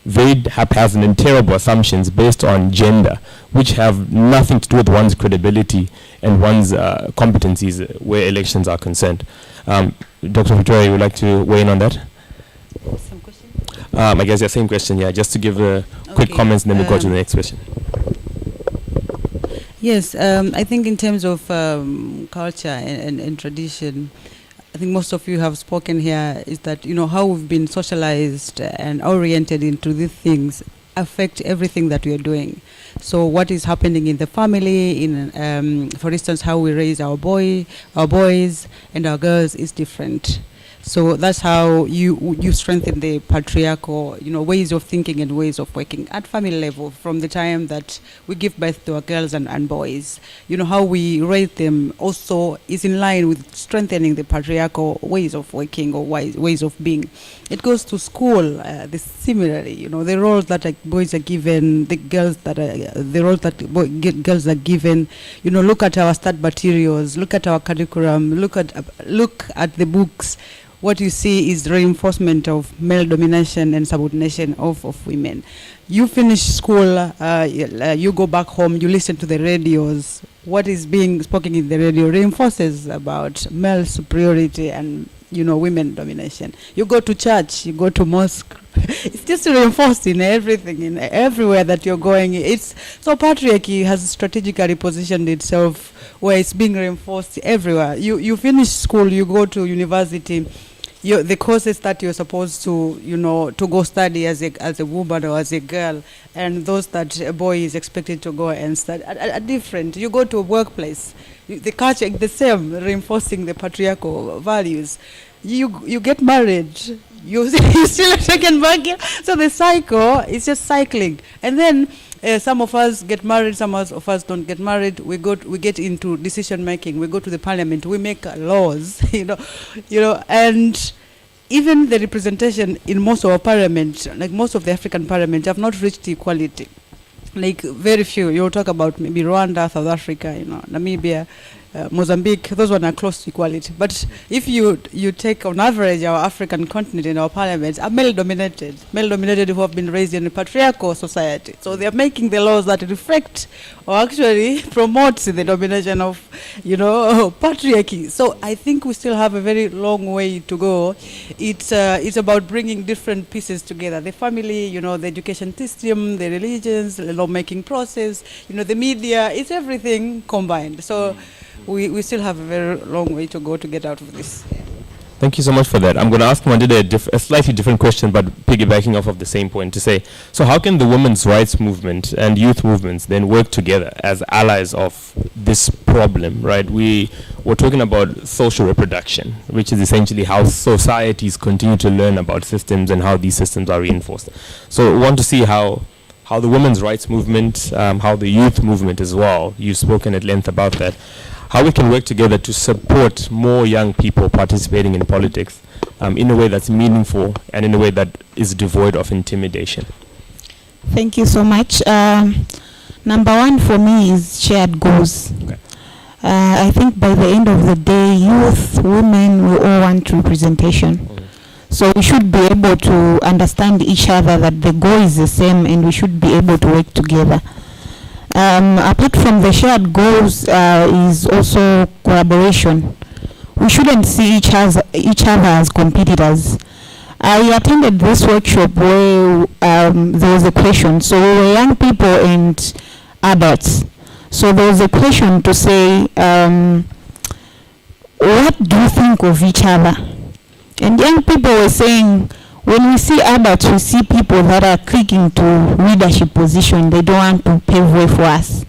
very haphazard and terrible assumptions based on gender, which have nothing to do with one's credibility and one's competencies where elections are concerned. Dr. Victoria, you would like to weigh in on that? Some question? I guess the same question, yeah, just to give quick comments and then we'll go to the next question. Yes, I think in terms of culture and tradition, I think most of you have spoken here, is that, how we've been socialized and oriented into these things affect everything that we are doing. So what is happening in the family, for instance, how we raise our boys and our girls is different. So that's how you strengthen the patriarchal, ways of thinking and ways of working at family level from the time that we give birth to our girls and boys. How we raise them also is in line with strengthening the patriarchal ways of working or ways of being. It goes to school similarly. The roles that boys are given, the roles that girls are given. Look at our stud materials, look at our curriculum, look at the books. What you see is reinforcement of male domination and subordination of women. You finish school, you go back home, you listen to the radios. What is being spoken in the radio reinforces about male superiority and women domination. You go to church, you go to mosque. It's just reinforced in everything, in everywhere that you're going. So patriarchy has strategically positioned itself where it's being reinforced everywhere. You finish school, you go to university. The courses that you're supposed to, to go study as a woman or as a girl, and those that a boy is expected to go and study are different. You go to a workplace, the culture is the same, reinforcing the patriarchal values. You get married, you still are taken back. So the cycle is just cycling, and then some of us get married, some of us don't get married. We get into decision making. We go to the parliament. We make laws, and even the representation in most of our parliament, like most of the African parliament, have not reached equality. Like very few. You'll talk about maybe Rwanda, South Africa, Namibia, Mozambique. Those ones are close to equality. But if you take on average our African continent and our parliaments are male dominated who have been raised in a patriarchal society. So they are making the laws that reflect or actually promote the domination of patriarchy. So I think we still have a very long way to go. It's about bringing different pieces together: the family, the education system, the religions, the lawmaking process, the media. It's everything combined. So we still have a very long way to go to get out of this. Thank you so much for that. I'm going to ask Mwandile a slightly different question, but piggybacking off of the same point, to say, so how can the women's rights movement and youth movements then work together as allies of this problem, right? We're talking about social reproduction, which is essentially how societies continue to learn about systems and how these systems are reinforced. So we want to see how the women's rights movement, how the youth movement as well, you've spoken at length about that, how we can work together to support more young people participating in politics in a way that's meaningful and in a way that is devoid of intimidation. Thank you so much. Number one for me is shared goals. Okay. I think by the end of the day, youth, women, we all want representation. So we should be able to understand each other that the goal is the same, and we should be able to work together. Apart from the shared goals, is also collaboration. We shouldn't see each other as competitors. I attended this workshop where there was a question. So we were young people and adults. So there was a question to say, what do you think of each other? And young people were saying, when we see adults, we see people that are clicking to leadership position. They don't want to pave way for us.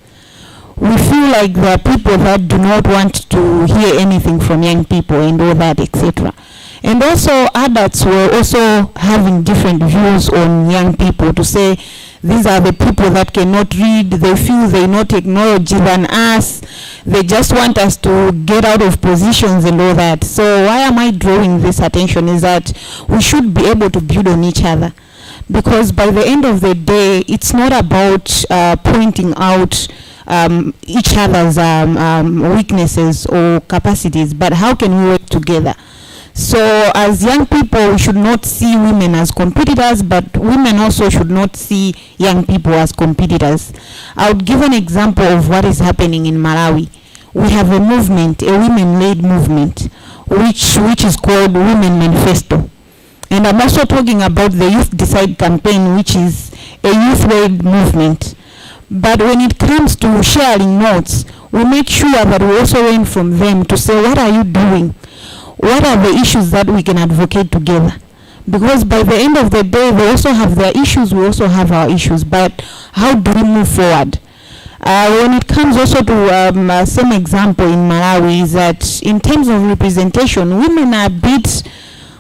We feel like there are people that do not want to hear anything from young people and all that, etc. And also adults were also having different views on young people to say, these are the people that cannot read, they feel they know technology than us, they just want us to get out of positions and all that. So why am I drawing this attention is that we should be able to build on each other. Because by the end of the day, it's not about pointing out each other's weaknesses or capacities, but how can we work together? So as young people, we should not see women as competitors, but women also should not see young people as competitors. I would give an example of what is happening in Malawi. We have a movement, a women-led movement, which is called Women Manifesto. And I'm also talking about the Youth Decide campaign, which is a youth-led movement. But when it comes to sharing notes, we make sure that we also learn from them to say, what are you doing? What are the issues that we can advocate together? Because by the end of the day, they also have their issues, we also have our issues, but how do we move forward? When it comes also to some example in Malawi is that in terms of representation, women are a bit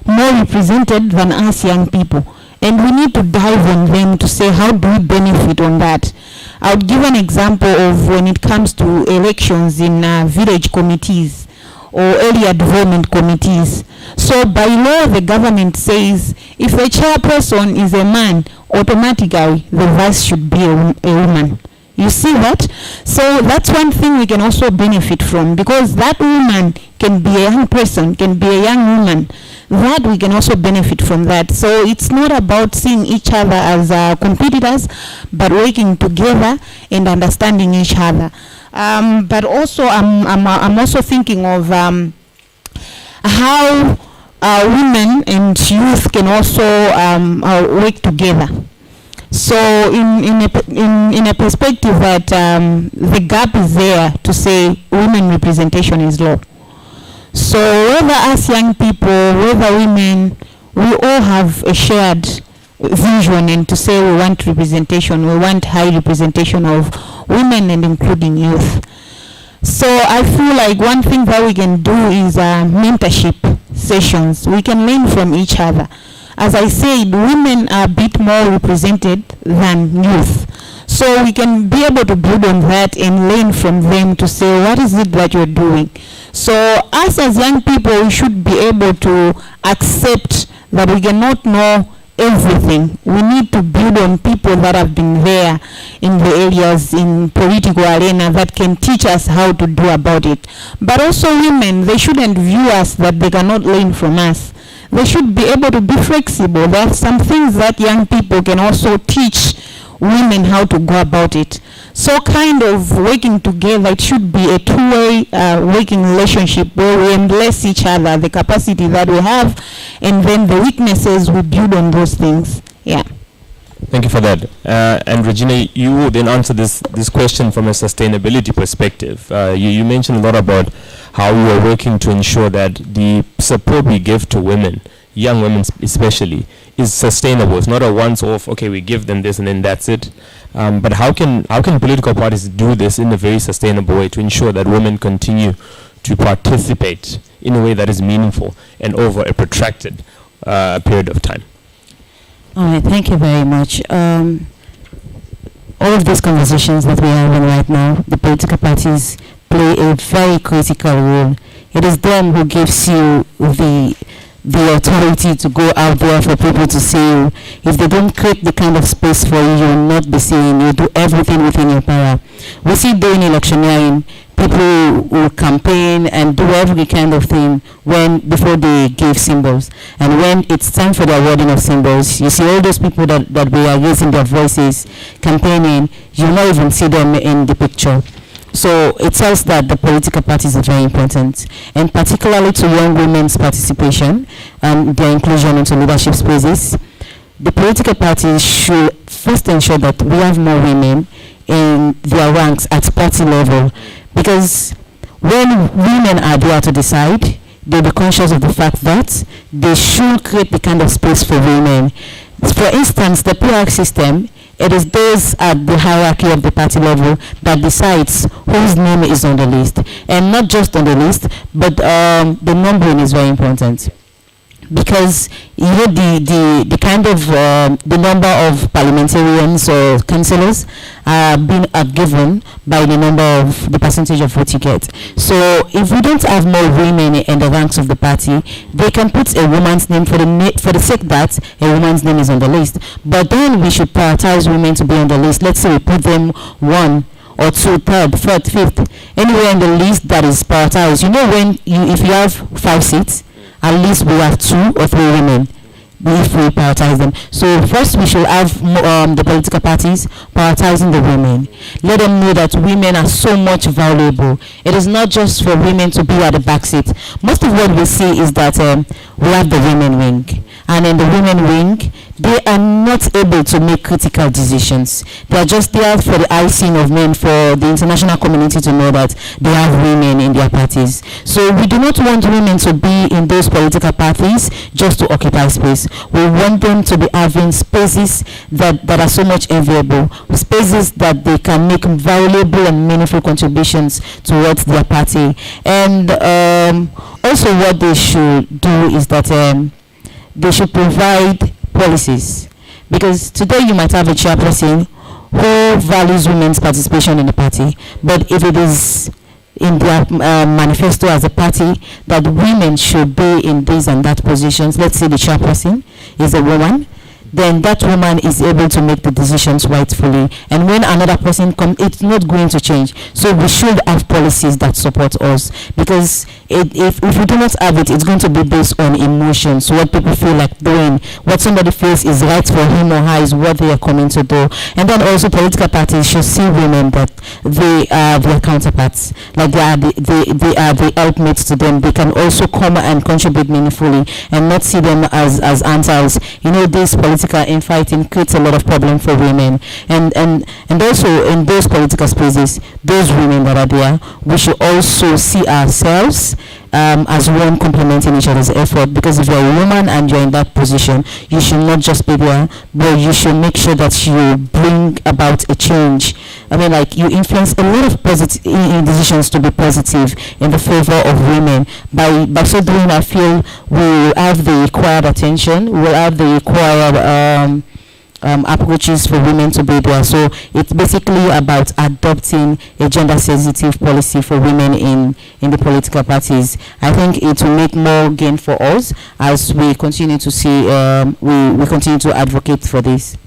more represented than us young people. And we need to dive on them to say, how do we benefit on that? I would give an example of when it comes to elections in village committees or area development committees. So by law, the government says if a chairperson is a man, automatically the vice should be a woman. You see that? So that's one thing we can also benefit from, because that woman can be a young person, can be a young woman. That we can also benefit from that. So it's not about seeing each other as competitors, but working together and understanding each other. But also, I'm also thinking of how women and youth can also work together. So in a perspective that the gap is there to say women representation is low. So whether us young people, whether women, we all have a shared vision, and to say we want representation, we want high representation of women and including youth. So I feel like one thing that we can do is mentorship sessions. We can learn from each other. As I said, women are a bit more represented than youth. So we can be able to build on that and learn from them to say, what is it that you're doing? So us as young people, we should be able to accept that we cannot know everything. We need to build on people that have been there in the areas, in political arena, that can teach us how to do about it. But also women, they shouldn't view us that they cannot learn from us. They should be able to be flexible. There are some things that young people can also teach women how to go about it. So kind of working together, it should be a two-way working relationship where we embrace each other, the capacity that we have, and then the weaknesses, we build on those things. Yeah. Thank you for that. And Regina, you then answer this question from a sustainability perspective. You mentioned a lot about how we are working to ensure that the support we give to women, young women especially, is sustainable. It's not a once-off, okay, we give them this and then that's it. But how can political parties do this in a very sustainable way to ensure that women continue to participate in a way that is meaningful and over a protracted period of time? All right, thank you very much. All of these conversations that we are having right now, the political parties play a very critical role. It is them who gives you the authority to go out there for people to see you. If they don't create the kind of space for you, you will not be seen. You do everything within your power. We see during electioneering, people will campaign and do every kind of thing before they give symbols. And when it's time for the awarding of symbols, you see all those people that we are using their voices campaigning, you will not even see them in the picture. So it tells that the political parties are very important, and particularly to young women's participation and their inclusion into leadership spaces. The political parties should first ensure that we have more women in their ranks at party level, because when women are there to decide, they'll be conscious of the fact that they should create the kind of space for women. For instance, the PR system, it is those at the hierarchy of the party level that decides whose name is on the list, and not just on the list, but the numbering is very important, because you know the kind of the number of parliamentarians or councillors are given by the number of the percentage of vote you get. So if we don't have more women in the ranks of the party, they can put a woman's name for the sake that a woman's name is on the list. But then we should prioritize women to be on the list. Let's say we put them 1 or 2, 3rd, 4th, 5th, anywhere on the list that is prioritized. You know, if you have 5 seats, at least we have 2 or 3 women if we prioritize them. So first we should have the political parties prioritizing the women. Let them know that women are so much valuable. It is not just for women to be at the back seat. Most of what we see is that we have the women wing, and in the women wing, they are not able to make critical decisions. They are just there for the icing of men, for the international community to know that they have women in their parties. So we do not want women to be in those political parties just to occupy space. We want them to be having spaces that are so much enviable, spaces that they can make valuable and meaningful contributions towards their party. And also what they should do is that they should provide policies, because today you might have a chairperson who values women's participation in the party, but if it is in their manifesto as a party that women should be in this and that positions, let's say the chairperson is a woman, then that woman is able to make the decisions rightfully. And when another person comes, it's not going to change. So we should have policies that support us, because if we do not have it, it's going to be based on emotions, what people feel like doing, what somebody feels is right for him or her is what they are coming to do. And then also political parties should see women that they are their counterparts, like they are the helpmates to them. They can also come and contribute meaningfully, and not see them as antis. You know, this political infighting creates a lot of problem for women, and also in those political spaces, those women that are there, we should also see ourselves as one complementing each other's effort, because if you're a woman and you're in that position, you should not just be there, but you should make sure that you bring about a change. I mean, like, you influence a lot of positive decisions to be positive in the favor of women. By so doing, I feel we will have the required attention, we will have the required approaches for women to be there. So it's basically about adopting a gender-sensitive policy for women in the political parties. I think it will make more gain for us as we continue to see, we continue to advocate for this.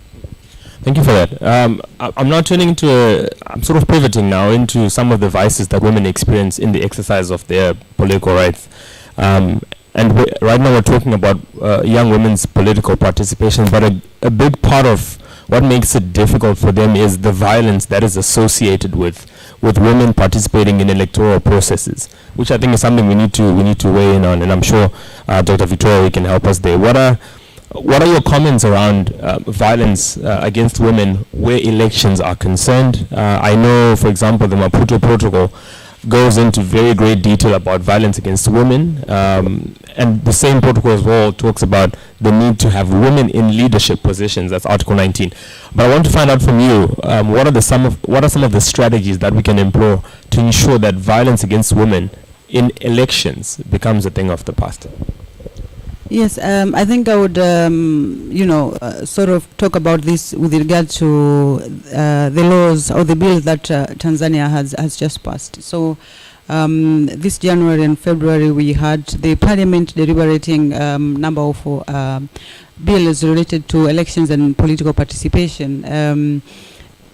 Thank you for that. I'm now I'm sort of pivoting now into some of the vices that women experience in the exercise of their political rights. And right now we're talking about young women's political participation, but a big part of what makes it difficult for them is the violence that is associated with women participating in electoral processes, which I think is something we need to weigh in on. And I'm sure Dr. Victoria can help us there. What are your comments around violence against women where elections are concerned? I know, for example, the Maputo Protocol goes into very great detail about violence against women, and the same protocol as well talks about the need to have women in leadership positions. That's Article 19. But I want to find out from you, what are some of the strategies that we can employ to ensure that violence against women in elections becomes a thing of the past? Yes, I think I would, sort of talk about this with regard to the laws or the bill that Tanzania has just passed. So This January and February, we had the Parliament deliberating number of bills related to elections and political participation.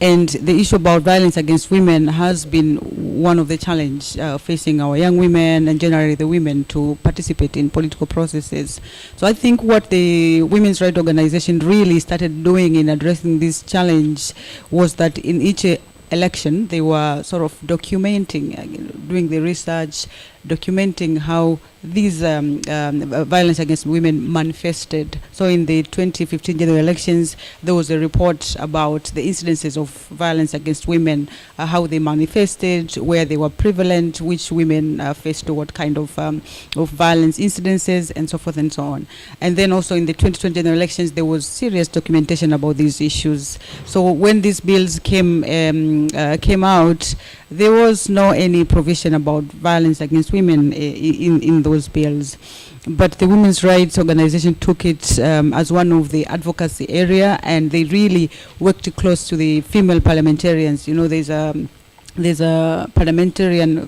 And the issue about violence against women has been one of the challenges facing our young women and generally the women to participate in political processes. So I think what the women's rights organization really started doing in addressing this challenge was that in each election they were sort of documenting, doing the research, documenting how these violence against women manifested. So in the 2015 general elections, there was a report about the incidences of violence against women, how they manifested, where they were prevalent, which women faced what kind of violence incidences, and so forth and so on. And then also in the 2020 general elections, there was serious documentation about these issues. So when these bills came out, there was no any provision about violence against women in those bills. But the women's rights organization took it as one of the advocacy area, and they really worked close to the female parliamentarians. You know, there's a parliamentarian,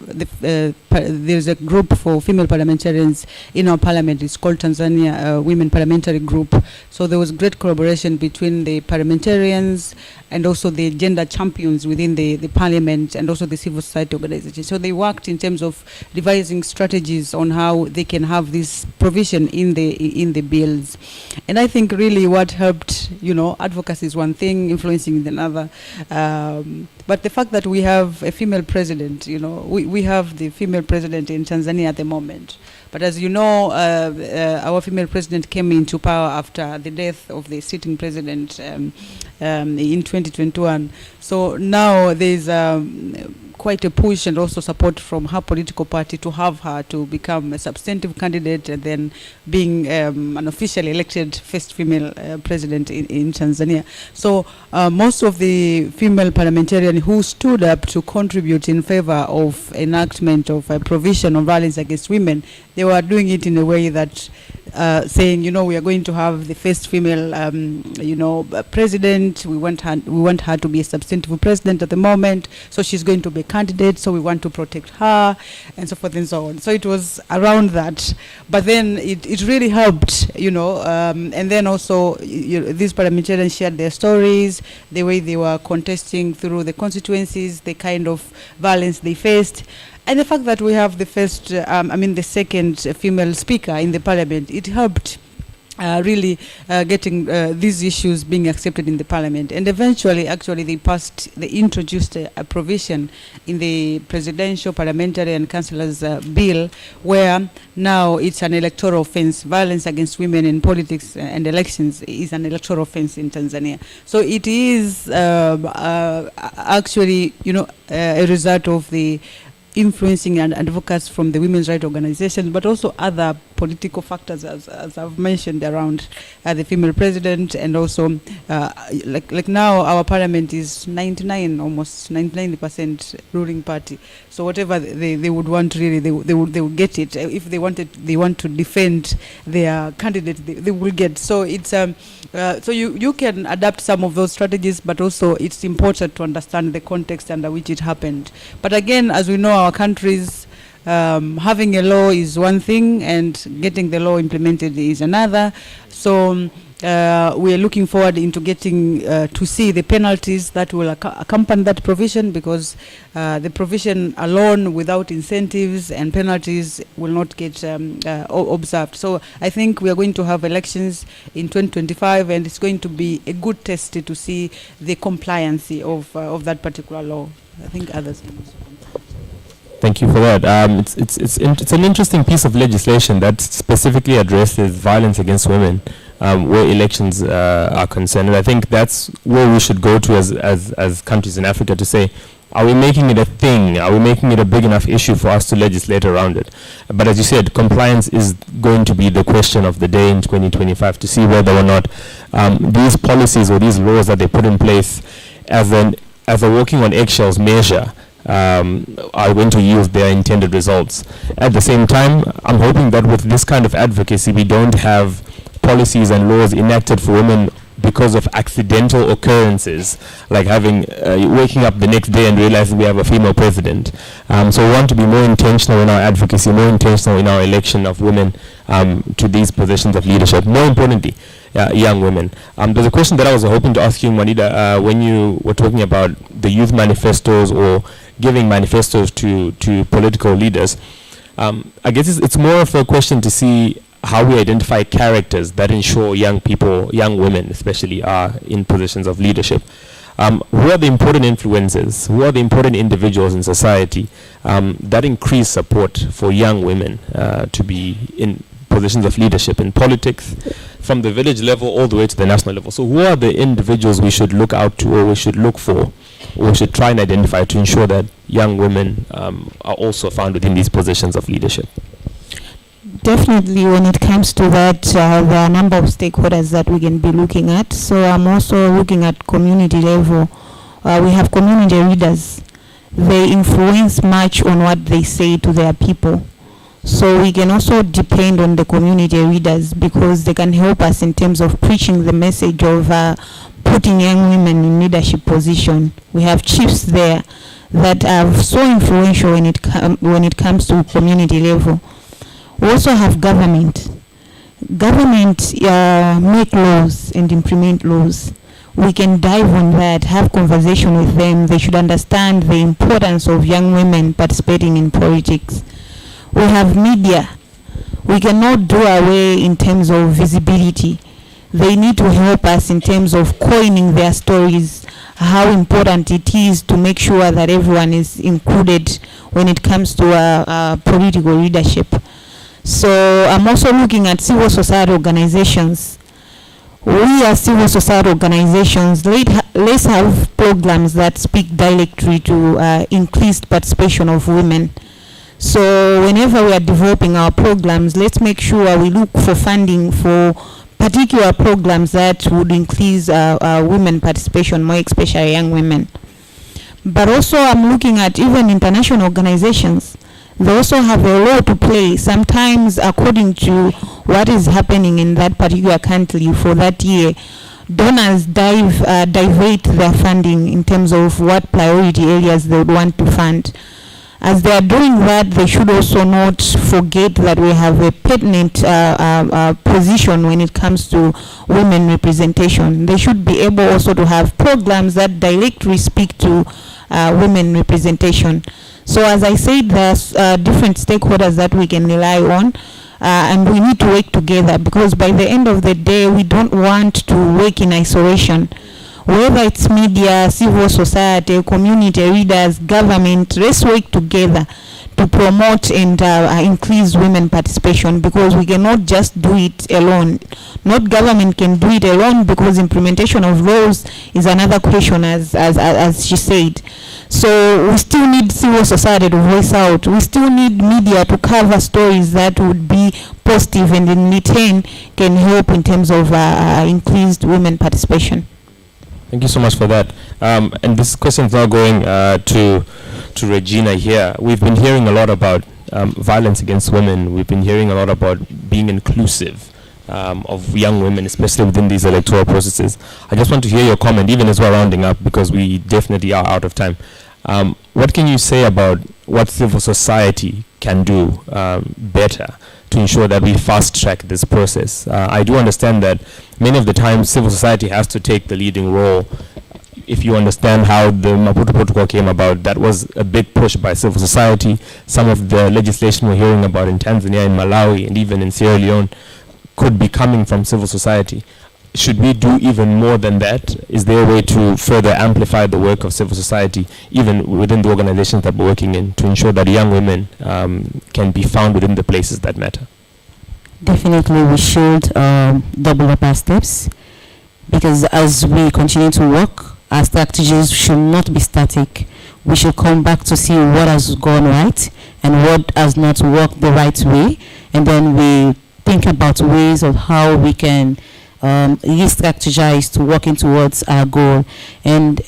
there's a group for female parliamentarians in our parliament. It's called Tanzania Women Parliamentary Group. So there was great collaboration between the parliamentarians and also the gender champions within the parliament and also the civil society organization. So they worked in terms of devising strategies on how they can have this provision in the bills. And I think really what helped, you know, advocacy is one thing, influencing is another. But the fact that we have a female president, you know, we have the female president in Tanzania at the moment. But as you know, our female president came into power after the death of the sitting president in 2021. So now there's quite a push and also support from her political party to have her to become a substantive candidate and then being an officially elected first female president in Tanzania. So most of the female parliamentarians who stood up to contribute in favor of enactment of a provision on violence against women, they were doing it in a way that saying, you know, we are going to have the first female, you know, president. We want her to be a substantive president at the moment. So she's going to be a candidate. So we want to protect her, and so forth and so on. So it was around that. But then it really helped, you know. And then also these parliamentarians shared their stories, the way they were contesting through the constituencies, the kind of violence they faced. And the fact that we have the first, the second female speaker in the parliament, it helped really getting these issues being accepted in the parliament. And eventually, actually, they introduced a provision in the presidential, parliamentary and councillors bill, where now it's an electoral offense. Violence against women in politics and elections is an electoral offense in Tanzania. So it is actually, you know, a result of the influencing and advocates from the women's rights organizations, but also other political factors, as I've mentioned, around the female president, and also like now our parliament is almost 99% ruling party. So whatever they would want, really, they would get it. If they want to defend their candidate, they will get. So it's so you can adapt some of those strategies, but also it's important to understand the context under which it happened. But again, as we know, our countries, having a law is one thing and getting the law implemented is another. So we are looking forward into getting to see the penalties that will accompany that provision, because the provision alone without incentives and penalties will not get observed. So I think we are going to have elections in 2025, and it's going to be a good test to see the compliancy of that particular law. I think others. Thank you for that. It's an interesting piece of legislation that specifically addresses violence against women where elections are concerned. And I think that's where we should go to as countries in Africa to say, are we making it a thing? Are we making it a big enough issue for us to legislate around it? But as you said, compliance is going to be the question of the day in 2025, to see whether or not these policies or these laws that they put in place as a walking on eggshells measure are going to yield their intended results. At the same time, I'm hoping that with this kind of advocacy, we don't have policies and laws enacted for women because of accidental occurrences, like having waking up the next day and realizing we have a female president. So we want to be more intentional in our advocacy, more intentional in our election of women to these positions of leadership. More importantly, young women. There's a question that I was hoping to ask you, Manida, when you were talking about the youth manifestos or giving manifestos to political leaders. I guess it's more of a question to see how we identify characters that ensure young people, young women especially, are in positions of leadership. Who are the important influences? Who are the important individuals in society that increase support for young women to be in positions of leadership in politics, from the village level all the way to the national level? So who are the individuals we should look out to, or we should look for, or we should try and identify to ensure that young women are also found within these positions of leadership? Definitely, when it comes to that, there are a number of stakeholders that we can be looking at. So I'm also looking at community level. We have community leaders. They influence much on what they say to their people. So we can also depend on the community leaders because they can help us in terms of preaching the message of putting young women in leadership position. We have chiefs there that are so influential when it comes to community level. We also have government. Government make laws and implement laws. We can dive on that, have conversation with them. They should understand the importance of young women participating in politics. We have media. We cannot do away in terms of visibility. They need to help us in terms of coining their stories, how important it is to make sure that everyone is included when it comes to political leadership. So I'm also looking at civil society organizations. We as civil society organizations, let's have programs that speak directly to increased participation of women. So whenever we are developing our programs, let's make sure we look for funding for particular programs that would increase women participation, more especially young women. But also I'm looking at even international organizations. They also have a role to play, sometimes according to what is happening in that particular country for that year. Donors divert their funding in terms of what priority areas they would want to fund. As they are doing that, they should also not forget that we have a pertinent position when it comes to women representation. They should be able also to have programs that directly speak to women representation. So as I said, there's different stakeholders that we can rely on, and we need to work together because by the end of the day, we don't want to work in isolation. Whether it's media, civil society, community leaders, government, let's work together to promote and increase women participation because we cannot just do it alone. Not government can do it alone because implementation of laws is another question as she said. So we still need civil society to voice out. We still need media to cover stories that would be positive and in return can help in terms of increased women participation. Thank you so much for that. And this question is now going to Regina here. We've been hearing a lot about violence against women. We've been hearing a lot about being inclusive of young women, especially within these electoral processes. I just want to hear your comment, even as we're rounding up, because we definitely are out of time. What can you say about what civil society can do better to ensure that we fast track this process? I do understand that many of the times civil society has to take the leading role. If you understand how the Maputo Protocol came about, that was a big push by civil society. Some of the legislation we're hearing about in Tanzania, in Malawi, and even in Sierra Leone could be coming from civil society. Should we do even more than that? Is there a way to further amplify the work of civil society, even within the organizations that we're working in, to ensure that young women can be found within the places that matter? Definitely, we should double up our steps, because as we continue to work, our strategies should not be static. We should come back to see what has gone right and what has not worked the right way, and then we think about ways of how we can re-strategize to working towards our goal. And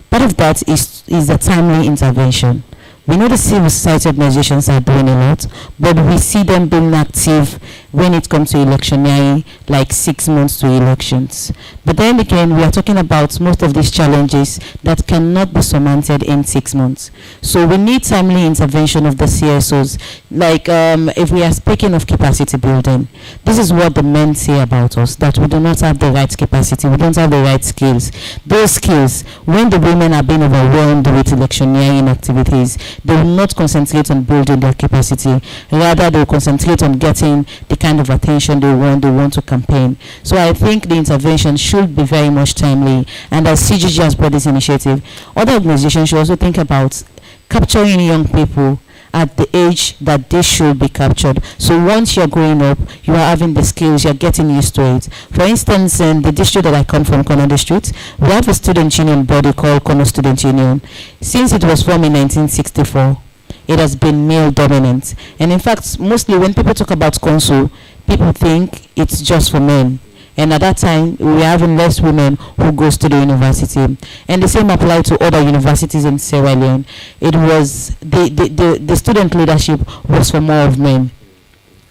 part of that is a timely intervention. We know the civil society organizations are doing a lot, but we see them being active when it comes to electioneering, like 6 months to elections. But then again, we are talking about most of these challenges that cannot be surmounted in 6 months. So we need timely intervention of the CSOs. Like if we are speaking of capacity building, this is what the men say about us, that we do not have the right capacity, we don't have the right skills. Those skills, when the women are being overwhelmed with electioneering activities, they will not concentrate on building their capacity. Rather, they will concentrate on getting the kind of attention they want to campaign. So I think the intervention should be very much timely. And as CGG has brought this initiative, other organizations should also think about capturing young people at the age that they should be captured. So once you're growing up, you are having the skills, you're getting used to it. For instance, in the district that I come from, Kono District, we have a student union body called Kono Student Union. Since it was formed in 1964, it has been male dominant. And in fact, mostly when people talk about Konsu, people think it's just for men. And at that time, we were having less women who goes to the university. And the same applied to other universities in Sierra Leone. It was, the student leadership was for more of men.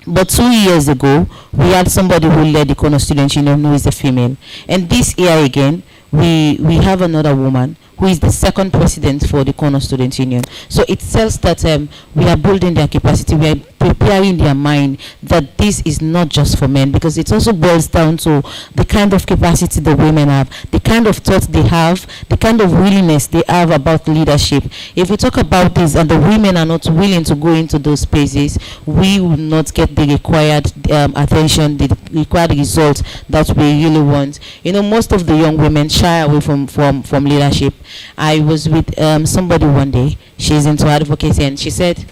But 2 years ago, we had somebody who led the Kono Student Union who is a female. And this year again, we have another woman who is the second president for the Kono Student Union. So it tells that we are building their capacity, we are preparing their mind that this is not just for men, because it also boils down to the kind of capacity the women have, the kind of thoughts they have, the kind of willingness they have about leadership. If we talk about this and the women are not willing to go into those spaces, we will not get the required attention, the required result that we really want. You know, most of the young women shy away from leadership. I was with somebody one day, she's into advocacy, and she said,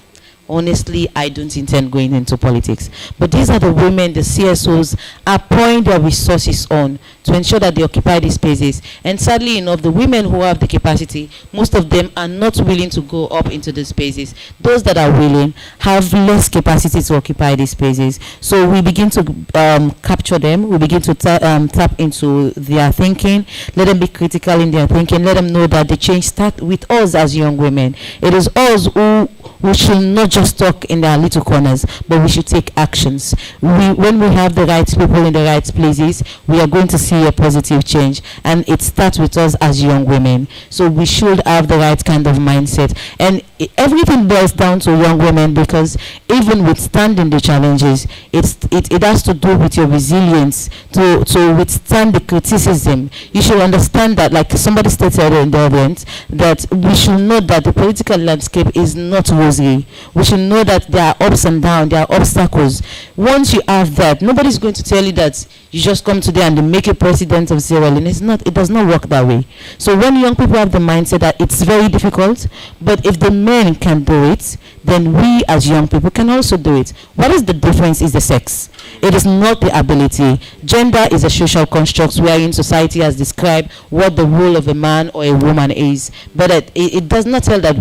honestly, I don't intend going into politics. But these are the women the CSOs are pouring their resources on to ensure that they occupy these spaces. And sadly enough, the women who have the capacity, most of them are not willing to go up into the spaces. Those that are willing have less capacity to occupy these spaces. So we begin to capture them. We begin to tap into their thinking. Let them be critical in their thinking. Let them know that the change starts with us as young women. It is us who should not just talk in our little corners, but we should take actions. When we have the right people in the right places, we are going to see a positive change, and it starts with us as young women. So we should have the right kind of mindset, and everything boils down to young women, because even withstanding the challenges, it has to do with your resilience to withstand the criticism. You should understand that, like somebody stated in the event, that we should know that the political landscape is not rosy. We should know that there are ups and downs, there are obstacles. Once you have that, nobody's going to tell you that you just come today and they make you president of Sierra Leone. It does not work that way. So when young people have the mindset that it's very difficult, but if the men can do it, then we as young people can also do it. What is the difference is the sex. It is not the ability. Gender is a social construct wherein society has described what the role of a man or a woman is. But it does not tell that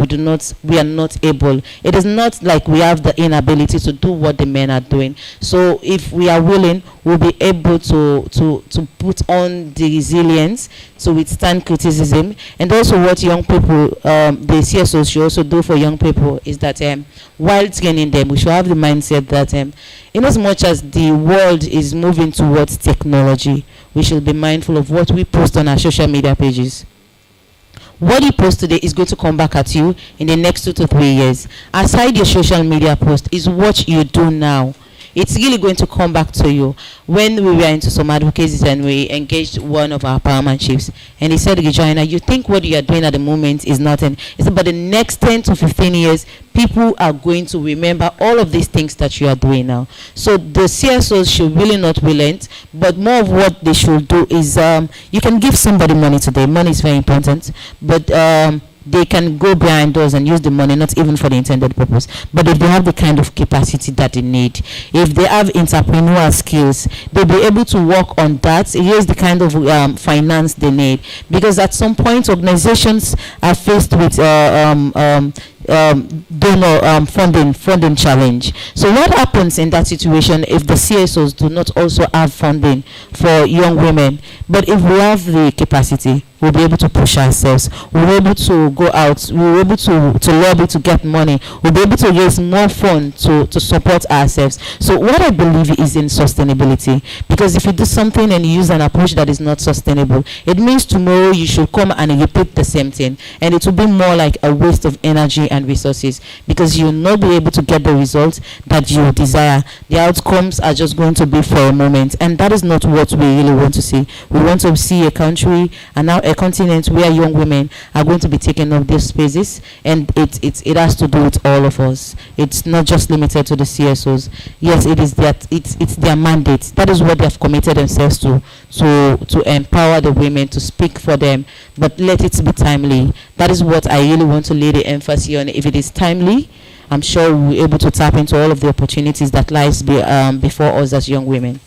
we are not able. It is not like we have the inability to do what the men are doing. So if we are willing, we'll be able to put on the resilience to withstand criticism. And also what young people, the CSOs should also do for young people is that while training them, we should have the mindset that in as much as the world is moving towards technology, we should be mindful of what we post on our social media pages. What you post today is going to come back at you in the next 2 to 3 years. Aside your social media post is what you do now. It's really going to come back to you. When we were into some advocacy and we engaged one of our paramount chiefs, and he said, Regina, you think what you are doing at the moment is nothing. It's about the next 10 to 15 years, people are going to remember all of these things that you are doing now. So the CSOs should really not relent, but more of what they should do is, you can give somebody money today. Money is very important, but they can go behind doors and use the money, not even for the intended purpose. But if they have the kind of capacity that they need, if they have entrepreneurial skills, they'll be able to work on that. Here's the kind of finance they need. Because at some point, organizations are faced with donor funding challenge. So what happens in that situation if the CSOs do not also have funding for young women? But if we have the capacity, we'll be able to push ourselves. We'll be able to go out. We'll be able to lobby to get money. We'll be able to raise more funds to support ourselves. So what I believe is in sustainability. Because if you do something and you use an approach that is not sustainable, it means tomorrow you should come and repeat the same thing. And it will be more like a waste of energy and resources, because you'll not be able to get the results that you desire. The outcomes are just going to be for a moment. And that is not what we really want to see. We want to see a country and now a continent where young women are going to be taking up these spaces, and it has to do with all of us. It's not just limited to the CSOs. Yes, it is that it's their mandate. That is what they have committed themselves to empower the women, to speak for them, but let it be timely. That is what I really want to lay the emphasis on. If it is timely, I'm sure we'll be able to tap into all of the opportunities that lies before us as young women.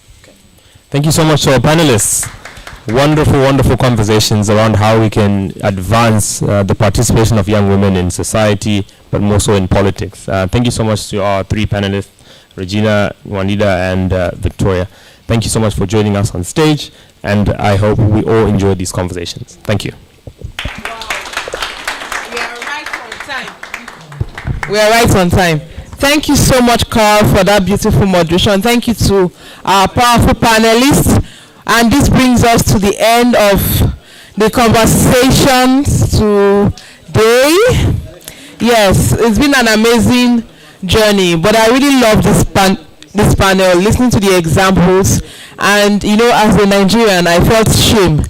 Thank you so much to our panelists. Wonderful, wonderful conversations around how we can advance the participation of young women in society, but more so in politics. Thank you so much to our three panelists, Regina, Juanita, and Victoria. Thank you so much for joining us on stage, and I hope we all enjoyed these conversations. Thank you. We are right on time. Thank you so much, Carl, for that beautiful moderation. Thank you to our powerful panelists. And this brings us to the end of the conversations today. Yes, it's been an amazing journey, but I really love this panel, listening to the examples. And, you know, as a Nigerian, I felt shame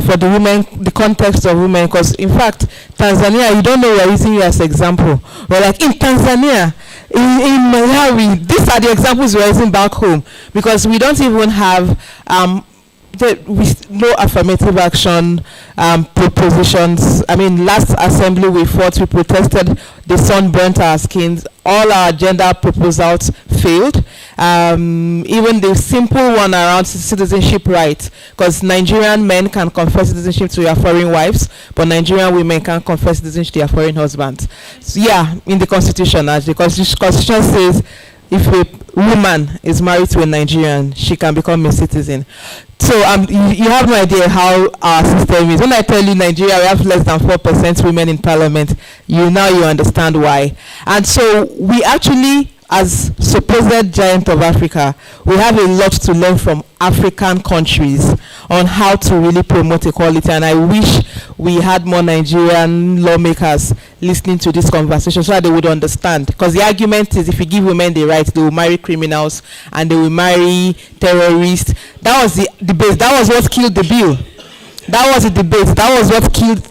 for the women, the context of women, because, in fact, Tanzania, you don't know we're using you as example. We're like, in Tanzania, in Malawi, these are the examples we're using back home, because we don't even have no affirmative action propositions. I mean, last assembly we fought, we protested, the sun burnt our skins, all our gender proposals failed. Even the simple one around citizenship rights, because Nigerian men can confer citizenship to their foreign wives, but Nigerian women can't confer citizenship to their foreign husbands. So yeah, in the constitution, as the constitution says, if a woman is married to a Nigerian, she can become a citizen. So you have no idea how our system is. When I tell you Nigeria, we have less than 4% women in parliament, you understand why. And so we actually, as supposed giant of Africa, we have a lot to learn from African countries on how to really promote equality. And I wish we had more Nigerian lawmakers listening to this conversation so that they would understand. Because the argument is, if you give women the right, they will marry criminals and they will marry terrorists. That was the debate. That was what killed the bill. That was the debate. That was what killed.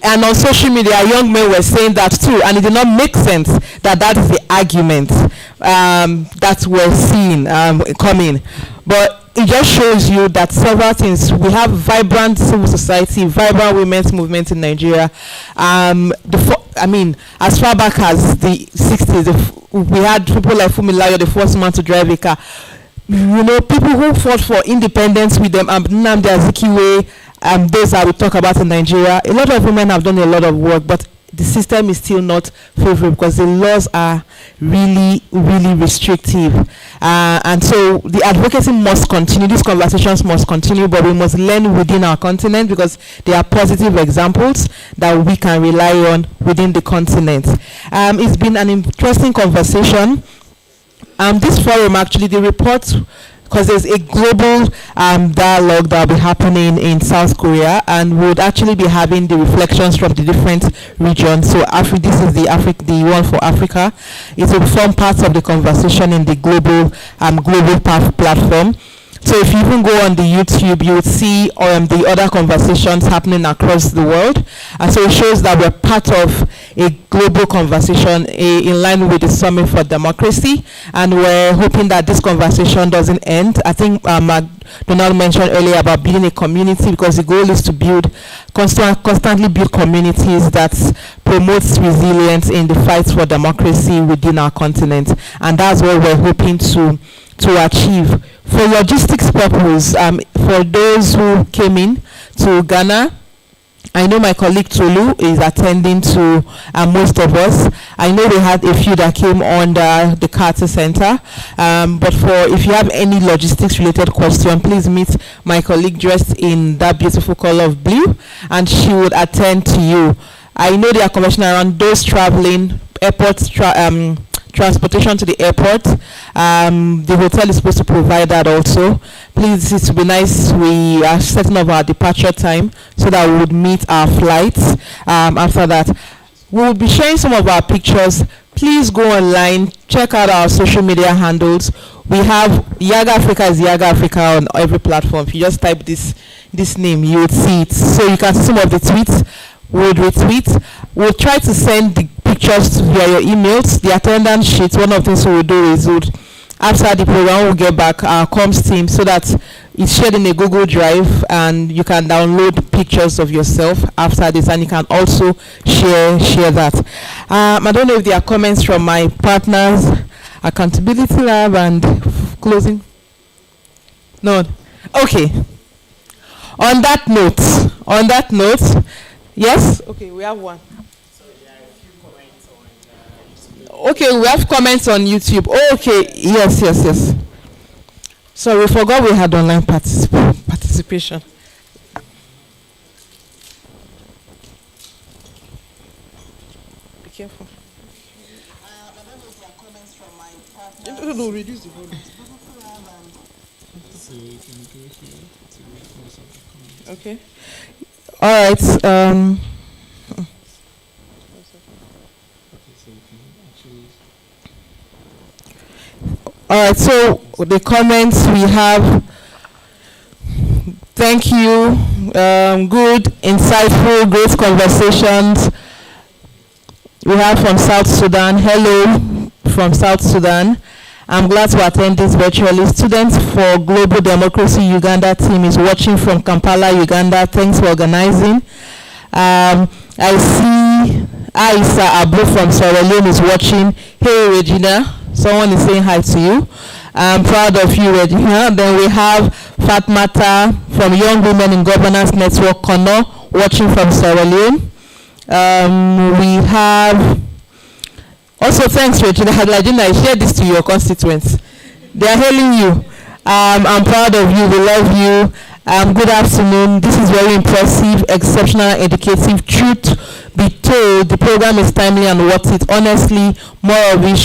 And on social media, young men were saying that too, and it did not make sense that that is the argument that we're seeing coming. But it just shows you that several things. We have vibrant civil society, vibrant women's movement in Nigeria. As far back as the 60s, we had people like Fumilayo, the first man to drive a car. You know, people who fought for independence with them, Nnamdi Azikiwe, those that we talk about in Nigeria. A lot of women have done a lot of work, but the system is still not favorable because the laws are really, really restrictive. And so the advocacy must continue, these conversations must continue, but we must learn within our continent because there are positive examples that we can rely on within the continent. It's been an interesting conversation. This forum, actually, the report, because there's a global dialogue that will be happening in South Korea, and we'll actually be having the reflections from the different regions. So this is the one for Africa. It will form part of the conversation in the global platform. So if you even go on the YouTube, you would see the other conversations happening across the world. And so it shows that we're part of a global conversation in line with the Summit for Democracy. And we're hoping that this conversation doesn't end. I think Donald mentioned earlier about building a community, because the goal is to constantly build communities that promotes resilience in the fight for democracy within our continent. And that's what we're hoping to achieve. For logistics purposes, for those who came in to Ghana, I know my colleague Tolu is attending to most of us. I know we had a few that came under the Carter Center. But if you have any logistics related question, please meet my colleague dressed in that beautiful color of blue, and she would attend to you. I know there are conversations around those traveling, transportation to the airport. The hotel is supposed to provide that also. Please, it would be nice we are setting up our departure time so that we would meet our flights. After that, we will be sharing some of our pictures. Please go online, check out our social media handles. We have Yaga Africa is Yaga Africa on every platform. If you just type this name, you would see it. So you can see some of the tweets. We'll retweet. We'll try to send the pictures via your emails. The attendance sheet, one of the things we'll do is after the program, we'll get back our comms team so that it's shared in a Google Drive and you can download pictures of yourself after this, and you can also share that. I don't know if there are comments from my partners, Accountability Lab and closing. No. Okay. On that note, yes? Okay, we have one. Okay, we have comments on YouTube. Oh, okay, yes. So we forgot we had online participation. Be careful. No, reduce the volume. Okay. All right. All right. So the comments we have. Thank you. Good, insightful, great conversations. We have from South Sudan. Hello from South Sudan. I'm glad to attend this virtually. Students for Global Democracy Uganda team is watching from Kampala, Uganda. Thanks for organizing. I see Aisa Abu from Sierra Leone is watching. Hey Regina, someone is saying hi to you. I'm proud of you, Regina. Then we have Fatmata from Young Women in Governance Network, Kono, watching from Sierra Leone. We have also, thanks, Regina. I shared this to your constituents. They are hailing you. I'm proud of you. We love you. Good afternoon. This is very impressive, exceptional, educative. Truth be told, the program is timely and worth it. Honestly, more of it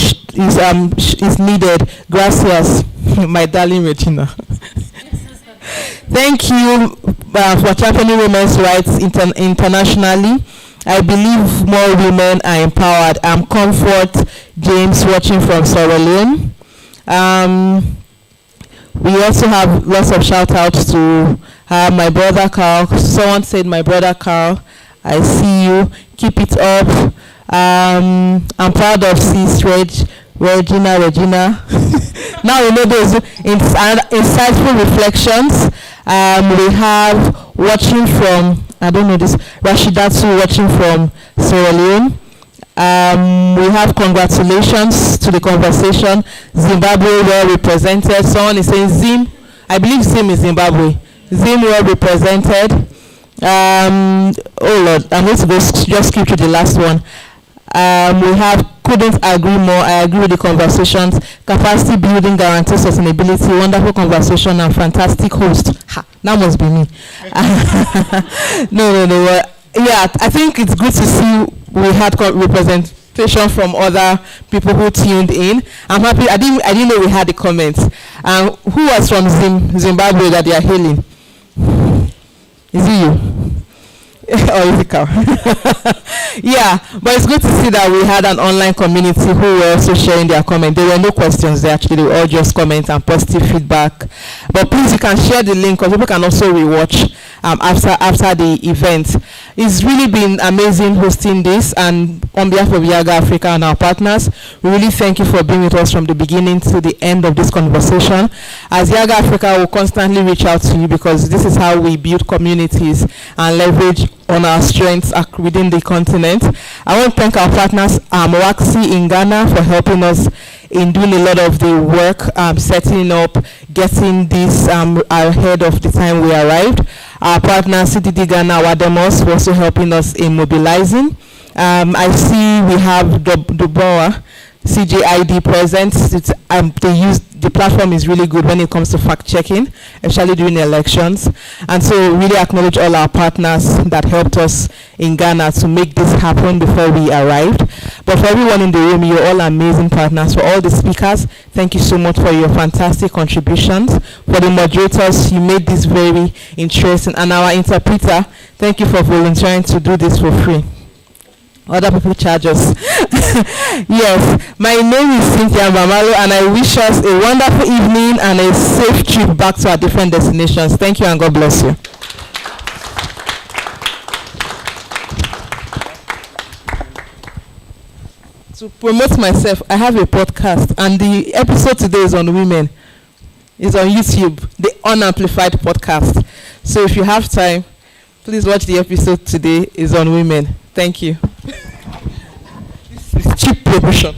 is needed. Gracias, my darling Regina. Thank you for championing women's rights internationally. I believe more women are empowered. I'm Comfort James watching from Sierra Leone. We also have lots of shout outs to my brother Carl. Someone said my brother Carl, I see you. Keep it up. I'm proud of Sis Regina. Now we know those insightful reflections. We have watching from, I don't know this, Rashidatu watching from Sierra Leone. We have congratulations to the conversation. Zimbabwe well represented. Someone is saying Zim. I believe Zim is Zimbabwe. Zim well represented. Oh Lord, I'm going to go just skip to the last one. We have couldn't agree more. I agree with the conversations. Capacity building, guarantee sustainability, wonderful conversation and fantastic host. Ha, that must be me. No. Yeah, I think it's good to see we had representation from other people who tuned in. I'm happy. I didn't know we had the comments. Who was from Zimbabwe that they are hailing? Is it you? Or is it Carl? Yeah, but it's good to see that we had an online community who were also sharing their comments. There were no questions there, actually. They were all just comments and positive feedback. But please, you can share the link because people can also rewatch after the event. It's really been amazing hosting this, and on behalf of Yaga Africa and our partners, we really thank you for being with us from the beginning to the end of this conversation. As Yaga Africa will constantly reach out to you because this is how we build communities and leverage on our strengths within the continent. I want to thank our partners, WACSI in Ghana, for helping us in doing a lot of the work, setting up, getting this ahead of the time we arrived. Our partner, CDD Ghana, Wademos, for also helping us in mobilizing. I see we have Dubois, CJID present. The platform is really good when it comes to fact checking, especially during elections. And so really acknowledge all our partners that helped us in Ghana to make this happen before we arrived. But for everyone in the room, you're all amazing partners. For all the speakers, thank you so much for your fantastic contributions. For the moderators, you made this very interesting. And our interpreter, thank you for volunteering to do this for free. Other people charge us. Yes, my name is Cynthia Mamalo, and I wish us a wonderful evening and a safe trip back to our different destinations. Thank you and God bless you. To promote myself, I have a podcast, and the episode today is on women. It's on YouTube, the Unamplified podcast. So if you have time, please watch the episode today. It's on women. Thank you. This is cheap promotion.